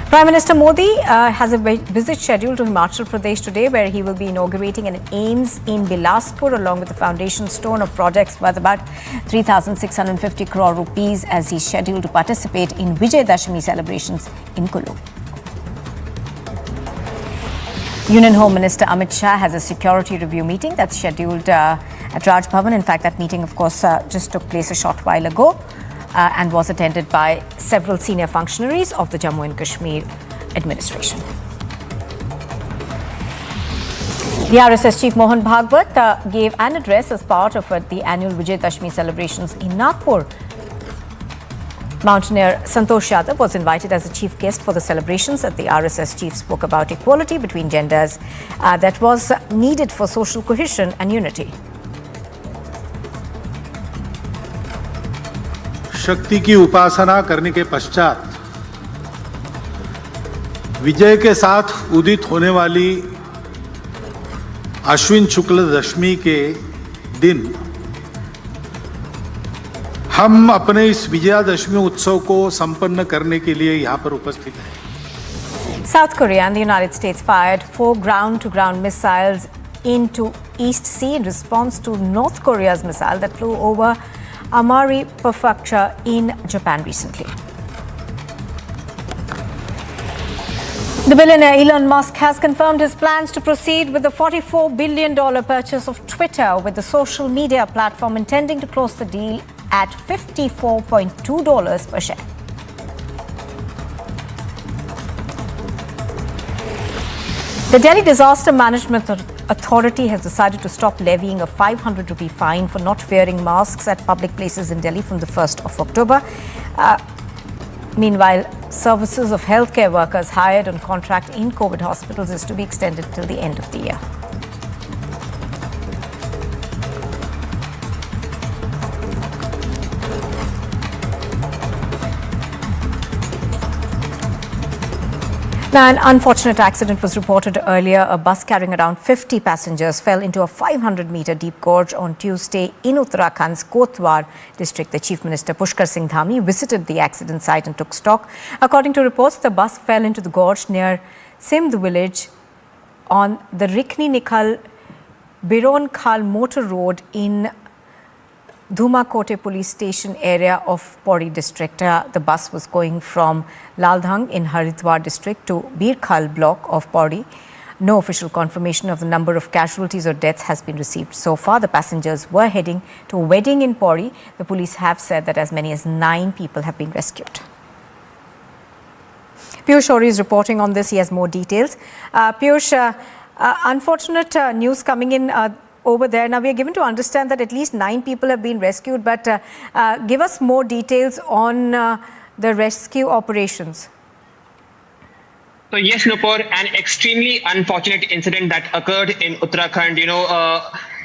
Prime Minister Modi has a visit scheduled to Himachal Pradesh today, where he will be inaugurating an AIIMS in Bilaspur along with the foundation stone of projects worth about 3,650 crore rupees, as he's scheduled to participate in Vijay Dashami celebrations in Kullu. Union Home Minister Amit Shah has a security review meeting that's scheduled at Raj Bhavan. In fact, that meeting, of course, just took place a short while ago. And was attended by several senior functionaries of the Jammu and Kashmir administration. The RSS chief Mohan Bhagwat gave an address as part of the annual Vijay Dashami celebrations in Nagpur. Mountaineer Santosh Yadav was invited as a chief guest for the celebrations. The RSS chief spoke about equality between genders that was needed for social cohesion and unity. शक्ति की उपासना करने के पश्चात विजय के साथ उदित होने वाली आश्विन शुक्ल दशमी के दिन हम अपने इस विजयादशमी उत्सव को संपन्न करने के लिए यहां पर उपस्थित हैं। South Korea and the United States fired 4 ground-to-ground missiles into East Sea in response to North Korea's missile that flew over Amari Prefecture in Japan recently. The billionaire Elon Musk has confirmed his plans to proceed with the $44 billion purchase of Twitter, with the social media platform intending to close the deal at $54.2 per share. The Delhi Disaster Management Authority has decided to stop levying a 500 rupee fine for not wearing masks at public places in Delhi from the 1st of October. Meanwhile, services of healthcare workers hired on contract in COVID hospitals is to be extended till the end of the year. Now, an unfortunate accident was reported earlier. A bus carrying around 50 passengers fell into a 500-meter deep gorge on Tuesday in Uttarakhand's Kotdwar district. The Chief Minister Pushkar Singh Dhami visited the accident site and took stock. According to reports, the bus fell into the gorge near Simd village on the Rikni-Nikhal-Bironkhal motor road in Dhumakote police station area of Pauri district. The bus was going from Laldhang in Haridwar district to Birkhal block of Pauri. No official confirmation of the number of casualties or deaths has been received so far. The passengers were heading to a wedding in Pauri. The police have said that as many as 9 people have been rescued. Piyush Shori is reporting on this. He has more details. Piyush, unfortunate news coming in over there. Now, we are given to understand that at least 9 people have been rescued, but give us more details on the rescue operations. So yes, Nupur, an extremely unfortunate incident that occurred in Uttarakhand.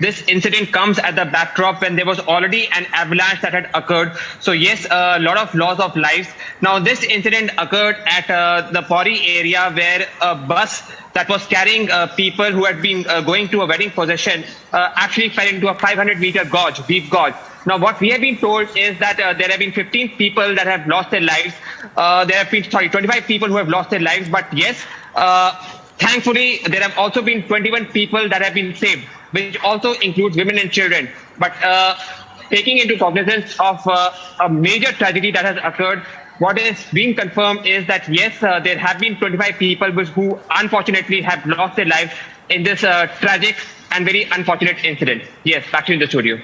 This incident comes at the backdrop when there was already an avalanche that had occurred. So yes, a lot of loss of lives. Now, this incident occurred at the Pauri area, where a bus that was carrying people who had been going to a wedding procession actually fell into a 500-meter gorge, deep gorge. Now, what we have been told is that there have been 15 people that have lost their lives. There have been, 25 people who have lost their lives. But yes, thankfully, there have also been 21 people that have been saved, which also includes women and children. But taking into cognizance of a major tragedy that has occurred. What is being confirmed is that yes, there have been 25 people who unfortunately have lost their lives in this tragic and very unfortunate incident. Yes, back to you in the studio.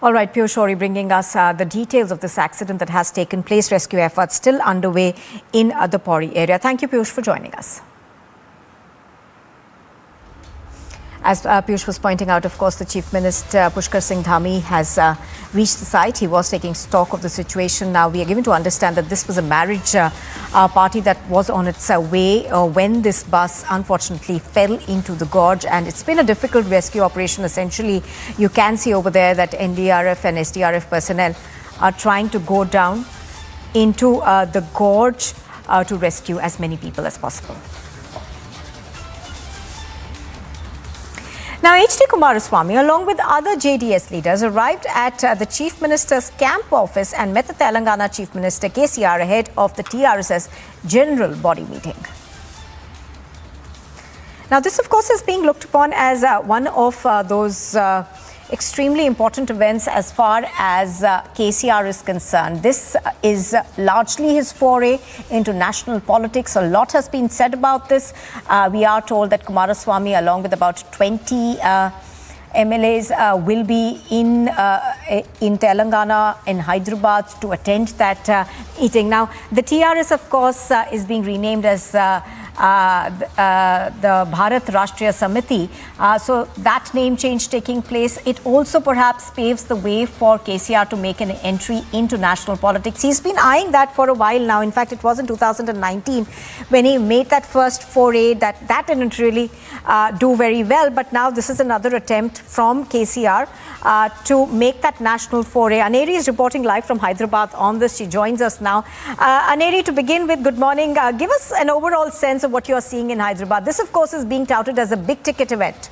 All right, Piyush Shori bringing us the details of this accident that has taken place. Rescue efforts still underway in the Pauri area. Thank you, Piyush, for joining us. As Piyush was pointing out, of course, the Chief Minister, Pushkar Singh Dhami, has reached the site. He was taking stock of the situation. Now, we are given to understand that this was a marriage party that was on its way when this bus unfortunately fell into the gorge. And it's been a difficult rescue operation. Essentially, you can see over there that NDRF and SDRF personnel are trying to go down into the gorge to rescue as many people as possible. Now, H.D. Kumaraswamy, along with other JDS leaders, arrived at the Chief Minister's camp office and met the Telangana Chief Minister KCR ahead of the TRS's general body meeting. Now, this, of course, is being looked upon as one of those extremely important events as far as KCR is concerned. This is largely his foray into national politics. A lot has been said about this. We are told that Kumaraswamy, along with about 20 MLAs, will be in Telangana, in Hyderabad, to attend that meeting. Now, the TRS, of course, is being renamed as the Bharat Rashtriya Samiti. So that name change taking place, it also perhaps paves the way for KCR to make an entry into national politics. He's been eyeing that for a while now. In fact, it was in 2019 when he made that first foray. That didn't really do very well. But now this is another attempt from KCR to make that national foray. Aneri is reporting live from Hyderabad on this. She joins us now. Aneri, to begin with, good morning. Give us an overall sense of what you are seeing in Hyderabad. This, of course, is being touted as a big ticket event.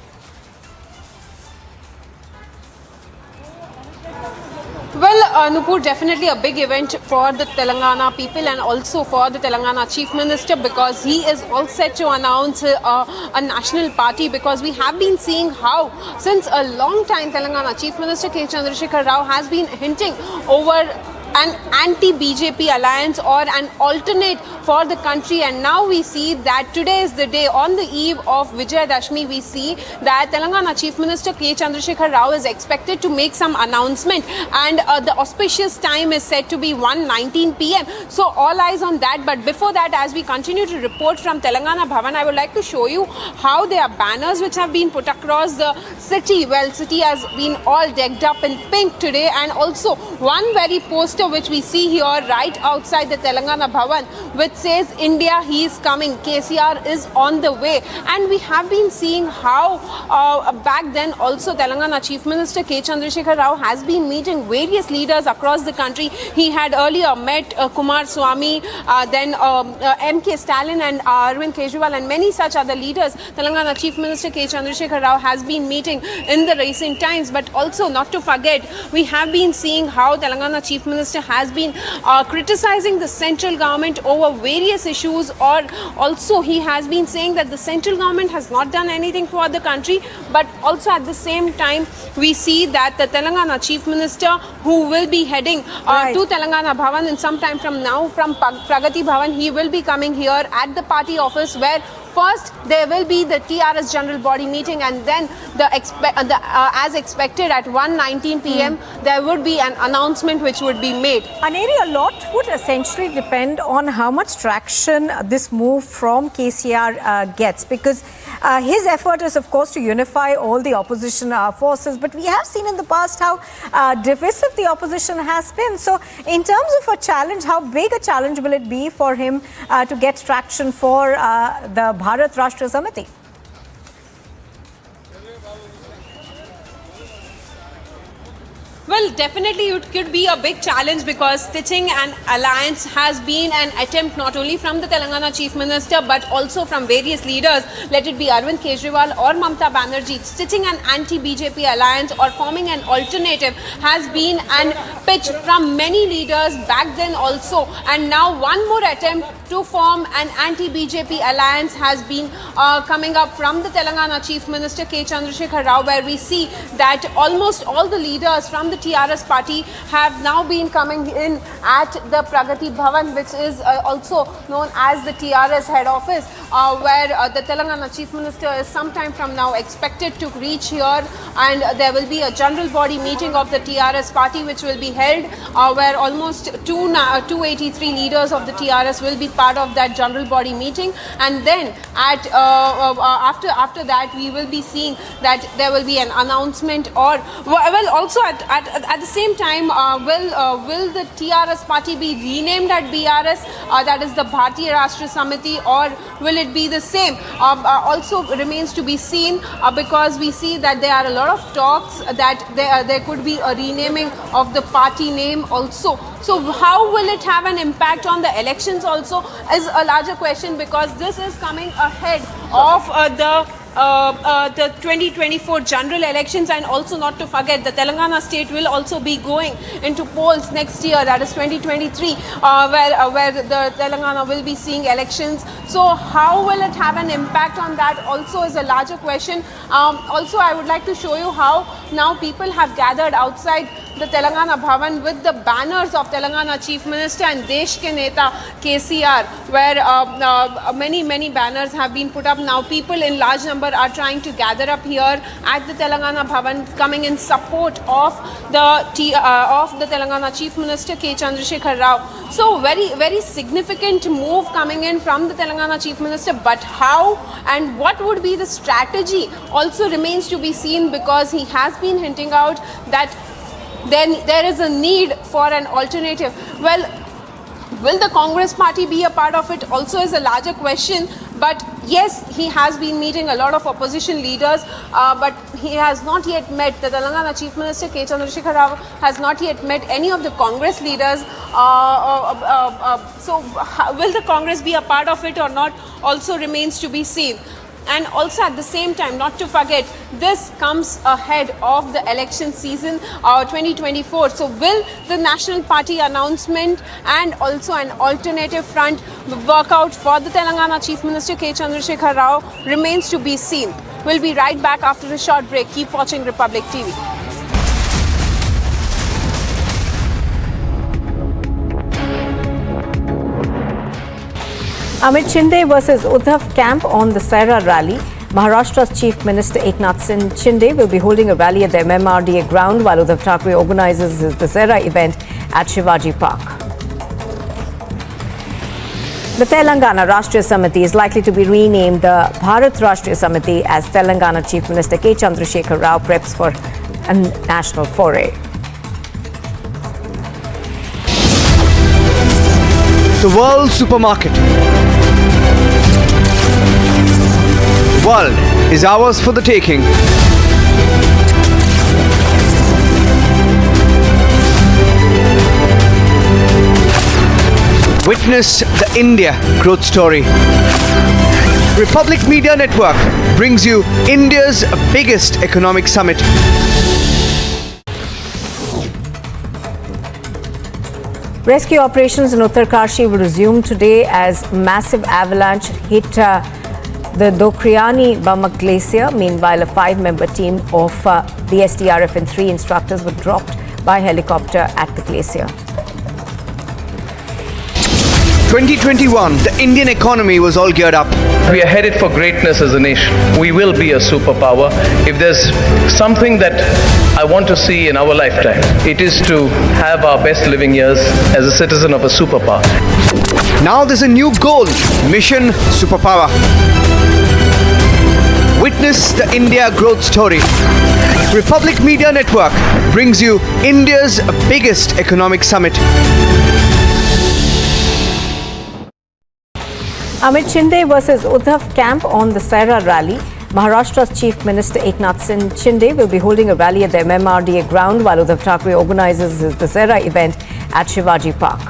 Well, Nupur, definitely a big event for the Telangana people and also for the Telangana Chief Minister, because he is all set to announce a national party, because we have been seeing how since a long time Telangana Chief Minister K. Chandrasekhar Rao has been hinting over an anti-BJP alliance or an alternate for the country, and now we see that today is the day. On the eve of Vijayadashmi, we see that Telangana Chief Minister K. Chandrasekhar Rao is expected to make some announcement, and the auspicious time is said to be 1:19 p.m. So all eyes on that. But before that, as we continue to report from Telangana Bhavan, I would like to show you how there are banners which have been put across the city. Well, city has been all decked up in pink today, and also one very poster which we see here right outside the Telangana Bhavan, which says India, he is coming, KCR is on the way. And we have been seeing how back then also Telangana Chief Minister K. Chandrasekhar Rao has been meeting various leaders across the country. He had earlier met Kumaraswamy, then MK Stalin and Arvind Kejriwal and many such other leaders. Telangana Chief Minister K. Chandrasekhar Rao has been meeting in the recent times. But also, not to forget, we have been seeing how Telangana Chief Minister has been criticizing the central government over various issues, or also he has been saying that the central government has not done anything for the country. But also at the same time, we see that the Telangana Chief Minister, who will be heading to Telangana Bhavan in some time from now, from Pragati Bhavan, he will be coming here at the party office, where first there will be the TRS general body meeting, and then as expected at 1:19 p.m. there would be an announcement which would be made. Aneri, a lot would essentially depend on how much traction this move from KCR gets, because his effort is, of course, to unify all the opposition forces. But we have seen in the past how divisive the opposition has been. So in terms of a challenge, how big a challenge will it be for him to get traction for the Bharat Rashtriya Samiti? Well, definitely it could be a big challenge, because stitching an alliance has been an attempt not only from the Telangana Chief Minister but also from various leaders, let it be Arvind Kejriwal or Mamata Banerjee. Stitching an anti-BJP alliance or forming an alternative has been an pitch from many leaders back then also, and now one more attempt to form an anti-BJP alliance has been coming up from the Telangana Chief Minister K. Chandrasekhar Rao, where we see that almost all the leaders from the TRS party have now been coming in at the Pragati Bhavan, which is also known as the TRS head office, where the Telangana Chief Minister is sometime from now expected to reach here, and there will be a general body meeting of the TRS party which will be held, where almost 283 leaders of the TRS will be part of that general body meeting, and then at after that we will be seeing that there will be an announcement, or well, also at the same time will the TRS party be renamed at BRS, that is the Bharatiya Rashtra Samiti, or will it be the same? Also remains to be seen, because we see that there are a lot of talks that there could be a renaming of the party name also. So how will it have an impact on the elections also is a larger question, because this is coming ahead of the 2024 general elections, and also not to forget the Telangana state will also be going into polls next year, that is 2023, where the Telangana will be seeing elections. So how will it have an impact on that also is a larger question. Also, I would like to show you how now people have gathered outside the Telangana Bhavan with the banners of Telangana Chief Minister and Desh Ke Neta KCR, where many banners have been put up. Now people in large number are trying to gather up here at the Telangana Bhavan, coming in support of the Telangana Chief Minister K. Chandrasekhar Rao. So very significant move coming in from the Telangana Chief Minister, but how and what would be the strategy also remains to be seen, because he has been hinting out that then there is a need for an alternative. Well, will the Congress party be a part of it also is a larger question. But yes, he has been meeting a lot of opposition leaders, but he has not yet met, the Telangana Chief Minister K. Chandrasekhar Rao has not yet met any of the Congress leaders. So will the Congress be a part of it or not also remains to be seen. And also at the same time, not to forget, this comes ahead of the election season 2024. So will the National Party announcement and also an alternative front work out for the Telangana Chief Minister K. Chandrasekhar Rao remains to be seen. We'll be right back after a short break. Keep watching Republic TV. Amit Shinde versus Uddhav camp on the Sena rally. Maharashtra's Chief Minister Eknath Shinde will be holding a rally at the MMRDA ground, while Uddhav Thackeray organizes his Dussehra event at Shivaji Park. The Telangana Rashtriya Samiti is likely to be renamed the Bharat Rashtriya Samiti as Telangana Chief Minister K. Chandrasekhar Rao preps for a national foray. The world supermarket. World is ours for the taking. Witness the India growth story. Republic Media Network brings you India's biggest economic summit. Rescue operations in Uttarakhand will resume today as massive avalanche hit the Dokriani Bamak Glacier. Meanwhile, a 5-member team of the SDRF and 3 instructors were dropped by helicopter at the glacier. 2021, the Indian economy was all geared up. We are headed for greatness as a nation. We will be a superpower. If there's something that I want to see in our lifetime, it is to have our best living years as a citizen of a superpower. Now there's a new goal, Mission Superpower. Witness the India growth story. Republic Media Network brings you India's biggest economic summit. Amit Shinde versus Uddhav camp on the Sena rally. Maharashtra's Chief Minister Eknath Shinde will be holding a rally at the MMRDA ground, while Uddhav Thackeray organizes his Dussehra event at Shivaji Park.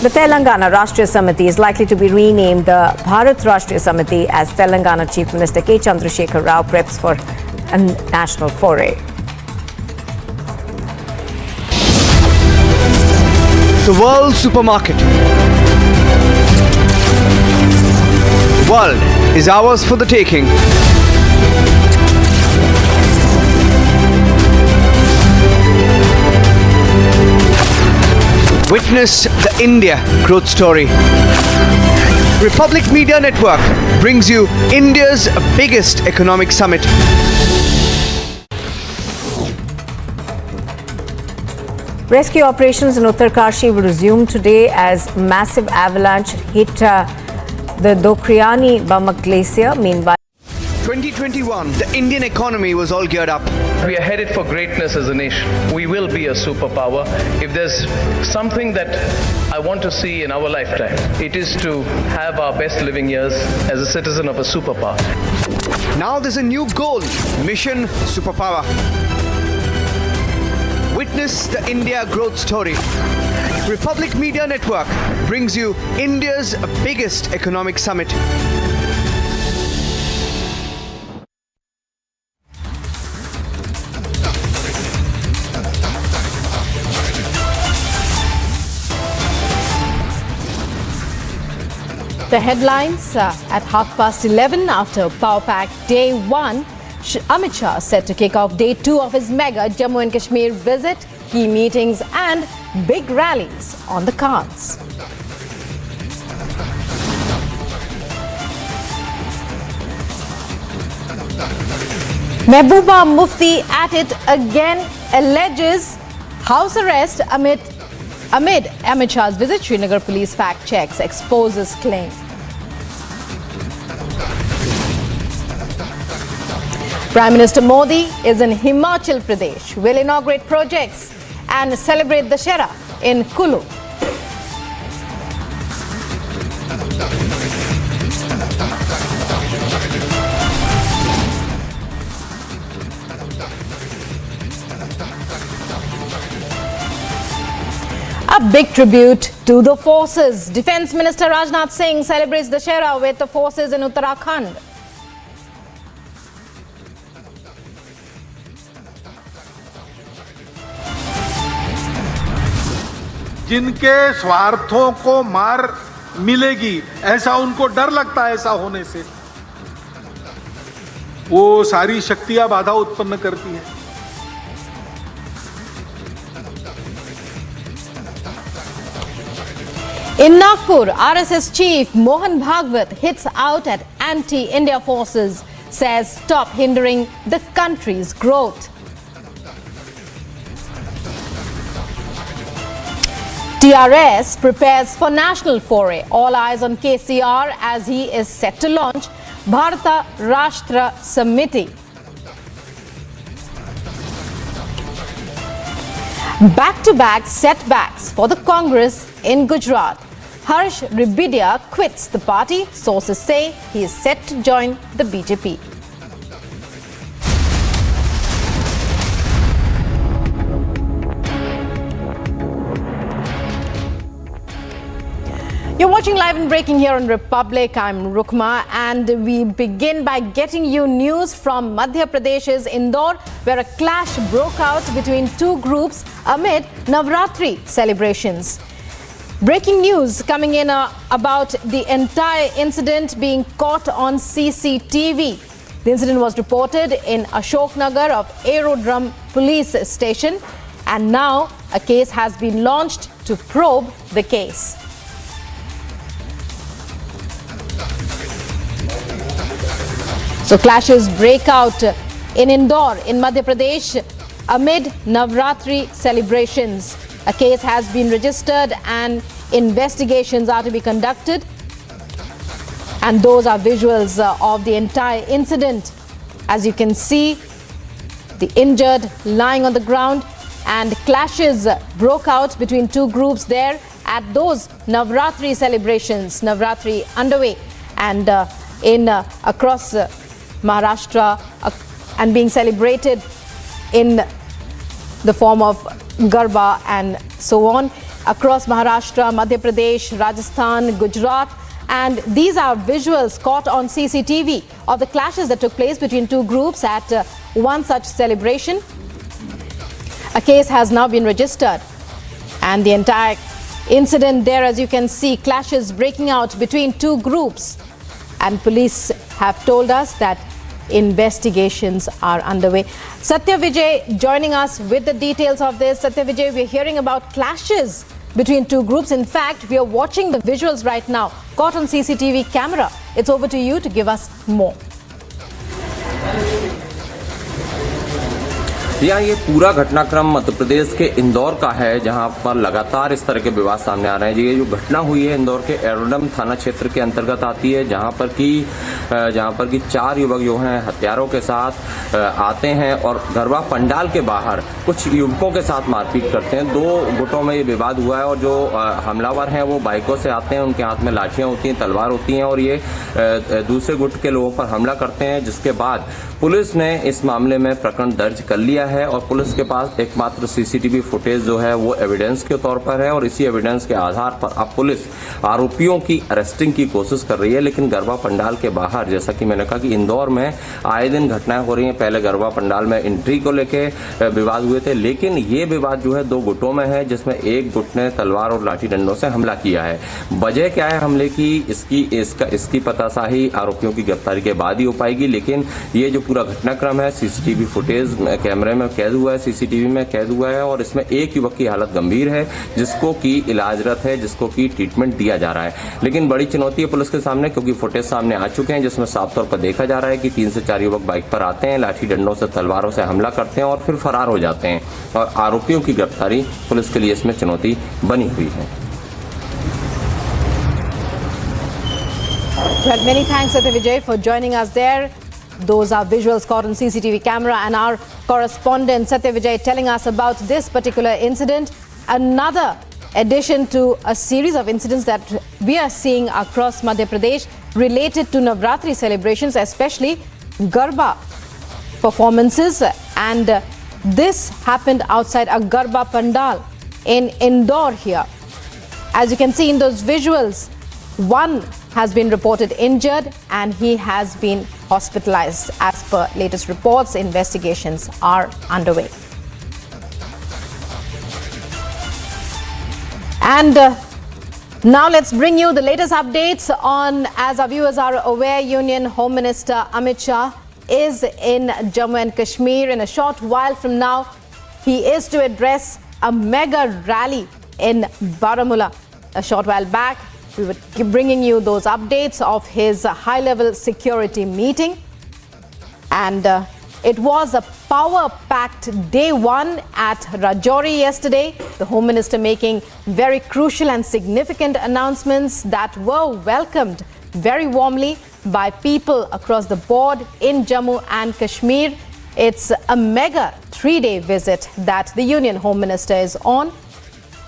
The Telangana Rashtriya Samiti is likely to be renamed the Bharat Rashtriya Samiti as Telangana Chief Minister K. Chandrasekhar Rao preps for a national foray. The world supermarket. World is ours for the taking. Witness the India growth story. Republic Media Network brings you India's biggest economic summit. Rescue operations in Uttarakhand will resume today as massive avalanche hit the Dokriani Bamak Glacier. Meanwhile, 2021, the Indian economy was all geared up. We are headed for greatness as a nation. We will be a superpower. If there's something that I want to see in our lifetime, it is to have our best living years as a citizen of a superpower. Now there's a new goal, Mission Superpower. Witness the India growth story. Republic Media Network brings you India's biggest economic summit. the headlines at 11:30 after Power Pack Day 1. Amit Shah set to kick off Day 2 of his mega Jammu and Kashmir visit. Key meetings and big rallies on the cards. Mehbooba Mufti at it again, alleges house arrest amid Amit Shah's visit. Srinagar police fact checks, exposes claim. Prime Minister Modi is in Himachal Pradesh, will inaugurate projects and celebrate Dussehra in Kulu. A big tribute to the forces. Defence Minister Rajnath Singh celebrates Dussehra with the forces in Uttarakhand. जिनके स्वार्थों को मार मिलेगी, ऐसा उनको डर लगता है, ऐसा होने से वो सारी शक्तियां बाधा उत्पन्न करती हैं. In Nagpur, RSS chief Mohan Bhagwat hits out at anti-India forces, says stop hindering the country's growth. TRS prepares for national foray. All eyes on KCR as he is set to launch Maharashtra Samiti. Back-to-back setbacks for the Congress in Gujarat. Harsh Ribidia quits the party. Sources say he is set to join the BJP. You're watching live and breaking here on Republic. I'm Rukma, and we begin by getting you news from Madhya Pradesh's Indore, where a clash broke out between two groups amid Navratri celebrations. Breaking news coming in about the entire incident being caught on CCTV. The incident was reported in Ashoknagar of Aerodrome Police Station, and now a case has been launched to probe the case. So clashes break out in Indore in Madhya Pradesh amid Navratri celebrations. A case has been registered and investigations are to be conducted. And those are visuals of the entire incident. As you can see, the injured lying on the ground, and clashes broke out between two groups there at those Navratri celebrations. Navratri underway and across Maharashtra and being celebrated in the form of Garba and so on across Maharashtra, Madhya Pradesh, Rajasthan, Gujarat. And these are visuals caught on CCTV of the clashes that took place between two groups at one such celebration. A case has now been registered, and the entire incident there, as you can see, clashes breaking out between two groups. And police have told us that investigations are underway. Satya Vijay joining us with the details of this. Satya Vijay, we're hearing about clashes between two groups. In fact, we are watching the visuals right now, caught on CCTV camera. It's over to you to give us more. यहाँ ये पूरा घटनाक्रम मध्य प्रदेश के इंदौर का है, जहां पर लगातार इस तरह के विवाद सामने आ रहे हैं। ये जो घटना हुई है इंदौर के एरोडम थाना क्षेत्र के अंतर्गत आती है, जहां पर कि 4 युवक जो हैं हथियारों के साथ आते हैं और गरबा पंडाल के बाहर कुछ युवकों के साथ मारपीट करते हैं। 2 गुटों में ये विवाद हुआ है और जो हमलावर हैं वो बाइकों से आते हैं, उनके हाथ में लाठियां होती हैं, तलवार होती हैं और ये दूसरे गुट के लोगों पर हमला करते हैं, जिसके बाद पुलिस ने इस मामले में प्रकरण दर्ज कर लिया है और पुलिस के पास एकमात्र सीसीटीवी फुटेज जो है वो एविडेंस के तौर पर है और इसी एविडेंस के आधार पर अब पुलिस आरोपियों की अरेस्टिंग की कोशिश कर रही है। लेकिन गरबा पंडाल के बाहर, जैसा कि मैंने कहा कि इंदौर में आए दिन घटनाएं हो रही हैं। पहले गरबा पंडाल में एंट्री को लेके विवाद हुए थे, लेकिन ये विवाद जो है 2 गुटों में है, जिसमें एक गुट ने तलवार और लाठी डंडों से हमला किया है। वजह क्या है हमले की, इसकी पतासाही आरोपियों की गिरफ्तारी के बाद ही हो पाएगी। लेकिन ये जो पूरा घटनाक्रम है सीसीटीवी फुटेज कैमरे में कैद हुआ है, सीसीटीवी में कैद हुआ है और इसमें एक युवक की हालत गंभीर है, जिसको की इलाजरत है, जिसको की ट्रीटमेंट दिया जा रहा है। लेकिन बड़ी चुनौती है पुलिस के सामने, क्योंकि फुटेज सामने आ चुके हैं, जिसमें साफ तौर पर देखा जा रहा है कि 3 से 4 युवक बाइक पर आते हैं, लाठी डंडों से तलवारों से हमला करते हैं और फिर फरार हो जाते हैं और आरोपियों की गिरफ्तारी पुलिस के लिए इसमें चुनौती बनी हुई है। Well, many thanks, Vijay, for joining us there. Those are visuals caught on CCTV camera, and our correspondent Satya Vijay telling us about this particular incident. Another addition to a series of incidents that we are seeing across Madhya Pradesh related to Navratri celebrations, especially Garba performances. And this happened outside a Garba pandal in Indore here. As you can see in those visuals, one has been reported injured and he has been hospitalized. As per latest reports, investigations are underway. And now let's bring you the latest updates on, as our viewers are aware, Union Home Minister Amit Shah is in Jammu and Kashmir. In a short while from now, he is to address a mega rally in Baramulla. A short while back, we were bringing you those updates of his high-level security meeting. And it was a power-packed day one at Rajouri yesterday. The Home Minister making very crucial and significant announcements that were welcomed very warmly by people across the board in Jammu and Kashmir. It's a mega 3-day visit that the Union Home Minister is on.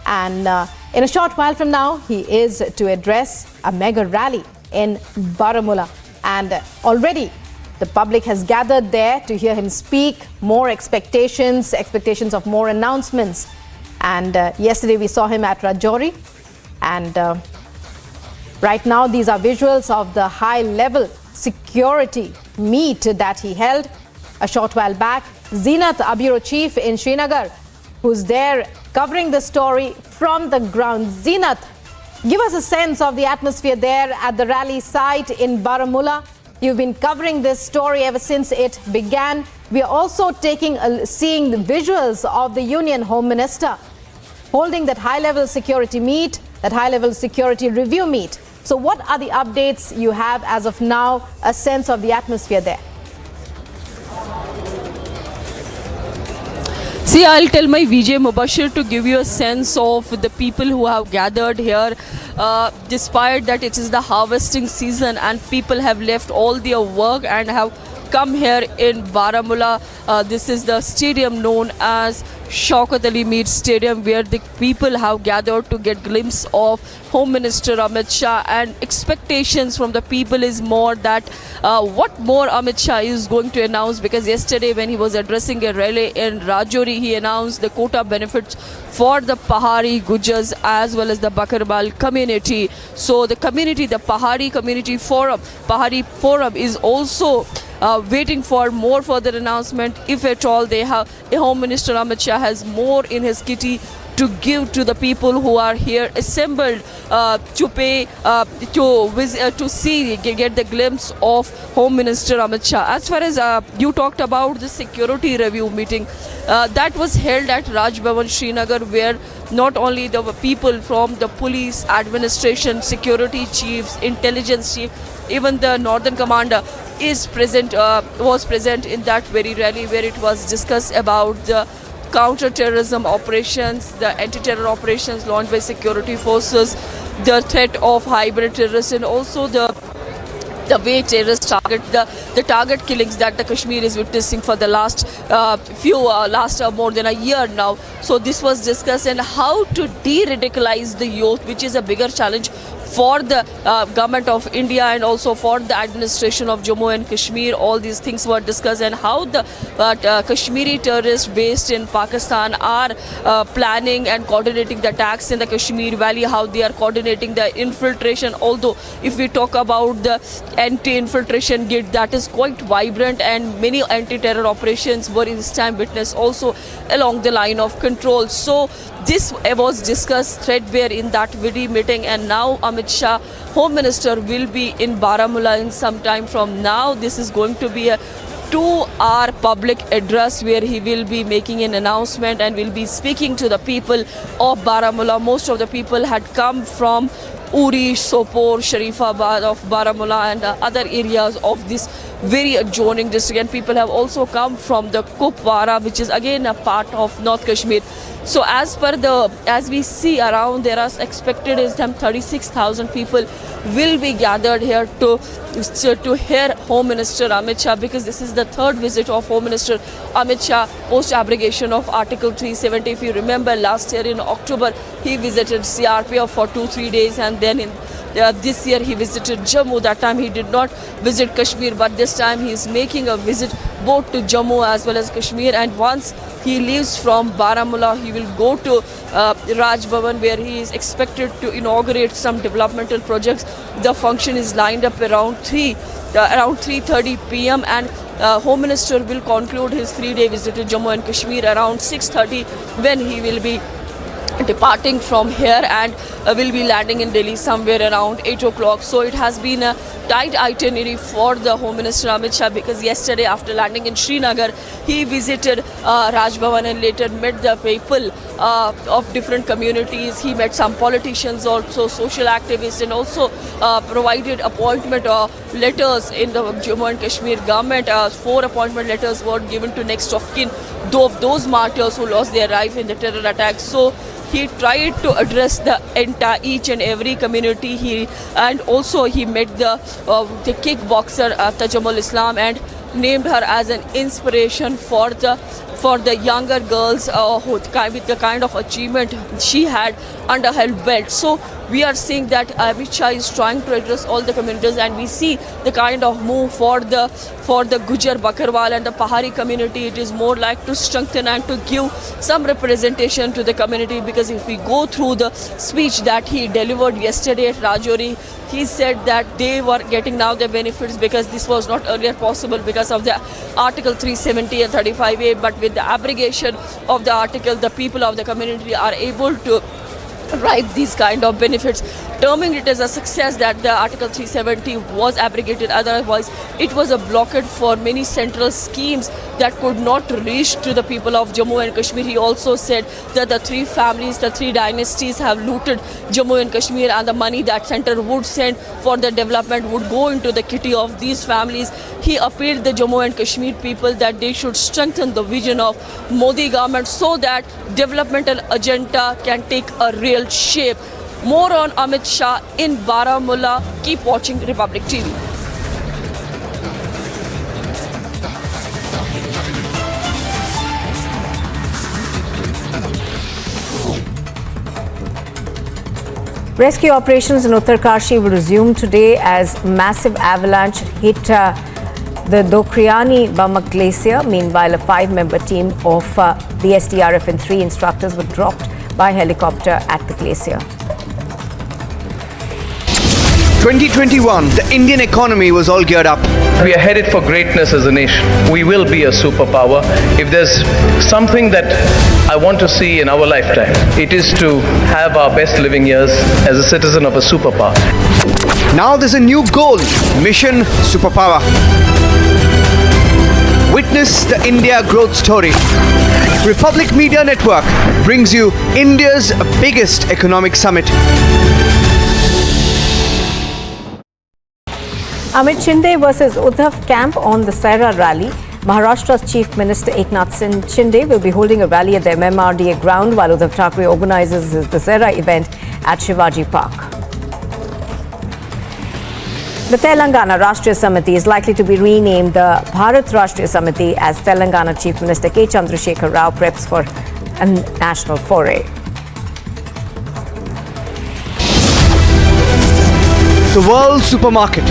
And in a short while from now, he is to address a mega rally in Baramulla. And already the public has gathered there to hear him speak. More expectations of more announcements. And yesterday we saw him at Rajouri. And right now these are visuals of the high-level security meet that he held a short while back. Zenith, our bureau chief in Srinagar, who's there covering the story from the ground. Zenith, give us a sense of the atmosphere there at the rally site in Baramulla. You've been covering this story ever since it began. We are also seeing the visuals of the Union Home Minister holding that high-level security meet, that high-level security review meet. So what are the updates you have as of now, a sense of the atmosphere there? See, I'll tell my Vijay Mubashir to give you a sense of the people who have gathered here. Despite that it is the harvesting season and people have left all their work and have come here in Baramulla. This is the stadium known as Shaukat Ali Mead Stadium, where the people have gathered to get glimpse of Home Minister Amit Shah, and expectations from the people is more that what more Amit Shah is going to announce, because yesterday when he was addressing a rally in Rajouri, he announced the quota benefits for the Pahari Gujars as well as the Bakarwal community. So the community, the Pahari Community Forum, Pahari Forum is also waiting for more further announcement. If at all they have, a Home Minister Amit Shah has more in his kitty to give to the people who are here assembled to pay to see get the glimpse of Home Minister Amit Shah. As far as you talked about the security review meeting that was held at Raj Bhavan Srinagar, where not only the people from the police, administration, security chiefs, intelligence chief, even the northern commander was present in that very rally, where it was discussed about the counter-terrorism operations, the anti-terror operations launched by security forces, the threat of hybrid terrorists, and also the way terrorists target the target killings that the Kashmir is witnessing for the last more than a year now. So this was discussed, and how to de-radicalize the youth, which is a bigger challenge for the government of India and also for the administration of Jammu and Kashmir. All these things were discussed, and how the Kashmiri terrorists based in Pakistan are planning and coordinating the attacks in the Kashmir Valley, how they are coordinating the infiltration. Although if we talk about the anti-infiltration gate, that is quite vibrant, and many anti-terror operations were in this time witnessed also along the line of control. So this was discussed threadbare in that very meeting, and now Amit Shah, Home Minister, will be in Baramulla in some time from now. This is going to be a 2-hour public address where he will be making an announcement and will be speaking to the people of Baramulla. Most of the people had come from Uri, Sopore, Sharifabad of Baramulla and other areas of this very adjoining district, and people have also come from the Kupwara, which is again a part of North Kashmir. So as we see around, there are expected is them 36,000 people will be gathered here to hear Home Minister Amit Shah, because this is the third visit of Home Minister Amit Shah post abrogation of Article 370. If you remember, last year in October he visited CRPF for 2-3 days, and then this year he visited Jammu. That time he did not visit Kashmir, but this time he is making a visit both to Jammu as well as Kashmir. And once he leaves from Baramulla, he will go to Raj Bhavan, where he is expected to inaugurate some developmental projects. The function is lined up around 3:30 p.m. and Home Minister will conclude his 3-day visit to Jammu and Kashmir around 6:30, when he will be departing from here and will be landing in Delhi somewhere around 8 o'clock. So it has been a tight itinerary for the Home Minister Amit Shah, because yesterday after landing in Srinagar, he visited Raj Bhavan and later met the people of different communities. He met some politicians, also social activists, and also provided appointment letters in the Jammu and Kashmir government. 4 appointment letters were given to next of kin of those martyrs who lost their life in the terror attack. So he tried to address each and every community. And also he met the kickboxer Tajamul Islam and named her as an inspiration for the younger girls with the kind of achievement she had under her belt. So we are seeing that Amit Shah is trying to address all the communities, and we see the kind of move for the Gujar, Bakarwal and the Pahari community. It is more like to strengthen and to give some representation to the community, because if we go through the speech that he delivered yesterday at Rajouri, he said that they were getting now the benefits because this was not earlier possible because of the Article 370 and 35A, but with the abrogation of the article, the people of the community are able to ripe these kind of benefits, terming it as a success that the Article 370 was abrogated. Otherwise, it was a blockade for many central schemes that could not reach to the people of Jammu and Kashmir. He also said that the 3 families, the 3 dynasties have looted Jammu and Kashmir, and the money that center would send for the development would go into the kitty of these families. He appealed the Jammu and Kashmir people that they should strengthen the vision of Modi government so that developmental agenda can take a real shape. More on Amit Shah in Baramulla. Keep watching Republic TV. Rescue operations in Uttarakhand will resume today as massive avalanche hit the Dokriani Bamak Glacier. Meanwhile, a 5-member team of the SDRF and 3 instructors were dropped by helicopter at the glacier. 2021, the Indian economy was all geared up. We are headed for greatness as a nation. We will be a superpower. If there's something that I want to see in our lifetime, it is to have our best living years as a citizen of a superpower. Now there's a new goal, Mission Superpower. Witness the India growth story. Republic Media Network brings you India's biggest economic summit. Amit Shinde versus Uddhav camp on the Sena rally. Maharashtra's Chief Minister Eknath Shinde will be holding a rally at the MMRDA ground while Uddhav Thackeray organizes his Dussehra event at Shivaji Park. The Telangana Rashtriya Samiti is likely to be renamed the Bharat Rashtriya Samiti as Telangana Chief Minister K. Chandrasekhar Rao preps for a national foray. The world supermarket.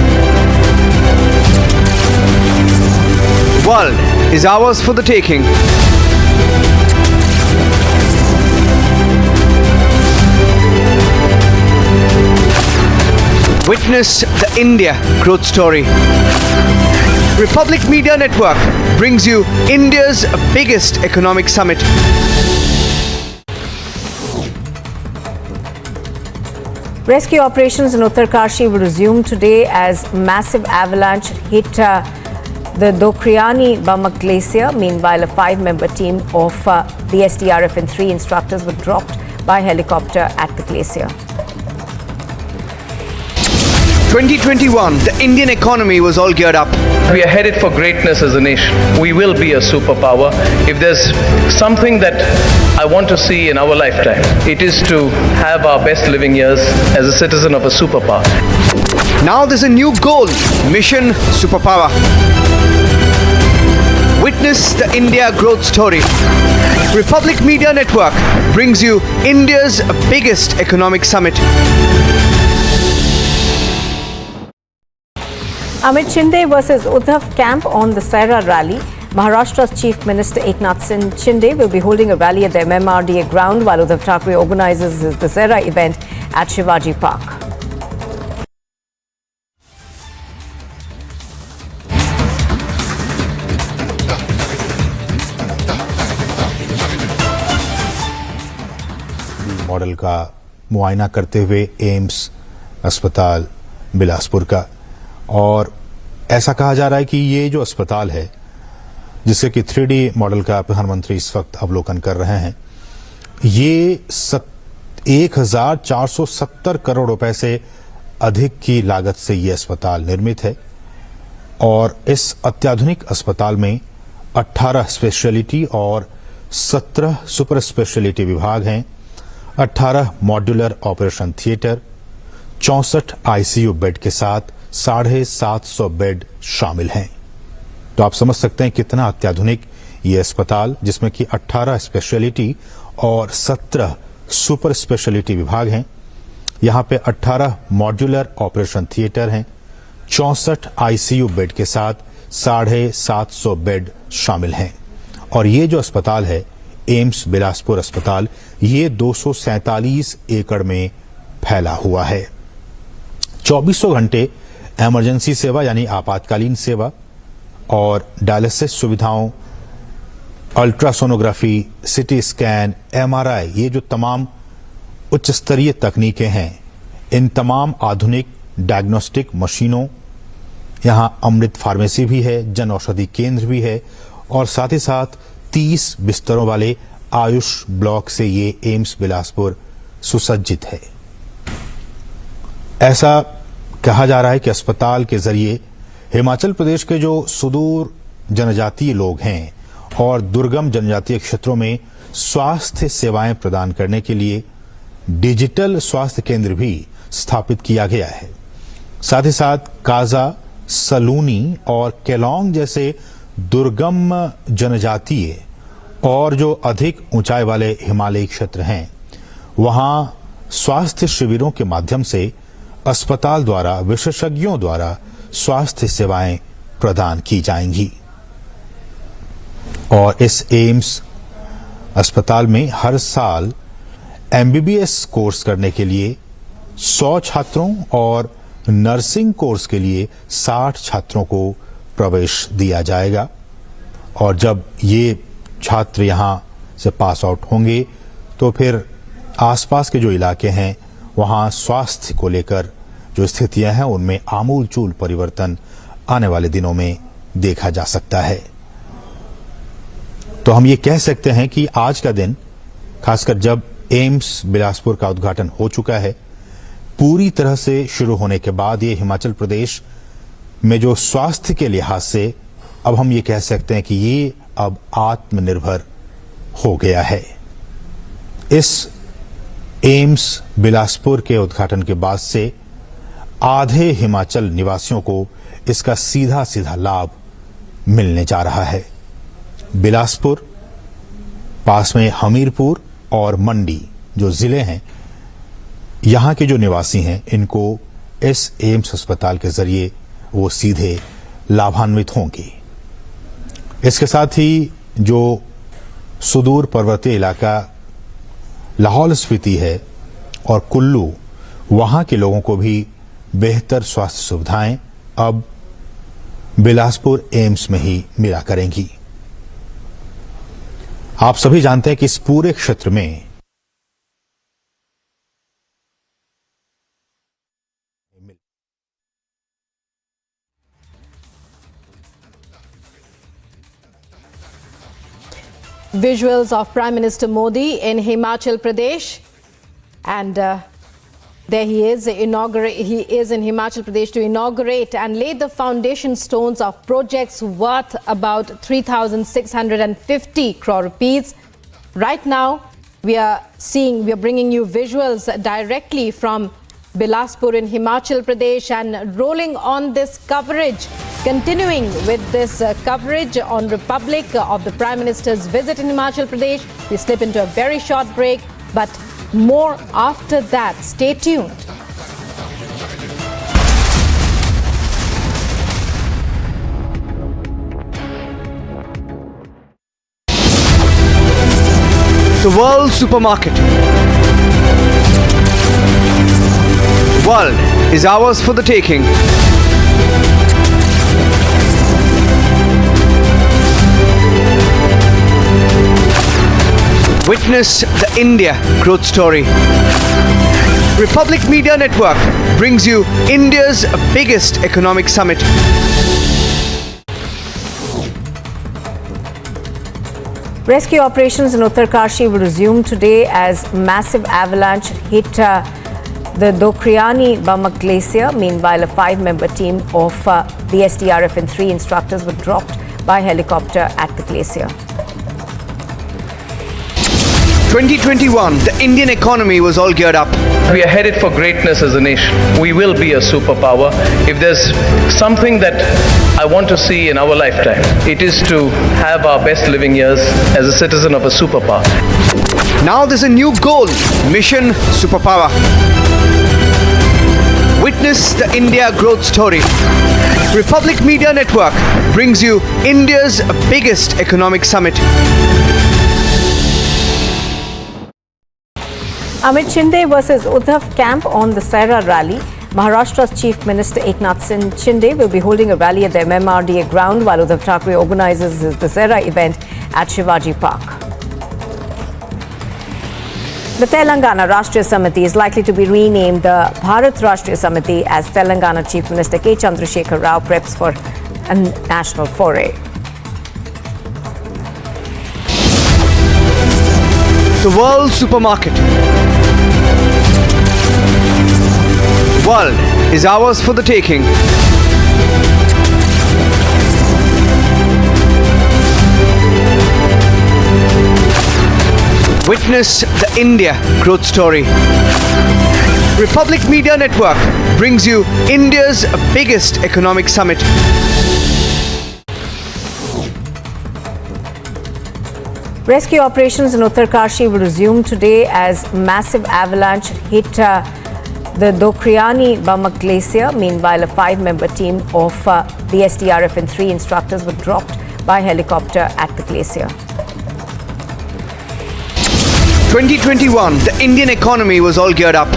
The world is ours for the taking. Witness the India growth story. Republic Media Network brings you India's biggest economic summit. Rescue operations in Uttarakhand will resume today as massive avalanche hit the Dokriani Bamak Glacier. Meanwhile, a 5-member team of the SDRF and 3 instructors were dropped by helicopter at the glacier. 2021, the Indian economy was all geared up. We are headed for greatness as a nation. We will be a superpower. If there's something that I want to see in our lifetime, it is to have our best living years as a citizen of a superpower. Now there's a new goal, Mission Superpower. Witness the India growth story. Republic Media Network brings you India's biggest economic summit. Amit Shinde versus Uddhav camp on the Sena rally. Maharashtra's Chief Minister Eknath Shinde will be holding a rally at the MMRDA ground while Uddhav Thackeray organizes his Dussehra event at Shivaji Park. Model का मुआयना करते हुए AIIMS अस्पताल बिलासपुर का, और ऐसा कहा जा रहा है कि ये जो अस्पताल है जिससे कि 3D मॉडल का प्रधानमंत्री इस वक्त अवलोकन कर रहे हैं, ये 1470 करोड़ रुपए से अधिक की लागत से ये अस्पताल निर्मित है। और इस अत्याधुनिक अस्पताल में 18 स्पेशलिटी और 17 सुपर स्पेशलिटी विभाग हैं, 18 modular operation theatre, 64 ICU bed के साथ 750 बेड शामिल हैं। तो आप समझ सकते हैं कितना अत्याधुनिक ये अस्पताल, जिसमें कि 18 स्पेशलिटी और 17 सुपर स्पेशलिटी विभाग हैं। यहां पे 18 मॉड्यूलर ऑपरेशन थिएटर हैं, 64 आईसीयू बेड के साथ 750 बेड शामिल हैं। और ये जो अस्पताल है एम्स बिलासपुर अस्पताल, ये 247 एकड़ में फैला हुआ है। 24 घंटे इमरजेंसी सेवा यानी आपातकालीन सेवा और डायलिसिस सुविधाओं, अल्ट्रासोनोग्राफी, सिटी स्कैन, एमआरआई, ये जो तमाम उच्च स्तरीय तकनीकें हैं, इन तमाम आधुनिक डायग्नोस्टिक मशीनों, यहां अमृत फार्मेसी भी है, जन औषधि केंद्र भी है और साथ ही साथ 30 बिस्तरों वाले आयुष ब्लॉक से ये एम्स बिलासपुर सुसज्जित है। ऐसा कहा जा रहा है कि अस्पताल के जरिए हिमाचल प्रदेश के जो सुदूर जनजातीय लोग हैं और दुर्गम जनजातीय क्षेत्रों में स्वास्थ्य सेवाएं प्रदान करने के लिए डिजिटल स्वास्थ्य केंद्र भी स्थापित किया गया है। साथ ही साथ काजा, सलूनी और केलोंग जैसे दुर्गम जनजातीय और जो अधिक ऊंचाई वाले हिमालयी क्षेत्र हैं, वहां स्वास्थ्य शिविरों के माध्यम से अस्पताल द्वारा विशेषज्ञों द्वारा स्वास्थ्य सेवाएं प्रदान की जाएंगी। और इस एम्स अस्पताल में हर साल एमबीबीएस कोर्स करने के लिए 100 छात्रों और नर्सिंग कोर्स के लिए 60 छात्रों को प्रवेश दिया जाएगा और जब ये छात्र यहां से पास आउट होंगे तो फिर आसपास के जो इलाके हैं वहां स्वास्थ्य को लेकर जो स्थितियां हैं उनमें आमूलचूल परिवर्तन आने वाले दिनों में देखा जा सकता है। तो हम ये कह सकते हैं कि आज का दिन, खासकर जब एम्स बिलासपुर का उद्घाटन हो चुका है, पूरी तरह से शुरू होने के बाद ये हिमाचल प्रदेश में जो स्वास्थ्य के लिहाज से अब हम ये कह सकते हैं कि ये अब आत्मनिर्भर हो गया है। इस एम्स बिलासपुर के उद्घाटन के बाद से आधे हिमाचल निवासियों को इसका सीधा सीधा लाभ मिलने जा रहा है। बिलासपुर, पास में हमीरपुर और मंडी जो जिले हैं, यहां के जो निवासी हैं इनको इस एम्स अस्पताल के जरिए वो सीधे लाभान्वित होंगे। इसके साथ ही जो सुदूर पर्वतीय इलाका लाहौल स्पीति है और कुल्लू, वहां के लोगों को भी बेहतर स्वास्थ्य सुविधाएं अब बिलासपुर एम्स में ही मिला करेंगी। आप सभी जानते हैं कि इस पूरे क्षेत्र में Visuals of Prime Minister Modi in Himachal Pradesh, and there he is. He is in Himachal Pradesh to inaugurate and lay the foundation stones of projects worth about 3,650 crore rupees. Right now, we are bringing you visuals directly from Bilaspur in Himachal Pradesh and rolling on this coverage. Continuing with this coverage on Republic of the Prime Minister's visit in Himachal Pradesh, we slip into a very short break, but more after that. Stay tuned. The world supermarket. World is ours for the taking. Witness the India growth story. Republic Media Network brings you India's biggest economic summit. Rescue operations in Uttarakhand will resume today as massive avalanche hit the Dokriani Bamak Glacier. Meanwhile, a 5-member team of the SDRF and 3 instructors were dropped by helicopter at the glacier. 2021, the Indian economy was all geared up. We are headed for greatness as a nation. We will be a superpower. If there's something that I want to see in our lifetime, it is to have our best living years as a citizen of a superpower. Now there's a new goal, Mission Superpower. Witness the India growth story. Republic Media Network brings you India's biggest economic summit. Amit Shinde versus Uddhav camp on the Sena rally. Maharashtra's Chief Minister Eknath Shinde will be holding a rally at the MMRDA ground while Uddhav Thackeray organizes his Dussehra event at Shivaji Park. The Telangana Rashtriya Samiti is likely to be renamed the Bharat Rashtriya Samiti as Telangana Chief Minister K. Chandrasekhar Rao preps for a national foray. The world supermarket. World is ours for the taking. Witness the India growth story. Republic Media Network brings you India's biggest economic summit. Rescue operations in Uttarakhand will resume today as massive avalanche hit the Dokriani Bamak Glacier. Meanwhile, a 5-member team of the SDRF and 3 instructors were dropped by helicopter at the glacier. 2021, the Indian economy was all geared up.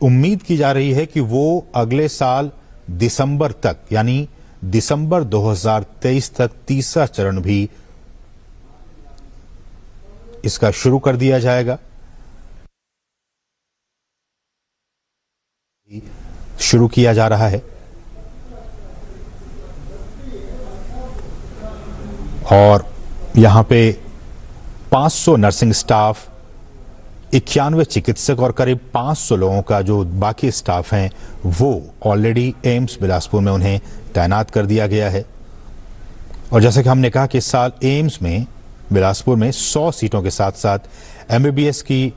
उम्मीद की जा रही है कि वो अगले साल दिसंबर तक, यानी दिसंबर 2023 तक तीसरा चरण भी इसका शुरू कर दिया जाएगा। शुरू किया जा रहा है और यहां पे 500 नर्सिंग स्टाफ, 91 चिकित्सक और करीब 500 लोगों का जो बाकी स्टाफ हैं वो ऑलरेडी एम्स बिलासपुर में उन्हें तैनात कर दिया गया है। और जैसे कि हमने कहा कि इस साल एम्स में बिलासपुर में 100 सीटों के साथ साथ एमबीबीएस की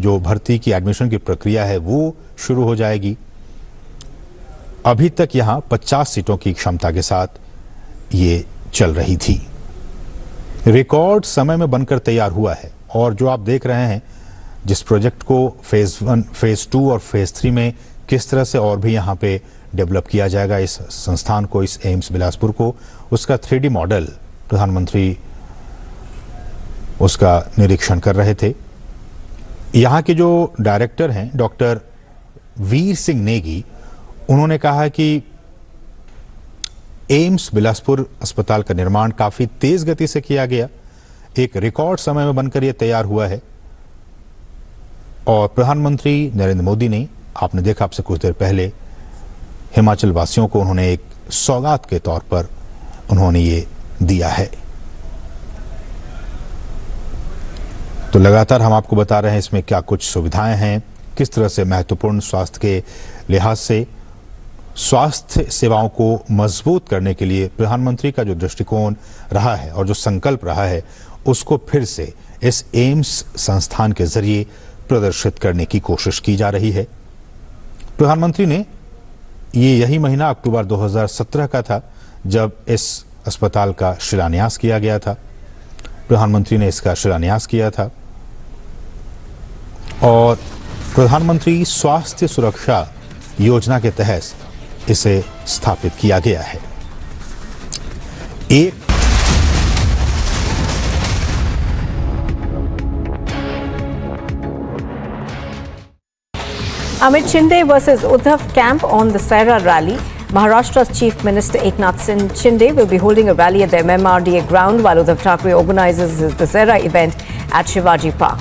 जो भर्ती की एडमिशन की प्रक्रिया है वो शुरू हो जाएगी। अभी तक यहां 50 सीटों की क्षमता के साथ ये चल रही थी। रिकॉर्ड समय में बनकर तैयार हुआ है और जो आप देख रहे हैं जिस प्रोजेक्ट को फेज 1, फेज 2 और फेज 3 में किस तरह से और भी यहाँ पे डेवलप किया जाएगा इस संस्थान को, इस एम्स बिलासपुर को, उसका 3D मॉडल प्रधानमंत्री उसका निरीक्षण कर रहे थे। यहाँ के जो डायरेक्टर हैं डॉक्टर वीर सिंह नेगी, उन्होंने कहा कि एम्स बिलासपुर अस्पताल का निर्माण काफी तेज गति से किया गया, एक रिकॉर्ड समय में बनकर यह तैयार हुआ है। और प्रधानमंत्री नरेंद्र मोदी ने, आपने देखा आपसे कुछ देर पहले, हिमाचल वासियों को उन्होंने एक सौगात के तौर पर उन्होंने ये दिया है। तो लगातार हम आपको बता रहे हैं इसमें क्या कुछ सुविधाएं हैं, किस तरह से महत्वपूर्ण स्वास्थ्य के लिहाज से स्वास्थ्य सेवाओं को मजबूत करने के लिए प्रधानमंत्री का जो दृष्टिकोण रहा है और जो संकल्प रहा है उसको फिर से इस एम्स संस्थान के जरिए प्रदर्शित करने की कोशिश की जा रही है। प्रधानमंत्री ने यही महीना अक्टूबर 2017 का था जब इस अस्पताल का शिलान्यास किया गया था। प्रधानमंत्री ने इसका शिलान्यास किया था और प्रधानमंत्री स्वास्थ्य सुरक्षा योजना के तहत इसे स्थापित किया गया है। एक Amit Shinde versus Uddhav camp on the Sena rally. Maharashtra's Chief Minister Eknath Shinde will be holding a rally at the MMRDA ground while Uddhav Thackeray organizes his Dussehra event at Shivaji Park.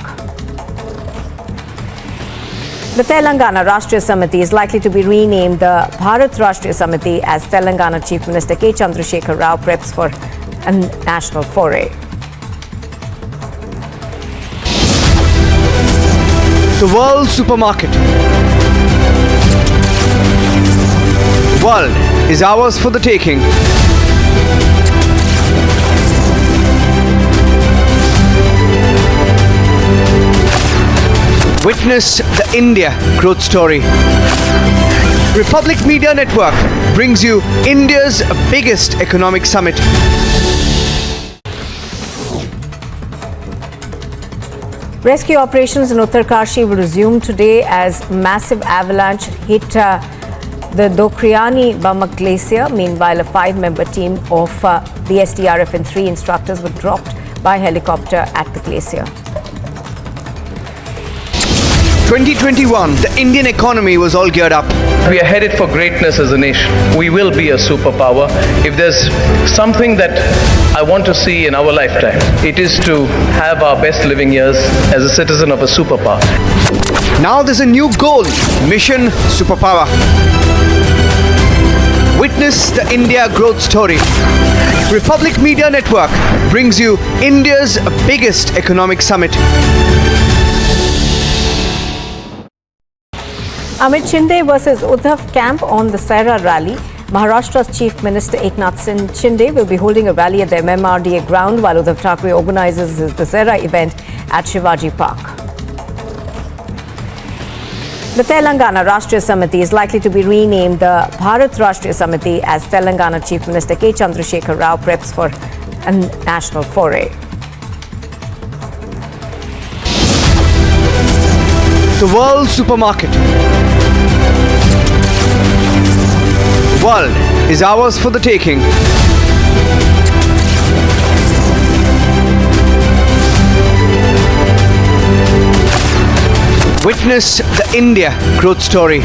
The Telangana Rashtriya Samiti is likely to be renamed the Bharat Rashtriya Samiti as Telangana Chief Minister K. Chandrasekhar Rao preps for a national foray. The world supermarket. World is ours for the taking. Witness the India growth story. Republic Media Network brings you India's biggest economic summit. Rescue operations in Uttarakhand will resume today as massive avalanche hit the Dokriani Bamak Glacier. Meanwhile, a 5-member team of the SDRF and 3 instructors were dropped by helicopter at the glacier. 2021, the Indian economy was all geared up. We are headed for greatness as a nation. We will be a superpower. If there's something that I want to see in our lifetime, it is to have our best living years as a citizen of a superpower. Now there's a new goal, Mission Superpower. Witness the India growth story. Republic Media Network brings you India's biggest economic summit. Amit Shinde versus Uddhav camp on the Sena rally. Maharashtra's Chief Minister Eknath Shinde will be holding a rally at the MMRDA ground while Uddhav Thackeray organizes his Dussehra event at Shivaji Park. The Telangana Rashtriya Samiti is likely to be renamed the Bharat Rashtriya Samiti as Telangana Chief Minister K. Chandrasekhar Rao preps for a national foray. The world supermarket. World is ours for the taking. Witness the India growth story.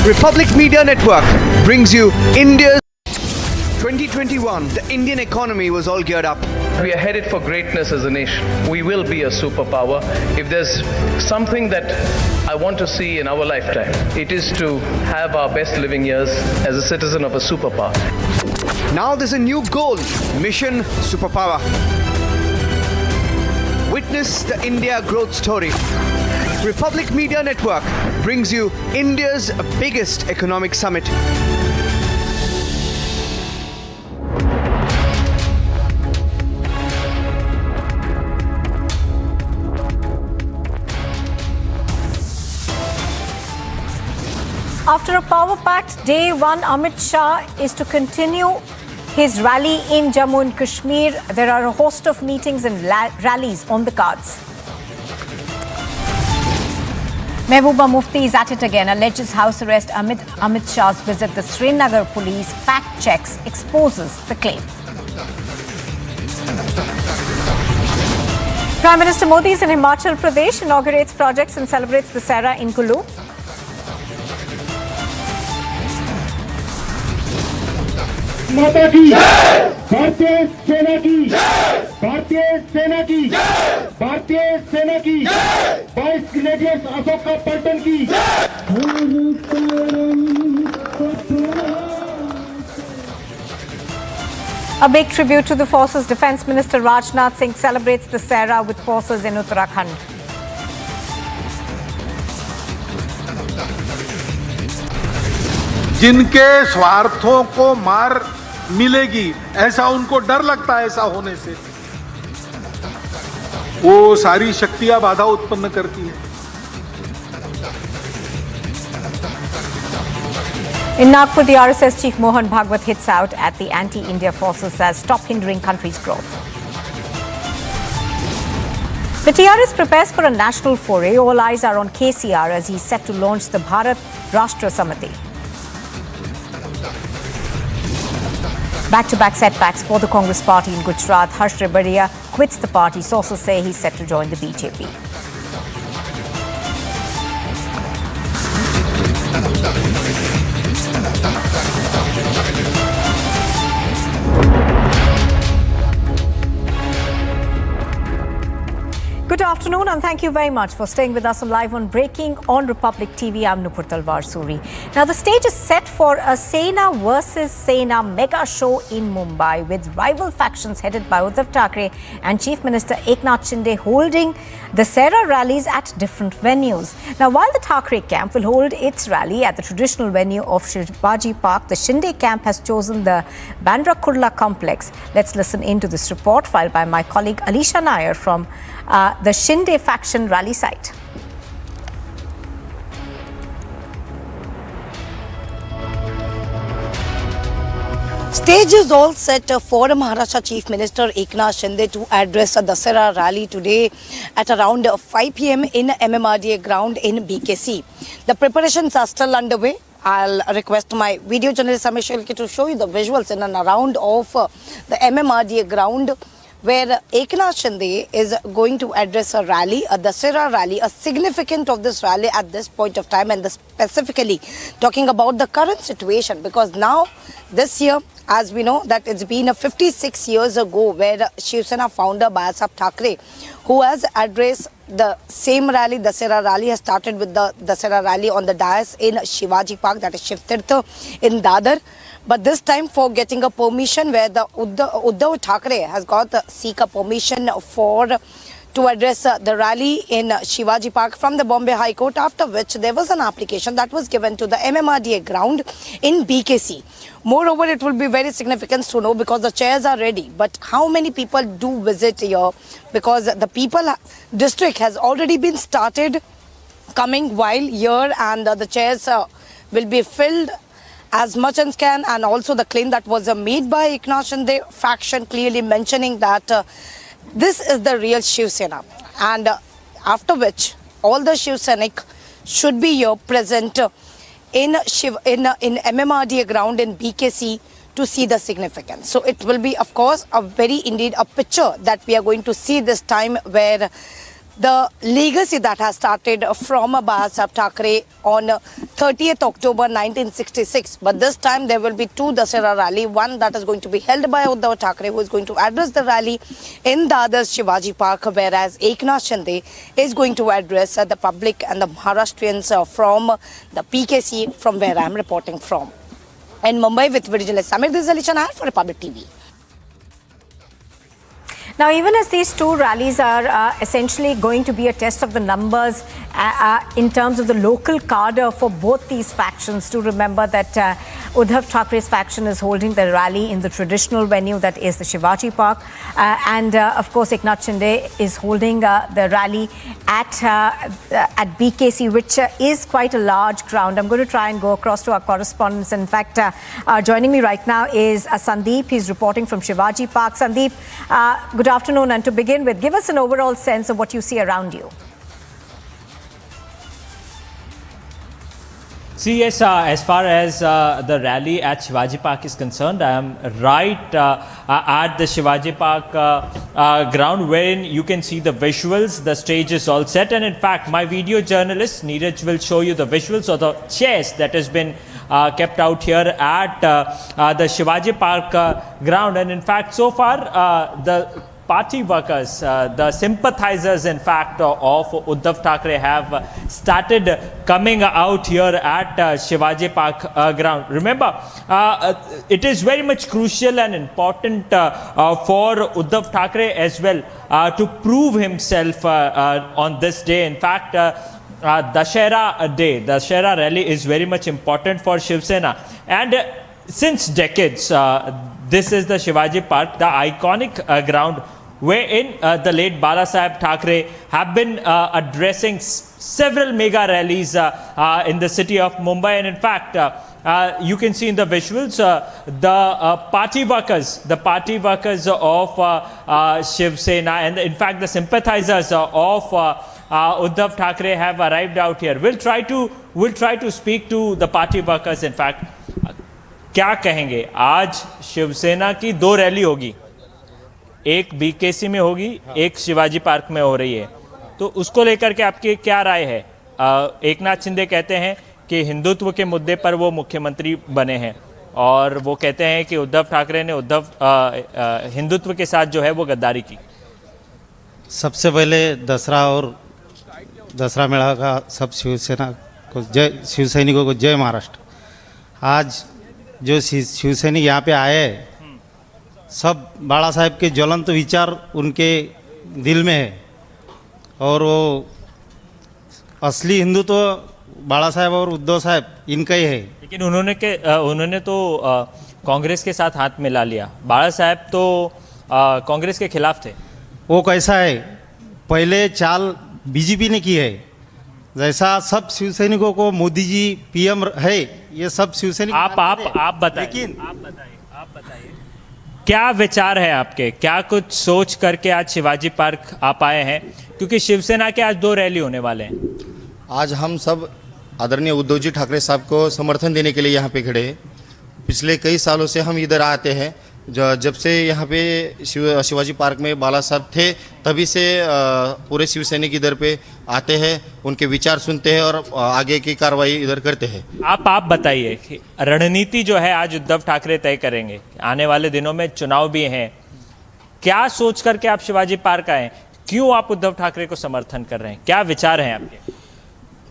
Republic Media Network brings you India's 2021. The Indian economy was all geared up. We are headed for greatness as a nation. We will be a superpower. If there's something that I want to see in our lifetime, it is to have our best living years as a citizen of a superpower. Now there's a new goal. Mission Superpower. Witness the India growth story. Republic Media Network brings you India's biggest economic summit. After a power-packed day one, Amit Shah is to continue his rally in Jammu and Kashmir. There are a host of meetings and rallies on the cards. Mehbooba Mufti is at it again, alleges house arrest amid Amit Shah's visit. The Srinagar police fact checks, exposes the claim. Prime Minister Modi is in Himachal Pradesh, inaugurates projects and celebrates Dussehra in Kullu. माता की भारतीय सेना की भारतीय सेना की भारतीय सेना की 22 ग्रेनेडियर्स अशोक का पलटन की A big tribute to the forces. Defence Minister Rajnath Singh celebrates the Dussehra with forces in Uttarakhand. जिनके स्वार्थों को मार मिलेगी, ऐसा उनको डर लगता है, ऐसा होने से वो सारी शक्तियां बाधा उत्पन्न करती है. In Nagpur, the RSS chief Mohan Bhagwat hits out at the anti-India forces as stop hindering country's growth. The TRS prepares for a national foray. All eyes are on KCR as he's set to launch the Maharastra Samiti. Back-to-back setbacks for the Congress party in Gujarat. Harsh Rebadia quits the party. Sources say he's set to join the BJP. Good afternoon and thank you very much for staying with us on Live on Breaking on Republic TV. I'm Nupur Talwar Suri. Now the stage is set for a Sena versus Sena mega show in Mumbai with rival factions headed by Uddhav Thackeray and Chief Minister Eknath Shinde holding the Dussehra rallies at different venues. Now while the Thackeray camp will hold its rally at the traditional venue of Shivaji Park, the Shinde camp has chosen the Bandra Kurla complex. Let's listen into this report filed by my colleague Alisha Nair from the Shinde faction rally site. Stage is all set for Maharashtra Chief Minister Eknath Shinde to address a Dussehra rally today at around 5 p.m. in MMRDA ground in BKC. The preparations are still underway. I'll request my video journalist Amit Shah to show you the visuals in and around of the MMRDA ground, where Eknath Shinde is going to address a rally, a Dussehra rally, a significant of this rally at this point of time, and specifically talking about the current situation, because now this year, as we know, that it's been 56 years ago where Shiv Sena founder Bayasaheb Thackeray, who has addressed the same rally, Dussehra rally, has started with the Dussehra rally on the dais in Shivaji Park, that is Shiv Tirtha in Dadar. But this time for getting a permission where the Uddhav Thackeray has got seek a permission to address the rally in Shivaji Park from the Bombay High Court, after which there was an application that was given to the MMRDA ground in BKC. Moreover, it will be very significant to know because the chairs are ready. But how many people do visit here? Because the people district has already been started coming while here, and the chairs will be filled as much as can, and also the claim that was made by Eknath Shinde faction clearly mentioning that this is the real Shiv Sena, and after which all the Shiv Sainik should be here present in MMRDA ground in BKC to see the significance. So it will be, of course, a very indeed a picture that we are going to see this time, where the legacy that has started from Maharastra Thackeray on 30th October 1966. But this time there will be two Dussehra rally, one that is going to be held by Uddhav Thackeray, who is going to address the rally in Dadar's Shivaji Park, whereas Eknath Shinde is going to address the public and the Maharashtrians from the PKC, from where I am reporting from. In Mumbai with video journalist Samir, this is Alisha Nair for Republic TV. Now, even as these two rallies are essentially going to be a test of the numbers in terms of the local cadre for both these factions, do remember that Uddhav Thackeray's faction is holding the rally in the traditional venue, that is the Shivaji Park. And of course, Eknath Shinde is holding the rally at BKC, which is quite a large ground. I'm going to try and go across to our correspondents. In fact, joining me right now is Sandeep. He's reporting from Shivaji Park. Sandeep, good afternoon. And to begin with, give us an overall sense of what you see around you. See, yes, as far as the rally at Shivaji Park is concerned, I am right at the Shivaji Park ground, wherein you can see the visuals. The stage is all set, and in fact, my video journalist Neeraj will show you the visuals of the chairs that has been kept out here at the Shivaji Park ground. And in fact, so far, the party workers, the sympathizers in fact of Uddhav Thackeray have started coming out here at Shivaji Park ground. Remember, it is very much crucial and important for Uddhav Thackeray as well to prove himself on this day. In fact, Dussehra day, the Dussehra rally is very much important for Shiv Sena, and since decades this is the Shivaji Park, the iconic ground wherein the late Bala Saheb Thackeray have been addressing several mega rallies in the city of Mumbai. And in fact, you can see in the visuals the party workers of Shiv Sena, and in fact the sympathizers of Uddhav Thackeray have arrived out here. We'll try to speak to the party workers. In fact, क्या कहेंगे? आज शिवसेना की दो rally होगी, एक BKC में होगी, एक शिवाजी पार्क में हो रही है, तो उसको लेकर के आपकी क्या राय है? एकनाथ शिंदे कहते हैं कि हिंदुत्व के मुद्दे पर वो मुख्यमंत्री बने हैं, और वो कहते हैं कि उद्धव ठाकरे ने हिंदुत्व के साथ जो है वो गद्दारी की। सबसे पहले दसरा मेला का सब शिवसेना को जय, शिव सैनिकों को जय महाराष्ट्र। आज जो शिव सैनिक यहाँ पे आए हैं, सब बाला साहेब के ज्वलंत विचार उनके दिल में है, और वो असली हिंदू तो बाला साहेब और उद्धव साहेब इनका ही है। लेकिन उन्होंने तो कांग्रेस के साथ हाथ मिला लिया। बाला साहेब तो कांग्रेस के खिलाफ थे। वो कैसा है, पहले चाल बीजेपी ने की है, जैसा सब शिव सैनिकों को मोदी जी पीएम है, ये सब शिव सैनिक आप बताइए, क्या विचार है आपके? क्या कुछ सोच करके आज शिवाजी पार्क आप आए हैं? क्योंकि शिवसेना के आज दो रैली होने वाले हैं। आज हम सब आदरणीय उद्धव जी ठाकरे साहब को समर्थन देने के लिए यहाँ पे खड़े हैं। पिछले कई सालों से हम इधर आते हैं, जब से यहाँ पे शिवाजी पार्क में बाला साहब थे, तभी से पूरे शिव सैनिक इधर पे आते हैं, उनके विचार सुनते हैं और आगे की कार्रवाई इधर करते हैं। आप बताइए कि रणनीति जो है आज उद्धव ठाकरे तय करेंगे, आने वाले दिनों में चुनाव भी हैं, क्या सोच करके आप शिवाजी पार्क आए? क्यों आप उद्धव ठाकरे को समर्थन कर रहे हैं? क्या विचार हैं आपके?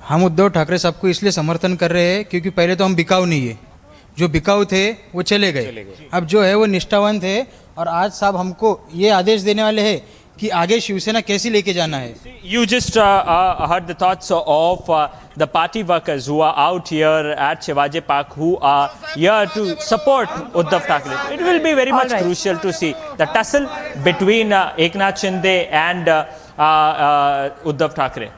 हम उद्धव ठाकरे साहब को इसलिए समर्थन कर रहे हैं क्योंकि पहले तो हम बिकाऊ नहीं है, जो बिकाऊ थे वो चले गए, अब जो है वो निष्ठावान थे, और आज साहब हमको ये आदेश देने वाले हैं कि आगे शिवसेना कैसे लेके जाना है। You just heard the thoughts of the party workers who are out here at Shivaji Park, who are here to support Uddhav Thackeray. It will be very much crucial to see the tussle between Eknath Shinde and Uddhav Thackeray.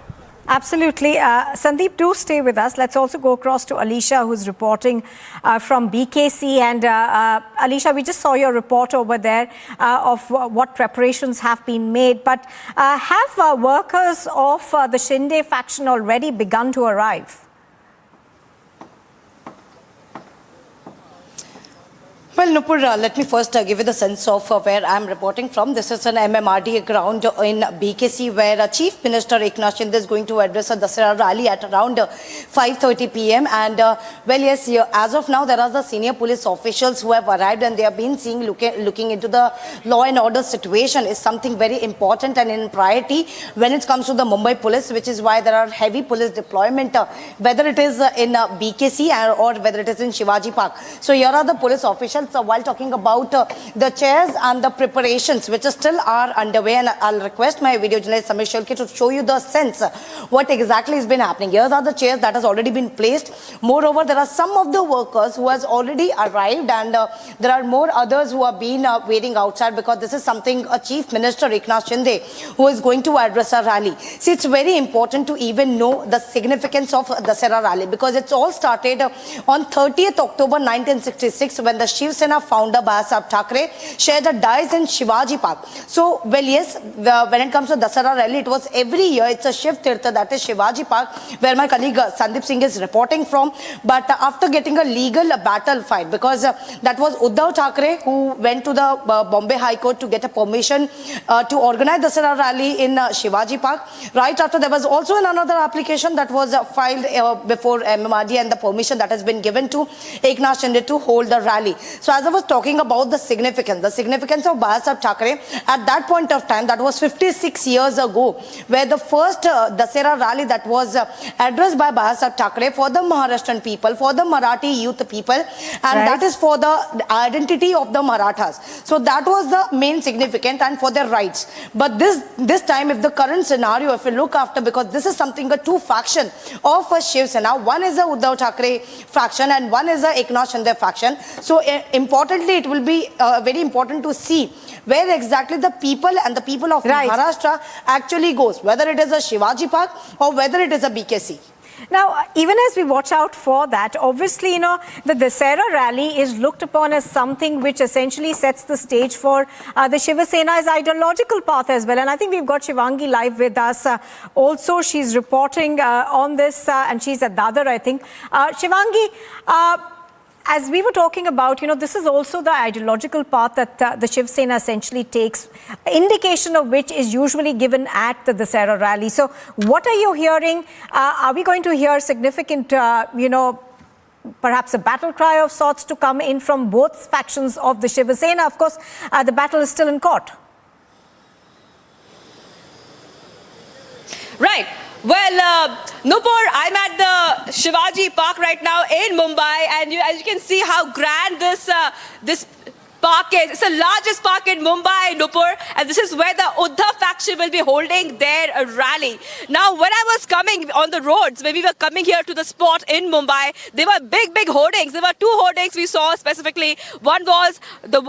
Absolutely. Sandeep, do stay with us. Let's also go across to Alisha, who's reporting from BKC. And Alisha, we just saw your report over there of what preparations have been made. But have workers of the Shinde faction already begun to arrive? Well, Nupur, let me first give you the sense of where I'm reporting from. This is an MMRDA ground in BKC where Chief Minister Eknath Shinde is going to address a Dussehra rally at around 5:30 p.m. And well, yes, as of now, there are the senior police officials who have arrived and they have been seeing, looking into the law and order situation is something very important and in priority when it comes to the Mumbai police, which is why there are heavy police deployment, whether it is in BKC or whether it is in Shivaji Park. So here are the police officials. While talking about the chairs and the preparations which still are underway, and I'll request my video journalist Amit Shah to show you the sense what exactly has been happening. Here are the chairs that has already been placed. Moreover, there are some of the workers who has already arrived and there are more others who have been waiting outside because this is something a Chief Minister Eknath Shinde who is going to address a rally. See, it's very important to even know the significance of the Dussehra rally because it's all started on 30th October 1966 when the Shiv Sena founder Balasaab Thackeray shared a dice in Shivaji Park. So, well, yes, when it comes to Dussehra rally, it was every year. It's a Shiv Tirtha, that is Shivaji Park, where my colleague Sandeep Singh is reporting from. But after getting a legal battle fight, because that was Uddhav Thackeray who went to the Bombay High Court to get a permission to organize Dussehra rally in Shivaji Park. Right after, there was also another application that was filed before MMRDA and the permission that has been given to Eknath Shinde to hold the rally. So as I was talking about the significance of Balasaab Thackeray, at that point of time, that was 56 years ago, where the first Dussehra rally that was addressed by Balasaab Thackeray for the Maharashtrian people, for the Marathi youth people, and that is for the identity of the Marathas. So that was the main significance and for their rights. But this time, if the current scenario, if you look after, because this is something, a two faction of Shiv Sena, one is the Uddhav Thackeray faction and one is the Eknath Shinde faction. So importantly, it will be very important to see where exactly the people and the people of Maharashtra actually goes, whether it is a Shivaji Park or whether it is a BKC. Now, even as we watch out for that, obviously, you know, the Dussehra rally is looked upon as something which essentially sets the stage for the Shiv Sena's ideological path as well. And I think we've got Shivangi live with us. Also, she's reporting on this and she's at Dadar, I think. Shivangi, as we were talking about, you know, this is also the ideological path that the Shiv Sena essentially takes, indication of which is usually given at the Dussehra rally. So what are you hearing? Are we going to hear significant, you know, perhaps a battle cry of sorts to come in from both factions of the Shiv Sena? Of course, the battle is still in court. Right. Well, Nupur, I'm at the Shivaji Park right now in Mumbai, and as you can see how grand this park is. It's the largest park in Mumbai, Nupur, and this is where the Uddhav faction will be holding their rally. Now, when I was coming on the roads, when we were coming here to the spot in Mumbai, there were big hoardings. There were two hoardings we saw specifically. One was the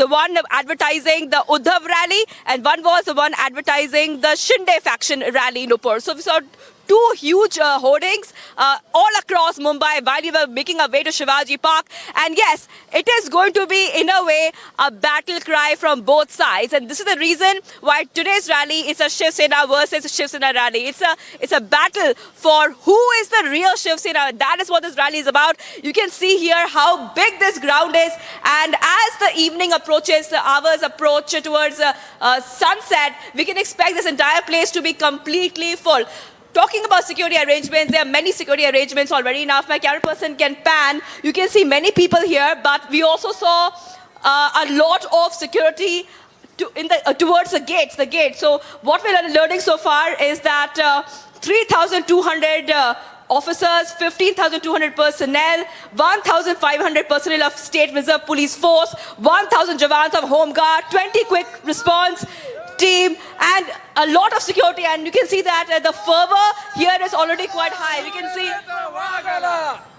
one advertising the Uddhav rally, and one was the one advertising the Shinde faction rally, Nupur. So we saw two huge hoardings all across Mumbai while we were making our way to Shivaji Park. And yes, it is going to be, in a way, a battle cry from both sides. And this is the reason why today's rally is a Shiv Sena versus Shiv Sena rally. It's a battle for who is the real Shiv Sena. That is what this rally is about. You can see here how big this ground is. And as the evening approaches, the hours approach towards sunset, we can expect this entire place to be completely full. Talking about security arrangements, there are many security arrangements already. Now, if my camera person can pan, you can see many people here, but we also saw a lot of security towards the gates. So what we're learning so far is that 3,200 officers, 15,200 personnel, 1,500 personnel of State Reserve Police Force, 1,000 jawans of Home Guard, 20 quick response team, and a lot of security. And you can see that the fervor here is already quite high. We can see.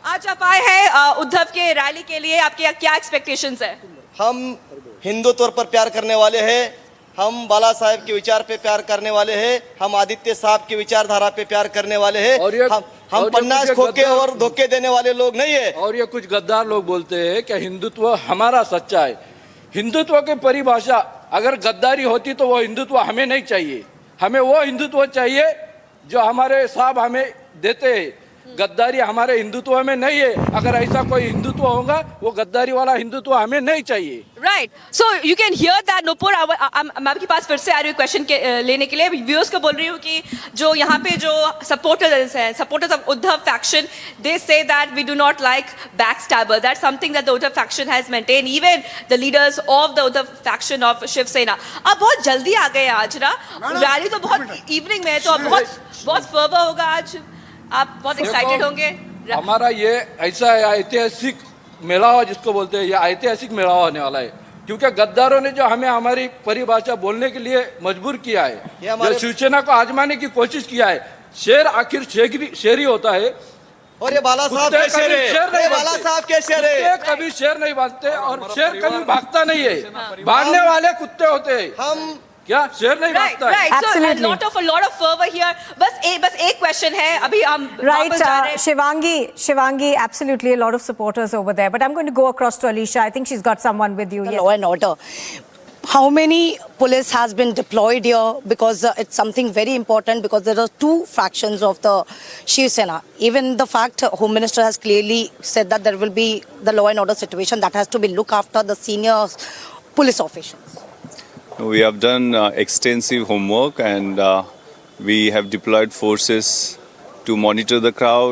आज आप आए हैं उद्धव के rally के लिए, आपके क्या expectations है? हम हिंदुत्व पर प्यार करने वाले हैं, हम बाला साहब के विचार पे प्यार करने वाले हैं, हम आदित्य साहब की विचारधारा पे प्यार करने वाले हैं, हम पन्नास खोके और धोखे देने वाले लोग नहीं है। और ये कुछ गद्दार लोग बोलते हैं कि हिंदुत्व हमारा सच्चा है। हिंदुत्व की परिभाषा अगर गद्दारी होती तो वो हिंदुत्व हमें नहीं चाहिए। हमें वो हिंदुत्व चाहिए जो हमारे साहब हमें देते हैं। गद्दारी हमारे हिंदुत्व में नहीं है। अगर ऐसा कोई हिंदुत्व होगा, वो गद्दारी वाला हिंदुत्व हमें नहीं चाहिए। Right, so you can hear that Nupur. मैं आपके पास फिर से आ रही हूँ क्वेश्चन लेने के लिए। व्यूअर्स को बोल रही हूँ कि जो यहाँ पे जो सपोर्टर्स हैं, supporters of Uddhav faction, they say that we do not like back stabber. That's something that the Uddhav faction has maintain, even the leaders of the Uddhav faction of Shiv Sena. अब बहुत जल्दी आ गए आज ना, रैली तो बहुत इवनिंग में है, तो अब बहुत फर्वर होगा आज, आप बहुत एक्साइटेड होंगे। हमारा ये ऐसा ऐतिहासिक मेलावा जिसको बोलते हैं, ये ऐतिहासिक मेलावा होने वाला है, क्योंकि गद्दारों ने जो हमें हमारी परिभाषा बोलने के लिए मजबूर किया है, जो शिवसेना को आजमाने की कोशिश किया है। शेर आखिर शेर ही होता है, और ये बाला साहब के शेर है, बाला साहब के शेर है। कभी शेर नहीं भागते, और शेर कभी भागता नहीं है, भागने वाले कुत्ते होते हैं। हम क्या शेर नहीं भागता है? Absolutely. So a lot of fervor here. बस एक क्वेश्चन है, अभी हम right, Shivangi, absolutely a lot of supporters over there. But I'm going to go across to Alisha. I think she's got someone with you. Yes. Law and order. How many police has been deployed here? Because it's something very important, because there are two fractions of the Shiv Sena. Even the fact Home Minister has clearly said that there will be the law and order situation that has to be looked after the senior police officials. We have done extensive homework, and we have deployed forces to monitor the crowd,